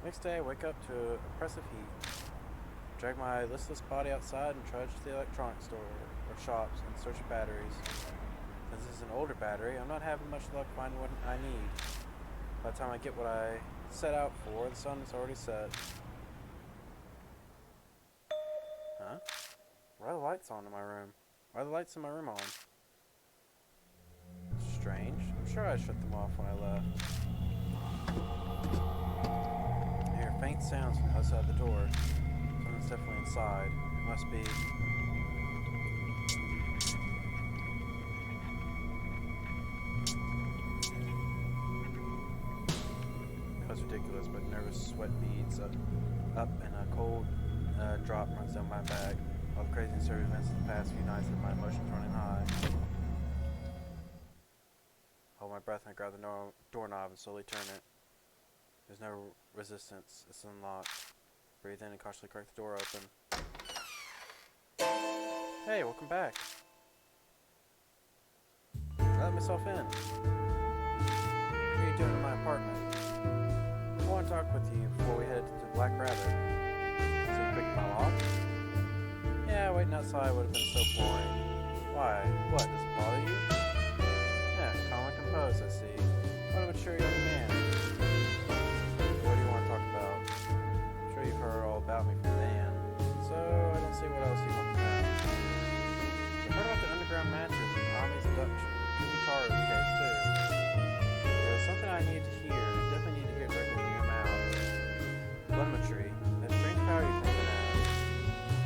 Next day, I wake up to oppressive heat. Drag my listless body outside and trudge to the electronics store or shops in search of batteries. Since this is an older battery, I'm not having much luck finding what I need. By the time I get what I set out for, the sun is already set. Huh? Why are the lights on in my room? Why are the lights in my room on? Strange. I'm sure I shut them off when I left. I hear faint sounds from outside the door. Someone's definitely inside. It must be... That was ridiculous, but nervous sweat beads up and a cold drop runs down my back. All the crazy and disturbing events of the past few nights have my emotions running high. Hold my breath and I grab the doorknob and slowly turn it. There's no resistance. It's unlocked. Breathe in and cautiously crack the door open. Hey, welcome back. I let myself in. What are you doing in my apartment? I want to talk with you before we head to Black Rabbit. So you picked my lock? Yeah, waiting outside would have been so boring. Why? What, does it bother you? Yeah, calm and composed, I see. What a mature young man. What do you want to talk about? I'm sure you've heard all about me from Dan, so I don't see what else you want to know. I've heard about the underground matches and Ami's abduction. Kubitaoru's case, too. There's something I need to hear. I definitely need to hear directly from your mouth. Telemetry. That strange power you claim to have.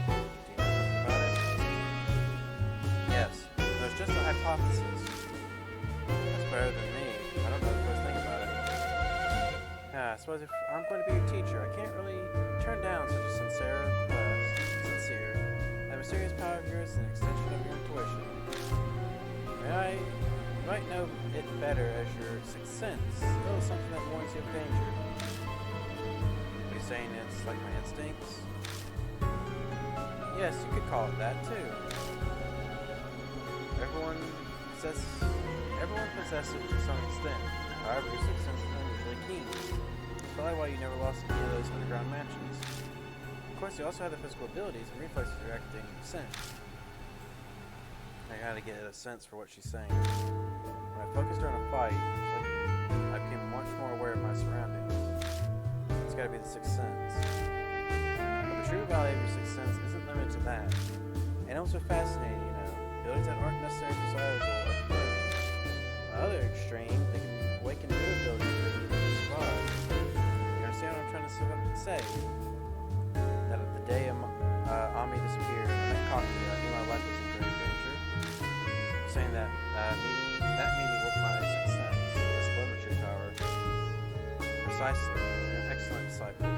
Do you know something about it? Yes. There's just a hypothesis. That's better than me. I don't know the first thing about it. Yeah, I suppose if I'm going to be your teacher, I can't really turn down such a sincere request. That mysterious power of yours is an extension of your intuition. You might know it better as your sixth sense. Still something that warns you of danger. Are you saying it's like my instincts? Yes, you could call it that too. Everyone possesses it to some extent. However, your sixth sense is unusually keen. That's probably why you never lost any of those underground matches. Of course, you also have the physical abilities and reflexes reacting to sense. I gotta get a sense for what she's saying. When I focused during a fight, I became much more aware of my surroundings. It's gotta be the sixth sense. But the true value of your sixth sense isn't limited to that. Animals are fascinating, you know. Abilities that aren't necessary for survival are permanent. On the other extreme, they can awaken new abilities that you can survive. You understand what I'm trying to say? That the day Ami disappeared, I met Kakuya. I knew my life was in grave danger. Saying that meeting with my sixth sense, this telemetry power. Precisely, you're an excellent disciple.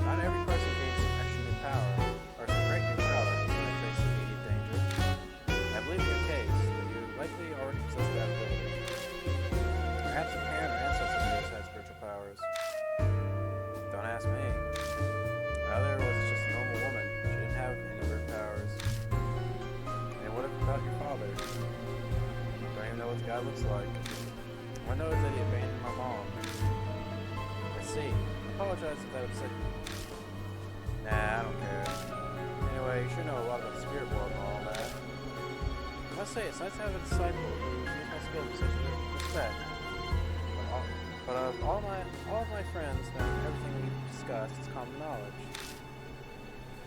Not every person gains some extra new power, or some great new power when they face immediate danger. I believe in your case, that you likely already possess that ability. Perhaps a parent or ancestor of yours had spiritual powers. Don't ask me. My other was just a normal woman. She didn't have any weird powers. And what about your father? Don't even know what the guy looks like. All I know is that he abandoned my mom. I see. I apologize if that upset you. Nah, I don't care. Anyway, you sure know a lot about the spirit world and all that. I must say, it's nice to have a disciple who views my skills with such respect. But all of my friends know everything we've discussed is common knowledge.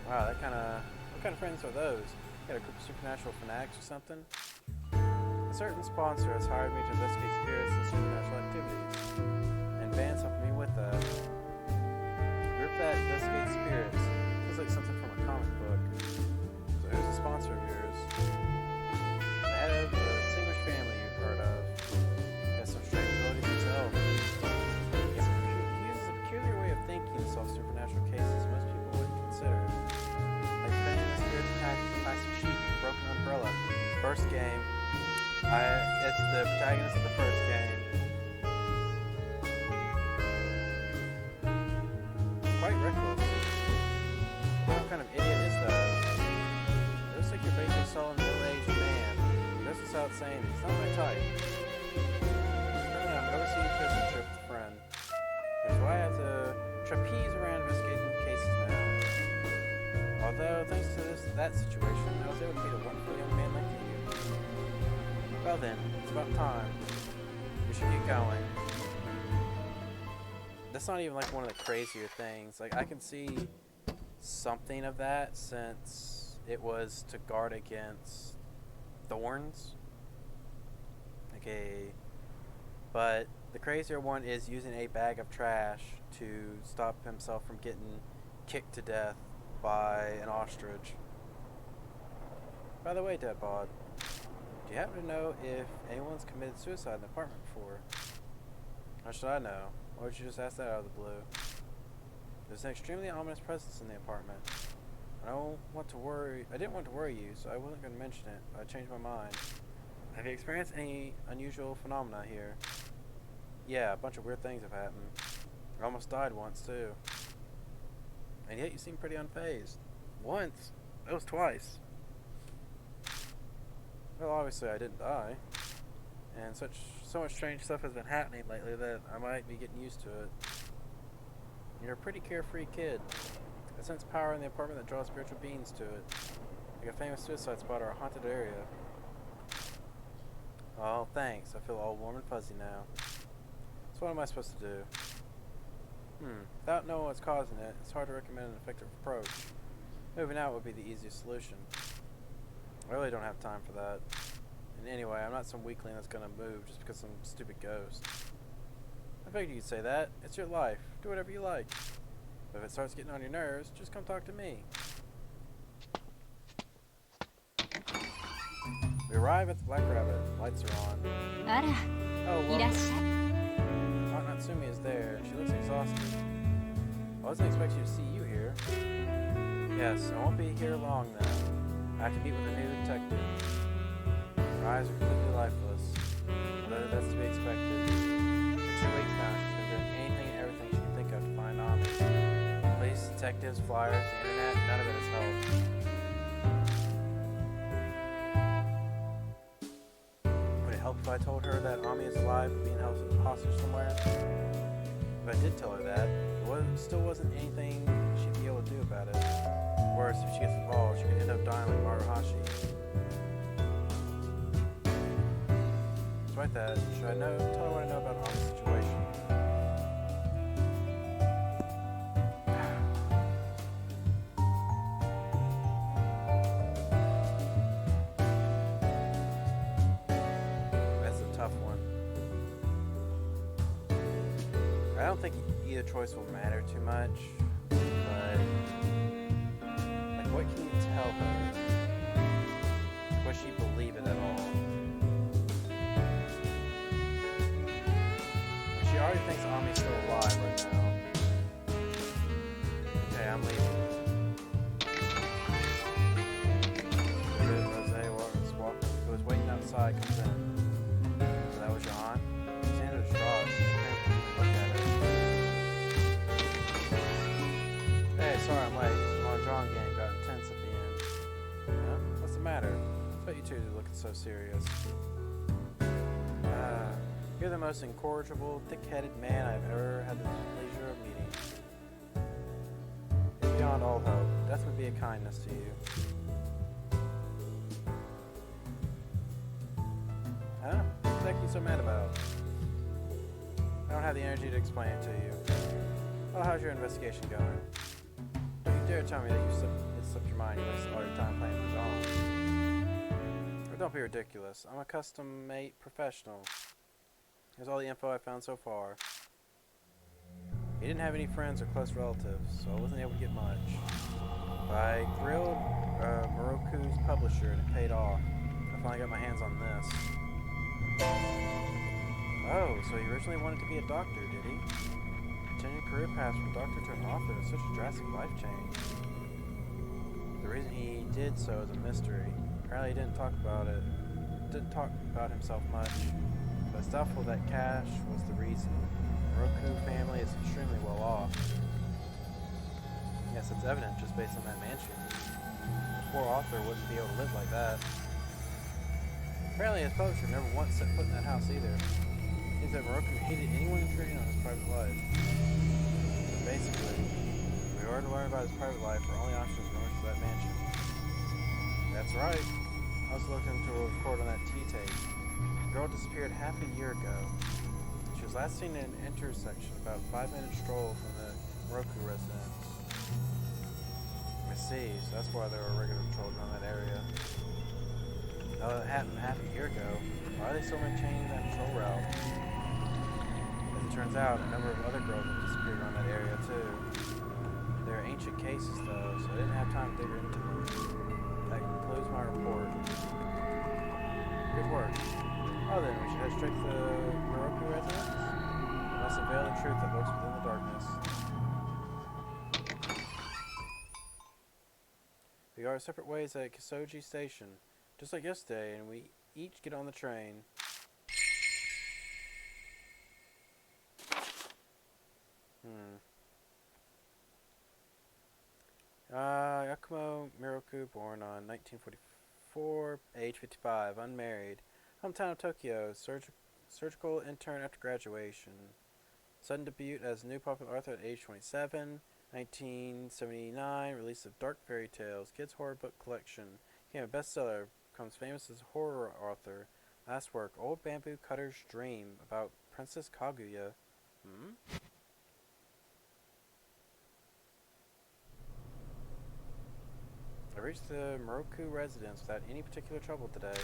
Wow, what kind of friends are those? You got a group of supernatural fanatics or something? A certain sponsor has hired me to investigate spirits and supernatural activities, and Vance helped me with that. A group that investigates spirits feels like something from a comic book. So who's the sponsor of yours? The head of the Singlish family you've heard of. He has some strange abilities himself. He uses a peculiar way of thinking to solve supernatural cases most people wouldn't consider. Like bending the spirit's pack with a plastic sheet and a broken umbrella. first game. It's the protagonist of the first game. Quite reckless. What kind of idiot is that? It looks like you're basically selling a middle-aged man. This is without saying he's not my type. Currently on an overseas fishing trip with a friend. That's why I have to trapeze around investigating cases now. Although, thanks to that situation, I was able to meet a wonderful young man like you. Well then, it's about time. We should get going. That's not even like one of the crazier things. Like, I can see something of that since it was to guard against thorns. Okay. But the crazier one is using a bag of trash to stop himself from getting kicked to death by an ostrich. By the way, Deadbod, do you happen to know if anyone's committed suicide in the apartment before? How should I know? Why would you just ask that out of the blue? There's an extremely ominous presence in the apartment. I didn't want to worry you, so I wasn't going to mention it, but I changed my mind. Have you experienced any unusual phenomena here? Yeah, a bunch of weird things have happened. I almost died once, too. And yet you seem pretty unfazed. Once? That was twice. Well, obviously I didn't die. And so much strange stuff has been happening lately that I might be getting used to it. You're a pretty carefree kid. I sense power in the apartment that draws spiritual beings to it. Like a famous suicide spot or a haunted area. Oh, thanks. I feel all warm and fuzzy now. So what am I supposed to do? Without knowing what's causing it, it's hard to recommend an effective approach. Moving out would be the easiest solution. I really don't have time for that. And anyway, I'm not some weakling that's gonna move just because some stupid ghost. I figured you'd say that. It's your life. Do whatever you like. But if it starts getting on your nerves, just come talk to me. We arrive at the Black Rabbit. Lights are on. あら、 Oh, いらっ well, しゃい。 Aunt Natsumi is there. She looks exhausted. I wasn't expecting to see you here. Yes, I won't be here long now. I have to meet with a new detective. Her eyes are completely lifeless. Although that's to be expected. For 2 weeks now, she's been doing anything and everything she can think of to find Ami. Police, detectives, flyers, the internet, none of it has helped. Would it help if I told her that Ami is alive and being held hostage somewhere? If I did tell her that, there still wasn't anything she'd be able to do about it. Worse, if she gets involved, she could end up dying like Maruhashi. Despite that, should I tell her what I know about Ami's situation? That's a tough one. I don't think either choice will matter too much, but like, what can you tell her? Will she believe it at all? She already thinks Ami's still alive right now. Okay, I'm leaving. Rose who was waiting outside comes in. So that was your aunt? She's handed a straw. Look at it. Hey, sorry I'm late. My drawing game got intense at the end. Huh? What's the matter? I bet you two are looking so serious. You're the most incorrigible, thick-headed man I've ever had the pleasure of meeting. It's beyond all hope. Death would be a kindness to you. Huh? What the heck are you so mad about? I don't have the energy to explain it to you. Well, how's your investigation going? Don't you dare tell me that it slipped your mind. You wasted all your time playing Mahjong. Or don't be ridiculous. I'm a custom-made professional. Here's all the info I found so far. He didn't have any friends or close relatives, so I wasn't able to get much. But I grilled Moroku's publisher and it paid off. I finally got my hands on this. Oh, so he originally wanted to be a doctor, did he? Continued career path from doctor to an author is such a drastic life change. The reason he did so is a mystery. Apparently he didn't talk about it didn't talk about himself much, but it's doubtful that cash was the reason. The Moroku family is extremely well off. Yes, it's evident just based on that mansion. The poor author wouldn't be able to live like that. Apparently his publisher never once set foot in that house either. It seems that Moroku hated anyone intruding on his private life. So basically, if we were to learn about his private life, our only option is going to that mansion. That's right. I was looking to a report on that T-tape. The girl disappeared half a year ago. She was last seen in an intersection about a 5-minute stroll from the Moroku residence. I see, so that's why there were regular patrols around that area. Now that happened half a year ago, why are they still maintaining that patrol route? As it turns out, a number of other girls have disappeared around that area too. They're ancient cases though, so I didn't have time to dig into them. That concludes my report. Good work. Oh then, we should head straight to the Moroku residence? We must unveil the truth that lurks within the darkness. We are separate ways at Kisoji Station, just like yesterday, and we each get on the train. Yakumo Miroku, born on 1944, age 55, unmarried. Hometown of Tokyo, surgical intern after graduation. Sudden debut as new popular author at age 27. 1979, release of Dark Fairy Tales, kids horror book collection. Became a bestseller, becomes famous as a horror author. Last work, Old Bamboo Cutter's Dream, about Princess Kaguya. I reached the Moroku residence without any particular trouble today.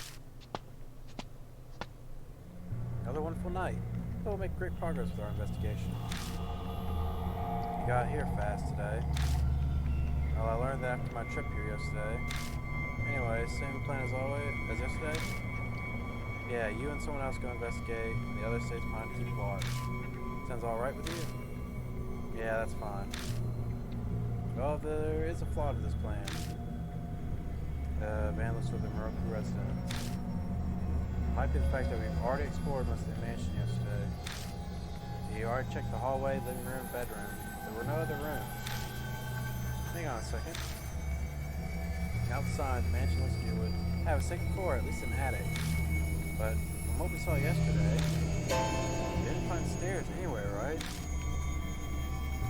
Another wonderful night. We'll make great progress with our investigation. We got here fast today. Well, I learned that after my trip here yesterday. Anyway, same plan as always as yesterday. Yeah, you and someone else go investigate, and the other stays behind to keep watch. Sounds alright with you? Yeah, that's fine. Well, there is a flaw to this plan. Vandals with the Moroku residence. Might be the fact that we've already explored most of the mansion yesterday. You already checked the hallway, living room, bedroom. There were no other rooms. Hang on a second. Outside, the mansion looks like it would have a second floor, at least an attic. But from what we saw yesterday, we didn't find stairs anywhere, right?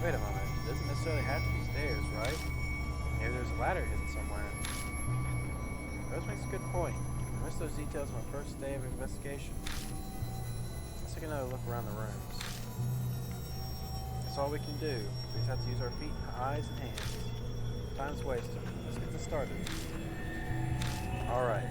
Wait a moment. It doesn't necessarily have to be stairs, right? Maybe there's a ladder hidden somewhere. Rose makes a good point. I missed those details on my first day of investigation. Let's take another look around the rooms. That's all we can do. We just have to use our feet, eyes, and hands. Time's wasted. Let's get this started. Alright.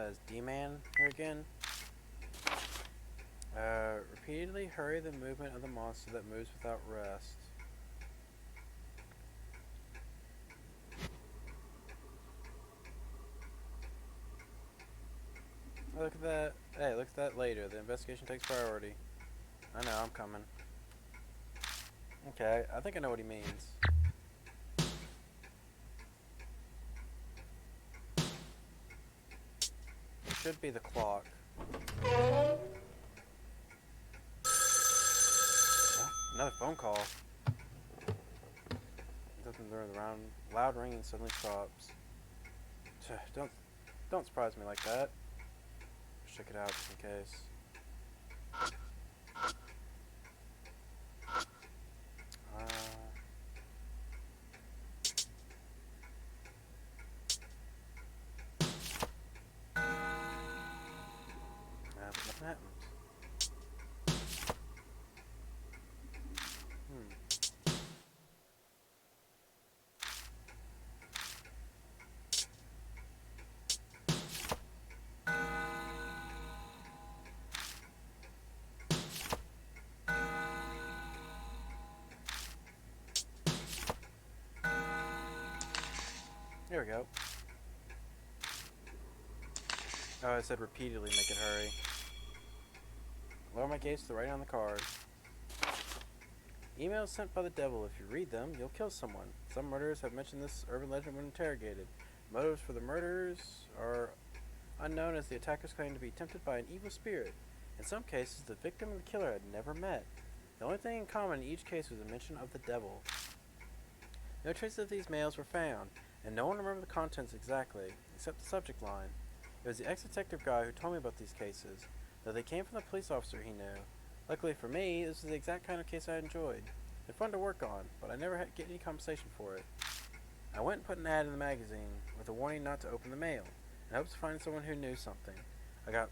Is D-Man here again? Repeatedly hurry the movement of the monster that moves without rest. Oh, look at that. Hey, look at that later. The investigation takes priority. I know, I'm coming. Okay, I think I know what he means. Should be the clock. Another phone call. Doesn't turn around. Loud ringing suddenly stops. Don't surprise me like that. Just check it out just in case. Nothing happened. Here we go. Oh, I said repeatedly, make it hurry. Lower my gaze to the writing on the card. Emails sent by the devil. If you read them, you'll kill someone. Some murderers have mentioned this urban legend when interrogated. Motives for the murders are unknown, as the attackers claim to be tempted by an evil spirit. In some cases, the victim and the killer had never met. The only thing in common in each case was a mention of the devil. No traces of these mails were found, and no one remembered the contents exactly, except the subject line. It was the ex-detective guy who told me about these cases, though they came from the police officer he knew. Luckily for me, this was the exact kind of case I enjoyed. They're fun to work on, but I never had get any compensation for it. I went and put an ad in the magazine with a warning not to open the mail, in hopes of finding someone who knew something. I got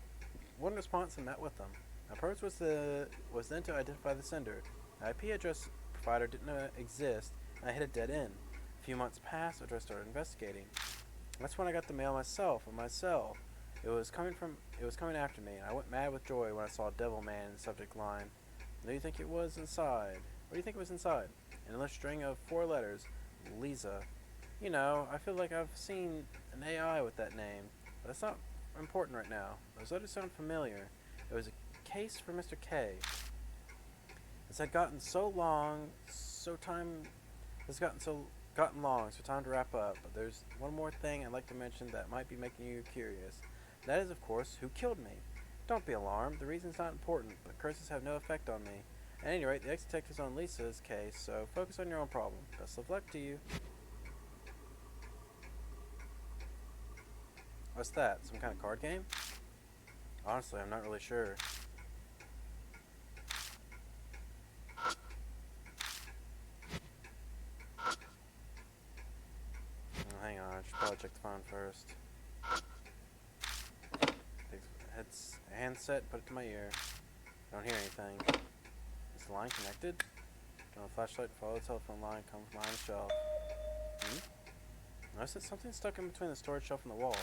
one response and met with them. My purpose was then to identify the sender. The IP address provider didn't exist, and I hit a dead end. A few months passed after I started investigating. That's when I got the mail myself on my cell. It was coming after me, and I went mad with joy when I saw Devil Man in the subject line. What do you think it was inside? What do you think it was inside? In a little string of 4 letters, Lisa. You know, I feel like I've seen an AI with that name, but it's not important right now. Those letters sound familiar. It was a case for Mr. K. It's had gotten long, so time to wrap up. But there's one more thing I'd like to mention that might be making you curious. That is, of course, who killed me. Don't be alarmed. The reason's not important, but curses have no effect on me. At any rate, the ex-detective's on Lisa's case, so focus on your own problem. Best of luck to you. What's that? Some kind of card game? Honestly, I'm not really sure. Hang on, I should probably check the phone first. It's a handset, put it to my ear. Don't hear anything. Is the line connected? Turn on the flashlight and follow the telephone line, come from behind the shelf. Notice that something's stuck in between the storage shelf and the wall.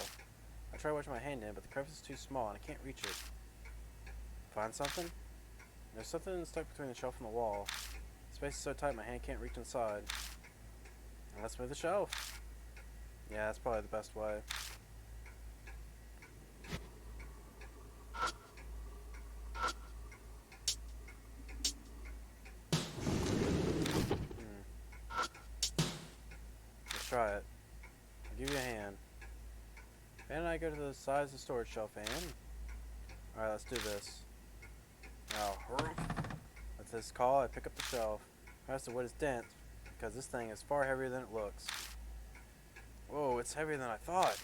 I try watching my hand in, but the crevice is too small and I can't reach it. Find something? There's something stuck between the shelf and the wall. The space is so tight my hand can't reach inside. And let's move the shelf. Yeah, that's probably the best way. Let's try it. I'll give you a hand. Ben and I go to the size of the storage shelf, and alright, let's do this. Now, hurry. With this call, I pick up the shelf. The rest of wood is dense, because this thing is far heavier than it looks. Whoa, it's heavier than I thought.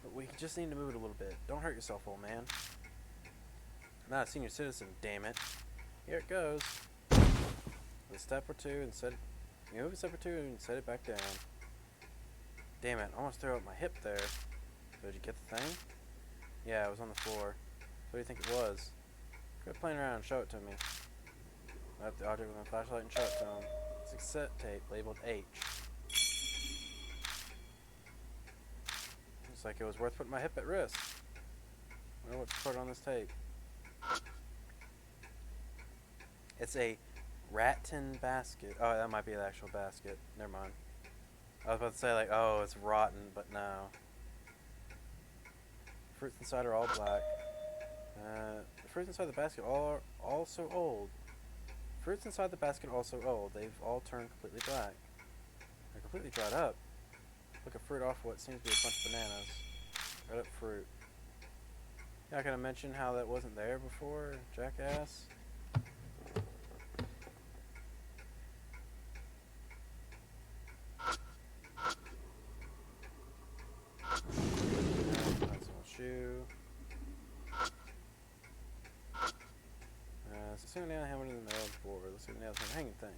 But we just need to move it a little bit. Don't hurt yourself, old man. I'm not a senior citizen, damn it. Here it goes. A step or two and set it. You move a step or two and set it back down. Damn it, I almost threw out my hip there. Did you get the thing? Yeah, it was on the floor. What do you think it was? Quit playing around and show it to me. I have the object with my flashlight and show it to him. It's a cassette tape labeled H. Looks like it was worth putting my hip at risk. I wonder what's recorded on this tape. It's a rat tin basket. Oh, that might be the actual basket. Never mind. I was about to say, like, oh, it's rotten, but no. Fruits inside are all black. The fruits inside the basket are also old. Fruits inside the basket are also old. They've all turned completely black. They're completely dried up. Look a fruit off what seems to be a bunch of bananas. Dried up fruit. Yeah, I could have mentioned how that wasn't there before, jackass. That's an old shoe. So see a nail hammered in the middle of the board. Let's see the nails from hanging things.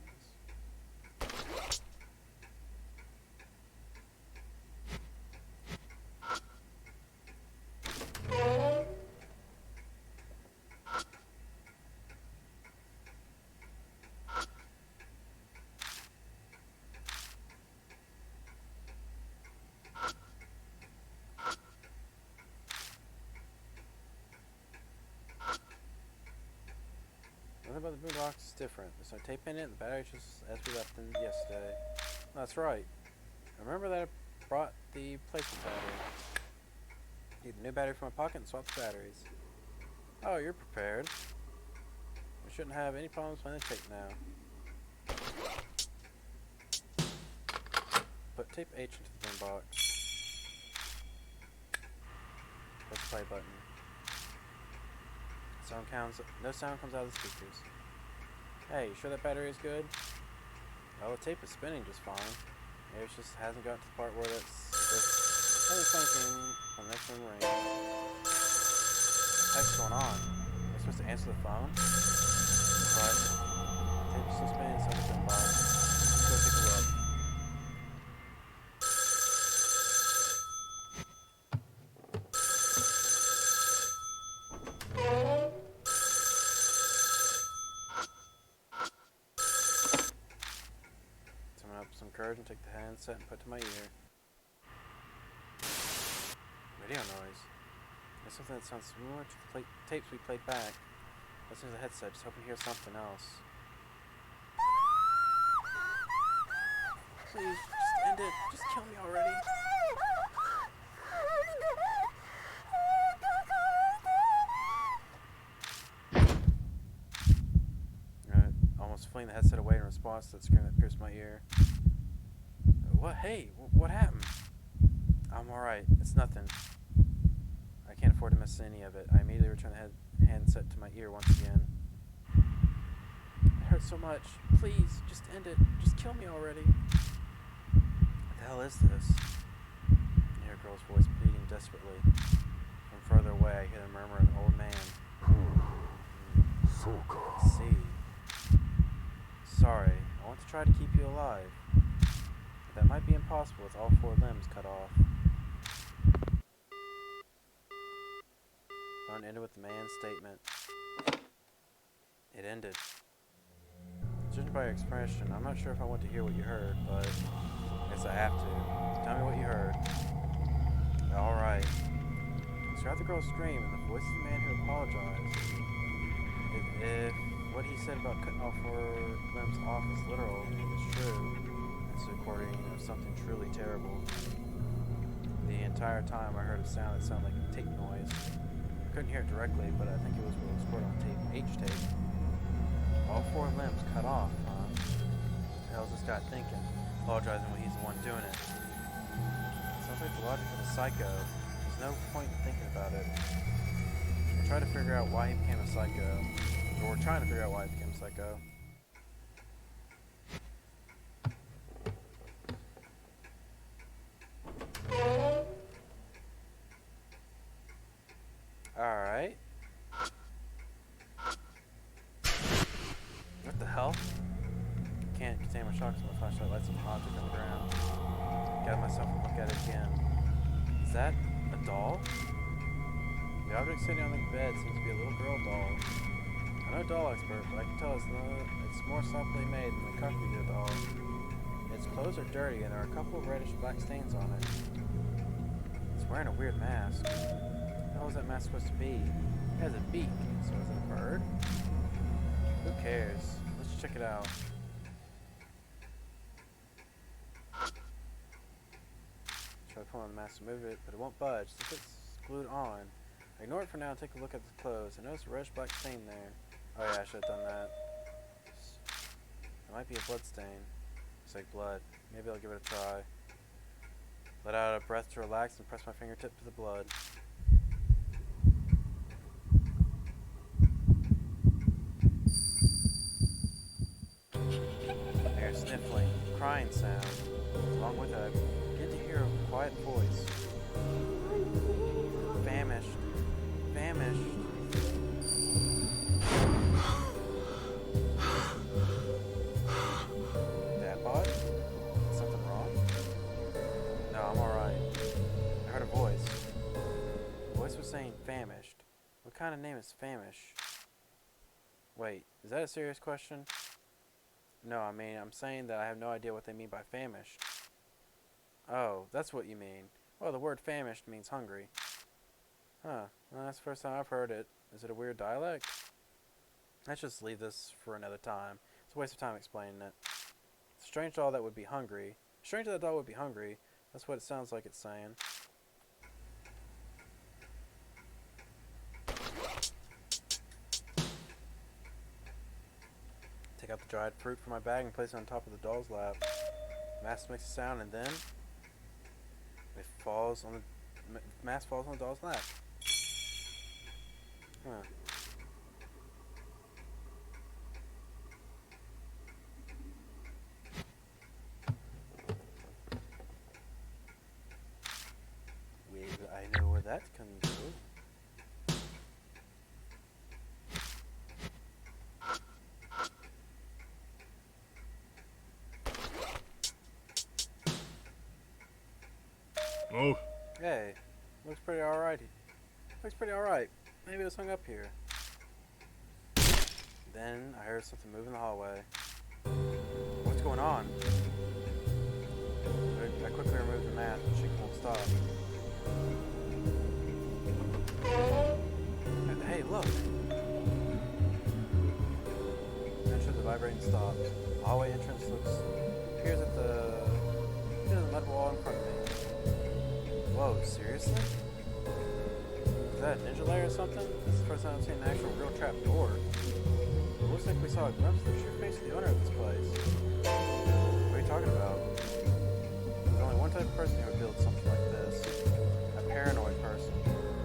Nothing about the boombox is different. There's no tape in it, and the battery's just as we left it yesterday. Oh, that's right. I remember that I brought the placement battery. Need a new battery from my pocket and swap the batteries. Oh, you're prepared. We shouldn't have any problems playing the tape now. Put tape H into the bin box. Press the play button. No sound comes out of the speakers. Hey, you sure that battery is good? Well, the tape is spinning just fine. Maybe it just hasn't got to the part where it's really thinking when the next one rings. What the heck's going on? Am I supposed to answer the phone? But the tape is still spinning inside the bin box. Let's go take a look. Some courage and take the handset and put it to my ear. Radio noise. There's something that sounds similar to the tapes we played back. Listen to the headset, just hoping to hear something else. Please, just end it. Just kill me already. Almost flinging the headset away in response to that scream that pierced my ear. What? Hey, what happened? I'm alright. It's nothing. I can't afford to miss any of it. I immediately returned the handset to my ear once again. It hurts so much. Please, just end it. Just kill me already. What the hell is this? I hear a girl's voice pleading desperately. From further away, I hear the murmur of an old man. Let's see. Sorry, I want to try to keep you alive. But that might be impossible with all 4 limbs cut off. Phone ended with the man's statement. It ended. Judging by your expression, I'm not sure if I want to hear what you heard, but I guess I have to. Tell me what you heard. Alright. So I heard the girl scream, and the voice of the man who apologized. If what he said about cutting all 4 limbs off is literal, it's true. It's a recording of something truly terrible. The entire time I heard a sound that sounded like a tape noise. I couldn't hear it directly, but I think it was what was recorded on tape H tape. All 4 limbs cut off, huh? What the hell's this guy thinking? Apologizing when he's the one doing it. Sounds like the logic of a psycho. There's no point in thinking about it. We'll try to figure out why he became a psycho. Or we're trying to figure out why he became a psycho. Alright. What the hell? Can't contain my shocks when my flashlight lights up an object on the ground. Gather myself and look at it again. Is that a doll? The object sitting on the bed seems to be a little girl doll. I'm no doll expert, but I can tell it's more softly made than the Kakuya doll. Its clothes are dirty and there are a couple of reddish-black stains on it. It's wearing a weird mask. What the hell is that mask supposed to be? It has a beak, so is it a bird? Who cares? Let's check it out. Try to pull on the mask to move it, but it won't budge. Since it's glued on. Ignore it for now and take a look at the clothes. I notice a reddish-black stain there. Oh yeah, I should have done that. It might be a blood stain. Looks like blood. Maybe I'll give it a try. Let out a breath to relax and press my fingertip to the blood. I hear sniffling, crying sound. Along with it, I begin to hear a quiet voice. Famished. Famished. Dad bod? Is something wrong? No, I'm alright. I heard a voice. The voice was saying famished. What kind of name is Famish? Wait, is that a serious question? No, I mean, I'm saying that I have no idea what they mean by famished. Oh, that's what you mean. Well, the word famished means hungry. Huh, well, that's the first time I've heard it. Is it a weird dialect? Let's just leave this for another time. It's a waste of time explaining it. Strange doll that would be hungry. Strange that the doll would be hungry, That's what it sounds like it's saying. Take out the dried fruit from my bag and place it on top of the doll's lap. Mask makes a sound and then it falls on the mask falls on the doll's lap. Huh. I know where that's coming from. Oh, Hey, looks pretty alright. Looks pretty alright. Maybe it was hung up here. Then I heard something move in the hallway. What's going on? I quickly removed the mask, but she won't stop. Hey, look! Eventually the vibrating stopped. The hallway entrance appears at the mud wall in front of me. Whoa, seriously? Is that a ninja lair or something? This is the first time I've seen an actual real trap door. It looks like we saw a glimpse of the true face of the owner of this place. What are you talking about? There's only one type of person who would build something like this. A paranoid person.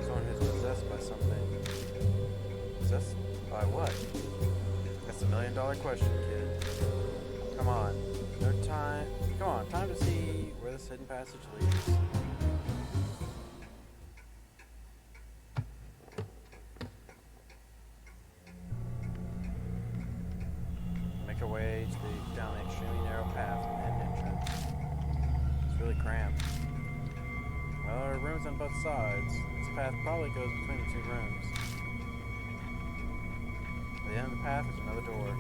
Someone who's possessed by something. Possessed by what? That's $1 million question, kid. Come on. No time. Come on, time to see where this hidden passage leads. Make our way down the extremely narrow path from the hidden entrance. It's really cramped. Well, there are rooms on both sides. This path probably goes between the two rooms. At the end of the path is another door.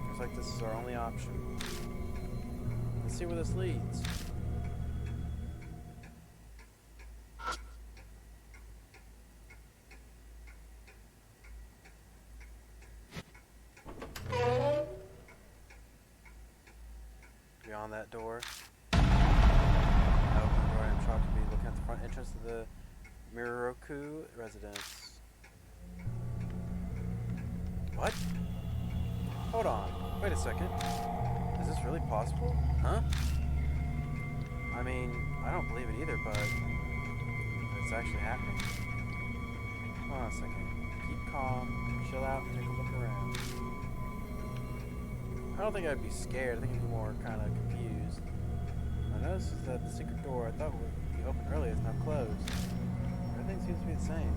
Looks like this is our only option. Let's see where this leads. Beyond that door, I open the door and I'm shocked to be looking at the front entrance of the Miroku residence. What? Hold on. Wait a second. Is this really possible? Huh? I mean, I don't believe it either, but it's actually happening. Hold on a second. Keep calm, chill out, and take a look around. I don't think I'd be scared. I think I'd be more kind of confused. I noticed that the secret door I thought would be open earlier is now closed. Everything seems to be the same.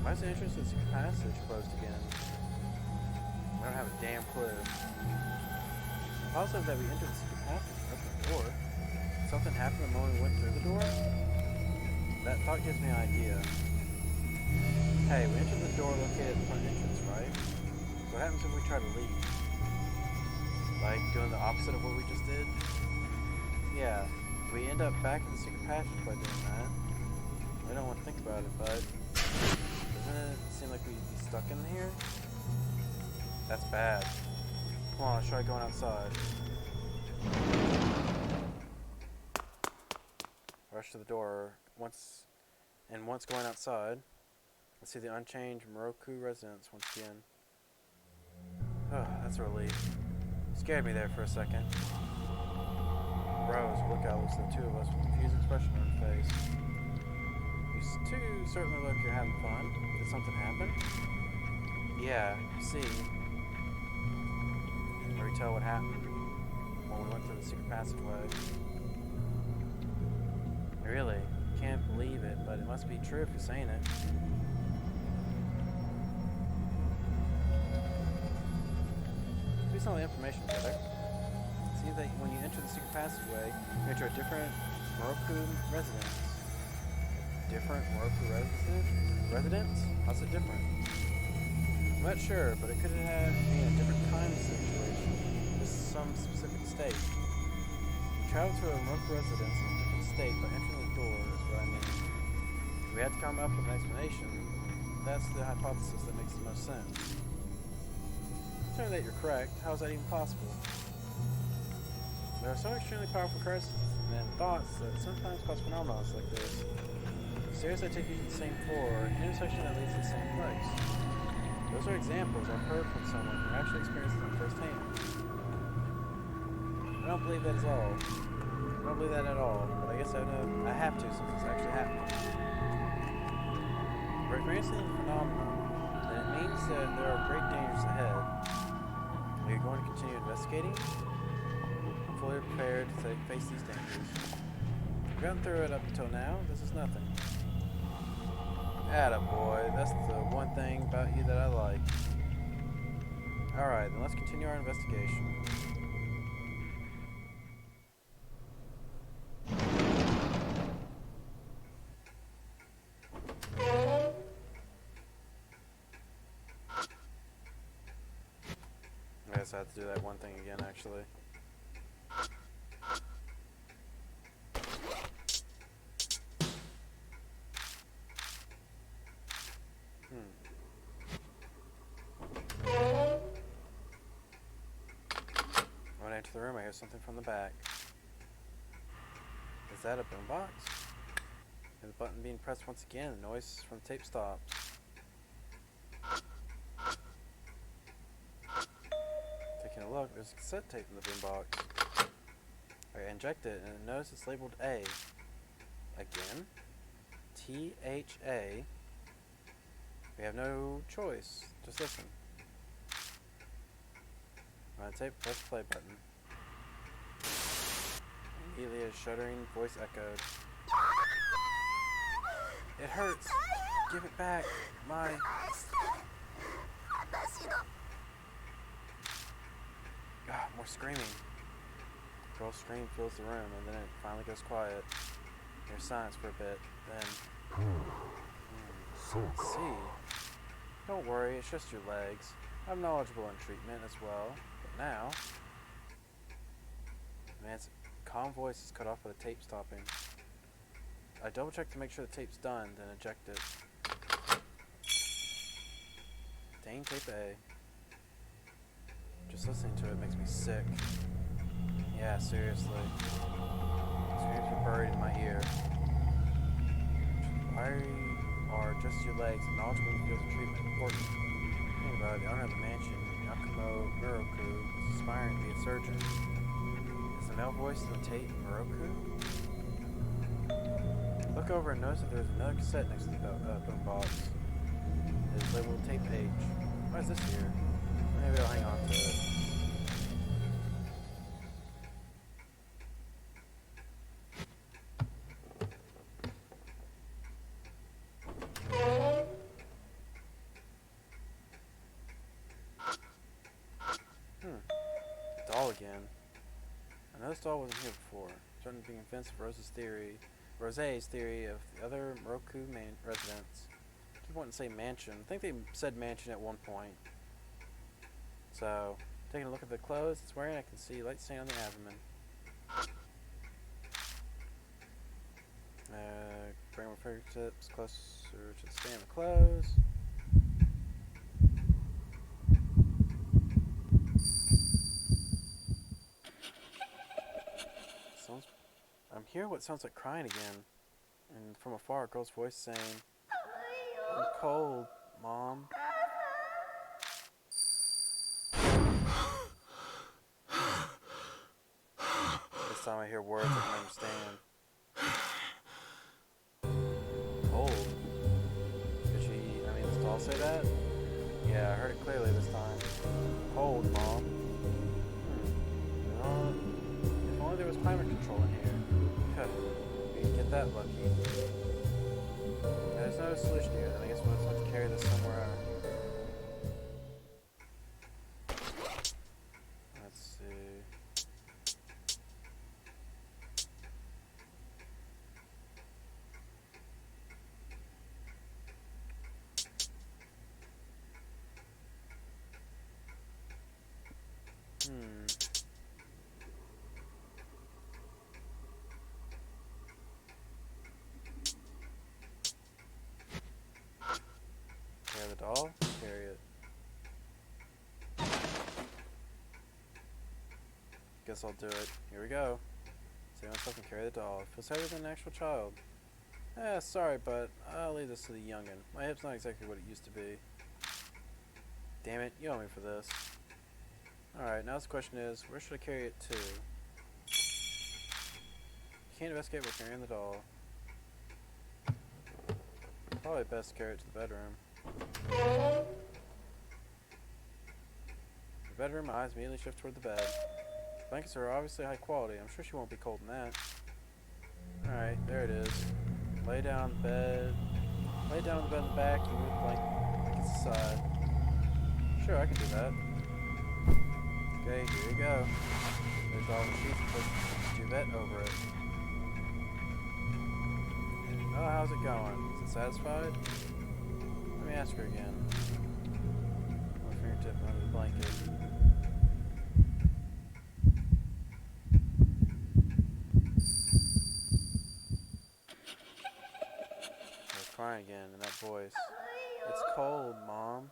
Why is the entrance to the secret passage closed again? I don't have a damn clue. It's also that we entered the secret passage and opened the door. Did something happen the moment we went through the door? That thought gives me an idea. Hey, we entered the door located at the front entrance, right? So what happens if we try to leave? Like doing the opposite of what we just did? Yeah, we end up back in the secret passage by doing that. I don't want to think about it, but doesn't it seem like we'd be stuck in here? That's bad. Come on, let's try going outside. Rush to the door. Once going outside, I see the unchanged Miroku residence once again. Oh, that's a relief. Scared me there for a second. Bros, look out, looks like the two of us with a confused expression on our face. You two certainly look like you're having fun. Did something happen? Yeah, you see. Where we tell what happened when we went through the secret passageway. Really? Can't believe it, but it must be true if you're saying it. Based on the information together, it seems that when you enter the secret passageway, you enter a different Miroku residence. Different Miroku residence? How's it different? I'm not sure, but it could have been a different time situation, just some specific state. You travel to a Miroku residence in a different state by entering the door, is what I mean. If we had to come up with an explanation, that's the hypothesis that makes the most sense. Assuming that you're correct, how is that even possible? There are some extremely powerful curses and thoughts that sometimes cause phenomena like this. Stairs that take you to the same floor, or an intersection that leads to the same place. Those are examples I've heard from someone who actually experienced them firsthand. I don't believe that is all. I don't believe that at all, but I guess I have to since it's actually happening. If we're experiencing the phenomenon, then it means that there are great dangers ahead. Are you going to continue investigating? I'm fully prepared to face these dangers. I've gotten through it up until now. This is nothing. Attaboy, that's the one thing about you that I like. Alright, then let's continue our investigation. I guess I have to do that one thing again, actually. When I enter the room, I hear something from the back. Is that a boombox? And the button being pressed once again, the noise from the tape stops. Taking a look, there's a cassette tape in the boombox. I inject it, and notice it's labeled A. Again? T-H-A. We have no choice. Just listen. On the tape, press the play button. Immediately, a shuddering voice echoed. It hurts! Give it back! My... Ah, more screaming. The girl's scream fills the room, and then it finally goes quiet. There's silence for a bit, then... Let's see. Don't worry, it's just your legs. I'm knowledgeable in treatment as well, but now... The man's calm voice is cut off by the tape stopping. I double check to make sure the tape's done, then eject it. Dang tape A. Just listening to it makes me sick. Yeah, seriously. Screams are buried in my ear. Why are just your legs and knowledgeable in the field of treatment important? Think about it, the owner of the mansion, Yakumo Muroku, is aspiring to be a surgeon. Is the male voice in the tape Muroku? Look over and notice that there's another cassette next to the boombox. It is labeled tape H. Why is this here? Maybe I'll hang on to it. Doll again. I know this doll wasn't here before. I'm starting to be convinced of Rose's theory of the other Moroku residents. I keep wanting to say mansion. I think they said mansion at one point. So, taking a look at the clothes it's wearing, I can see light stain on the abdomen. Bring my fingertips closer to the stain on the clothes. I'm hearing what sounds like crying again. And from afar, a girl's voice saying, I'm cold, Mom. This time I hear words I can understand. Cold? Does this doll say that? Yeah, I heard it clearly this time. Cold, Mom. If only there was climate control in here. We can get that lucky. There's no solution here, then I guess we'll just have to carry this somewhere out. Let's see. Carry the doll? Carry it. Guess guess I'll do it. Here we go. Save myself and carry the doll. It feels heavier than an actual child. Sorry, but I'll leave this to the youngin'. My hip's not exactly what it used to be. Damn it, you owe me for this. Alright, now the question is, where should I carry it to? Can't investigate while carrying the doll. Probably best to carry it to the bedroom. The bedroom, my eyes immediately shift toward the bed. Blankets are obviously high quality. I'm sure she won't be cold in that. Alright, there it is. Lay down on the bed. Lay down on the bed in the back and move the blankets aside. Sure, I can do that. Okay, here you go. There's all the sheets and put the duvet over it. Oh, how's it going? Is it satisfied? Let me ask her again. My fingertip under the blanket. I was crying again in that voice. It's cold, Mom.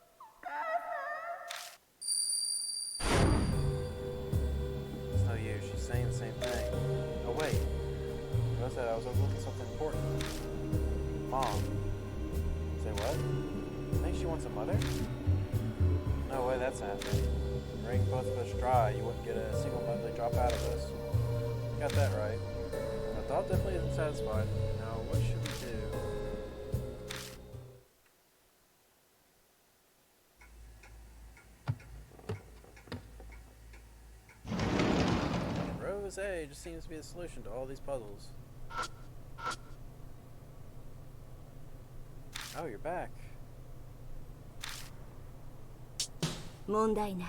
It's no use. She's saying the same thing. Oh, wait. I said I was overlooking something important. Mom. Say what? Think she wants a mother? No way that's happening. Wring both of us dry, you wouldn't get a single monthly drop out of us. You got that right. The thought definitely isn't satisfied. Now, what should we do? Rose A just seems to be the solution to all these puzzles. Oh, you're back. 問題ない。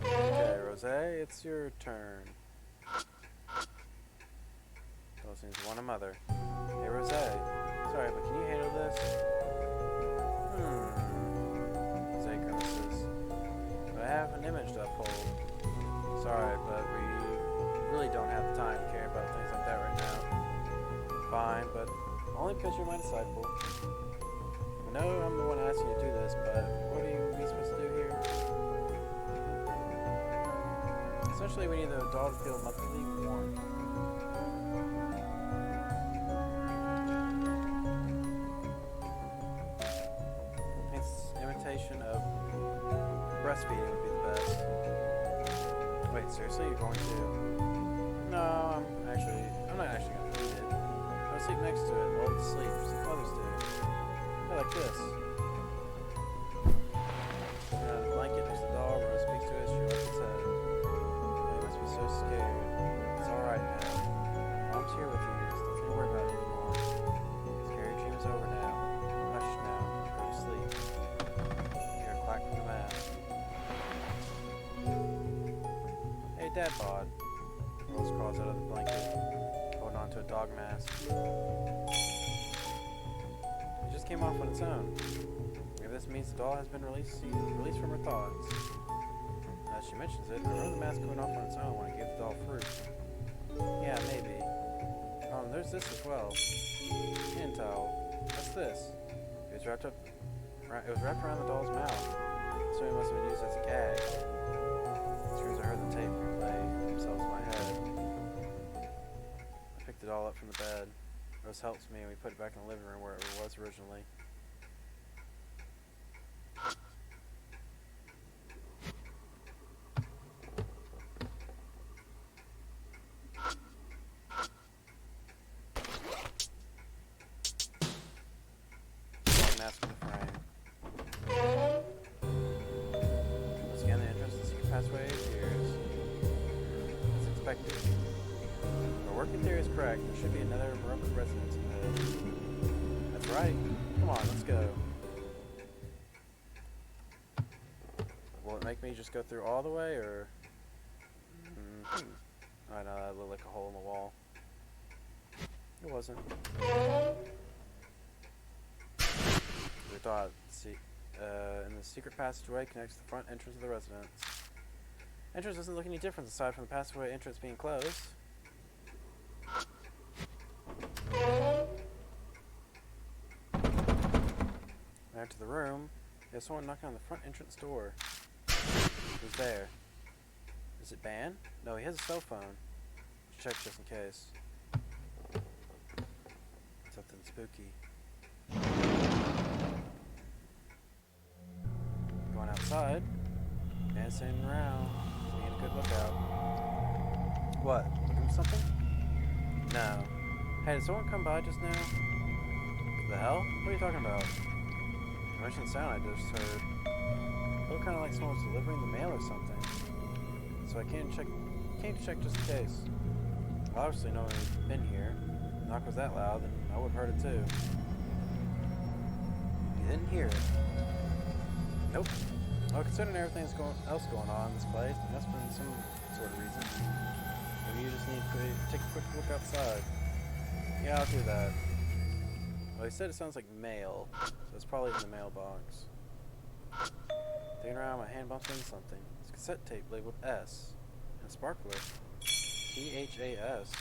Okay, Rose, it's your turn. Those seems to want a mother. Hey, Rose. Sorry, but can you handle this? Rose grimaces. But I have an image to uphold. Sorry, but we really don't have the time to care about things like that right now. Fine, but only because you're my disciple. I know I'm the one asking you to do this, but what are we supposed to do here? Essentially, we need the doll to feel monthly warm. Its imitation of breastfeeding would be the best. Wait, seriously? You're going to? No, I'm not actually going to feed it. I'll sleep next to it while it sleeps, like others do. I like this. The blanket next to the doll, Rose speaks to it, she lets its head. You must be so scared. It's alright now. Mom's here with you, so don't you worry about it anymore. The scary dream is over now. Hush now, go to sleep. You hear a clack from the mask. Hey, Dad bod. Rose crawls out of the blanket, holding onto a dog mask. It just came off on its own. Maybe this means the doll has been released from her thoughts. As she mentions it, I remember the mask going off on its own when I gave the doll fruit. Yeah, maybe. There's this as well. Hand towel. What's this? It was wrapped around the doll's mouth. So it must have been used as a gag. As soon as I heard the tape replay themselves in my head. I picked it all up from the bed. Rose helps me and we put it back in the living room where it was originally. Mask in the frame. Let's scan the entrance and secret passway appears. As expected. Our working theory is correct. There should be another Moroccan residence in the hood. That's right. Come on, let's go. Will it make me just go through all the way, or? I know, that looked like a hole in the wall. It wasn't. We thought, and the secret passageway connects to the front entrance of the residence. Entrance doesn't look any different aside from the passageway entrance being closed. I enter the room, there's someone knocking on the front entrance door. Who's there? Is it Ban? No, he has a cell phone. Check just in case. Something spooky. Going outside. Ban's standing around. Being a good lookout. What? Looking for something? No. Hey, did someone come by just now? The hell? What are you talking about? The motion sound I just heard. It looked kind of like someone was delivering the mail or something. So I came to check just in case. Well, obviously no one's been here. If the knock was that loud, then I would have heard it too. You didn't hear it? Nope. Well, considering everything else going on in this place, there must have been some sort of reason. Maybe you just need to take a quick look outside. Yeah, I'll do that. Well, he said it sounds like mail, so it's probably in the mailbox. Digging around, my hand bumps into something. It's a cassette tape labeled S. And a sparkler. THAS.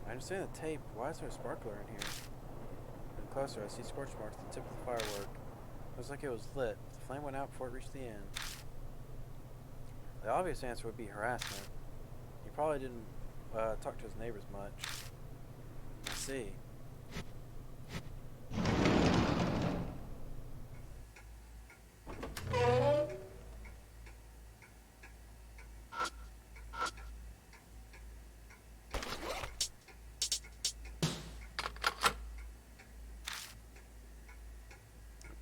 I understand the tape. Why is there a sparkler in here? Getting closer, I see scorch marks at the tip of the firework. It looks like it was lit. The flame went out before it reached the end. The obvious answer would be harassment. He probably didn't talk to his neighbors much. I see.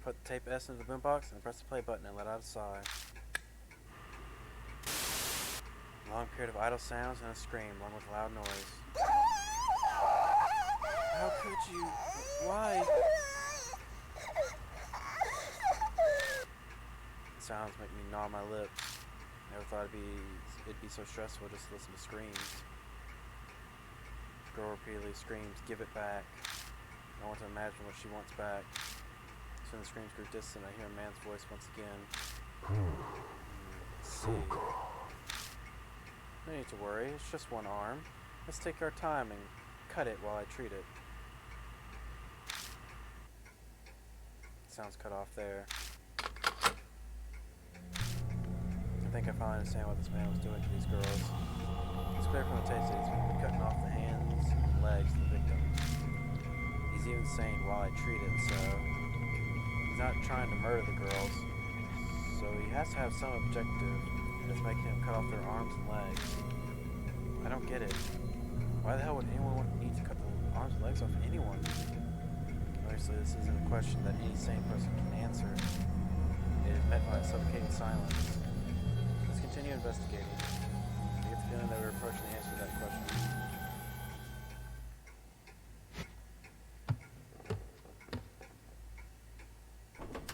Put the tape S into the boombox and press the play button and let out a sigh. A long period of idle sounds and a scream along with a loud noise. How could you? Why? The sounds make me gnaw my lips. Never thought it'd be so stressful just to listen to screams. The girl repeatedly screams, "Give it back." I want to imagine what she wants back. Soon the screams grew distant. I hear a man's voice once again. Let's see. No need to worry. It's just one arm. Let's take our time and cut it while I treat it. Sounds cut off there. I think I finally understand what this man was doing to these girls. It's clear from the tape that he's been cutting off the hands and legs of the victims. He's even saying while I treat it, so he's not trying to murder the girls. So he has to have some objective that's making him cut off their arms and legs. I don't get it. Why the hell would anyone need to cut the arms and legs off anyone? Obviously, this isn't a question that any sane person can answer. It is met by a suffocating silence. Let's continue investigating. I get the feeling that we're approaching the answer to that question.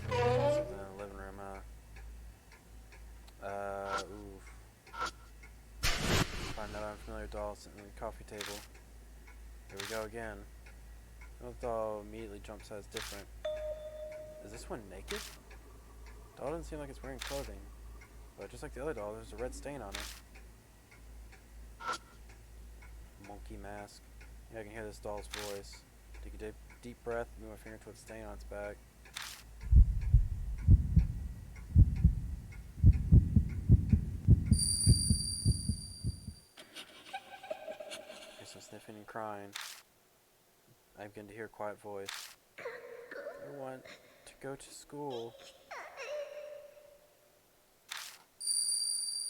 Something in the living room, oof. Find another unfamiliar doll sitting on the coffee table. Here we go again. Another doll immediately jumps out as different. Is this one naked? The doll doesn't seem like it's wearing clothing. But just like the other doll, there's a red stain on it. Monkey mask. Yeah, I can hear this doll's voice. Take a deep breath, move my finger towards the stain on its back. Here's some sniffing and crying. I begin to hear a quiet voice. I want to go to school.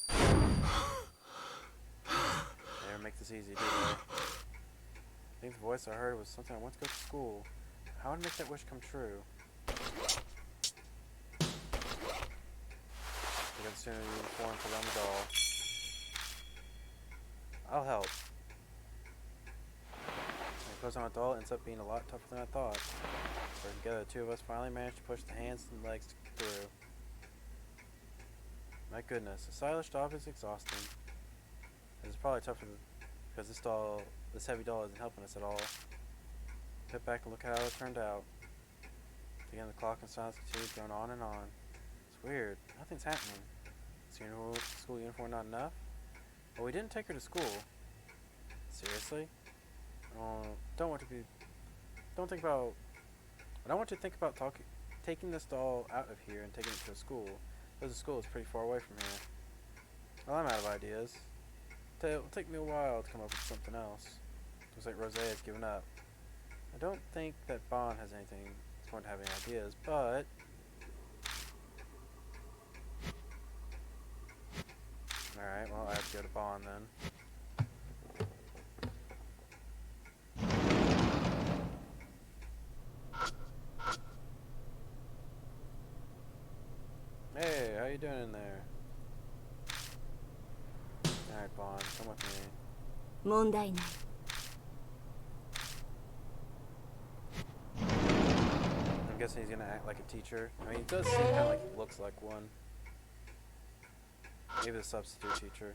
They never make this easy, do they? I think the voice I heard was something I want to go to school. How would I make that wish come true? I got sooner a uniform to run the doll. I'll help. When it goes on a doll, it ends up being a lot tougher than I thought. Working together, the two of us finally managed to push the hands and legs through. My goodness, a stylish doll is exhausting. This is probably tougher because this heavy doll isn't helping us at all. Sit back and look at how it turned out. Again, the clock and silence continued going on and on. It's weird. Nothing's happening. Is school uniform not enough? Well, we didn't take her to school. Seriously? Don't want to be. Don't think about. I don't want you to think about taking this doll out of here and taking it to a school. Because the school is pretty far away from here. Well, I'm out of ideas. It'll take me a while to come up with something else. Looks like Rose has given up. I don't think that Bon has anything. He's going to have any ideas, but. Alright, well, I have to go to Bon then. Hey, how you doing in there? Alright, Bon, come with me. 問題ない I'm guessing he's gonna act like a teacher. I mean, he does seem kind of like he looks like one. Maybe the substitute teacher.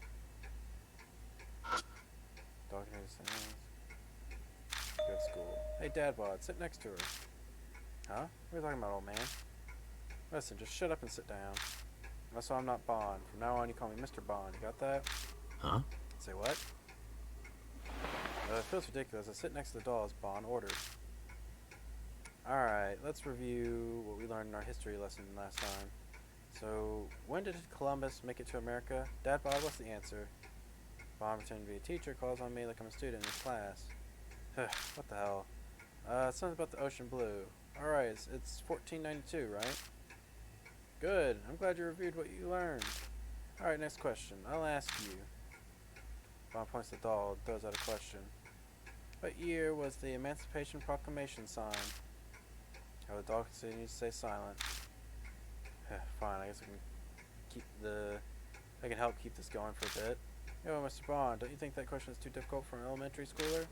Dog here sounds. Good school. Hey, Dadbod, sit next to her. Huh? What are you talking about, old man? Listen, just shut up and sit down. Also, I'm not Bond. From now on, you call me Mr. Bond. You got that? Huh? Say what? It feels ridiculous. I sit next to the doll as Bond ordered. Alright, let's review what we learned in our history lesson last time. So, when did Columbus make it to America? Dad Bob, what's the answer? Bond pretending to be a teacher calls on me like I'm a student in his class. What the hell? Something about the ocean blue. Alright, it's 1492, right? Good. I'm glad you reviewed what you learned. Alright, next question. I'll ask you. Bond points to the doll and throws out a question. What year was the Emancipation Proclamation signed? How the doll continues to stay silent. Fine, I guess I can help keep this going for a bit. Yo, Mr. Bond, don't you think that question is too difficult for an elementary schooler?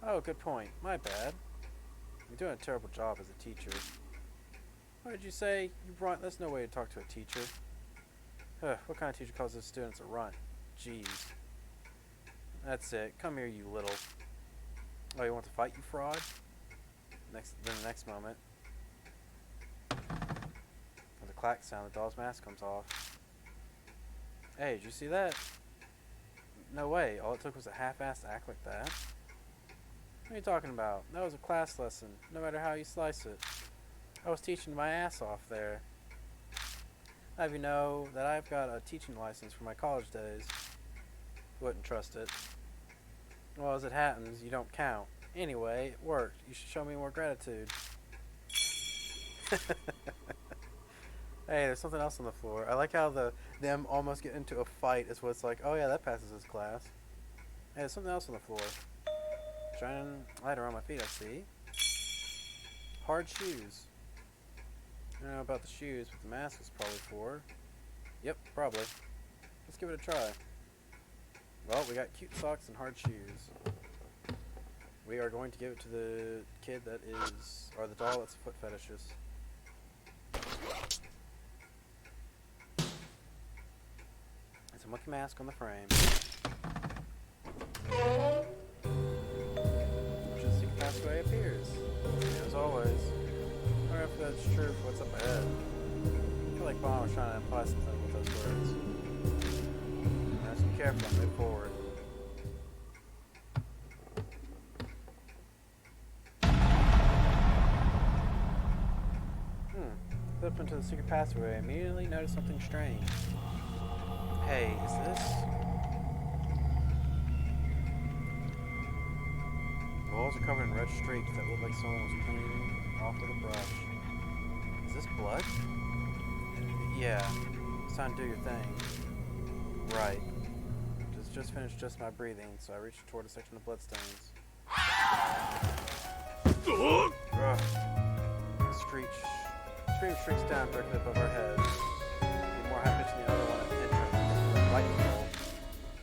Oh, good point. My bad. You're doing a terrible job as a teacher. What did you say? You runt. That's no way to talk to a teacher. What kind of teacher calls his students a runt? Jeez. That's it. Come here, you little. Oh, you want to fight, you fraud? Then the next moment. With a clack sound, the doll's mask comes off. Hey, did you see that? No way. All it took was a half-assed act like that. What are you talking about? That was a class lesson, no matter how you slice it. I was teaching my ass off there. I have you know that I've got a teaching license from my college days. Wouldn't trust it. Well, as it happens, you don't count. Anyway, it worked. You should show me more gratitude. Hey, there's something else on the floor. I like how them almost get into a fight is what's like, oh yeah, that passes his class. Hey, there's something else on the floor. Shining light around my feet, I see. Hard shoes. I don't know about the shoes, but the mask is probably for. Yep, probably. Let's give it a try. Well, we got cute socks and hard shoes. We are going to give it to the kid that is, or the doll that's a foot fetishist. It's a monkey mask on the frame. Which is the secret passageway appears. As always. I don't know if that's true for what's up ahead. I feel like Bond was trying to imply something with those words. Let's be careful and move forward. Flip into the secret passageway. I immediately noticed something strange. Hey, is this? The walls are covered in red streaks that look like someone was cleaning off with a brush. Is this blood? Yeah. It's time to do your thing. Right. Just finished just my breathing, so I reached toward a section of bloodstains. Scream shrieks down directly above our heads. Be more high pitched than the other one at the entrance. The light control.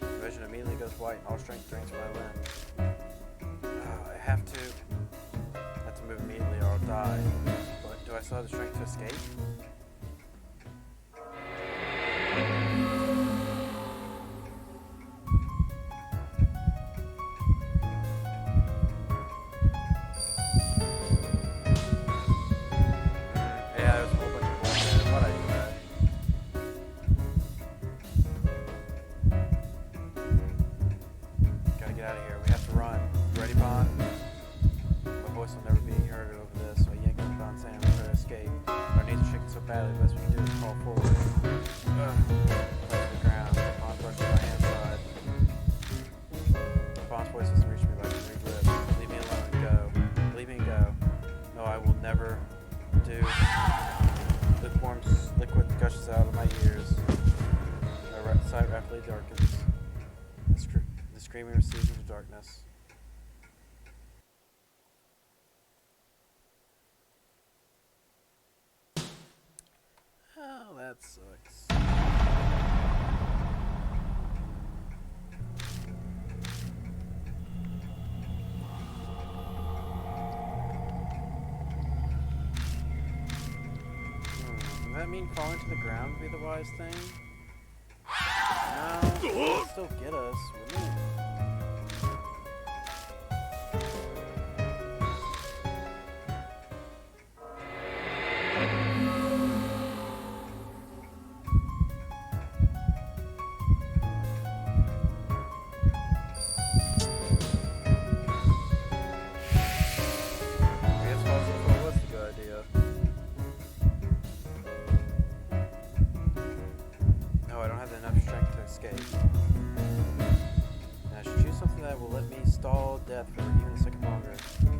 The vision immediately goes white and all strength drains from my limbs. I have to move immediately or I'll die. But do I still have the strength to escape? Ready, on. My voice will never be heard over this, so I yank up on Sam and try to escape. Our knees are shaking so badly, the best we can do is fall forward. Touch the ground. Bond brushes my hand aside. Bond's voice doesn't reach me like a three grip. Leave me alone and go. Leave me and go. No, I will never do. Lukewarm liquid gushes out of my ears. My sight rapidly darkens. The screaming recedes into darkness. Oh, that sucks. Does that mean falling to the ground would be the wise thing? No, it would still get us, wouldn't it? For even a second longer.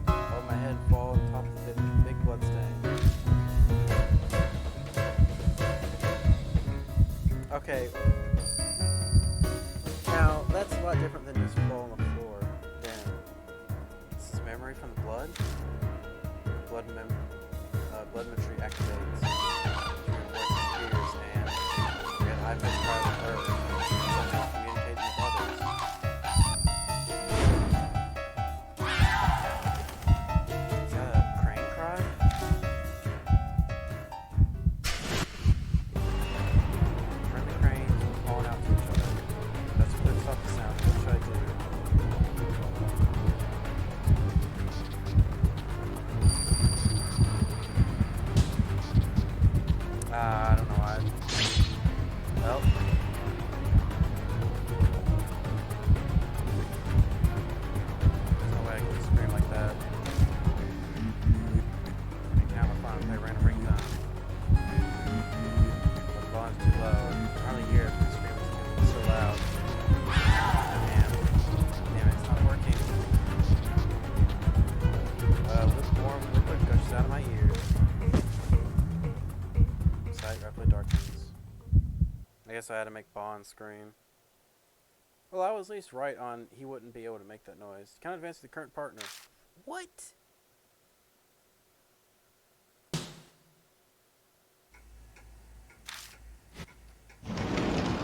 Hold my head, fall on top of the big blood stain. Okay. Now, that's a lot different than just fall on the floor. Damn. This is memory from the blood? Blood memory activates. Tears and I've been proud of her. Somehow communicate with others. I don't know why. Well. There's no way I can scream like that. I can't have fun if I ran a ringtone. The volume's too low. I can hardly hear it, but the screaming is so loud. Damn it, it's not working. Lukewarm liquid gushes out of my ears. Rapidly darkens. I guess I had to make Bond scream. Well, I was at least right on he wouldn't be able to make that noise. Count advance to the current partner. What?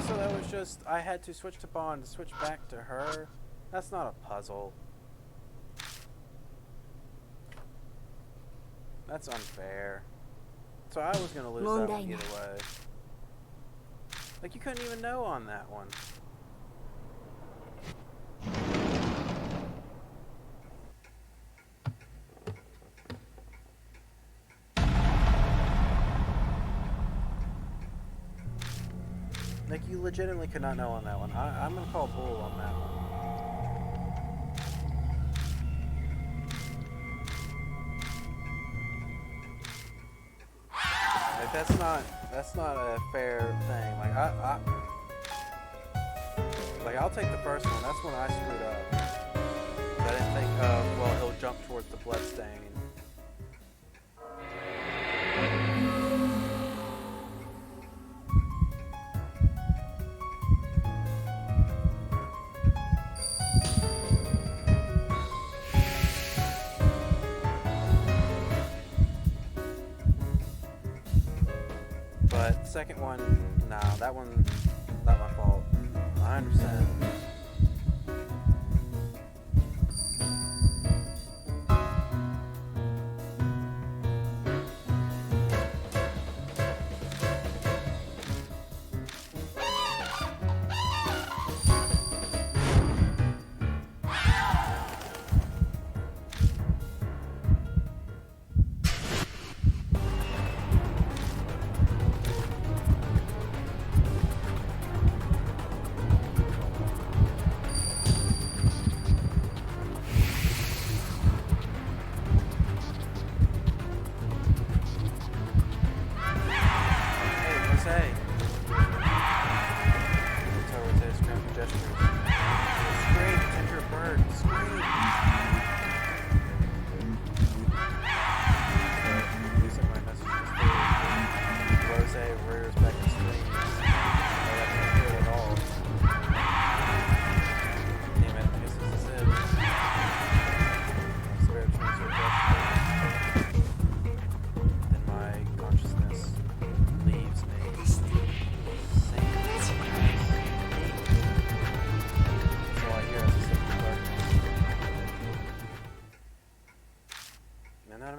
So that was just, I had to switch to Bond to switch back to her? That's not a puzzle. That's unfair. So I was gonna lose that one either way. Like, you couldn't even know on that one. Like, you legitimately could not know on that one. I'm gonna call bull on that one. Like, that's not a fair thing. Like, I'll take the first one. That's when I screwed up. I didn't think of, well, he'll jump towards the blood stain. But the second one, nah, that one, not my fault. I understand.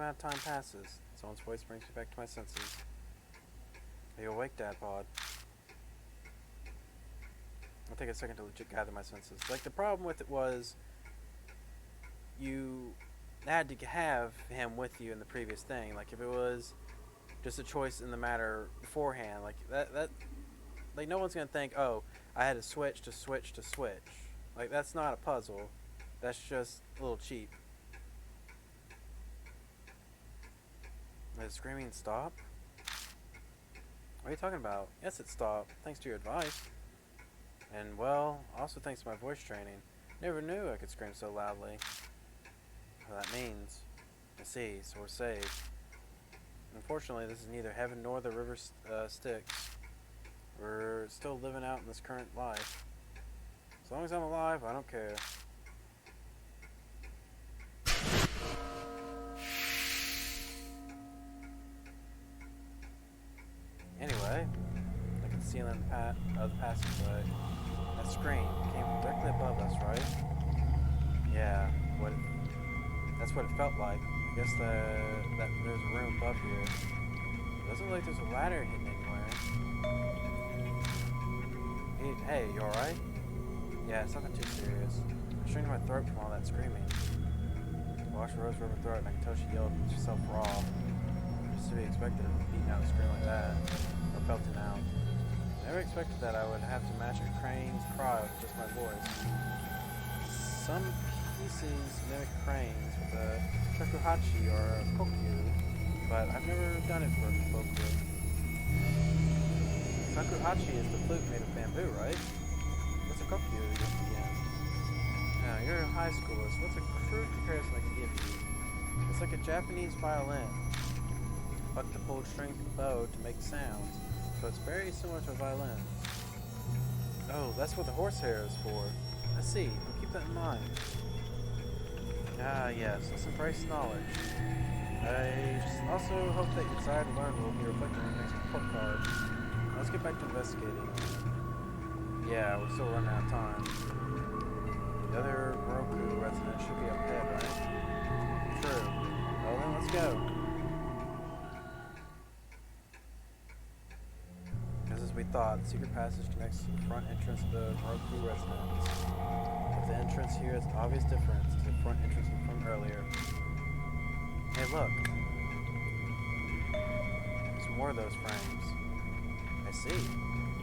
amount of time passes. Someone's voice brings me back to my senses. Are you awake, Dad Pod? I'll take a second to legit gather my senses. Like, the problem with it was you had to have him with you in the previous thing. Like, if it was just a choice in the matter beforehand, like, that like, no one's gonna think, oh, I had to switch to switch to switch. Like, that's not a puzzle. That's just a little cheap. Did screaming stop? What are you talking about? Yes, it stopped, thanks to your advice. And, well, also thanks to my voice training. Never knew I could scream so loudly. What that means. I see, so we're saved. Unfortunately, this is neither heaven nor the river Styx. We're still living out in this current life. As long as I'm alive, I don't care. Anyway, look at the ceiling of the passageway. That screen came from directly above us, right? Yeah, that's what it felt like. I guess that there's a room above here. It doesn't look like there's a ladder hidden anywhere. Hey, you alright? Yeah, it's nothing too serious. I'm straining my throat from all that screaming. I watched Rose rub her throat and I can tell she yelled herself raw. Just to be expected of beating out a scream like that. Or belting out. I never expected that I would have to match a crane's cry with just my voice. Some pieces mimic cranes with a shakuhachi or a kokyu, but I've never done it for a kokyu. Shakuhachi is the flute made of bamboo, right? What's a kokyu again? Now, you're a high schooler, so what's a crude comparison I can give you? It's like a Japanese violin. Pluck the pulled string to the bow to make sounds, so it's very similar to a violin. Oh, that's what the horsehair is for. I see. I'll keep that in mind. Ah, yes. Let's embrace knowledge. I also hope that your desire to learn will be reflected in the next report card. Let's get back to investigating. Yeah, we're still running out of time. The other Roku resident should be up ahead, right? True. Well then, let's go. Just as we thought, the secret passage connects to the front entrance of the Roku residence. But the entrance here is an obvious difference to the front entrance from earlier. Hey, look. There's more of those frames. I see.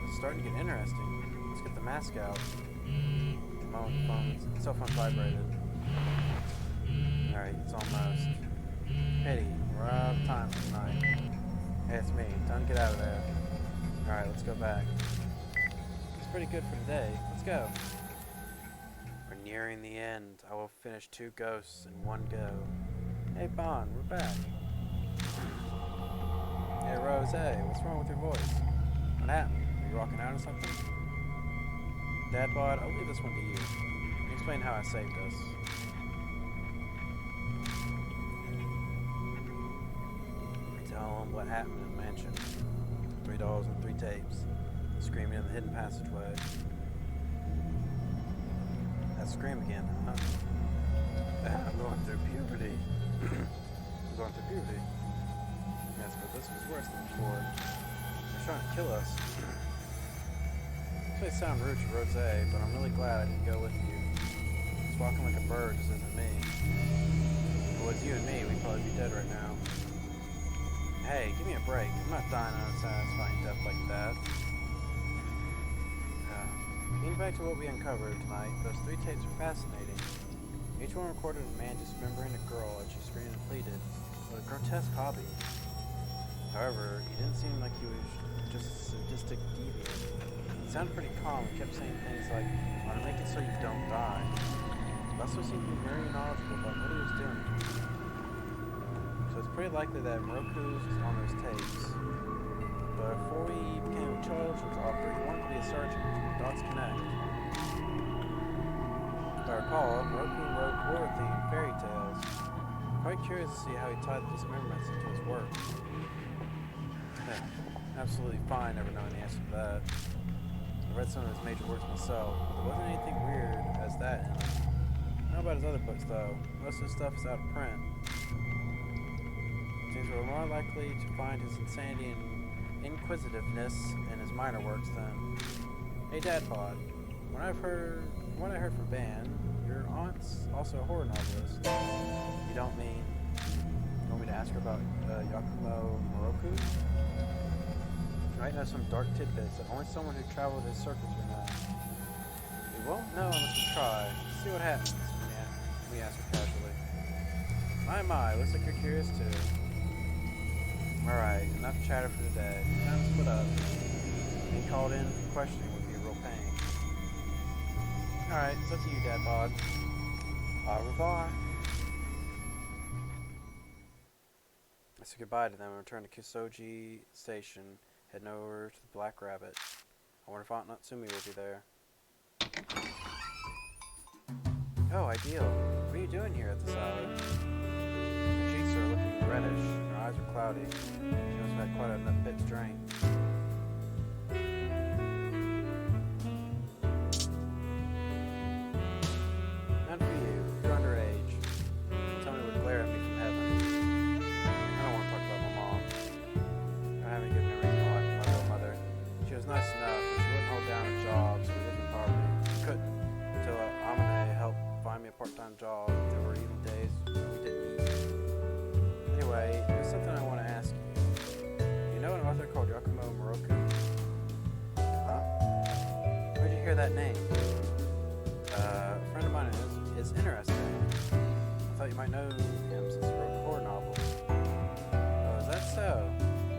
It's starting to get interesting. Let's get the mask out. The cell phone vibrated. Alright, it's almost. Pity, we're out of time for tonight. Hey, it's me. Time to get out of there. Alright, let's go back. It's pretty good for today. Let's go. We're nearing the end. I will finish 2 ghosts in 1 go. Hey, Bon, we're back. Hey, Rose, what's wrong with your voice? What happened? Are you rocking out or something? Dad Bod, I'll leave this one to you. Explain how I saved us. Tell them what happened in the mansion. $3 and 3 tapes. Screaming in the hidden passageway. That scream again, huh? I'm going through puberty. I'm going through puberty. Yes, but this was worse than before. They're trying to kill us. This may sound rude to Rose, but I'm really glad I didn't go with you. Just walking like a bird just isn't me. If it was you and me, we'd probably be dead right now. Hey, give me a break. I'm not dying on a satisfying death like that. Getting back to what we uncovered tonight, those 3 tapes are fascinating. Each one recorded a man dismembering a girl as she screamed and pleaded. What a grotesque hobby. However, he didn't seem like he was just a sadistic deviant. He sounded pretty calm and kept saying things like, I want to make it so you don't die. He also seemed to be very knowledgeable about what he was doing. So it's pretty likely that Moroku's was on those tapes. But before we became a children's author, he wanted to be a sergeant. Dots connect. If I recall, Moroku wrote horror-themed fairy tales. I'm quite curious to see how he tied the dismemberments into his work. Absolutely fine never knowing the answer to that. I read some of his major works myself, but there wasn't anything weird as that in them. I don't know about his other books though. Most of his stuff is out of print. means we're more likely to find his insanity and inquisitiveness in his minor works than... Hey, Dad Bod. What I heard from Van, your aunt's also a horror novelist. You don't mean... You want me to ask her about Yakumo Moroku? You might know some dark tidbits that only someone who traveled his circuits would know. We won't know unless we try. See what happens. We ask her casually. My, looks like you're curious too. Alright, enough chatter for today. Time to split up. Being called in for questioning would be a real pain. Alright, it's up to you, Dad Bod. Au revoir. I said goodbye to them and returned to Kisoji Station, heading over to the Black Rabbit. I wonder if Aunt Natsumi will be there. Oh, ideal. What are you doing here at this hour? Her cheeks are looking reddish, and her eyes are cloudy. She must have had quite a bit to drink. None for you. You're underage. Tony would glare at me from heaven. I don't want to talk about my mom. I haven't given her reason to like my real mother. She was nice enough, but she wouldn't hold down a job, so we lived in poverty. She couldn't, until Amane helped find me a part-time job. There were even days when we didn't eat. Anyway, there's something I want to ask you. You know an author called Yakumo Moroku? Huh? Where'd you hear that name? A friend of mine is interested. I thought you might know him since he wrote horror novels. Oh, is that so?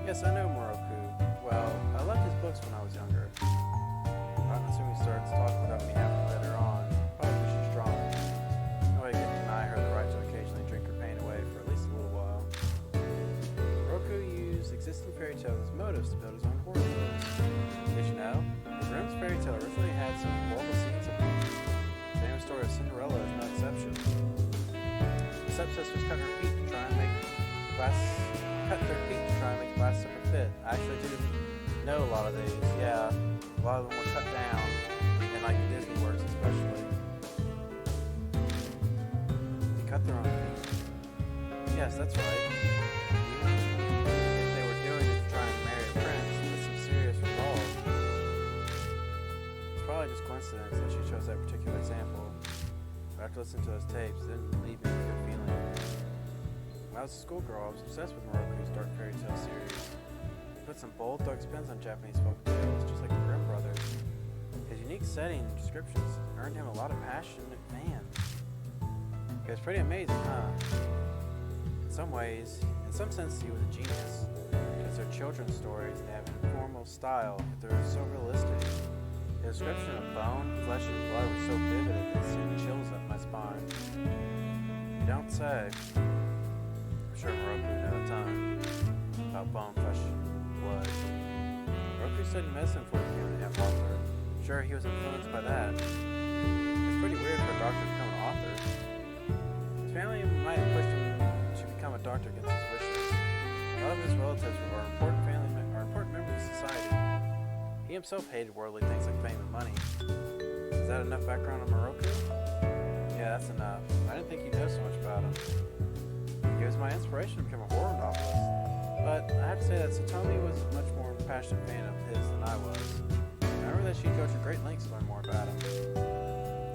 Yes, I know Moroku. Well, I loved his books when I was younger. I'm assuming he starts talking without me having to let her on. Probably because she's strong. Nobody can deny her the right to occasionally drink her pain away for at least a little while. Moroku used existing fairy tales as motives to build his own horror books. Did you know? The Grimm's fairy tale originally had some horrible scenes in it. The famous story of Cinderella is no exception. The stepsisters cut their feet to try and make the glass slipper fit. I actually do know a lot of these. Yeah, a lot of them were cut down, and like the Disney works especially. They cut their own feet. Yes, that's right. Even if they were doing it to try and marry a prince with some serious resolve. It's probably just coincidence that she chose that particular example. But after listening to those tapes, it didn't leave me with a good feeling. When I was a schoolgirl, I was obsessed with Moroku's dark fairy tale series. He put some bold, dark spins on Japanese folk tales, just like the Grimm brothers. His unique setting and descriptions earned him a lot of passionate fans. It was pretty amazing, huh? In some sense, he was a genius. Because they're children's stories, they have an informal style, but they're so realistic. The description of bone, flesh, and blood was so vivid it sent chills up my spine. You don't say. I'm sure Moroku knew a ton about bone, flesh, and blood. Moroku studied medicine before he became an author. Sure, he was influenced by that. It's pretty weird for a doctor to become an author. His family might have pushed him to become a doctor against his wishes. A lot of his relatives were important members of society. He himself hated worldly things like fame and money. Is that enough background on Moroku? Yeah, that's enough. I didn't think you'd know so much about him. He was my inspiration to become a horror novelist. But I have to say that Satomi was a much more passionate fan of his than I was. I remember that she'd go to great lengths to learn more about him.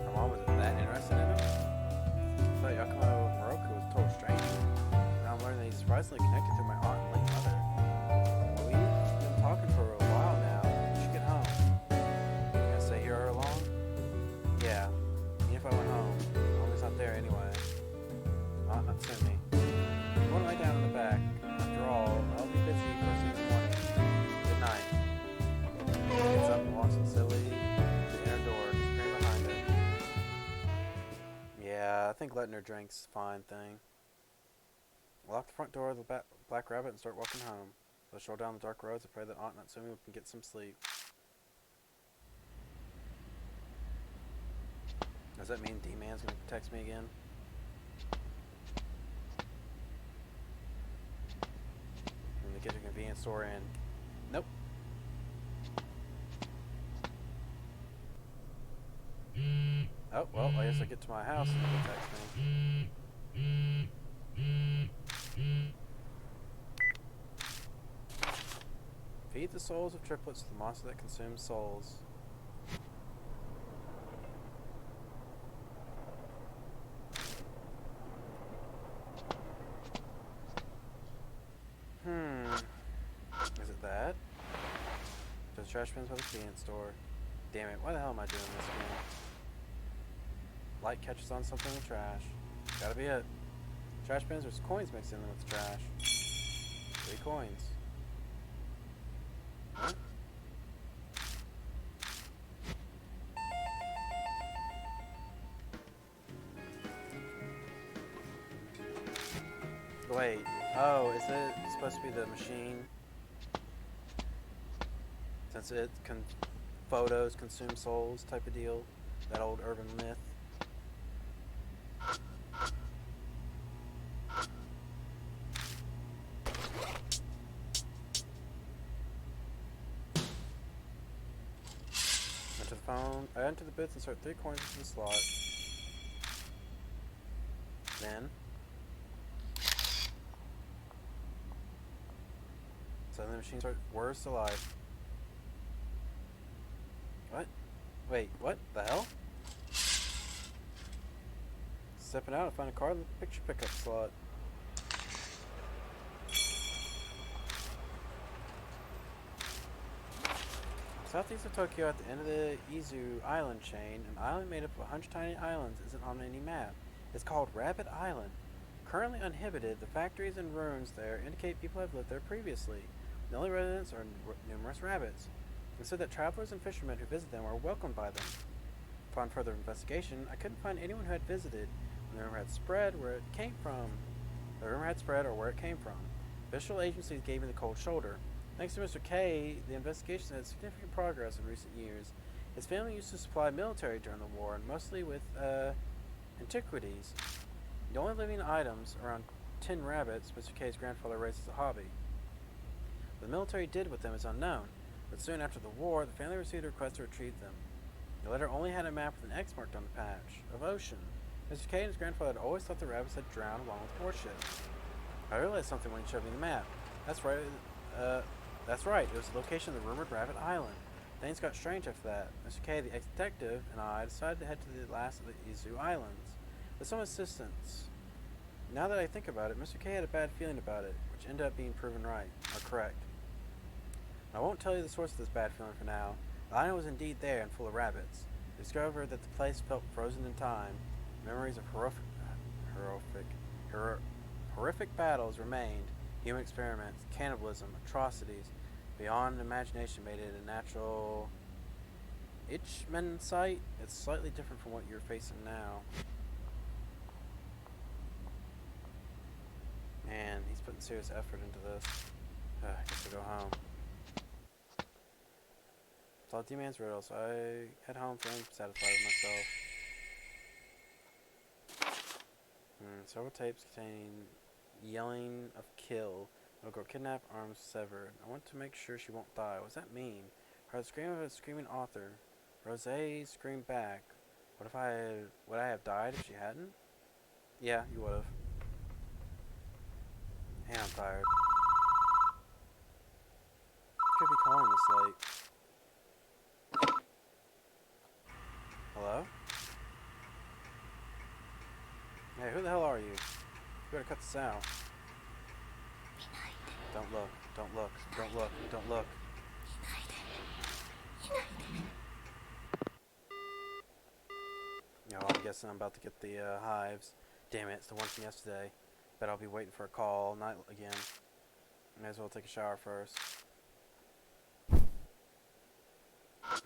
My mom was that interested in him? I thought Yakumo Moroku was a total stranger. Now I'm learning that he's surprisingly connected through my aunt and late mother. Well, we've been talking for a while now. You should get home. You gonna stay here all along? Yeah. Even if I went home, Mommy's not there anyway. Aunt Natsumi. I'm going to lay down in the back. After all, I'll be busy first thing in the morning. Good night. He gets up and walks silly to the inner door, screaming behind it. Yeah, I think letting her drink's a fine thing. We'll lock the front door of the Black Rabbit and start walking home. We'll stroll down the dark roads and pray that Aunt Natsumi can get some sleep. Does that mean D-Man's gonna text me again? I'm gonna get to a convenience store and... Nope. Oh, well, I guess I get to my house and he'll text me. Feed the souls of triplets to the monster that consumes souls. Is it that? There's trash bins by the convenience store. Damn it, why the hell am I doing this again? Light catches on something in the trash. Gotta be it. Trash bins, there's coins mixed in with the trash. 3 coins. Huh? Wait. Oh, is it supposed to be the machine? Since it photos consume souls type of deal? That old urban myth? Enter the phone. I enter the bits and insert 3 coins into the slot. Then suddenly the machine starts words to life. What? Wait, what the hell? Stepping out, I find a card in the picture pickup slot. Southeast of Tokyo, at the end of the Izu Island chain, an island made up of 100 tiny islands isn't on any map. It's called Rabbit Island. Currently uninhabited, the factories and ruins there indicate people have lived there previously. The only residents are numerous rabbits. It said that travelers and fishermen who visit them are welcomed by them. Upon further investigation, I couldn't find anyone who had visited, and the rumor had spread where it came from. The rumor had spread or where it came from. Official agencies gave me the cold shoulder. Thanks to Mr. K, the investigation had significant progress in recent years. His family used to supply military during the war, and mostly with, antiquities. The only living items, around 10 rabbits, Mr. K's grandfather raised as a hobby. What the military did with them is unknown, but soon after the war, the family received a request to retrieve them. The letter only had a map with an X marked on the patch, of ocean. Mr. K and his grandfather had always thought the rabbits had drowned along with warships. I realized something when he showed me the map. That's right, it was the location of the rumored Rabbit Island. Things got strange after that. Mr. K, the ex-detective, and I decided to head to the last of the Izu Islands, with some assistance. Now that I think about it, Mr. K had a bad feeling about it, which ended up being proven right, or correct. I won't tell you the source of this bad feeling for now. The island was indeed there and full of rabbits. I discovered that the place felt frozen in time. Memories of horrific battles remained. Human experiments, cannibalism, atrocities. Beyond imagination made it a natural Itchman site. It's slightly different from what you're facing now. Man, he's putting serious effort into this. I guess I'll go home. Solved D-Man's riddle, so I head home feeling satisfied with myself. Several tapes containing yelling of kill. Little girl kidnapped, arms severed. I want to make sure she won't die. What does that mean? Heard the scream of a screaming author. Rose screamed back. Would I have died if she hadn't? Yeah, you would have. Man, I'm tired. Could be calling this late. Hello? Hey, who the hell are you? You better cut this out. Don't look, don't look, don't look, don't look. No, I'm guessing I'm about to get the hives. Damn it, it's the one from yesterday. Bet I'll be waiting for a call all night again. May as well take a shower first.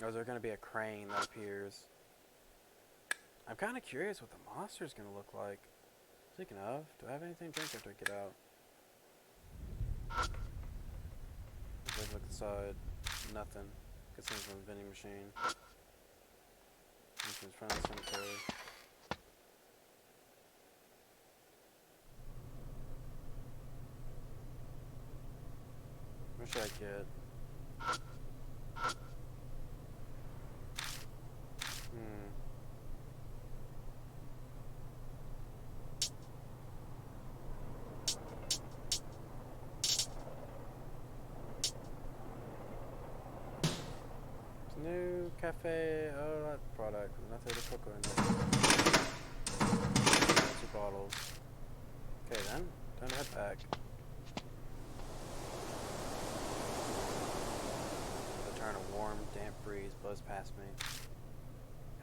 Or is there going to be a crane that appears? I'm kind of curious what the monster's going to look like. Speaking of, do I have anything to drink after I get out? Let's look inside. Nothing. Guess there's a vending machine. This is in front of the cemetery. What should I get? cafe, oh, that product. Nothing to cook in there. 2 bottles. Okay then, time to head back. The turn a warm, damp breeze blows past me.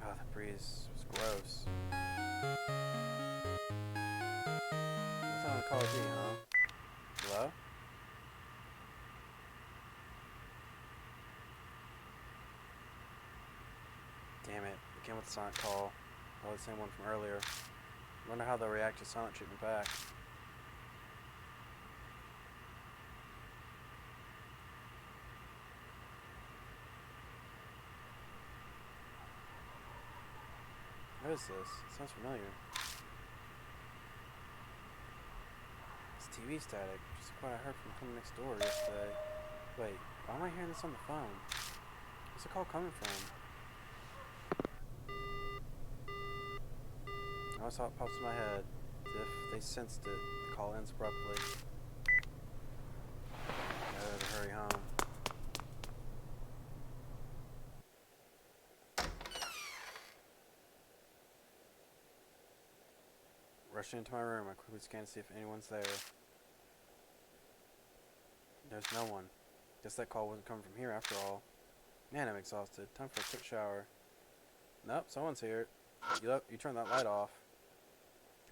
God, the breeze was gross. What's on the Call of Duty, huh? Hello? Damn it, again with the silent call. Oh, the same one from earlier. Wonder how they'll react to silent treatment back. What is this? It sounds familiar. It's TV static, just like what I heard from coming next door yesterday. Wait, why am I hearing this on the phone? Where's the call coming from? I always thought it pops in my head, as if they sensed it. The call ends abruptly. Gotta hurry home. Rushing into my room, I quickly scan to see if anyone's there. There's no one. Guess that call wasn't coming from here after all. Man, I'm exhausted. Time for a quick shower. Nope, someone's here. You turned that light off.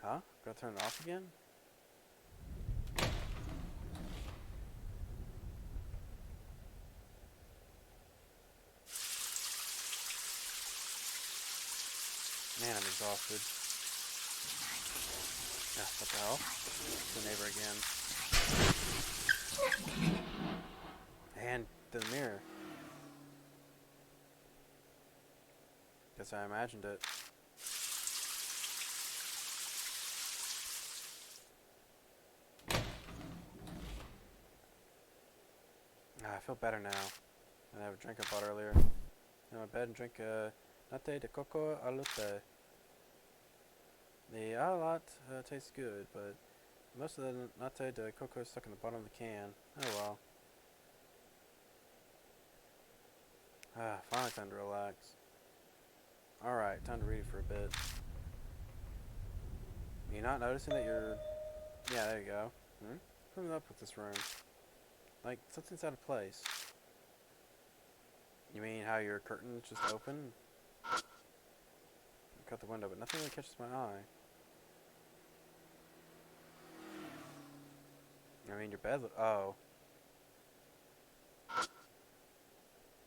Huh? Gotta turn it off again? Man, I'm exhausted. Yeah, what the hell? It's the neighbor again. And the mirror. Guess I imagined it. I feel better now. I have a drink I bought earlier. In my bed and drink latte de coco a latte. The a lot tastes good, but most of the latte de coco is stuck in the bottom of the can. Oh well. Finally time to relax. Alright, time to read for a bit. Are you not noticing that you're... Yeah, there you go. What's up with this room? Like, something's out of place. You mean how your curtain's just open? Cut the window, but nothing really catches my eye. I mean, your bed... Oh.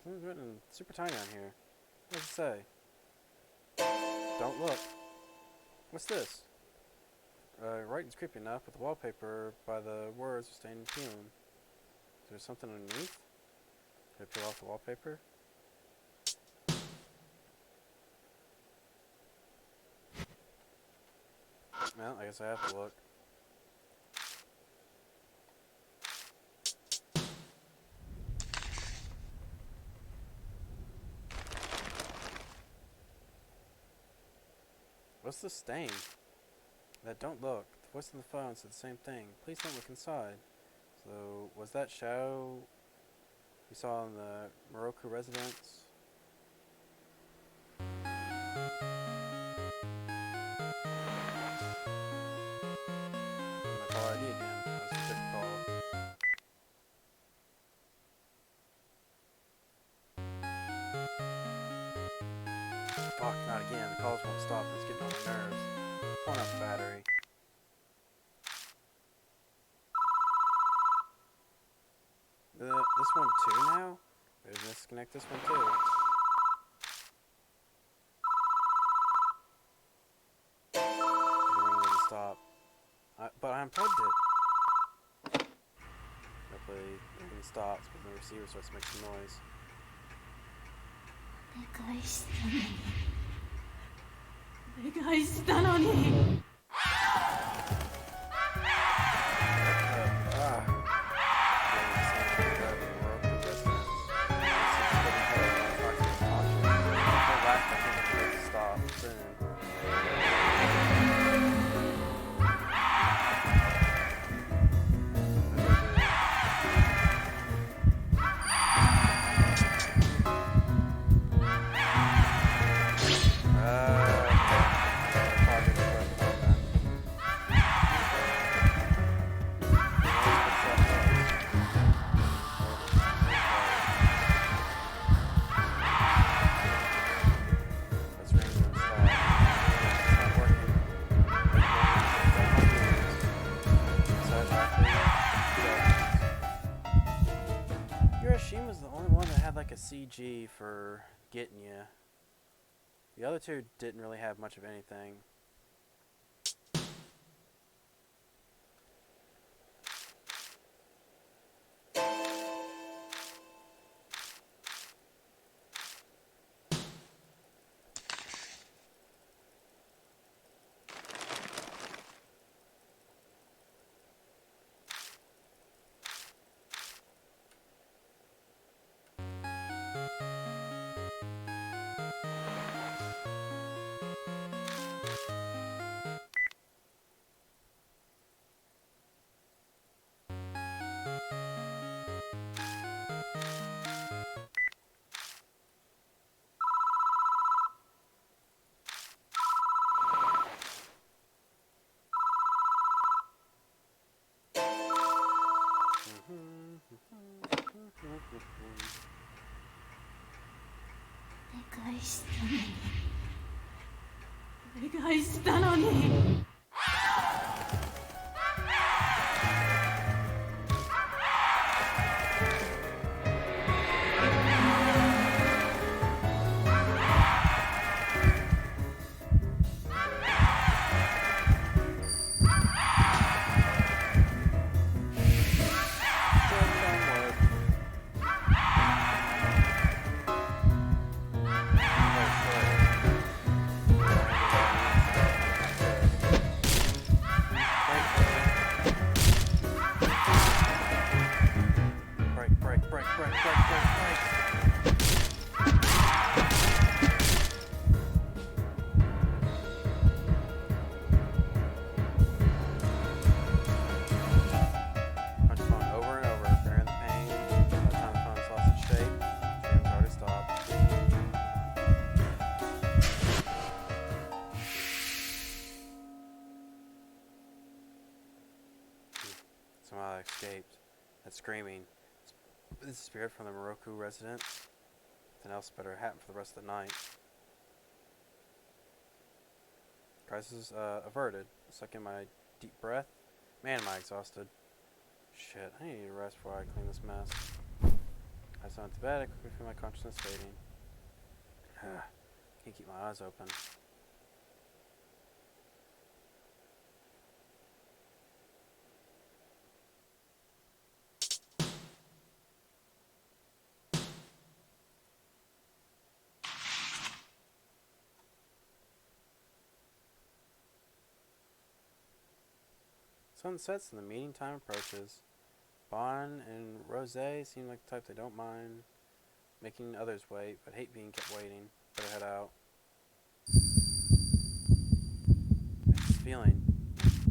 Something's written super tiny on here. What does it say? Don't look. What's this? Writing's creepy enough, but the wallpaper by the words is stained and peeling. Is there something underneath? Could I peel off the wallpaper? Well, I guess I have to look. What's the stain? That don't look. The voice on the phone said the same thing. Please don't look inside. So, was that shadow you saw in the Moroku residence? My call ID again. That was a quick call. Fuck, not again. The calls won't stop. It's getting on my nerves. Pulling out the battery. This one too now? Maybe disconnect this one too. The ring didn't stop. But I unplugged it. Hopefully the ring stops, but the receiver starts to make some noise. お願いしたのに Stop a CG for getting you. The other two didn't really have much of anything. Somehow I escaped. That screaming. This is a spirit from the Moroku residence. Nothing else better happen for the rest of the night. Crisis averted. Suck in my deep breath. Man, am I exhausted. Shit, I need to rest before I clean this mess. I went to bed, I quickly feel my consciousness fading. Can't keep my eyes open. Sun sets and the meeting time approaches. Bon and Rose seem like the type they don't mind making others wait, but hate being kept waiting. Better head out. It's this feeling.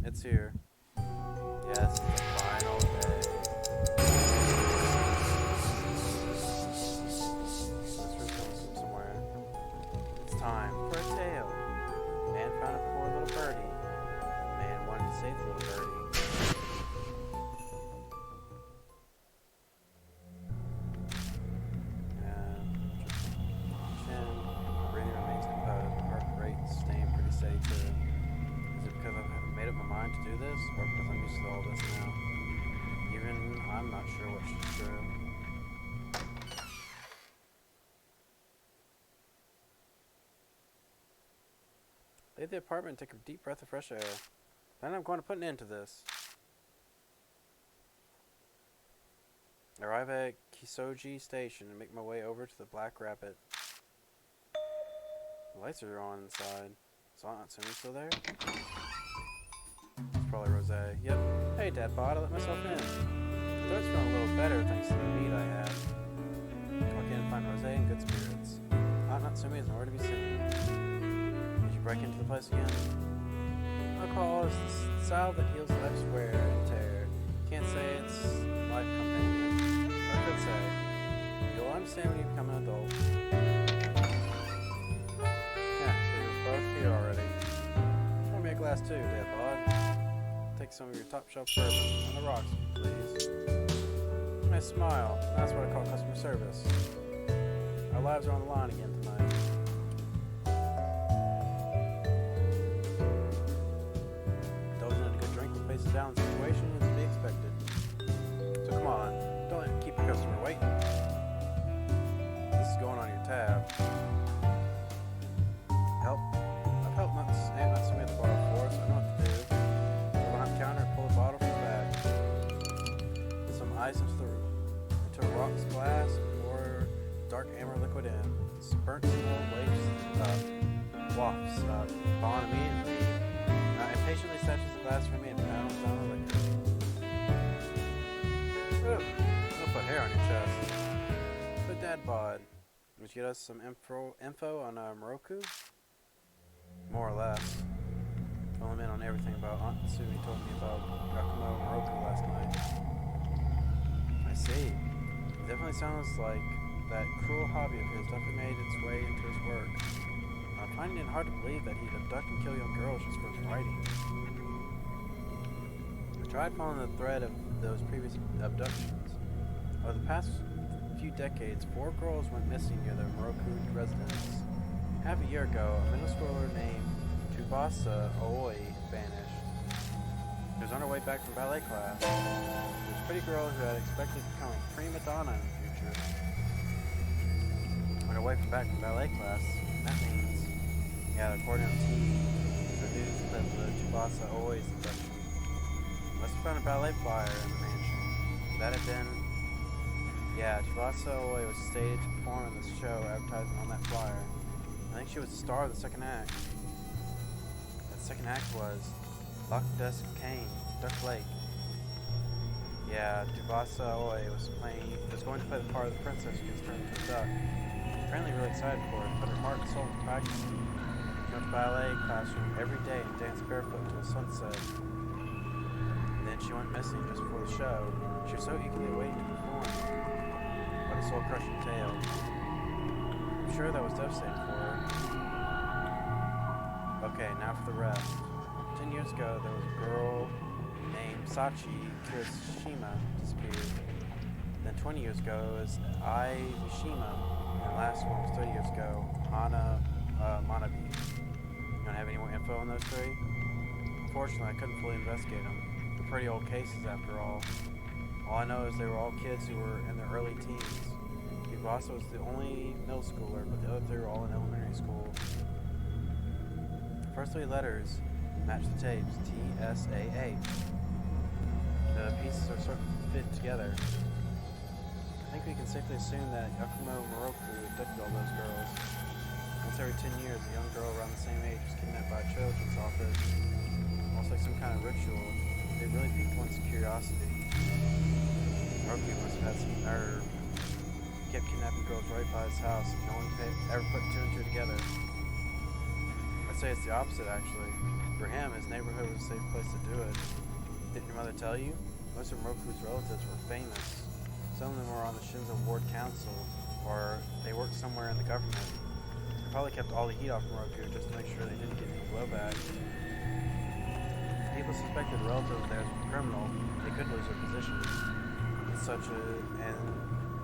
It's here. Yes, the final day. This room comes from somewhere. It's time for a tale. Man found a poor little birdie. Man wanted to save the little birdie. To do this, or because I'm used to all this now. Even I'm not sure what's true. Leave the apartment and take a deep breath of fresh air. Then I'm going to put an end to this. Arrive at Kisoji Station and make my way over to the Black Rapid. The lights are on inside. Is Aunt Natsumi still there? It's probably Rose. Yep. Hey, Dadbot, I let myself in. The throat's feeling a little better thanks to the meat I had. Walk in and find Rose in good spirits. Aunt Natsumi is nowhere to be seen. Did you break into the place again? Alcohol is the salve that heals life's wear and tear. Can't say it's life companion. Or I could say, you'll understand when you become an adult. Yeah, so you're both here already. Pour me a glass too, Dadbot. Take some of your top shelf bourbon on the rocks, please. Nice smile. That's what I call customer service. Our lives are on the line again tonight. Indulging in a good drink will face a down situation is to be expected. So come on, don't let keep your customer waiting. last for me and pounds down the liquor. Whew. I'll put hair on your chest. But Dad bod. Would you get us some info on Moroku? More or less. Fill him in on everything about Aunt Sumi told me about Yakumo and Moroku last night. I see. It definitely sounds like that cruel hobby of his definitely made its way into his work. I'm finding it hard to believe that he'd abduct and kill young girls just for his writing. I tried following the thread of those previous abductions. Over the past few decades, 4 girls went missing near the Moroku residence. Half a year ago, a middle schooler named Tsubasa Aoi vanished. She was on her way back from ballet class. She was a pretty girl who had expected to become a prima donna in the future. On her way back from ballet class, that means, yeah, according to the news clip of Tsubasa Aoi's abduction. Must have found a ballet flyer in the mansion. That had been, yeah, Tsubasa Aoi was stated to perform in this show advertising on that flyer. I think she was the star of the second act. That second act was Loch Dusk Cane, Duck Lake. Yeah, Tsubasa Aoi was going to play the part of the princess who was turned into a duck. Apparently really excited for it, but her heart and soul were practicing. She went to ballet classroom every day and danced barefoot until sunset. And then she went missing just before the show. She was so eagerly waiting to perform. What a soul-crushing tale. I'm sure that was devastating for her. Okay, now for the rest. 10 years ago, there was a girl named Sachi Kirishima disappeared. Then 20 years ago, it was Ai Mishima. And the last one was 30 years ago, Hana Manabe. You don't have any more info on those 3? Unfortunately, I couldn't fully investigate them. They're pretty old cases after all. All I know is they were all kids who were in their early teens. Kubasa was the only middle schooler, but the other 3 were all in elementary school. The first 3 letters match the tapes, T-S-A-H. The pieces are sort of fit together. I think we can safely assume that Yakumo Moroku abducted all those girls. Once every 10 years, a young girl around the same age was kidnapped by a children's office. Almost like some kind of ritual. It really piqued one's curiosity. Moroku must have had some nerve. He kept kidnapping girls right by his house, and no one ever put 2 and 2 together. I'd say it's the opposite, actually. For him, his neighborhood was a safe place to do it. Didn't your mother tell you? Most of Moroku's relatives were famous. Some of them were on the Shinzo Ward Council, or they worked somewhere in the government. They probably kept all the heat off Moroku just to make sure they didn't get any blowback. If people suspected a relative of theirs was a criminal, they could lose their positions.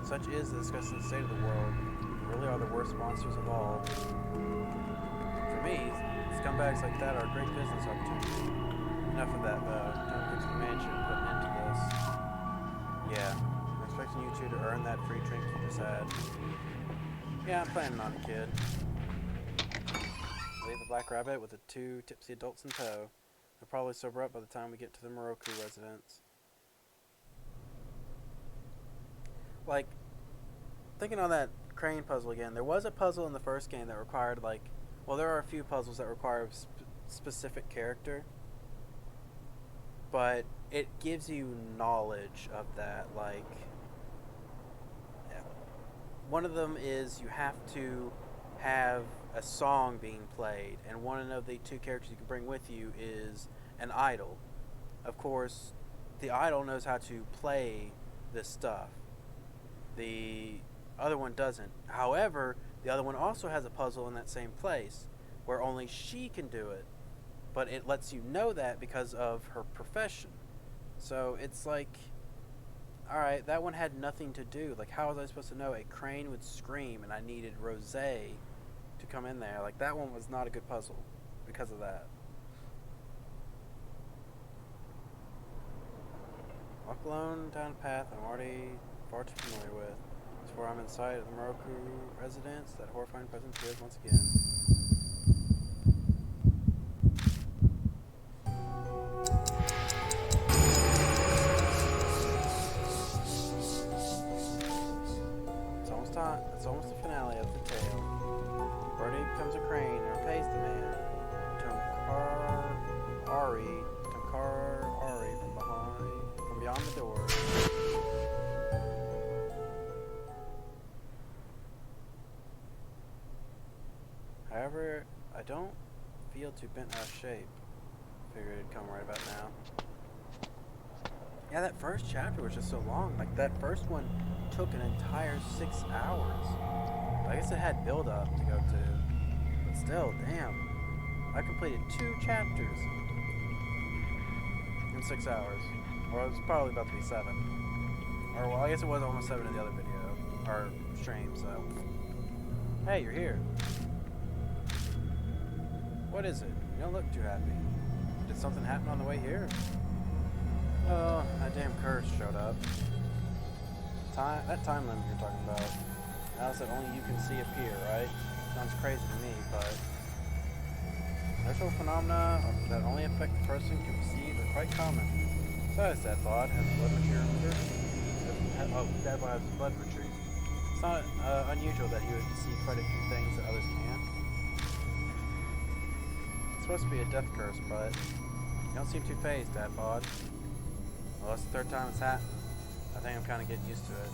Such is the disgusting state of the world. They really are the worst monsters of all. For me, scumbags like that are a great business opportunity. Enough of that, though. Don't get to the mansion and put an end to this. Yeah, I'm expecting you 2 to earn that free drink you just had. Yeah, I'm planning on it, kid. Leave the Black Rabbit with the 2 tipsy adults in tow. They'll probably sober up by the time we get to the Moroku residence. Like, thinking on that crane puzzle again, there was a puzzle in the first game that required, like, well, there are a few puzzles that require a specific character, but it gives you knowledge of that. Like, one of them is you have to have a song being played, and one of the 2 characters you can bring with you is an idol. Of course, the idol knows how to play this stuff. The other one doesn't. However, the other one also has a puzzle in that same place where only she can do it, but it lets you know that because of her profession. So it's like, alright, that one had nothing to do. Like, how was I supposed to know a crane would scream and I needed Rosé to come in there? Like, that one was not a good puzzle because of that. Walk alone down a path I'm already far too familiar with. Before I'm inside of the Moroku residence, that horrifying presence appears once again. It's almost the finale of the tale. Birdie becomes a crane and repays the man. Tunkari Ari from beyond the door. However, I don't feel too bent out of shape. Figured it'd come right about now. Yeah, that first chapter was just so long. Like, that first one took an entire 6 hours. I guess it had build-up to go to. But still, damn. I completed 2 chapters in 6 hours. Or it was probably about to be 7. Or, well, I guess it was almost 7 in the other video. Or stream, so. Hey, you're here. What is it? You don't look too happy. Did something happen on the way here? Oh, that damn curse showed up. That time limit you're talking about. Now that only you can see appear, right? Sounds crazy to me, but natural phenomena that only affect the person conceived are quite common. Besides, that thought has telemetry remover. Oh, that has telemetry. It's not unusual that you would see quite a few things that others can't. It's supposed to be a death curse, but you don't seem too phased, Dadpod. Well, that's the 3rd time it's happened. I think I'm kind of getting used to it.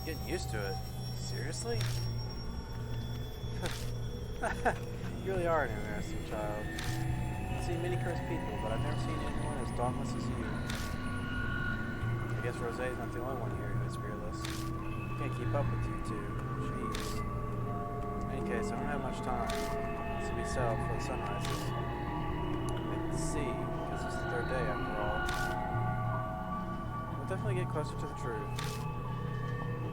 Getting used to it? Seriously? You really are an interesting child. I've seen many cursed people, but I've never seen anyone as dauntless as you. I guess Rosé's not the only one here who is fearless. I can't keep up with you two. Jeez. In any case, I don't have much time. This will be set up before the sun rises. Let's see, because it's the 3rd day after all. We'll definitely get closer to the truth.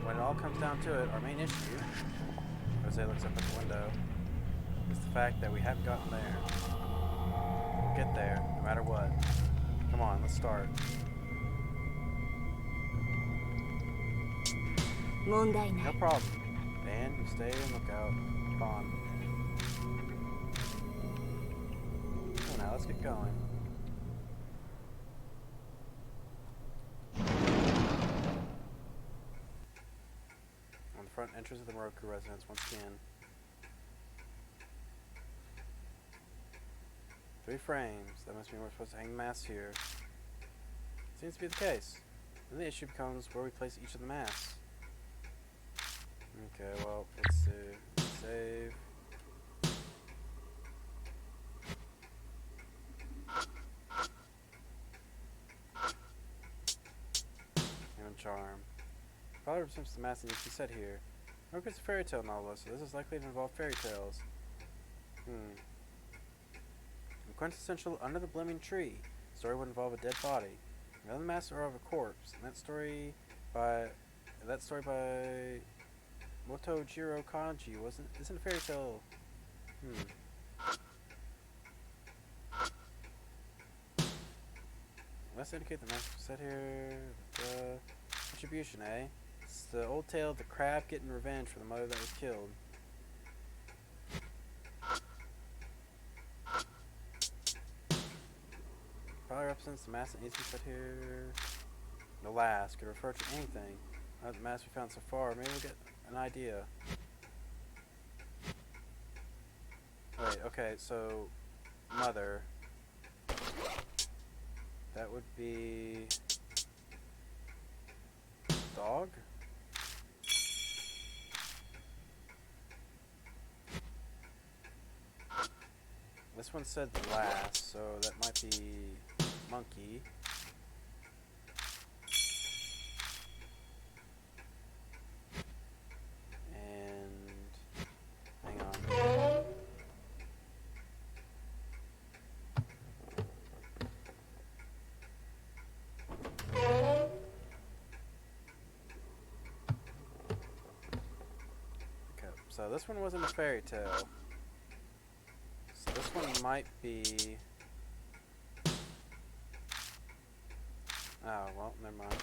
When it all comes down to it, our main issue, Rosé looks up at the window, is the fact that we haven't gotten there. We'll get there, no matter what. Come on, let's start. 問題ない No problem. Dan, you stay and look out. Bond. So now let's get going. On the front entrance of the Moroku residence once again. 3 frames. That must mean we're supposed to hang the masks here. Seems to be the case. Then the issue becomes where we place each of the masks. Okay, well, let's see. Save. And charm. Probably represents the mask that needs to be set here. Remember, it's a fairy tale novel, so this is likely to involve fairy tales. The quintessential Under the Blooming Tree. The story would involve a dead body. The other masks are of a corpse. And that story by Motojiro Kanji isn't a fairy tale. Let's indicate the mask set here. Attribution, eh? It's the old tale of the crab getting revenge for the mother that was killed. Probably represents the mask that needs to be set here. The last could refer to anything. Not the mask we found so far. Maybe we'll get an idea. Wait, okay, so mother. That would be dog? This one said the last, so that might be monkey. And hang on. Okay, so this one wasn't a fairy tale. So this one might be... Oh, well, never mind.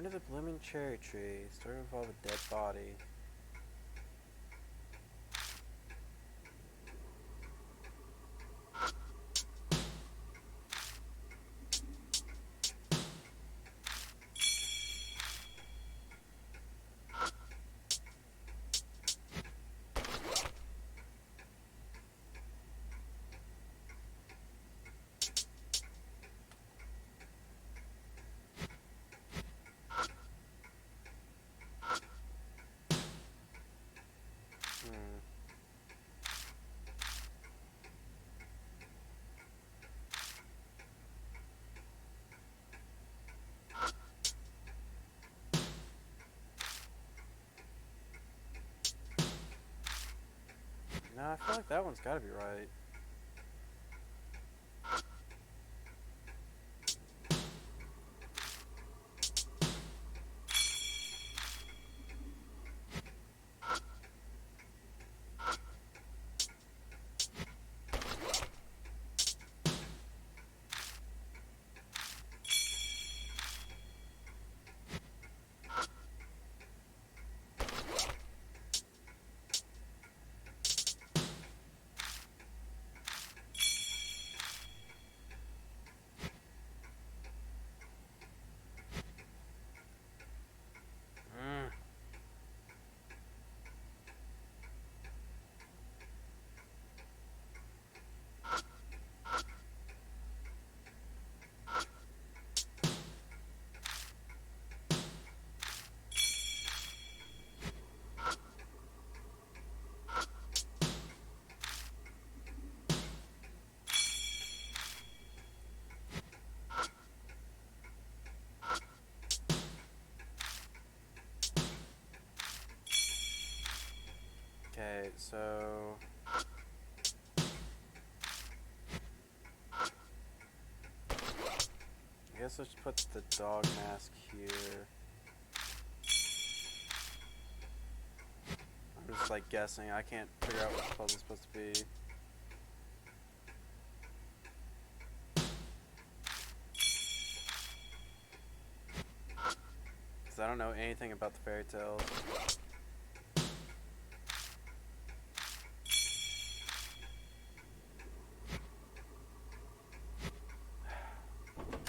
Under the blooming cherry tree, story involve a dead body. No, I feel like that one's gotta be right. Okay, so I guess let's put the dog mask here. I'm just like guessing. I can't figure out what the puzzle's supposed to be. Because I don't know anything about the fairy tales.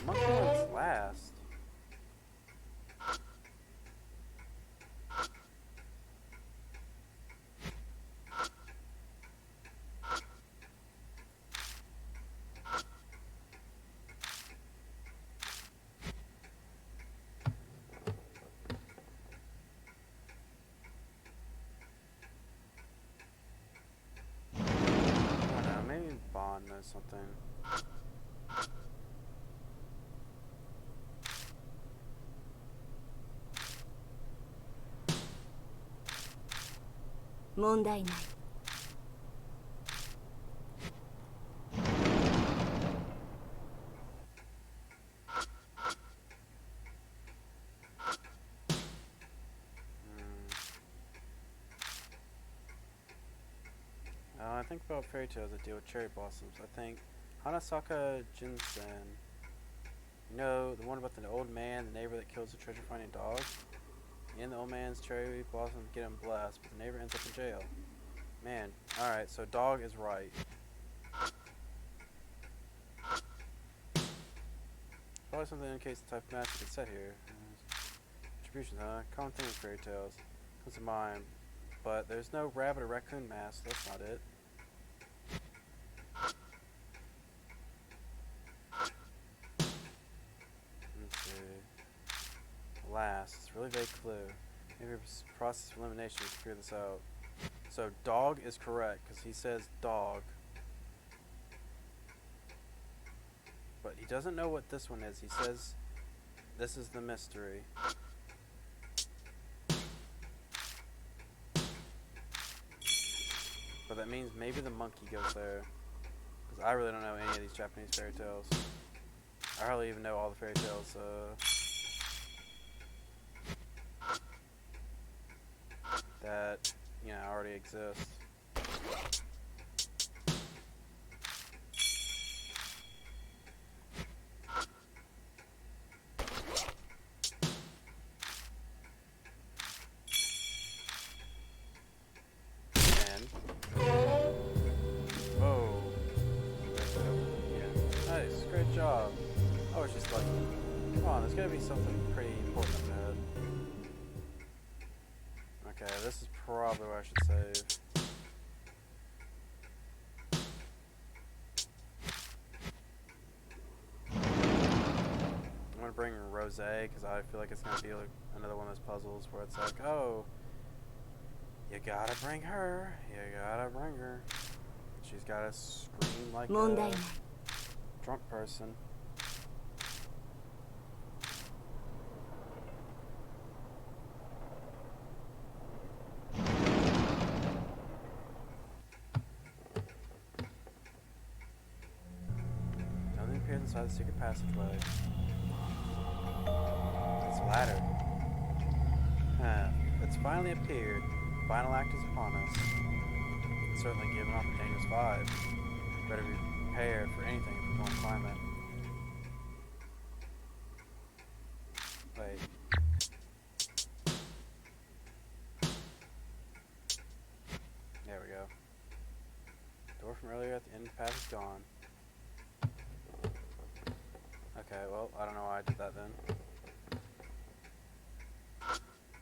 Monkey one's last. I don't know, maybe Bond knows something. 問題ない I think about fairy tales that deal with cherry blossoms. I think Hanasaka Jinsen. You know, the one about the old man, the neighbor that kills the treasure finding dog? In the old man's cherry blossoms get him blessed, but the neighbor ends up in jail. Man, alright, so dog is right. Probably something that indicates the type of magic that's set here. Attributions, huh? Common thing in fairy tales. Comes to mind. But there's no rabbit or raccoon mask, so that's not it. Let's see. Last, it's a really vague clue. Maybe a process of elimination to figure this out. So dog is correct, because he says dog. But he doesn't know what this one is. He says this is the mystery. But that means maybe the monkey goes there. Because I really don't know any of these Japanese fairy tales. I hardly even know all the fairy tales. That, you know, already exist. Oh, it's just like, come on, there's gotta be something pretty important up ahead. Okay, this is probably where I should save. I'm gonna bring Rose, because I feel like it's gonna be like another one of those puzzles where it's like, oh, you gotta bring her. You gotta bring her. She's gotta scream like a drunk person. Nothing appears inside the secret passageway. It's a ladder. Huh. It's finally appeared. The final act is upon us. It's certainly giving off a dangerous vibe. Better be prepared for anything if we're going to climb it. Wait. There we go. Door from earlier at the end of the path is gone. Okay, well, I don't know why I did that then. I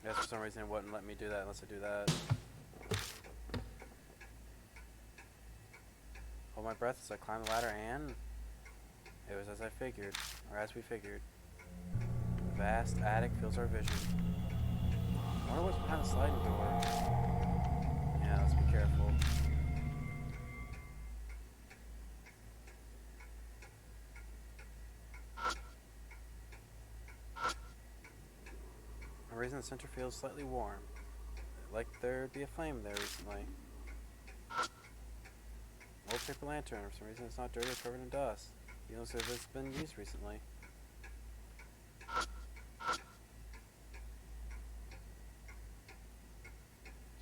guess for some reason it wouldn't let me do that unless I do that. Hold my breath as I climb the ladder, and it was as I figured, or as we figured. The vast attic fills our vision. I wonder what's behind the sliding door. Yeah, let's be careful. For some reason the center feels slightly warm. Like there'd be a flame there recently. Old paper lantern. For some reason it's not dirty or covered in dust. Feels as if it's been used recently.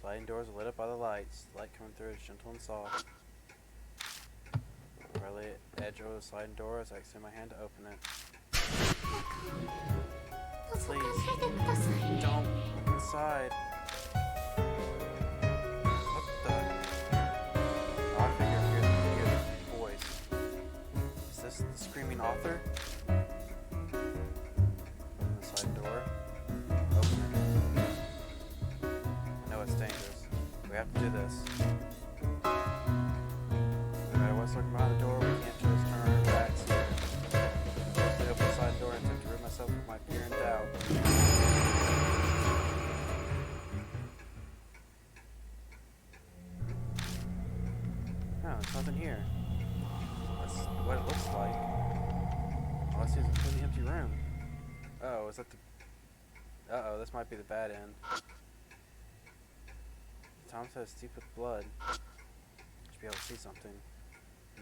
Sliding doors are lit up by the lights. The light coming through is gentle and soft. I lay the edge of the sliding door as I extend my hand to open it. Please, don't look inside. What the? Oh, I figure hear the voice. Is this the screaming author? Open the sliding door. Open it. I know it's dangerous. We have to do this. No matter what's lurking behind the door, we can't just turn our backs here. I open the sliding door and attempt to rid myself of my fear and doubt. No, there's nothing here. That's what it looks like. All I see is a completely empty room. Uh-oh, is that the... Uh-oh, this might be the bad end. Tom says steep with blood. Should be able to see something.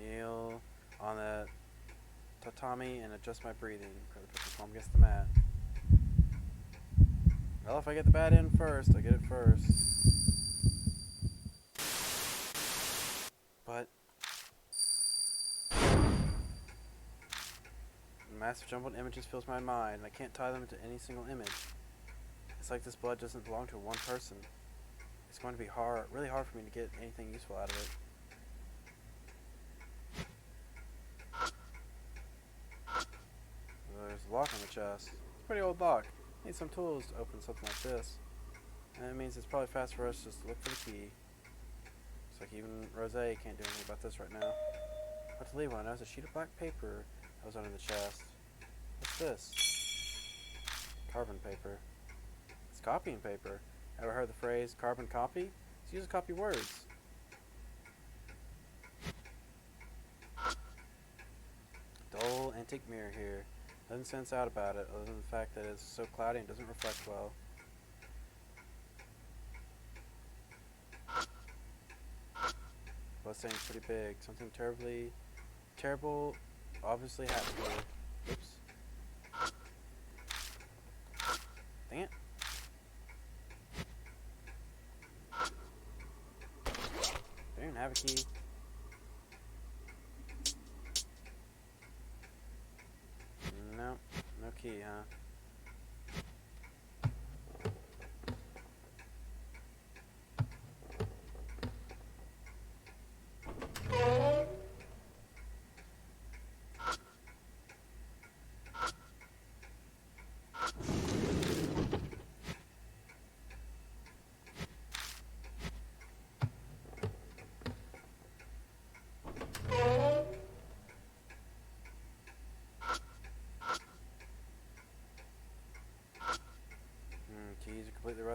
Kneel on the tatami and adjust my breathing. Probably put the palm against the mat. Well, if I get the bad end first, I get it first. But a massive jumbled images fills my mind, and I can't tie them into any single image. It's like this blood doesn't belong to one person. It's going to be really hard for me to get anything useful out of it. There's a lock on the chest. It's a pretty old lock. Need some tools to open something like this. And it means it's probably fast for us just to look for the key. Looks like even Rose can't do anything about this right now. What to leave when I noticed a sheet of black paper that was under the chest. What's this? Carbon paper. It's copying paper. Ever heard the phrase carbon copy? It's used to copy words. Dull antique mirror here. Nothing stands out about it other than the fact that it's so cloudy and doesn't reflect well. Bloodstain's pretty big. Something terrible obviously happened here. Oops. Dang it. They don't even have a key. No, no key, huh?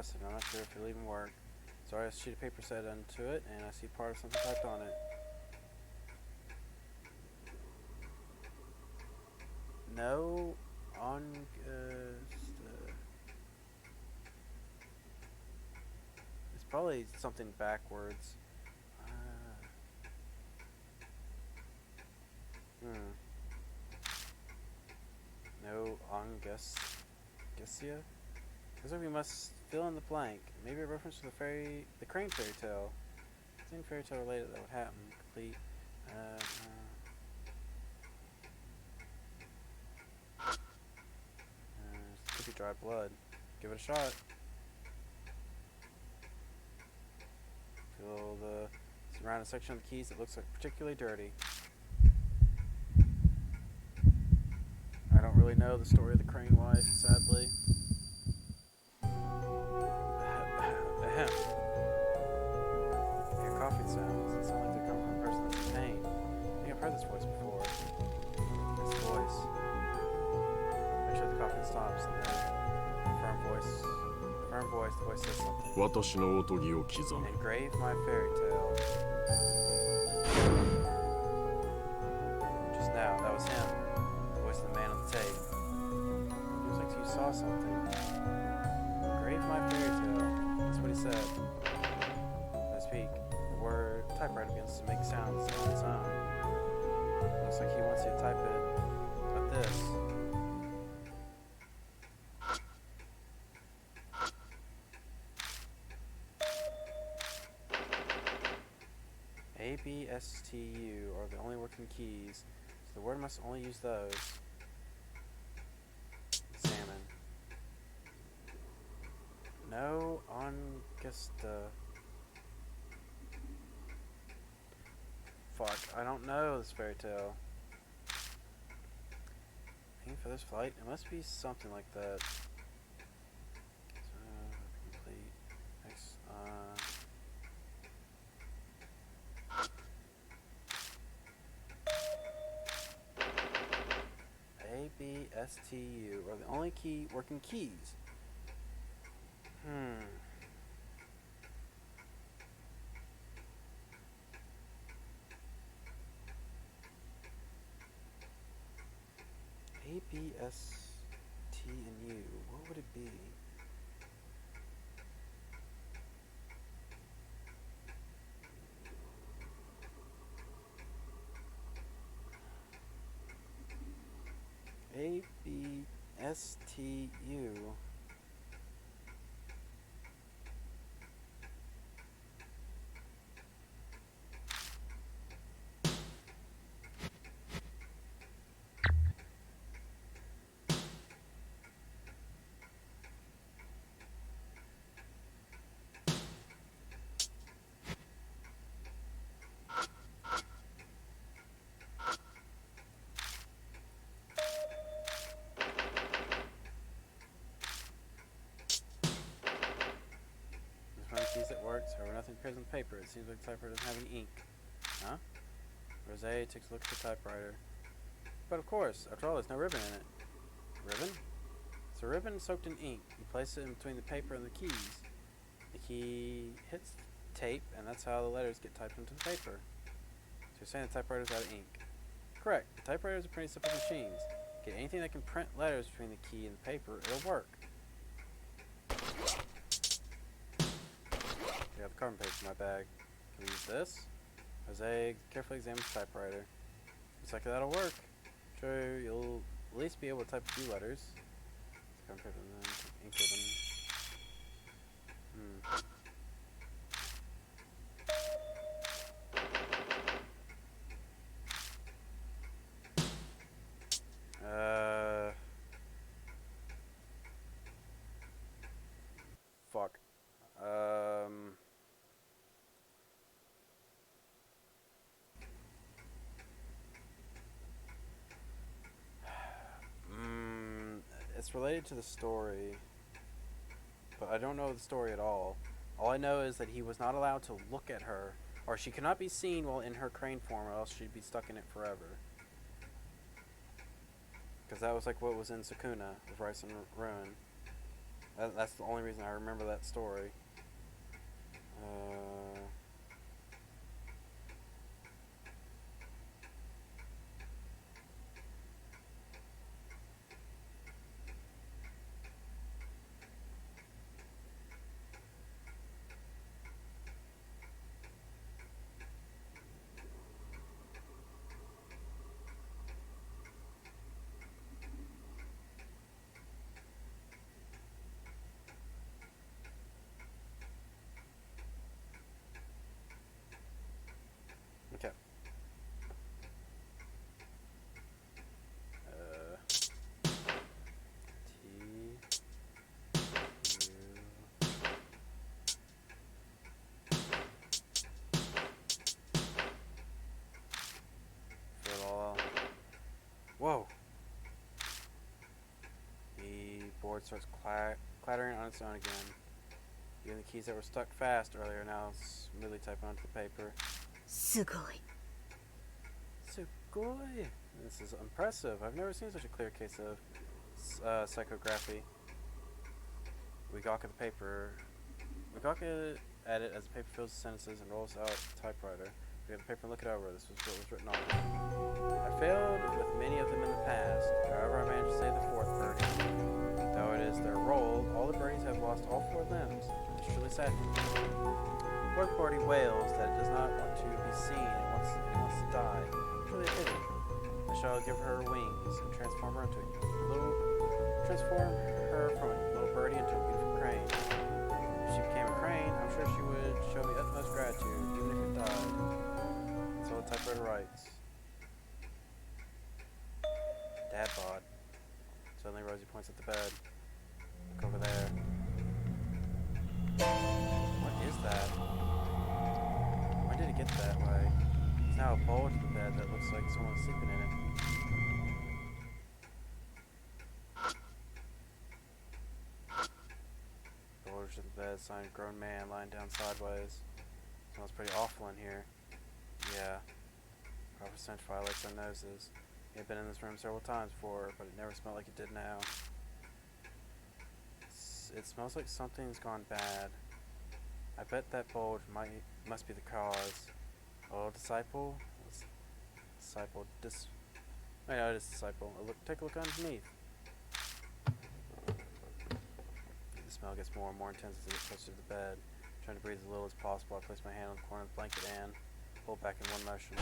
requested. I'm not sure if it'll even work. Sorry, a sheet of paper set into it, and I see part of something typed on it. No, it's probably something backwards. No, Guessia? Looks like we must fill in the blank. Maybe a reference to the crane fairy tale. Something fairy tale related that would happen. Complete. Could be dried blood. Give it a shot. Feel the surrounding section of the keys that looks like particularly dirty. I don't really know the story of the crane wife, sadly. Ahem. I hear coughing sounds. It sounds like they come from a person that's in pain. I think I've heard this voice before. This voice. Make sure the coughing stops, and then the voice says something. 私のおとぎを刻む Engrave my fairy tale. Just now, that was him. The voice of the man on the tape. Feels like you saw something. Engrave my fairy tale. That's what he said. As I speak, the word typewriter begins to make sounds on its own. Looks like he wants you to type it like this. A, B, S, T, U are the only working keys, so the word must only use those. Examine. No, Augusta. Fuck, I don't know this fairy tale. Pink Feather's Flight? It must be something like that. Complete. Next, A, B, S, T, U are the only working keys. A, B, S, T, and U. What would it be? A, B, S, T, U. Keys that works, however nothing appears on the paper. It seems like the typewriter doesn't have any ink. Huh? Rose takes a look at the typewriter. But of course, after all, there's no ribbon in it. Ribbon? It's a ribbon soaked in ink. You place it in between the paper and the keys. The key hits tape, and that's how the letters get typed into the paper. So you're saying the typewriter's out of ink. Correct. The typewriters are pretty simple machines. Get anything that can print letters between the key and the paper, it'll work. I have the carbon paper in my bag. Can we use this? Jose carefully examines the typewriter. Looks like that'll work. Sure, you'll at least be able to type a few letters. Carbon paper and then ink ribbon. Fuck. It's related to the story, but I don't know the story at all. All I know is that he was not allowed to look at her, or she cannot be seen while in her crane form, or else she'd be stuck in it forever. Because that was like what was in Sukuna with Rice and Ruin. That's the only reason I remember that story. Okay. Fill all. Whoa. The board starts clattering on its own again. Even the keys that were stuck fast earlier now smoothly typing onto the paper. すごい Sugoi! This is impressive. I've never seen such a clear case of psychography. We gawk at the paper. We gawk at it as the paper fills the sentences and rolls out the typewriter. We have the paper and look it over. This was what was written on it. I failed with many of them in the past. However, I managed to save the fourth birdie. Though it is their role, all the birdies have lost all four limbs. It's truly saddening. The fourth birdie wails that it does not want to be seen and wants to die. Truly a pity. I shall give her wings and transform her from a little birdie into a beautiful crane. If she became a crane, I'm sure she would show me utmost gratitude, even if it died. That's all the typewriter writes. Dad bod. Suddenly Rosie points at the bed. Look over there. What is that? When did it get that way? There's now a bulge in the bed that looks like someone's sleeping in it. Bulge in the bed, signed grown man lying down sideways. Smells pretty awful in here. Yeah. Proper stench violates our noses. He had been in this room several times before, but it never smelled like it did now. It smells like something's gone bad. I bet that bulge must be the cause. Oh, disciple? Oh, yeah, it is disciple. Take a look underneath. The smell gets more and more intense as I get closer to the bed. Trying to breathe as little as possible, I place my hand on the corner of the blanket and pull back in one motion.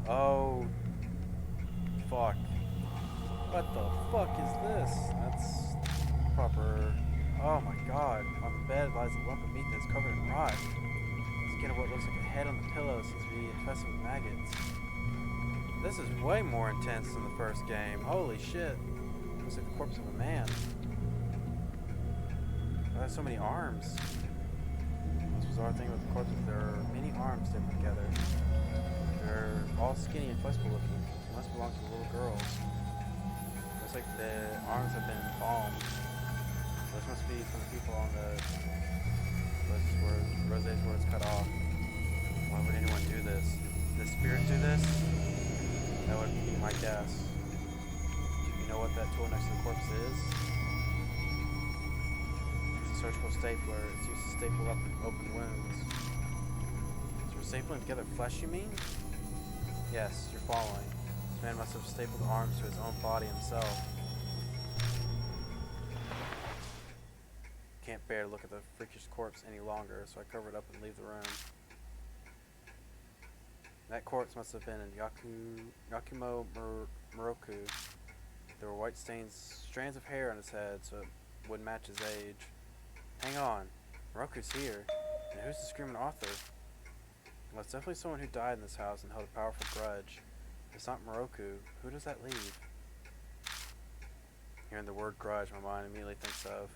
Oh, fuck. What the fuck is this? That's proper. Oh my god. On the bed lies a lump of meat that's covered in rot. Skin of what looks like a head on the pillow seems to be infested with maggots. This is way more intense than the first game. Holy shit. Looks like the corpse of a man. Why are so many arms? This bizarre thing with the corpses, there are many arms stapled together. They're all skinny and flexible looking. They must belong to the little girls. Looks like the arms have been embalmed. Those must be from the people on the Rose's words cut off. Why would anyone do this? Did the spirit do this? That would be my guess. Do you know what that tool next to the corpse is? It's a surgical stapler. It's used to staple up open wounds. So we're stapling together flesh, you mean? Yes, you're following. This man must have stapled arms to his own body himself. Can't bear to look at the freakish corpse any longer, so I cover it up and leave the room. That corpse must have been in Yakumo Moroku. There were white strands of hair on his head, so it would match his age. Hang on, Moroku's here. And who's the screaming author? Well, it's definitely someone who died in this house and held a powerful grudge. If it's not Moroku, who does that leave? Hearing the word grudge, my mind immediately thinks of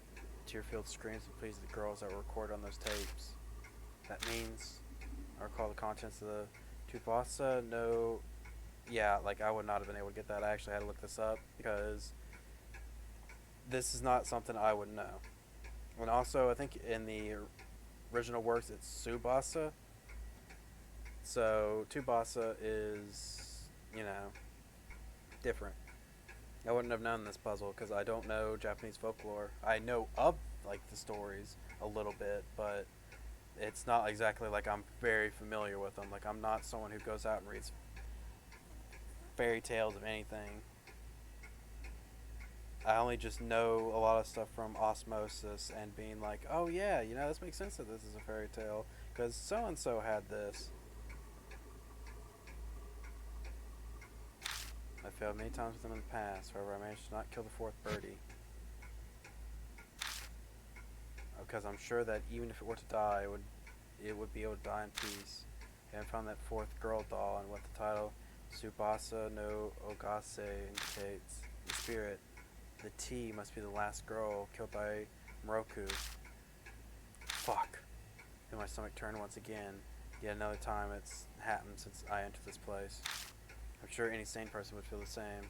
tear-filled screams and pleas of the girls that were recorded on those tapes. That means I recall the contents of the Tsubasa no... Yeah, like I would not have been able to get that. I actually had to look this up because this is not something I would know. And also, I think in the original works it's Tsubasa. So, Tsubasa is, you know, different. I wouldn't have known this puzzle because I don't know Japanese folklore. I know of like the stories a little bit, but it's not exactly like I'm very familiar with them. Like I'm not someone who goes out and reads fairy tales of anything. I only just know a lot of stuff from osmosis and being like, oh yeah, you know, this makes sense that this is a fairy tale because so and so had this. I failed many times with them in the past. However, I managed to not kill the fourth birdie. Because I'm sure that even if it were to die, it would be able to die in peace. I haven't found that fourth girl doll, and what the title Tsubasa no Ogase indicates. The spirit, the T must be the last girl killed by Moroku. Fuck. Then my stomach turned once again. Yet another time it's happened since I entered this place. I'm sure any sane person would feel the same.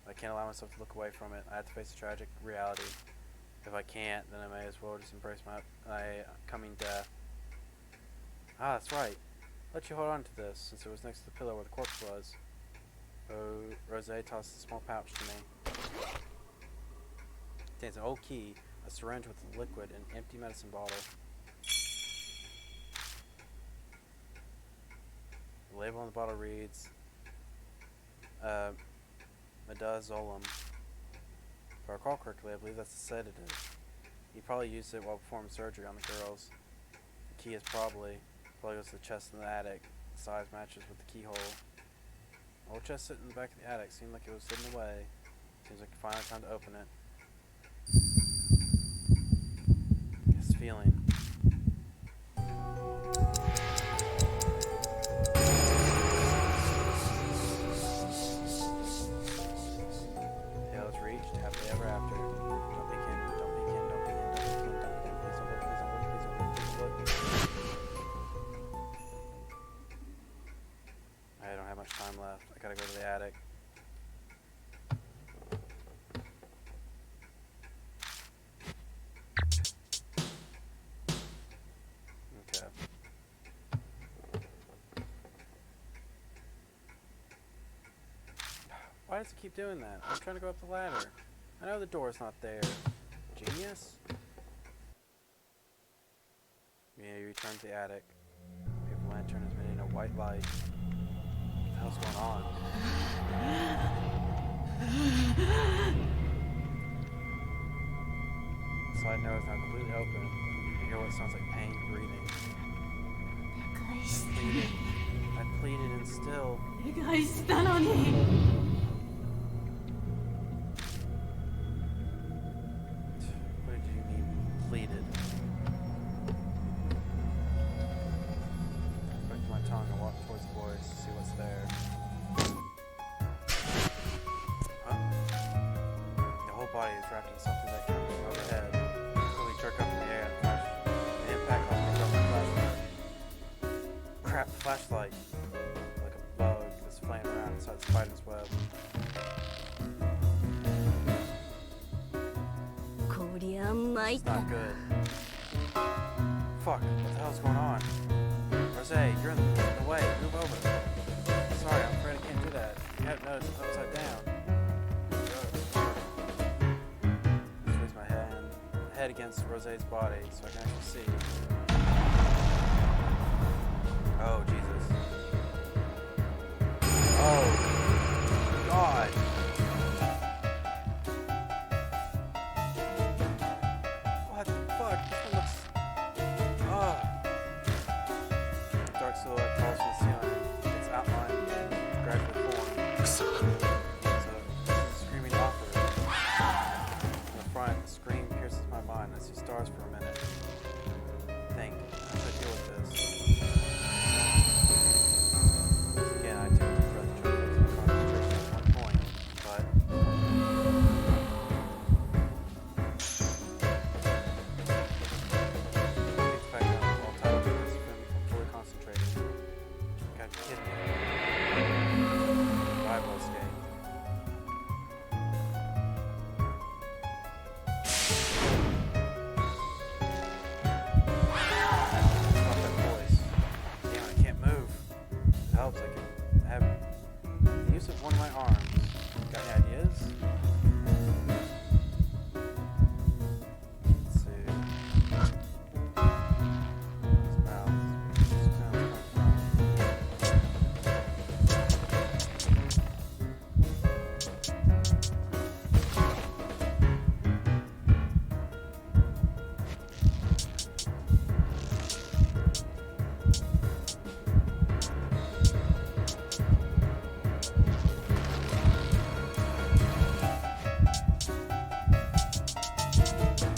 I can't allow myself to look away from it. I have to face the tragic reality. If I can't, then I may as well just embrace my coming death. Ah, that's right. Let you hold on to this, since it was next to the pillow where the corpse was. Oh, Rosé tossed a small pouch to me. It contains an old key, a syringe with liquid, and an empty medicine bottle. The label on the bottle reads, Midazolam. If I recall correctly, I believe that's a sedative. He probably used it while performing surgery on the girls. The key is probably goes to the chest in the attic. The size matches with the keyhole. The old chest sitting in the back of the attic seemed like it was hidden away. Seems like finally time to open it. This feeling. Happily ever after. Don't peek in, don't peek in, don't peek in, don't peek in, don't peek in. Please don't look, please don't look, please don't look, please don't look. I don't have much time left. I gotta go to the attic. Okay. Why does it keep doing that? I'm trying to go up the ladder. I know the door's not there. Genius? We return to the attic. The paper lantern is emitting a white light. What the hell's going on? The side door is now completely open. You hear what sounds like pain breathing. I pleaded and still. What did you mean, pleaded? I clicked my tongue and walked towards the voice to see what's there. Huh? The whole body is wrapped in something that comes from overhead. Quickly jerk up in the air and flash. The impact caused me to drop my flashlight. Crap, the flashlight! Like a bug that's flying around inside the spider's web. It's not good. Fuck, what the hell's going on? Rosé, you're in the way. Move over. Sorry, I'm afraid I can't do that. You haven't noticed it's upside down. Just raise my head against Rosé's body so I can actually see. Oh, Jesus. Oh, God. What the fuck? This one looks... Oh. Dark silhouette falls from the ceiling. Its outline and gradually form. So, this is a screaming offer. In the front, the scream pierces my mind. I see stars for a minute. Think, how should I deal with this? Again, I took a deep breath to try to focus my concentration on one point, but... Helps, I can have the use of one of my arms. Got any ideas? Let's see. Smells.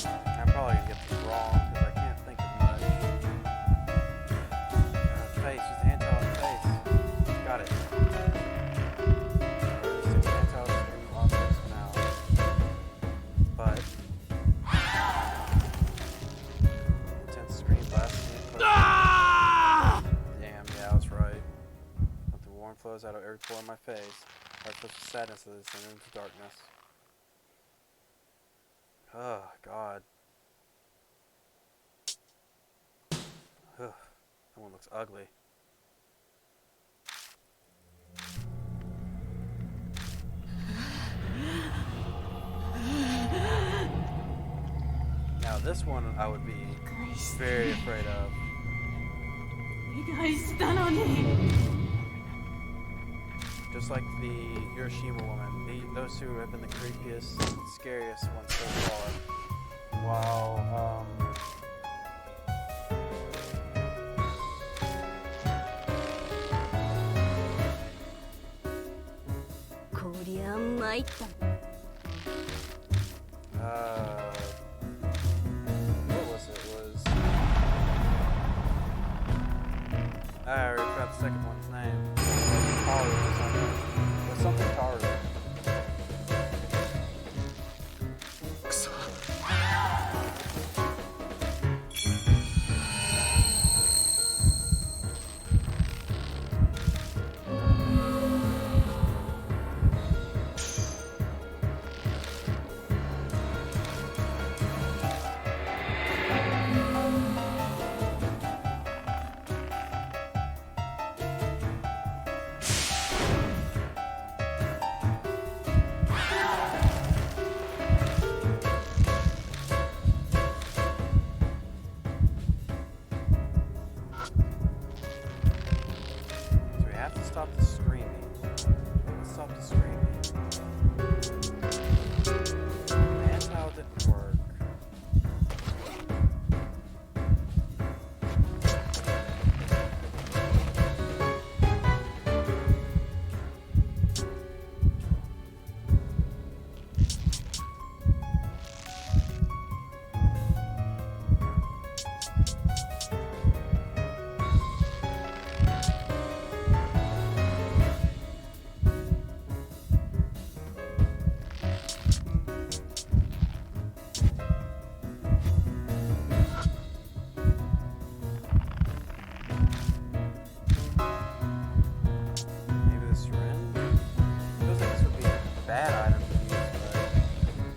I'm probably gonna get this wrong because I can't think of much. Face, just hand towel on the face. Got it. Or just stick hand towel screen on the face now. But intense screen blasting. Damn, yeah, I was right. Let the warm flows out of every pore in my face. That's such the sadness of this and into darkness. Oh, God. Ugh, that one looks ugly. Now this one I would be very afraid of. Just like the Hiroshima woman, those two have been the creepiest, scariest ones so far. While, what was it? I already forgot the second one's name. Taru or something. It was something Taru. Have to stop the screaming. Let's stop the screaming. And how it didn't work. Bad item to use, but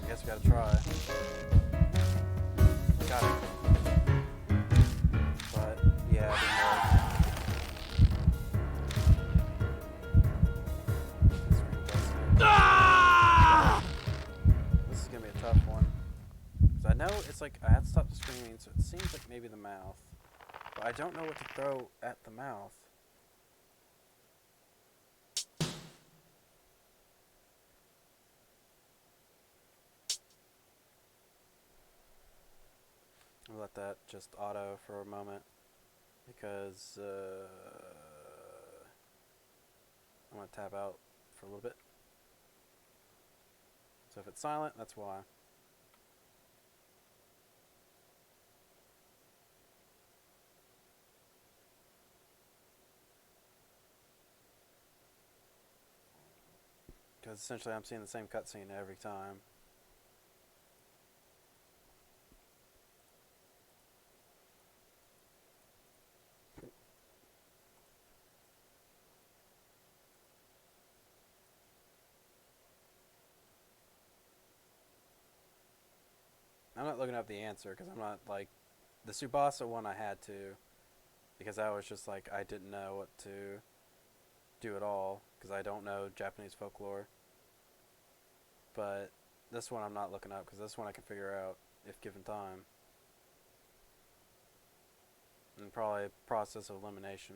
I guess we gotta try. Got it. But, yeah, it didn't work. This is gonna be a tough one. Because I know it's like, I had to stop the screaming, so it seems like maybe the mouth. But I don't know what to throw at the mouth. I'll let that just auto for a moment because I'm going to tab out for a little bit. So if it's silent, that's why. Because essentially I'm seeing the same cutscene every time. I'm not looking up the answer because I'm not like the Tsubasa one I had to because I was just like I didn't know what to do at all because I don't know Japanese folklore. but this one I'm not looking up because this one I can figure out if given time. And probably a process of elimination.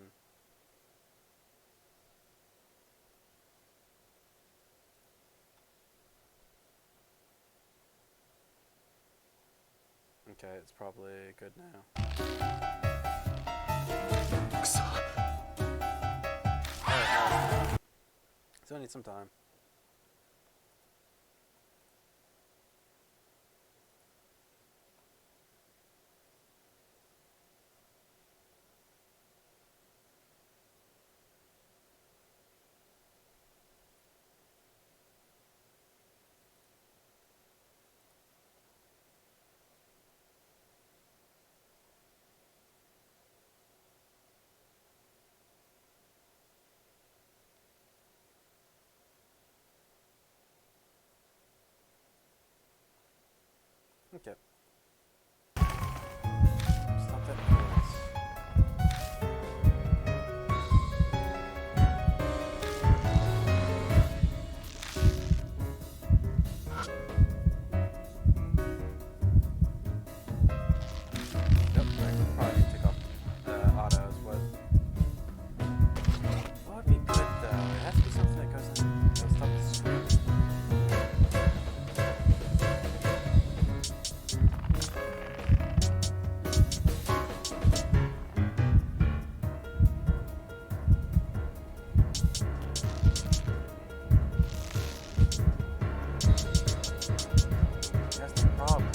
Okay, it's probably good now. Alright, still need some time. Okay. Stop that noise. Yep, I could probably take off autos, but what would be good though? It has to be something that goes in, that'll stop the screaming. That's the problem.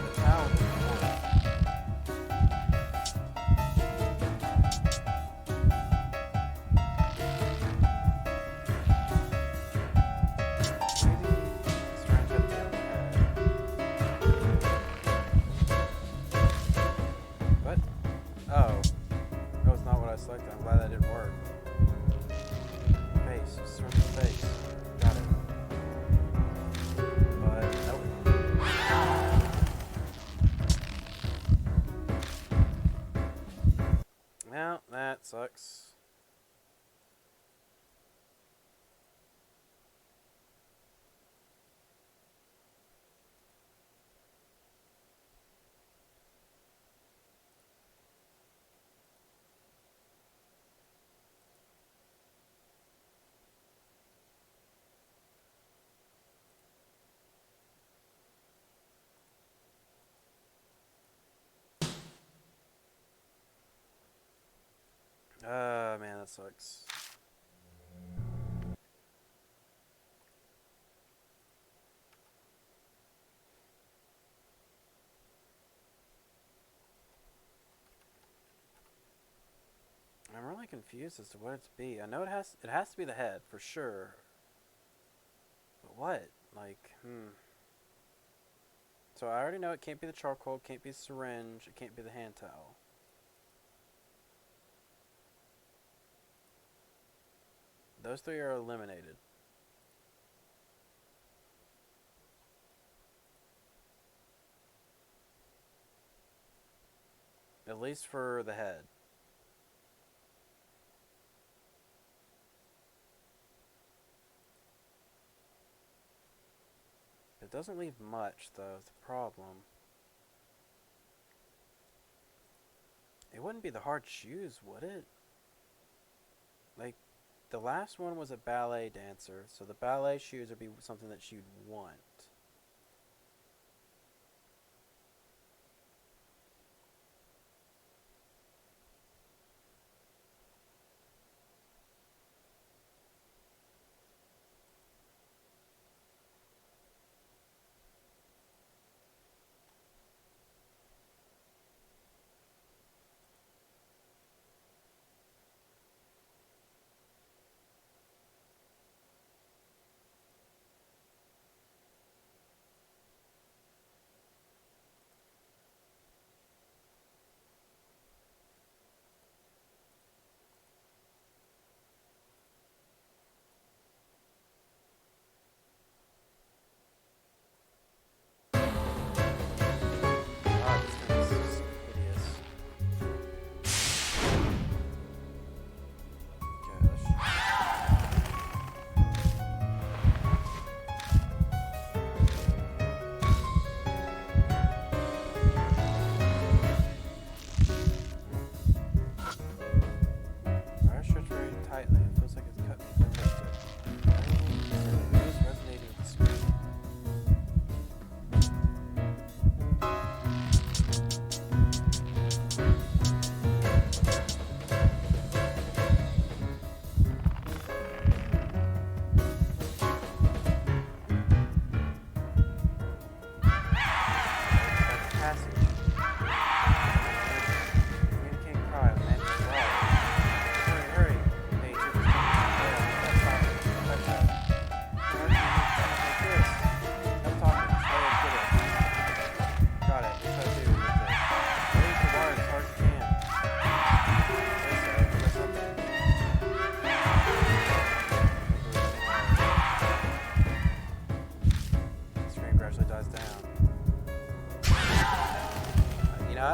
The town doesn't work. Maybe it's trying to get me on the head. What? Oh. That was not what I selected. I'm glad that didn't work. Face. Search the face. Got it. But, nope. Well, that sucks. Man, that sucks. I'm really confused as to what it's be. I know it has to be the head for sure. But what? Like, So I already know it can't be the charcoal, it can't be the syringe, it can't be the hand towel. Those three are eliminated. At least for the head. It doesn't leave much, though, is the problem. It wouldn't be the hard shoes, would it? Like, the last one was a ballet dancer, so the ballet shoes would be something that she'd want.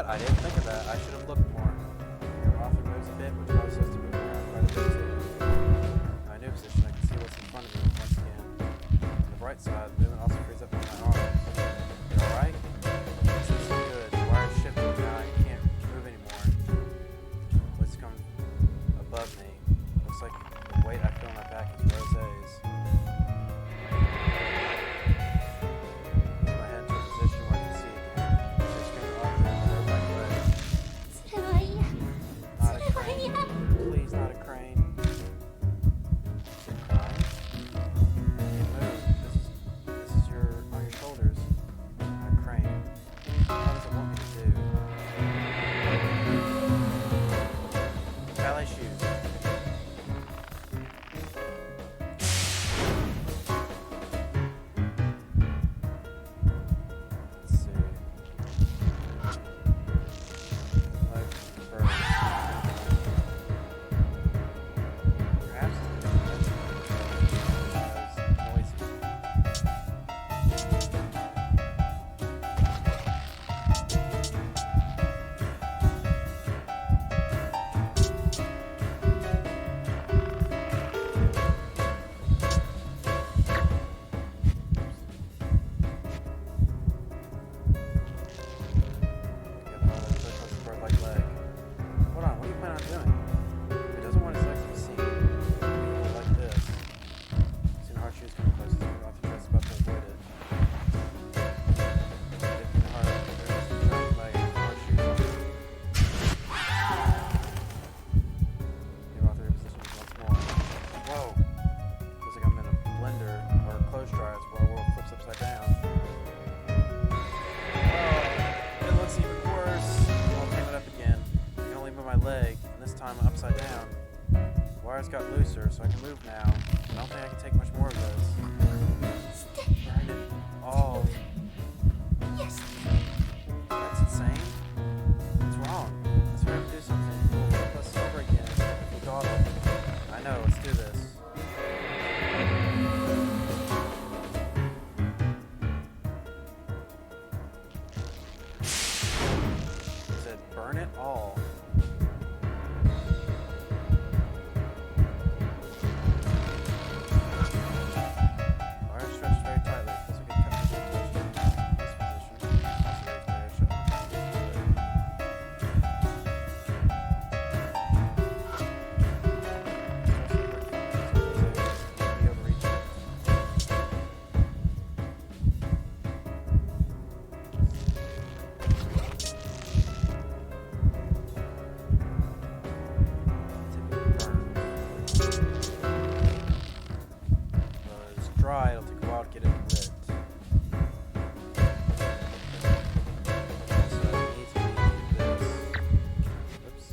God, I didn't think of that. I should have looked more. Your often moves a bit, which causes us to move around quite a bit too. My new position, I can see what's in front of me once again. On the right side, the movement also frees up one of my arms. You alright? This is good. The wire's shifting now. I can't move anymore. What's come above me? Looks like the weight I feel on my back is Rose's. My head to a position where I can see again. She's screaming off the road like way. それは嫌 Not a それは crane. 嫌 Please, not a crane. You're crying? You move. This is your on your shoulders. Not a crane. What does it want me to do? Ballet shoes. Let's see. Like birds. Perhaps noisy. Bird-like leg. Hold on, what do you plan on doing? If it doesn't want its legs to be seen, it will like this. Seeing hard shoes come close, it's off the dress about to avoid it. Dipping the hard leg, hard shoes on. Move off the position once more. Whoa! Looks like I'm in a blender or a clothes dryer where our world flips upside down. Oh, it looks even worse. I'll tame it up again. I can only move my leg, and this time upside down. The wires got looser, so I can move now. I don't think I can take much more of this. して Burn it all. よし That's insane. What's wrong? Let's hurry up and do something. We'll flip us over again if we dawdle. I know, let's do this. It said burn it all. Wire stretched very tightly. Feels like it cut me to the touch. This position. Also makes my air shut. Be overreaching. It's dry, it'll take a while to get it lit. So it needs to be this. Oops.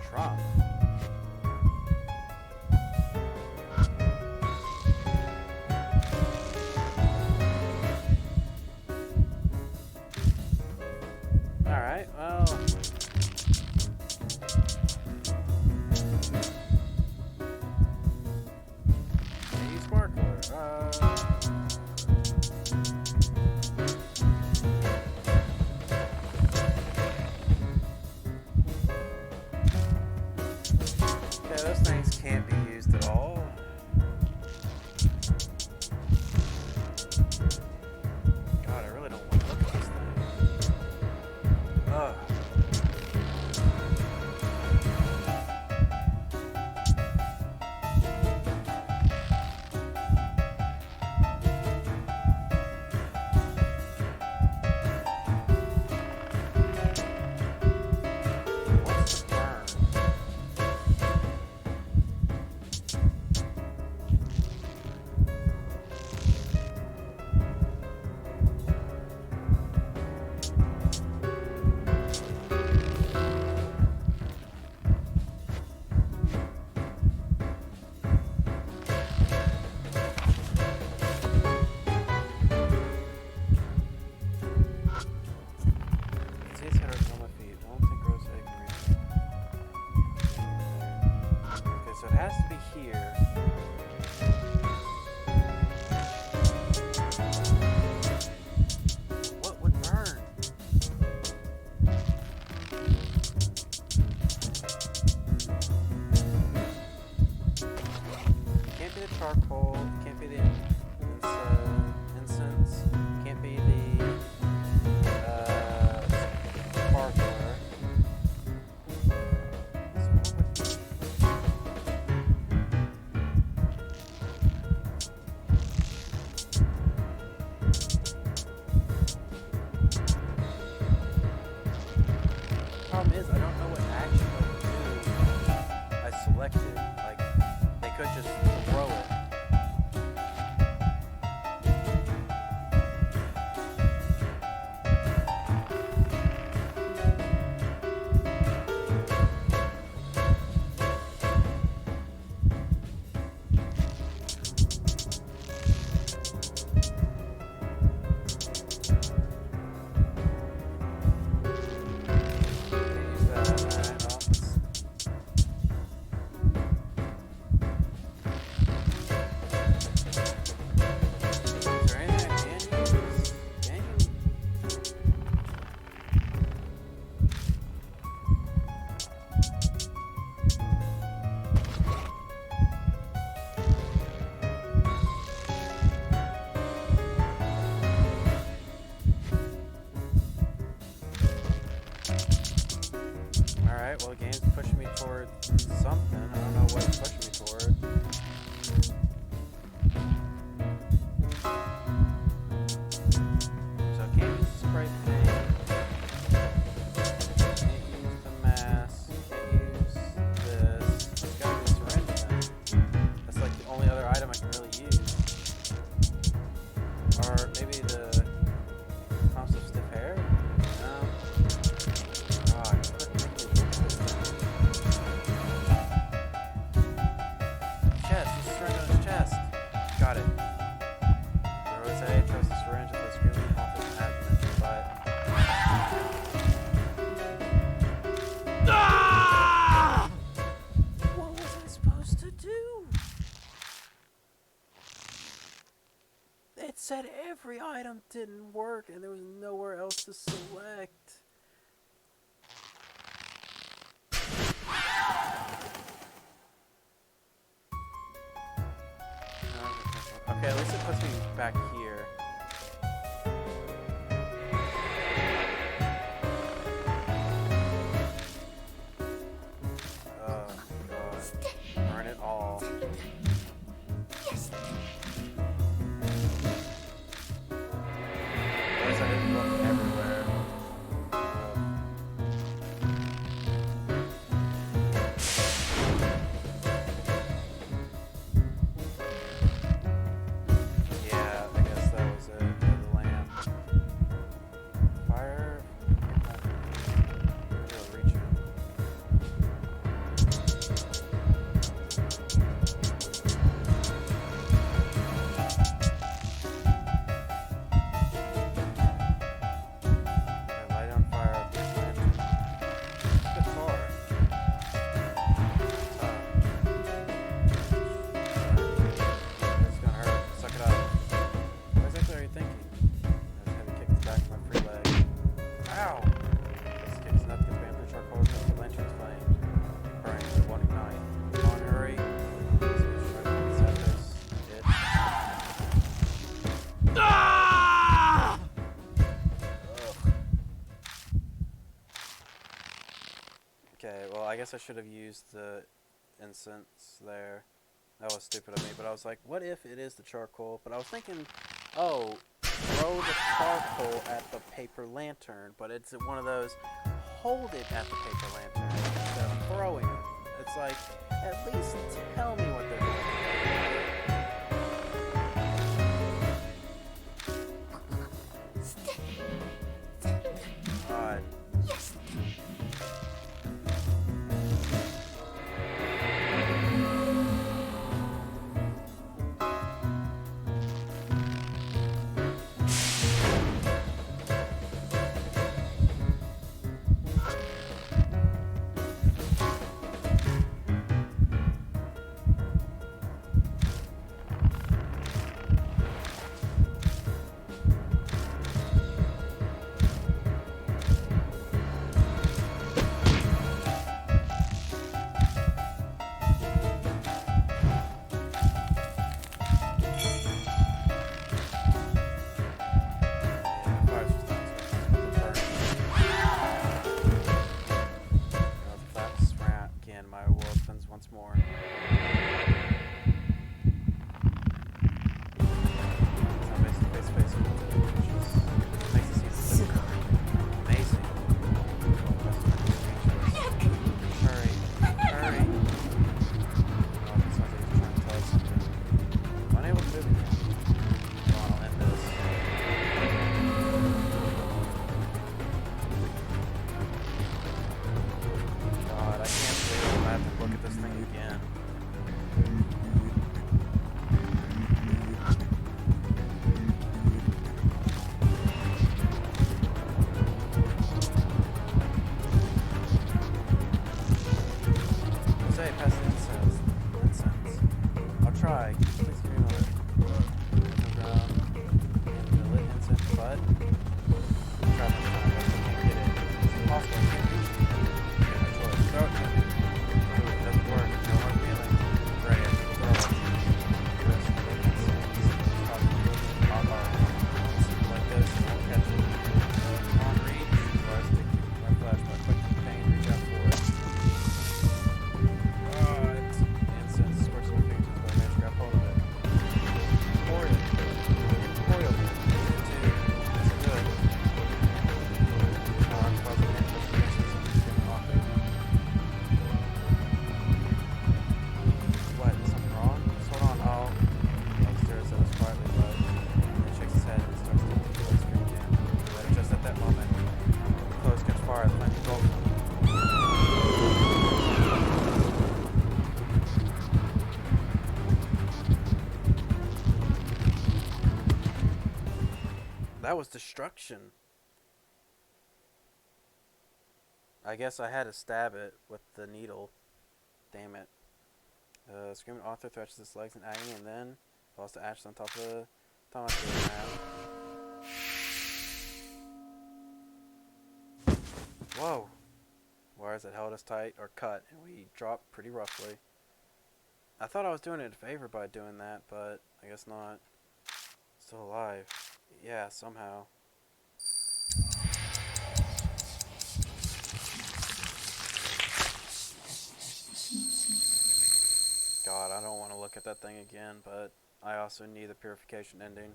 Trump. Alright, well. Maybe sparkler. is, I don't know what action I selected. Like, they could just throw it. Alright, well the game's pushing me toward something. I don't know what it's pushing me toward. So I can't use the spray paint. Can't use the mask. Can't use this. It's gotta be a syringe then. That's like the only other item I can really use. Or maybe the pumps of stiff hair? No. Oh, I couldn't make it. Chest, just syringe on his chest. Got it. There was a toast the syringe at the screaming off his abdomen, but what was I supposed to do? It said every item didn't work and there was nowhere else to select. Okay, at least it puts me back here. Oh, God. Burn it all. At least I didn't look everywhere. Yeah, I guess that was it. The lamp. Fire. Maybe I'll reach it. I light on fire up this lantern. It's a bit far. It's gonna hurt. Suck it up. What exactly are you thinking? I just had to kick the back of my free leg. Ow! This kicks nothing but bamboo charcoal with the lantern's flame. Burning the one ignite. Come on, hurry. Set this. It. Ugh. Okay, well, I guess I should have used the incense there. That was stupid of me, but I was like, what if it is the charcoal? But I was thinking, oh, throw the charcoal at the paper lantern, but it's one of those, hold it at the paper lantern instead of throwing it. It's like, at least tell me what they're doing. God. Once more. Face, which makes it seem amazing. this thing again. Say, pass the incense. I'll try. Please give me a moment. The lit incense, but try this time, but I can't get it. It's impossible. I can't reach it. My choice. Throw it to me. Ooh, it doesn't work. No hard feelings. Great, I can throw it. The rest of the incense is causing hot arm. Like this, and I'll catch it. Come on, reach. Or I stick my flash by quick pain. Reach out for it. Incense squirts my fingers, but I managed to grab hold of it. Memorial. Memorial. Two. That's good. I'm positive that the incense is getting off it. What? Is something wrong? Just hold on. I'll stares at us quietly, but he shakes his head and starts to look at the screen again. But just at that moment, the clothes catch fire. The flame engulfs him. That was destruction. I guess I had to stab it with the needle. Damn it. Screaming author thrashes his legs in agony and then falls to ashes on top of the Thomas ground. Whoa. Wires that held us tight are cut and we dropped pretty roughly. I thought I was doing it a favor by doing that, but I guess not. Still alive. Yeah, somehow. God, I don't want to look at that thing again, but I also need the purification ending.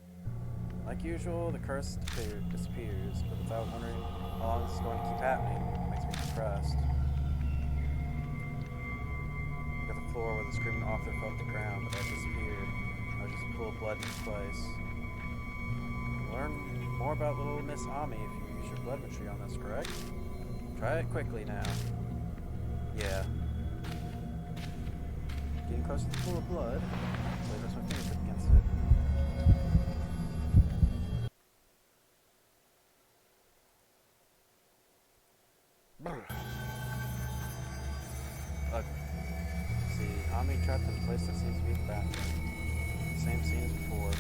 Like usual, the curse disappears, but without wondering how long this is going to keep happening, it makes me depressed. Look at the floor where the screaming author fell to the ground, but that disappeared. There was just a pool of blood in its place. Learn more about little Miss Ami if you use your blood tree on this, correct? Try it quickly now. Yeah. Getting close to the pool of blood. So I press my fingers up against it. Ugly. See, Ami trapped in a place that seems to be the bathroom. Same scene as before.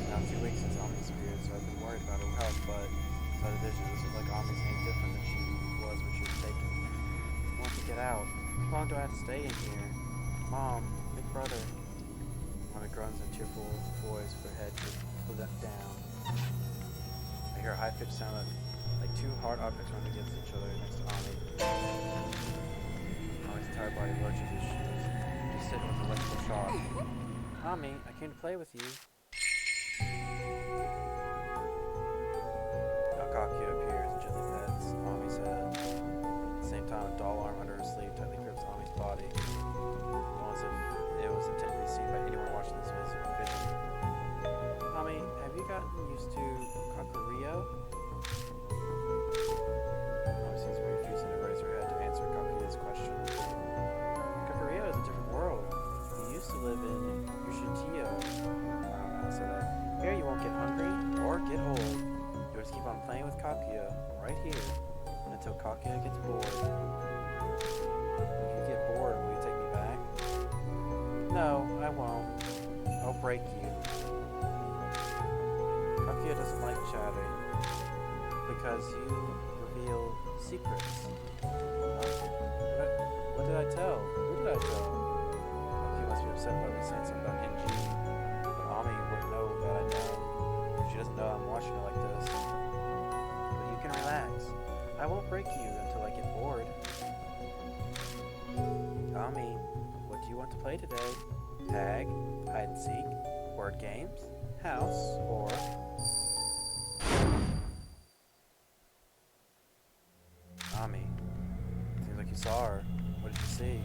Now 2 weeks since Ami disappeared, so I've been worried about her health, but inside the vision, it looks like Ami's any different than she was when she was taken. I want to get out. How long do I have to stay in here? Mom, big brother. Mother groans in a tearful voice with her head pulled down. I hear a high-pitched sound like two hard objects running against each other next to Ami. Ami's entire body lurches as she's sitting with electrical shock. Ami, I came to play with you. Kakuya appears and gently pets Ami's head. At the same time, a doll arm under her sleeve tightly grips Ami's body, almost as if it was intended to be seen by anyone watching this vision. Ami, have you gotten used to Kakuya? Ami seems to be refusing to raise her head to answer Kakuya's question. Kakuya is a different world. You used to live in Yushitiyo. I don't know how to say that. Here you won't get hungry or get old. You'll just keep on playing with Kakuya right here until Kakuya gets bored. If you get bored, will you take me back? No, I won't. I'll break you. Kakuya doesn't like chatting because you reveal secrets. What did I tell? Who did I tell? Kakuya must be upset by me saying something about NG. But Ami wouldn't know that I know. She doesn't know I'm watching her like this. But you can relax. I won't break you until I get bored. Ami, what do you want to play today? Tag, hide and seek, word games, house, or... Ami, seems like you saw her. What did you see?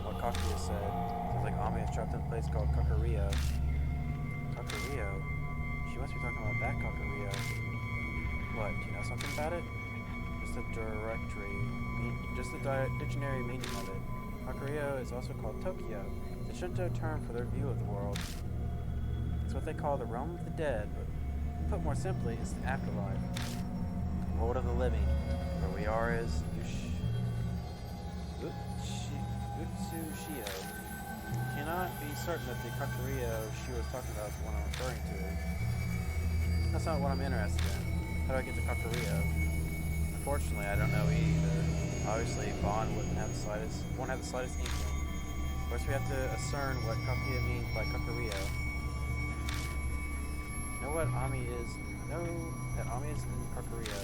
What Kakuya said. Seems like Ami is trapped in a place called Kakuya. Kakuya? She must be talking about that Kakuya. What, do you know something about it? Just the dictionary meaning of it. Kakuya is also called Tokyo, the Shinto term for their view of the world. It's what they call the realm of the dead, but put more simply, it's the afterlife. The world of the living. Where we are is Utsushio. Cannot be certain that the Kakuya she was talking about is the one I'm referring to. That's not what I'm interested in. How do I get to Kakuya? Unfortunately, I don't know either. Obviously, Bond won't have the slightest inkling. First, we have to discern what Kakuya means by Kakuya. I know what Ami is. I know that Ami is in Kakuya.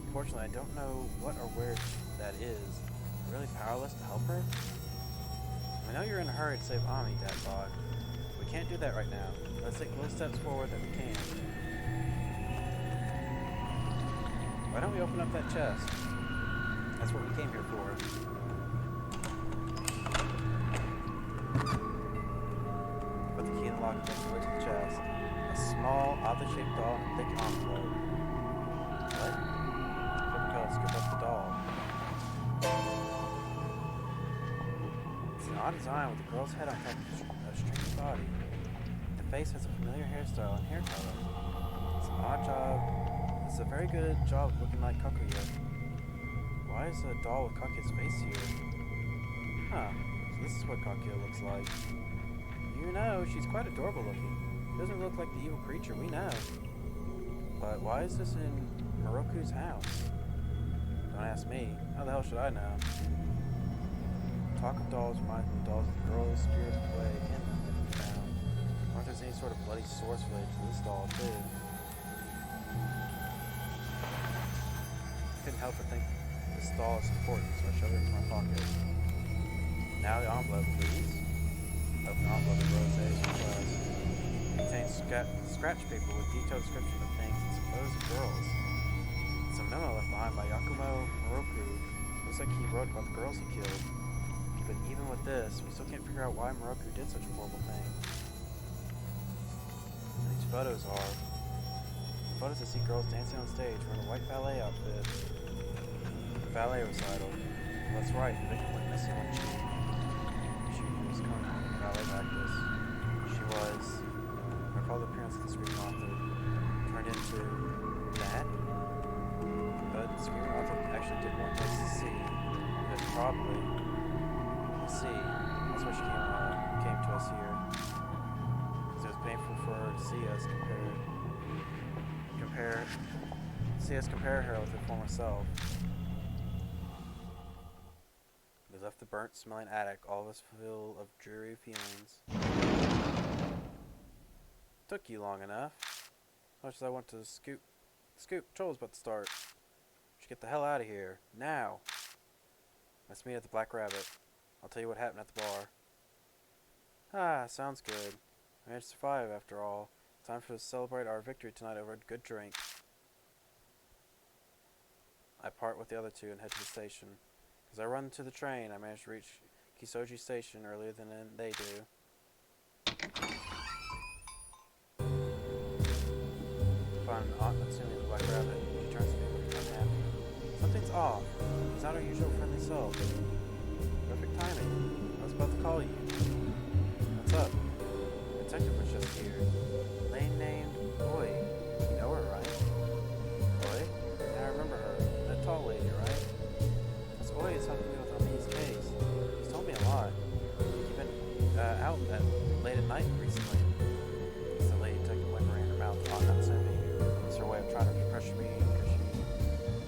Unfortunately, I don't know what or where that is. I'm really powerless to help her? I know you're in a hurry to save Ami, Dadbot. We can't do that right now. Let's take little steps forward that we can. Why don't we open up that chest? That's what we came here for. Put the key in the lock against the lid of the chest. A small, oddly shaped doll in a thick envelope. What? Kubitaoru scooped up the doll. It's an odd design with the girl's head on top of a strange body. The face has a familiar hairstyle and hair color. It's an odd job. It's a very good job of looking like Kakuya. Why is a doll with Kakuya's face here? Huh, so this is what Kakuya looks like. You know, she's quite adorable looking. She doesn't look like the evil creature we know. But why is this in Moroku's house? Don't ask me. How the hell should I know? Talk of dolls reminds me of dolls with girls' spirits play in them that we found. I wonder if there's any sort of bloody source related to this doll, too. I couldn't help but think this doll is important, so I shoved it into my pocket. Now the envelope, please. Open the envelope and Rose A's request. It contains scratch paper with detailed description of things and supposed girls. It's a memo left behind by Yakumo Moroku. Looks like he wrote about the girls he killed. But even with this, we still can't figure out why Moroku did such a horrible thing. And these photos are photos that see girls dancing on stage wearing a white ballet outfit. A ballet recital. Well, that's right, the victim went missing when she was coming home from ballet practice. She was, I recall the appearance of the screaming author, turned into that. But the screaming author actually did want us to see. But probably see. That's why she came to us here. Because it was painful for her to see us compare her with her former self. We left the burnt smelling attic, all of us full of dreary feelings. Took you long enough. Much as I want to scoop, troll's about to start. Should get the hell out of here. Now. Let's meet at the Black Rabbit. I'll tell you what happened at the bar. Ah, sounds good. I managed to survive after all. Time for us to celebrate our victory tonight over a good drink. I part with the other two and head to the station. As I run to the train, I manage to reach Kisoji Station earlier than they do. Upon assuming the Black Rabbit, she turns to me looking unhappy. Something's off. He's not our usual friendly self. Perfect timing. I was about to call you. What's up? The detective was just here. Lane named Oi. You know her, right? Oi? Yeah, I remember her. That tall lady, right? This Oi is helping me with Amin's case. She's told me a lot. You've been out late at night recently. The lady detective whimpering in her mouth, not sending me. It's her way of trying to pressure me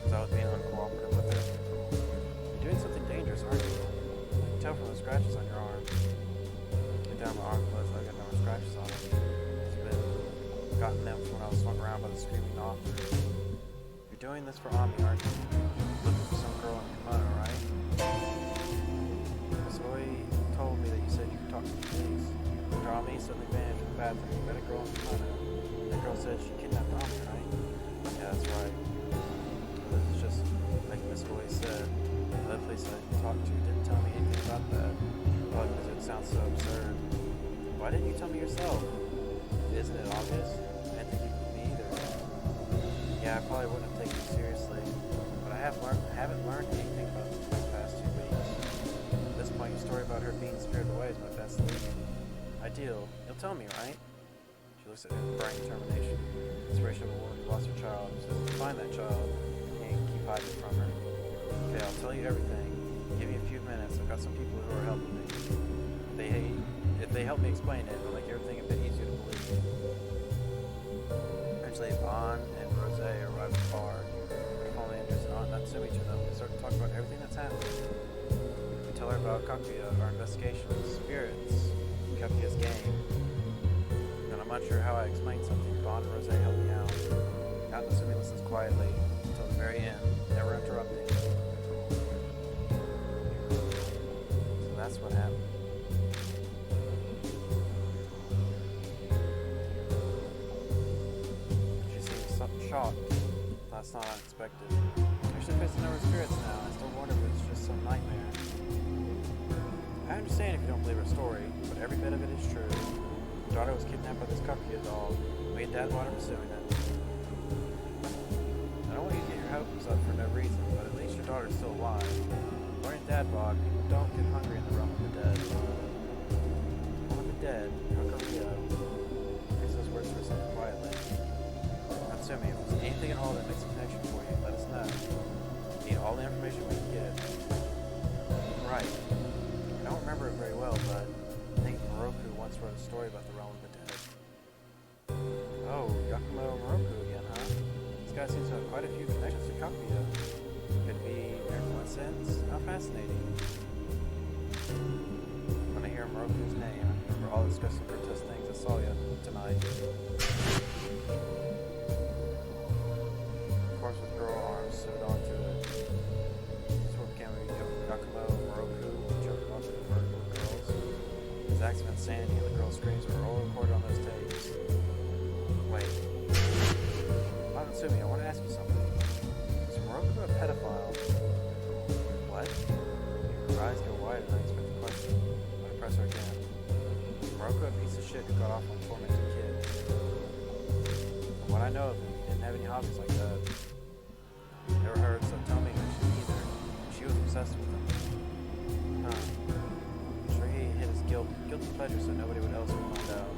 because I was being uncooperative with her. You're doing something dangerous, aren't you? Tell from the scratches on your arm. Get down my arm close, I got no more scratches on it. It's gotten them from when I was swung around by the screaming author. You're doing this for Ami, aren't you? Looking for some girl in a kimono, right? Zoe told me that you said you could talk to the police. After Ami suddenly vanished from the bathroom, you met a girl in a kimono. That girl said she kidnapped Ami, right? Yeah, that's right. This is just like Miss Zoe said. The other police I talked to didn't tell me anything about that. Probably because it sounds so absurd. Why didn't you tell me yourself? Isn't it obvious? I didn't think you would me either. Yeah, I probably wouldn't have taken you seriously. But I have learned haven't learned anything about the past 2 weeks. At this point, your story about her being spirited away is my best lead. Ideal. You'll tell me, right? She looks at him with bright determination. Inspiration of a woman who lost her child. She says to find that child and keep hiding from her. Okay, I'll tell you everything. Give me a few minutes. I've got some people who are helping me. If they help me explain it, it'll make everything a bit easier to believe. Eventually, Bon and Rose arrive at the bar. Only interest in Aunt Natsumi to them. We start to talk about everything that's happening. We tell her about Kakuya, our investigations, spirits, Kakuya's game. And I'm not sure how I explained something. Bon and Rose help me out. Aunt Natsumi listens quietly until the very end, never interrupting. So that's what happened. She seems shocked. That's not unexpected. Actually facing over spirits now. I still wonder if it's just some nightmare. I understand if you don't believe her story, but every bit of it is true. Your daughter was kidnapped by this Kakuya doll. We and Dad wanted pursuing it. I don't want you to get your hopes up for no reason, but at least your daughter's still alive. According to Dad Bod, people don't get hungry in the realm of the dead. One of the dead, Kakuya, makes those words for herself quietly. Natsumi, if there's anything at all that makes a connection for you, let us know. We need all the information we can get. Right. I don't remember it very well, but I think Moroku once wrote a story about the realm of the dead. Oh, Yakumo Moroku again, huh? This guy seems to have quite a few connections to Kakuya. Could it be mere coincidence? How fascinating. When I hear Moroku's name, I remember all the disgusting grotesque things I saw tonight. Corpse with girl arms sewed onto it. This what became Yakumo Moroku, choking onto the vertical girls. His acts of insanity and the girl's screams were all recorded on those tapes. Wait. Natsumi, I want to ask you something. Is Moroku a pedophile? What? Her eyes go wide and I expect the question. I press her again. Is Moroku a piece of shit who got off on tormenting kids? From what I know of him, he didn't have any hobbies like that. Never heard, so tell me that she's either. She was obsessed with him. Huh. I'm sure he hid his guilty pleasure so nobody else would find out.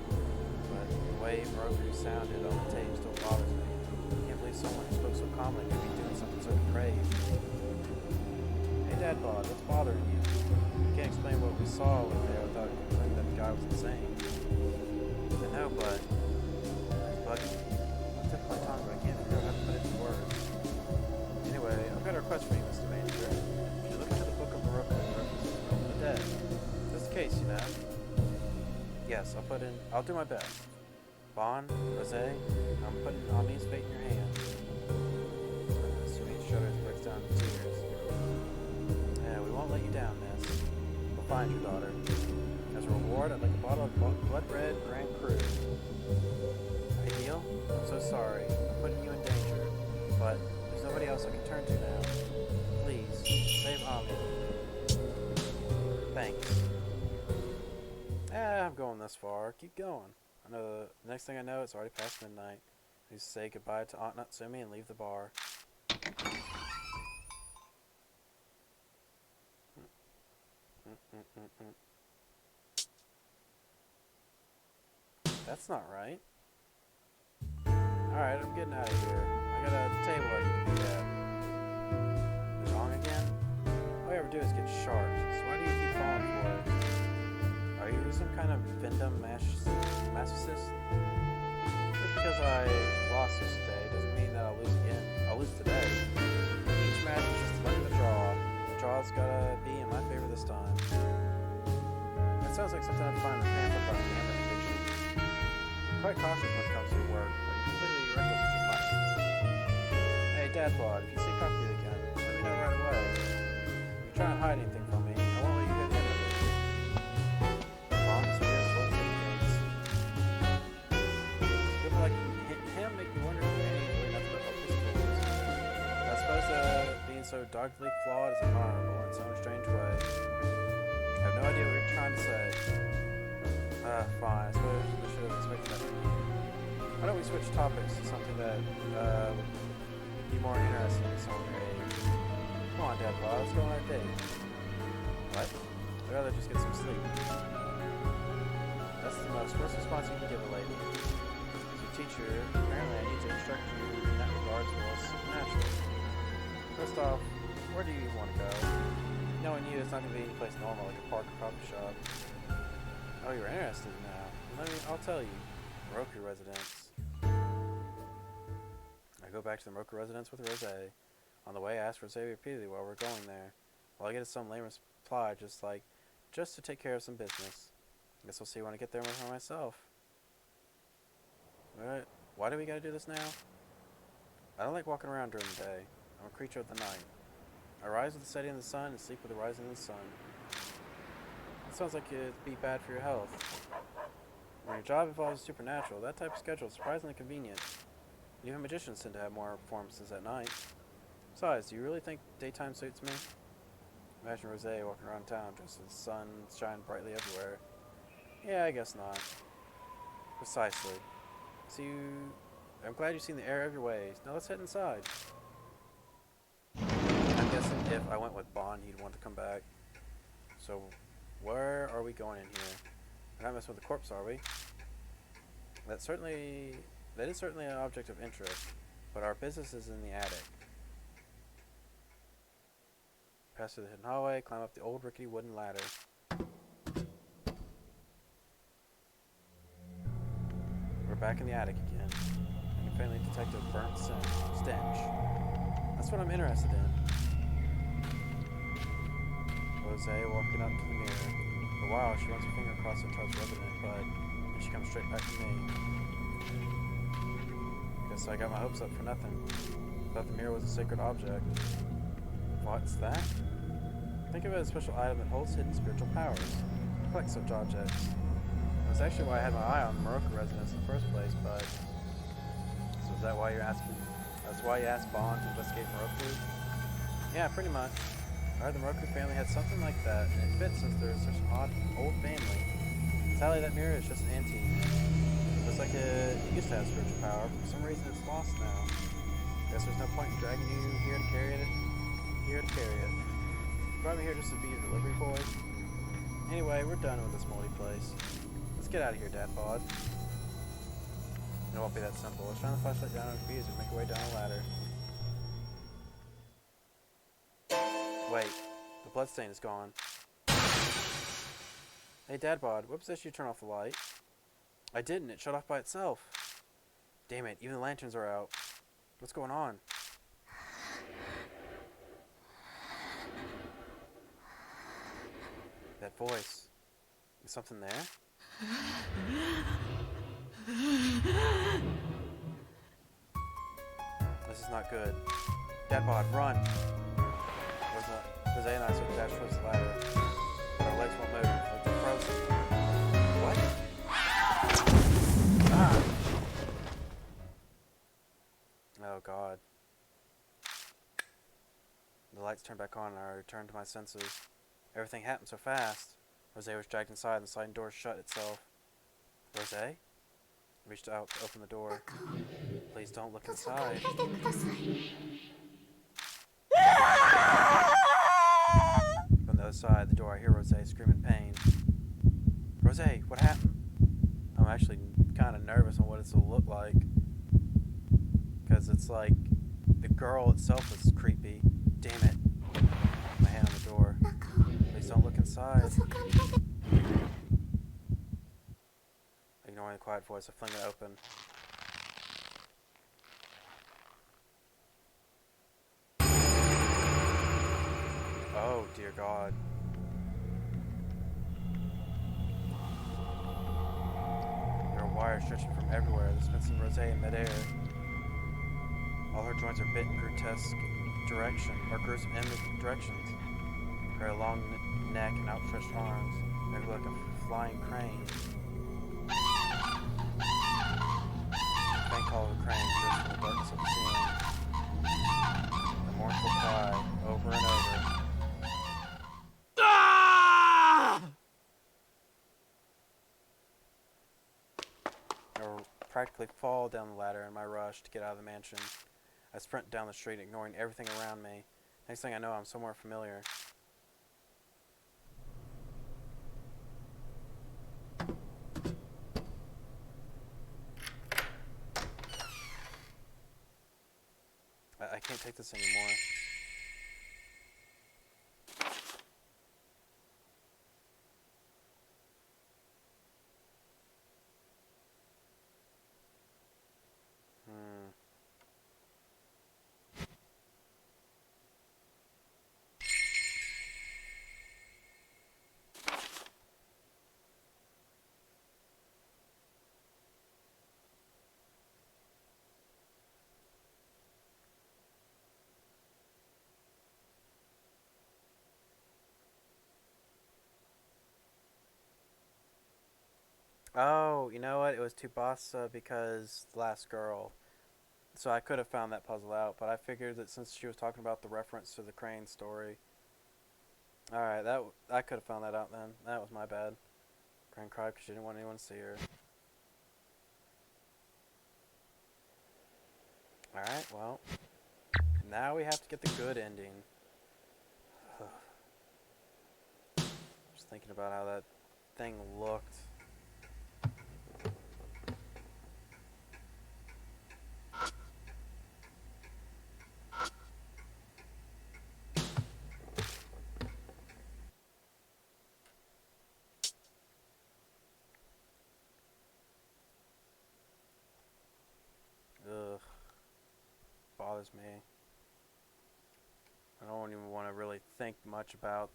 But the way Moroku sounded on the tape still bothers me. I can't believe someone who spoke so calmly could be doing something so depraved. Hey Dad Bod, what's bothering you? You can't explain what we saw over there without complaining that the guy was insane. I know, but it's bugging me. I'm tip my tongue, but I can't figure out how to put it into words. Anyway, I've got a request for you, Mr. Manager. If you look into the book of Moroku and references the realm of the dead, just in case, you know. Yes, I'll do my best. Bon, Rose, I'm putting Ami's fate in your hands. Assuming shudders breaks down in tears. Yeah, we won't let you down, miss. We'll find your daughter. As a reward, I'd like a bottle of Blood Red Grand Cru. Ideal? I'm so sorry. I'm putting you in danger. But there's nobody else I can turn to now. Please, save Ami. Thanks. I'm going this far. Keep going. I know the next thing I know, it's already past midnight. I need to say goodbye to Aunt Natsumi and leave the bar. That's not right. Alright, I'm getting out of here. I got a table I can be at. Is it wrong again? All you ever do is get sharp, so why do you keep falling for it? Are you some kind of Vindum masochist? Just because I lost yesterday doesn't mean that I'll lose again. I'll lose today. Each match is just luck of the draw. The draw's gotta be in my favor this time. That sounds like something I'd find in a pamphlet about gambling addiction. I'm quite cautious when it comes to work, but you're completely reckless with your money. Hey, Dad Bod, if you see Kakuya again, let me know right away. If you try and hide anything from me, I won't let you get the end of it. Good luck him make me wonder if any way nothing but hopeless fools. I suppose being so doggedly flawed is admirable in its own strange way. I have no idea what you're trying to say. Fine, I suppose we should have expected that. Why don't we switch topics to something that would be more interesting to someone your age? Come on, Dad, let's go on our date. What? I'd rather just get some sleep. That's the most first response you can give a lady. As your teacher, apparently I need to instruct you in that regard as well as supernatural. First off, where do you want to go? Knowing you, it's not going to be any place normal like a park or coffee shop. Oh, you're interested now. I'll tell you. Roku residence. I go back to the Roku residence with Rose. On the way, I ask Rose repeatedly while we're going there. All I get is some lame reply, just to take care of some business. Guess we'll see when I get there for myself. Alright, why do we gotta do this now? I don't like walking around during the day. I'm a creature of the night. I rise with the setting of the sun and sleep with the rising of the sun. It sounds like it'd be bad for your health. When your job involves supernatural, that type of schedule is surprisingly convenient. Even magicians tend to have more performances at night. Besides, do you really think daytime suits me? Imagine Rose walking around town dressed as the sun shining brightly everywhere. Yeah, I guess not. Precisely. I'm glad you've seen the error of your ways. Now let's head inside. I'm guessing if I went with Bond, he'd want to come back. So, where are we going in here? We're not messing with the corpse, are we? That is certainly an object of interest, but our business is in the attic. Pass through the hidden hallway, climb up the old rickety wooden ladder. We're back in the attic again. I can faintly detect a burnt stench. That's what I'm interested in. Rose walking up to the mirror. For a while, she runs her finger across her touch rubbing it, but then she comes straight back to me. Guess I got my hopes up for nothing. Thought the mirror was a sacred object. What's that? Think of it as a special item that holds hidden spiritual powers. Collect such objects. That's actually why I had my eye on the Morocco residence in the first place, but... So is that why you're asking... That's why you asked Bond to investigate Morocco? Yeah, pretty much. I heard the Morocco family had something like that, and it fits since they're such an odd, old family. Sadly, that mirror is just an antique. Looks like it used to have spiritual power, but for some reason it's lost now. Guess there's no point in dragging you here to carry it. You brought me here just to be your delivery boy. Anyway, we're done with this moldy place. Let's get out of here, Dad Bod. It won't be that simple. Let's shine the flashlight down on the fuse and make our way down the ladder. Wait, the bloodstain is gone. Hey, Dad Bod, what possessed you to turn off the light? I didn't. It shut off by itself. Damn it, even the lanterns are out. What's going on? That voice. Is something there? This is not good. Dad Bod, run! Jose and I sort of dashed towards the ladder, but our legs won't move. Like they're frozen. What? Ah! Oh God. The lights turned back on and I returned to my senses. Everything happened so fast. Rose was dragged inside and the sliding door shut itself. Rose? I reached out to open the door. Please don't look inside. From the other side of the door, I hear Rose scream in pain. Rose, what happened? I'm actually kind of nervous on what it's going to look like. Because it's like, the girl itself is creepy. Damn it. My hand on the door. Please don't look inside. Ignoring the quiet voice, I fling it open. Oh, dear God. There are wires stretching from everywhere, dispensing Rose in midair. All her joints are bent in gruesome directions. Her long neck and outstretched arms make her like a flying crane. The faint call of a crane bursts from the darkness of the ceiling. A mournful cry, over and over. I practically fall down the ladder in my rush to get out of the mansion. I sprint down the street, ignoring everything around me. Next thing I know, I'm somewhere familiar. I can't take this anymore. Oh, you know what? It was Tsubasa because the last girl. So I could have found that puzzle out, but I figured that since she was talking about the reference to the Crane story. Alright, I could have found that out then. That was my bad. Crane cried because she didn't want anyone to see her. Alright, well. Now we have to get the good ending. Just thinking about how that thing looked. Ugh. Bothers me. I don't even want to really think much about,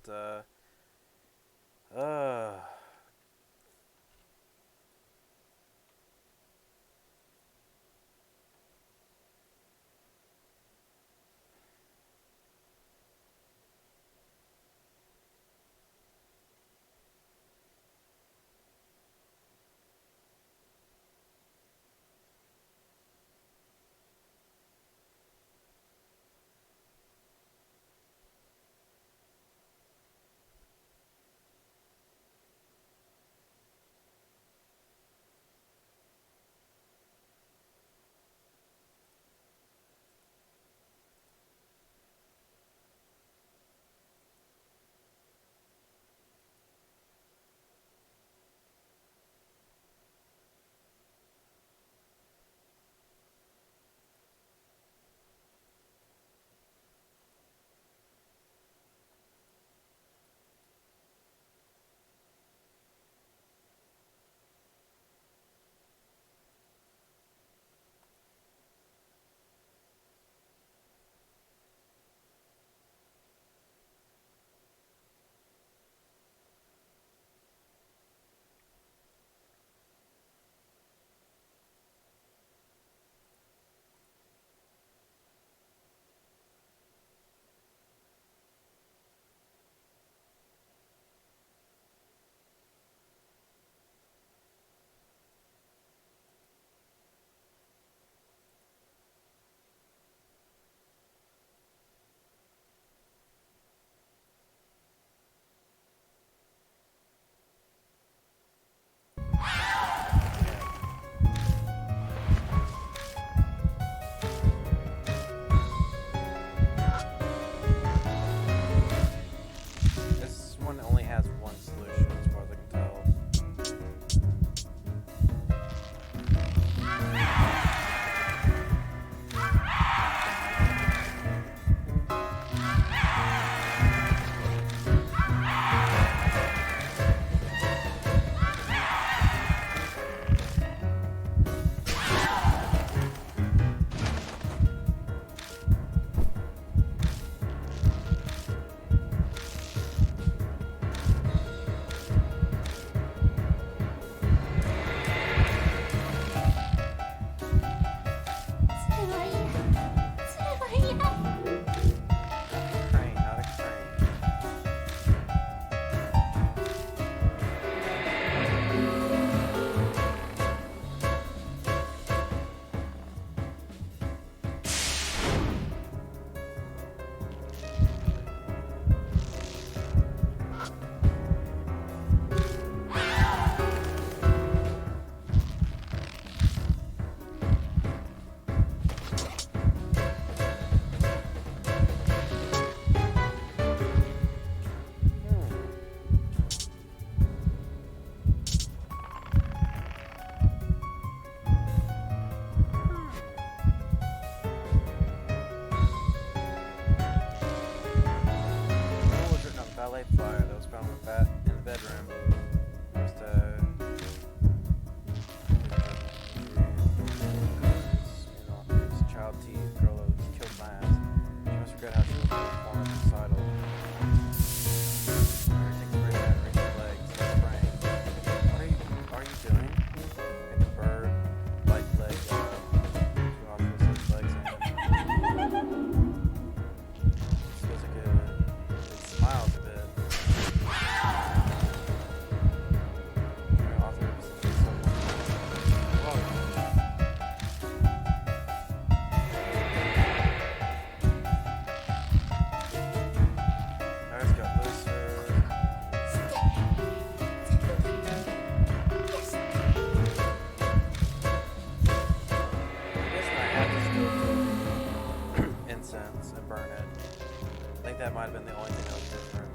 been the only thing that was different.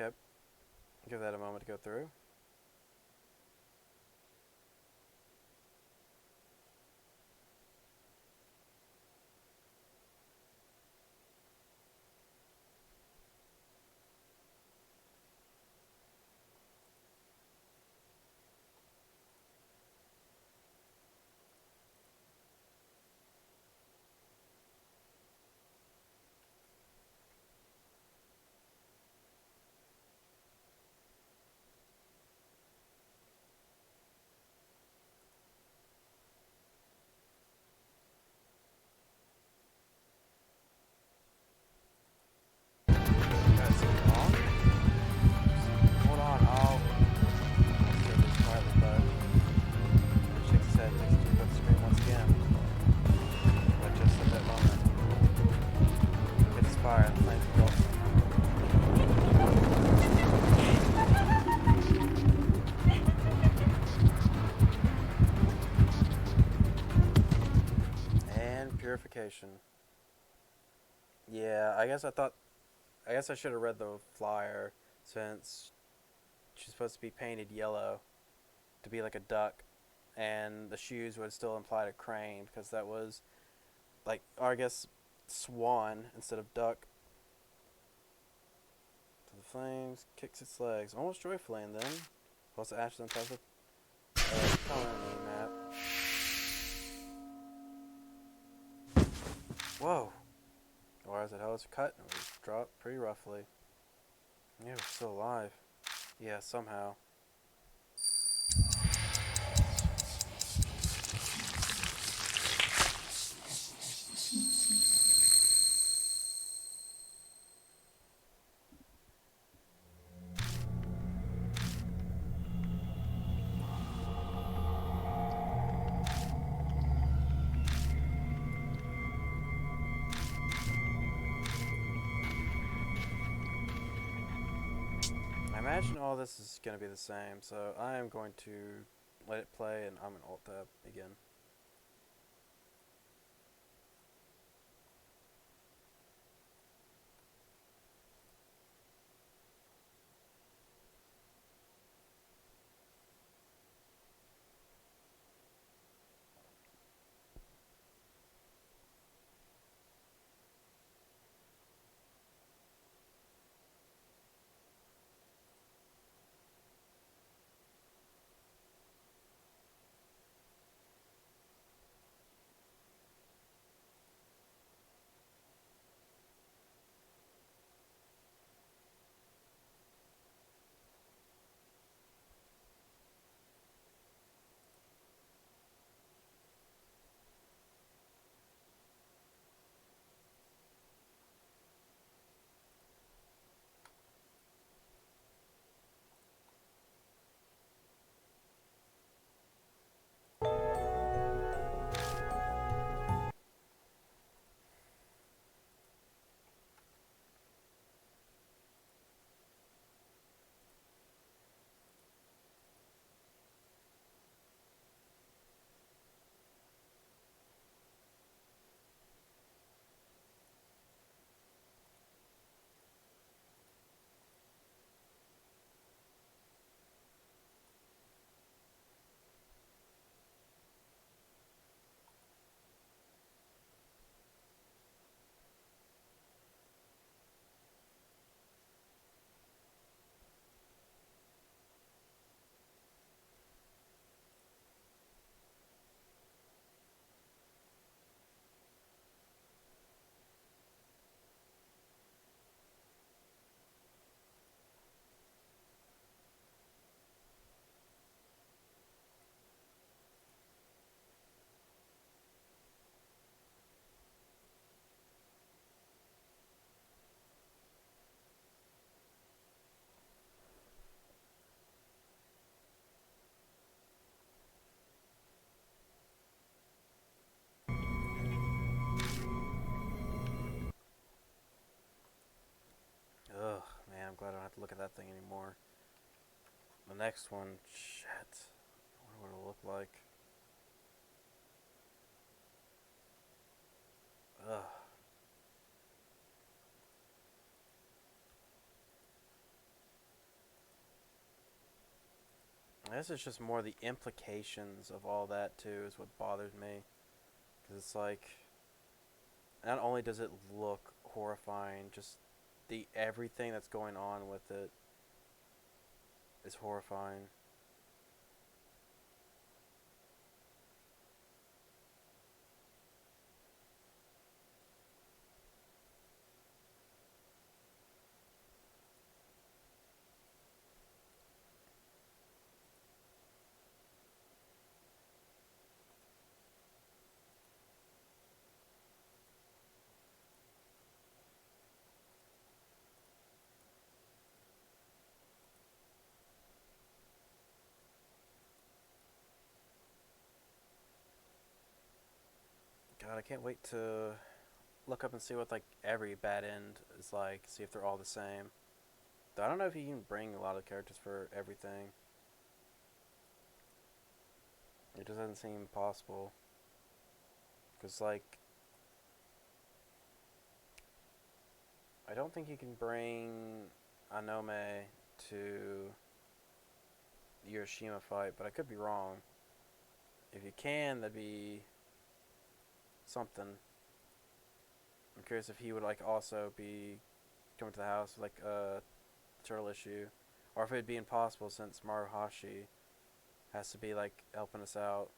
Okay. Give that a moment to go through. That's wrong. Hold on, I'll say this quietly, but he shakes his head, takes a deep breath, scream once again. But just at that moment, hits his fire and the flames engulf him. And purification. Yeah, I guess I should have read the flyer, since she's supposed to be painted yellow to be like a duck, and the shoes would still imply a crane, because that was like, or I guess swan instead of duck. To the flames, kicks its legs almost joyfully, and then pulls the ashes on top of the colony map. Whoa! Or as it was cut and was dropped pretty roughly. Yeah, we're still alive. Yeah, somehow. I imagine all this is going to be the same, so I am going to let it play, and I'm going to alt tab again. look at that thing anymore. The next one, shit. I wonder what it'll look like. Ugh. This is just more the implications of all that too is what bothers me. Because it's like, not only does it look horrifying, just the everything that's going on with it is horrifying. God, I can't wait to look up and see what like every bad end is like. See if they're all the same. Though I don't know if you can bring a lot of characters for everything. It just doesn't seem possible. Because like, I don't think you can bring Anome to the Hiroshima fight, but I could be wrong. If you can, that'd be something. I'm curious if he would like also be coming to the house with like a turtle issue, or if it'd be impossible since Maruhashi has to be like helping us out.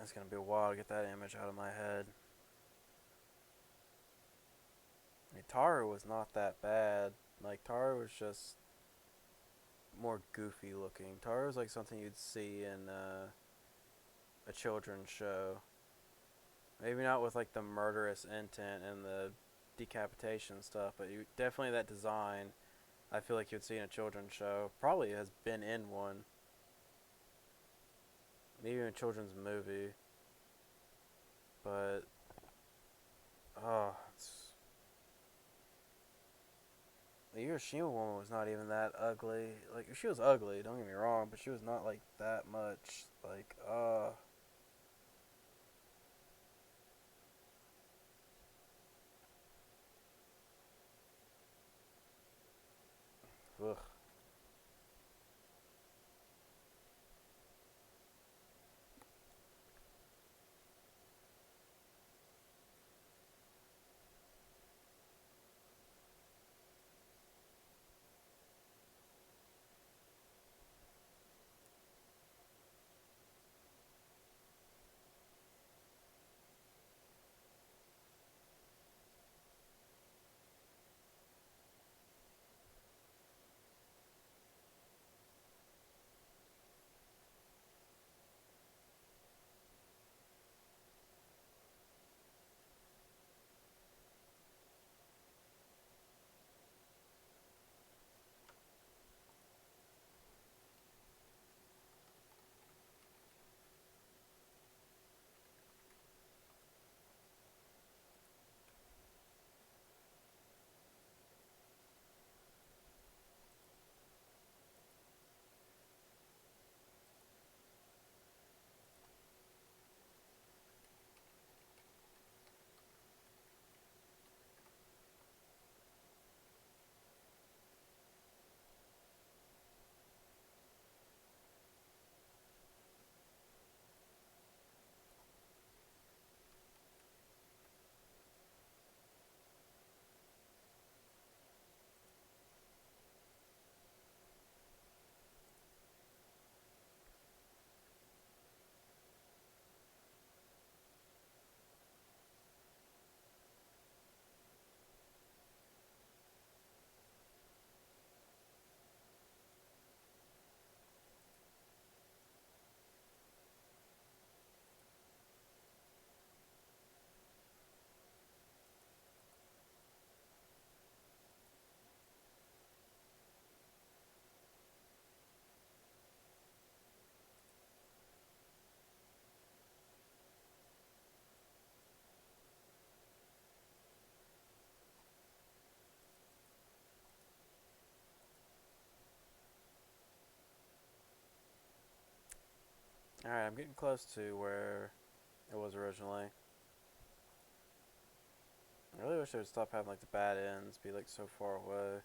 It's gonna be a while to get that image out of my head. Taru was not that bad. Like, Taru was just more goofy looking. Taru was like something you'd see in a children's show. Maybe not with like the murderous intent and the decapitation stuff, but you definitely that design I feel like you'd see in a children's show. Probably has been in one. Maybe in a children's movie. But the Hiroshima woman was not even that ugly. Like, she was ugly, don't get me wrong, but she was not like that much. Like, ugh. Alright, I'm getting close to where it was originally. I really wish they would stop having like the bad ends be like so far away.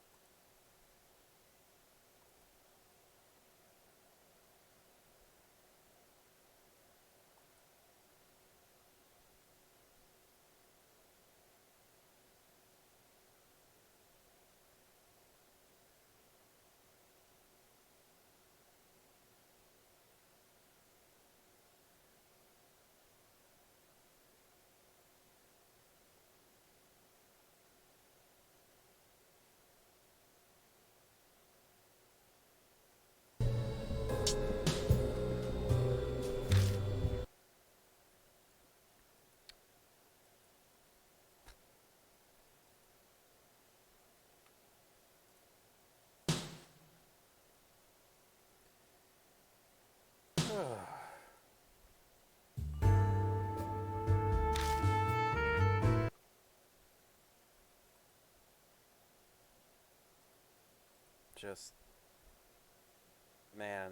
Just, man.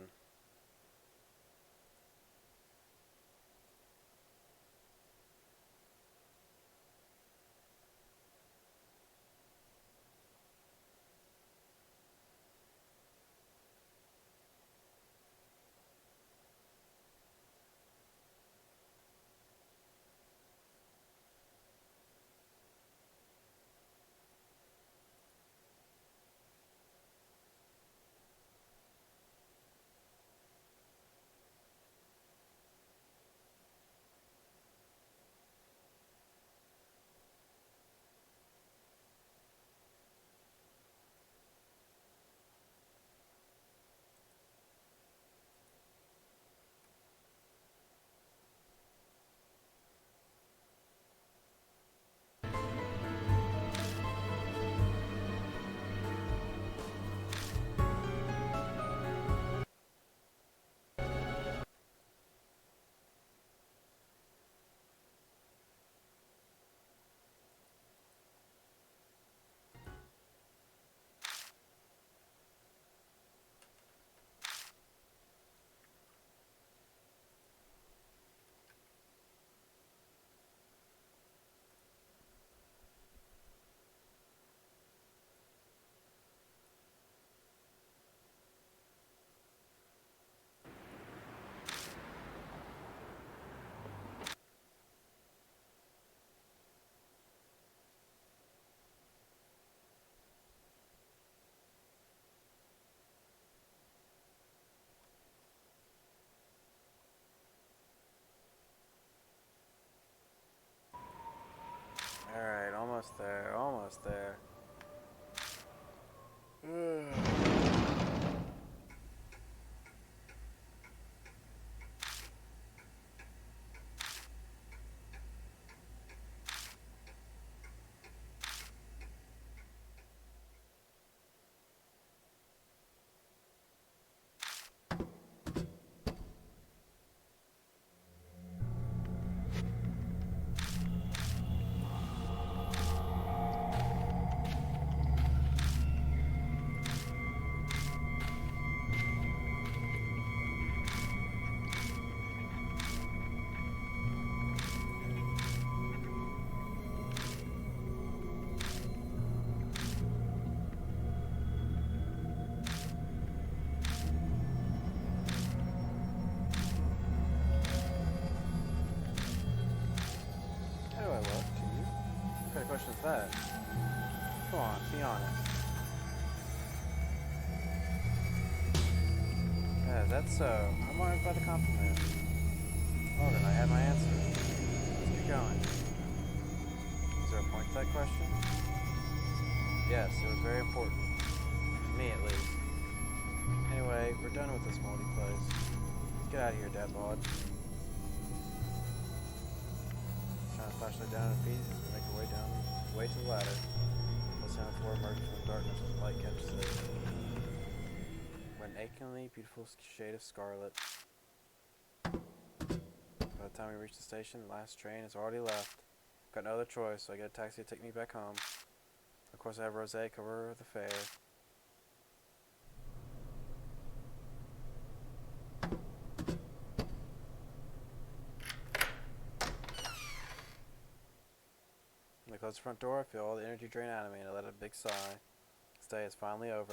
Alright, almost there, almost there. How do I look to you? What kind of question is that? Come on, be honest. Yeah, that's so. I'm honored by the compliment. Well then, I had my answer. Let's get going. Is there a point to that question? Yes, it was very important. To me, at least. Anyway, we're done with this moldy place. Let's get out of here, Dad Bod. Shine the flashlight down in pieces as we make our way to the ladder. The sound floor emerges from the darkness as the light catches it. We're an achingly beautiful shade of scarlet. By the time we reach the station, the last train has already left. Got no other choice, so I get a taxi to take me back home. Of course, I have Rose cover the fare. close the front door, I feel all the energy drain out of me, and I let a big sigh. This day is finally over.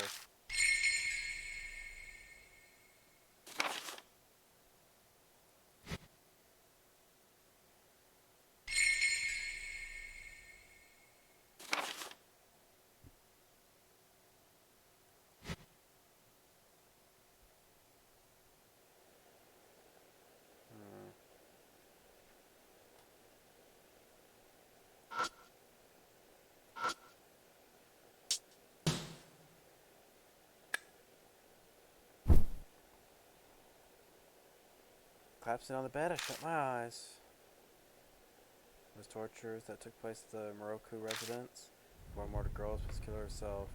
Collapsing on the bed, I shut my eyes. Those tortures that took place at the Moroku residence. One more girl was supposed to kill herself.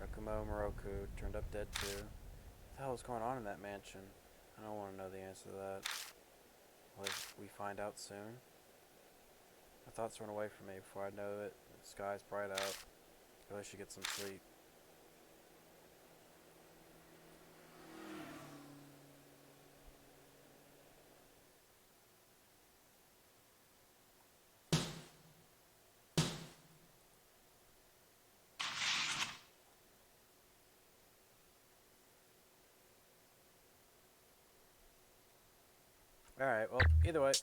Rakumo Moroku turned up dead too. What the hell is going on in that mansion? I don't want to know the answer to that. Will we find out soon? My thoughts run away from me before I know it. The sky's bright out. I really should get some sleep. Alright, well, either way.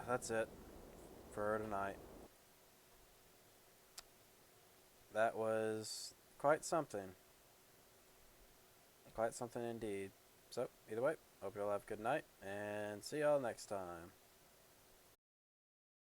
That's it for tonight. That was quite something. Quite something indeed. So, either way, hope you all have a good night, and see y'all next time.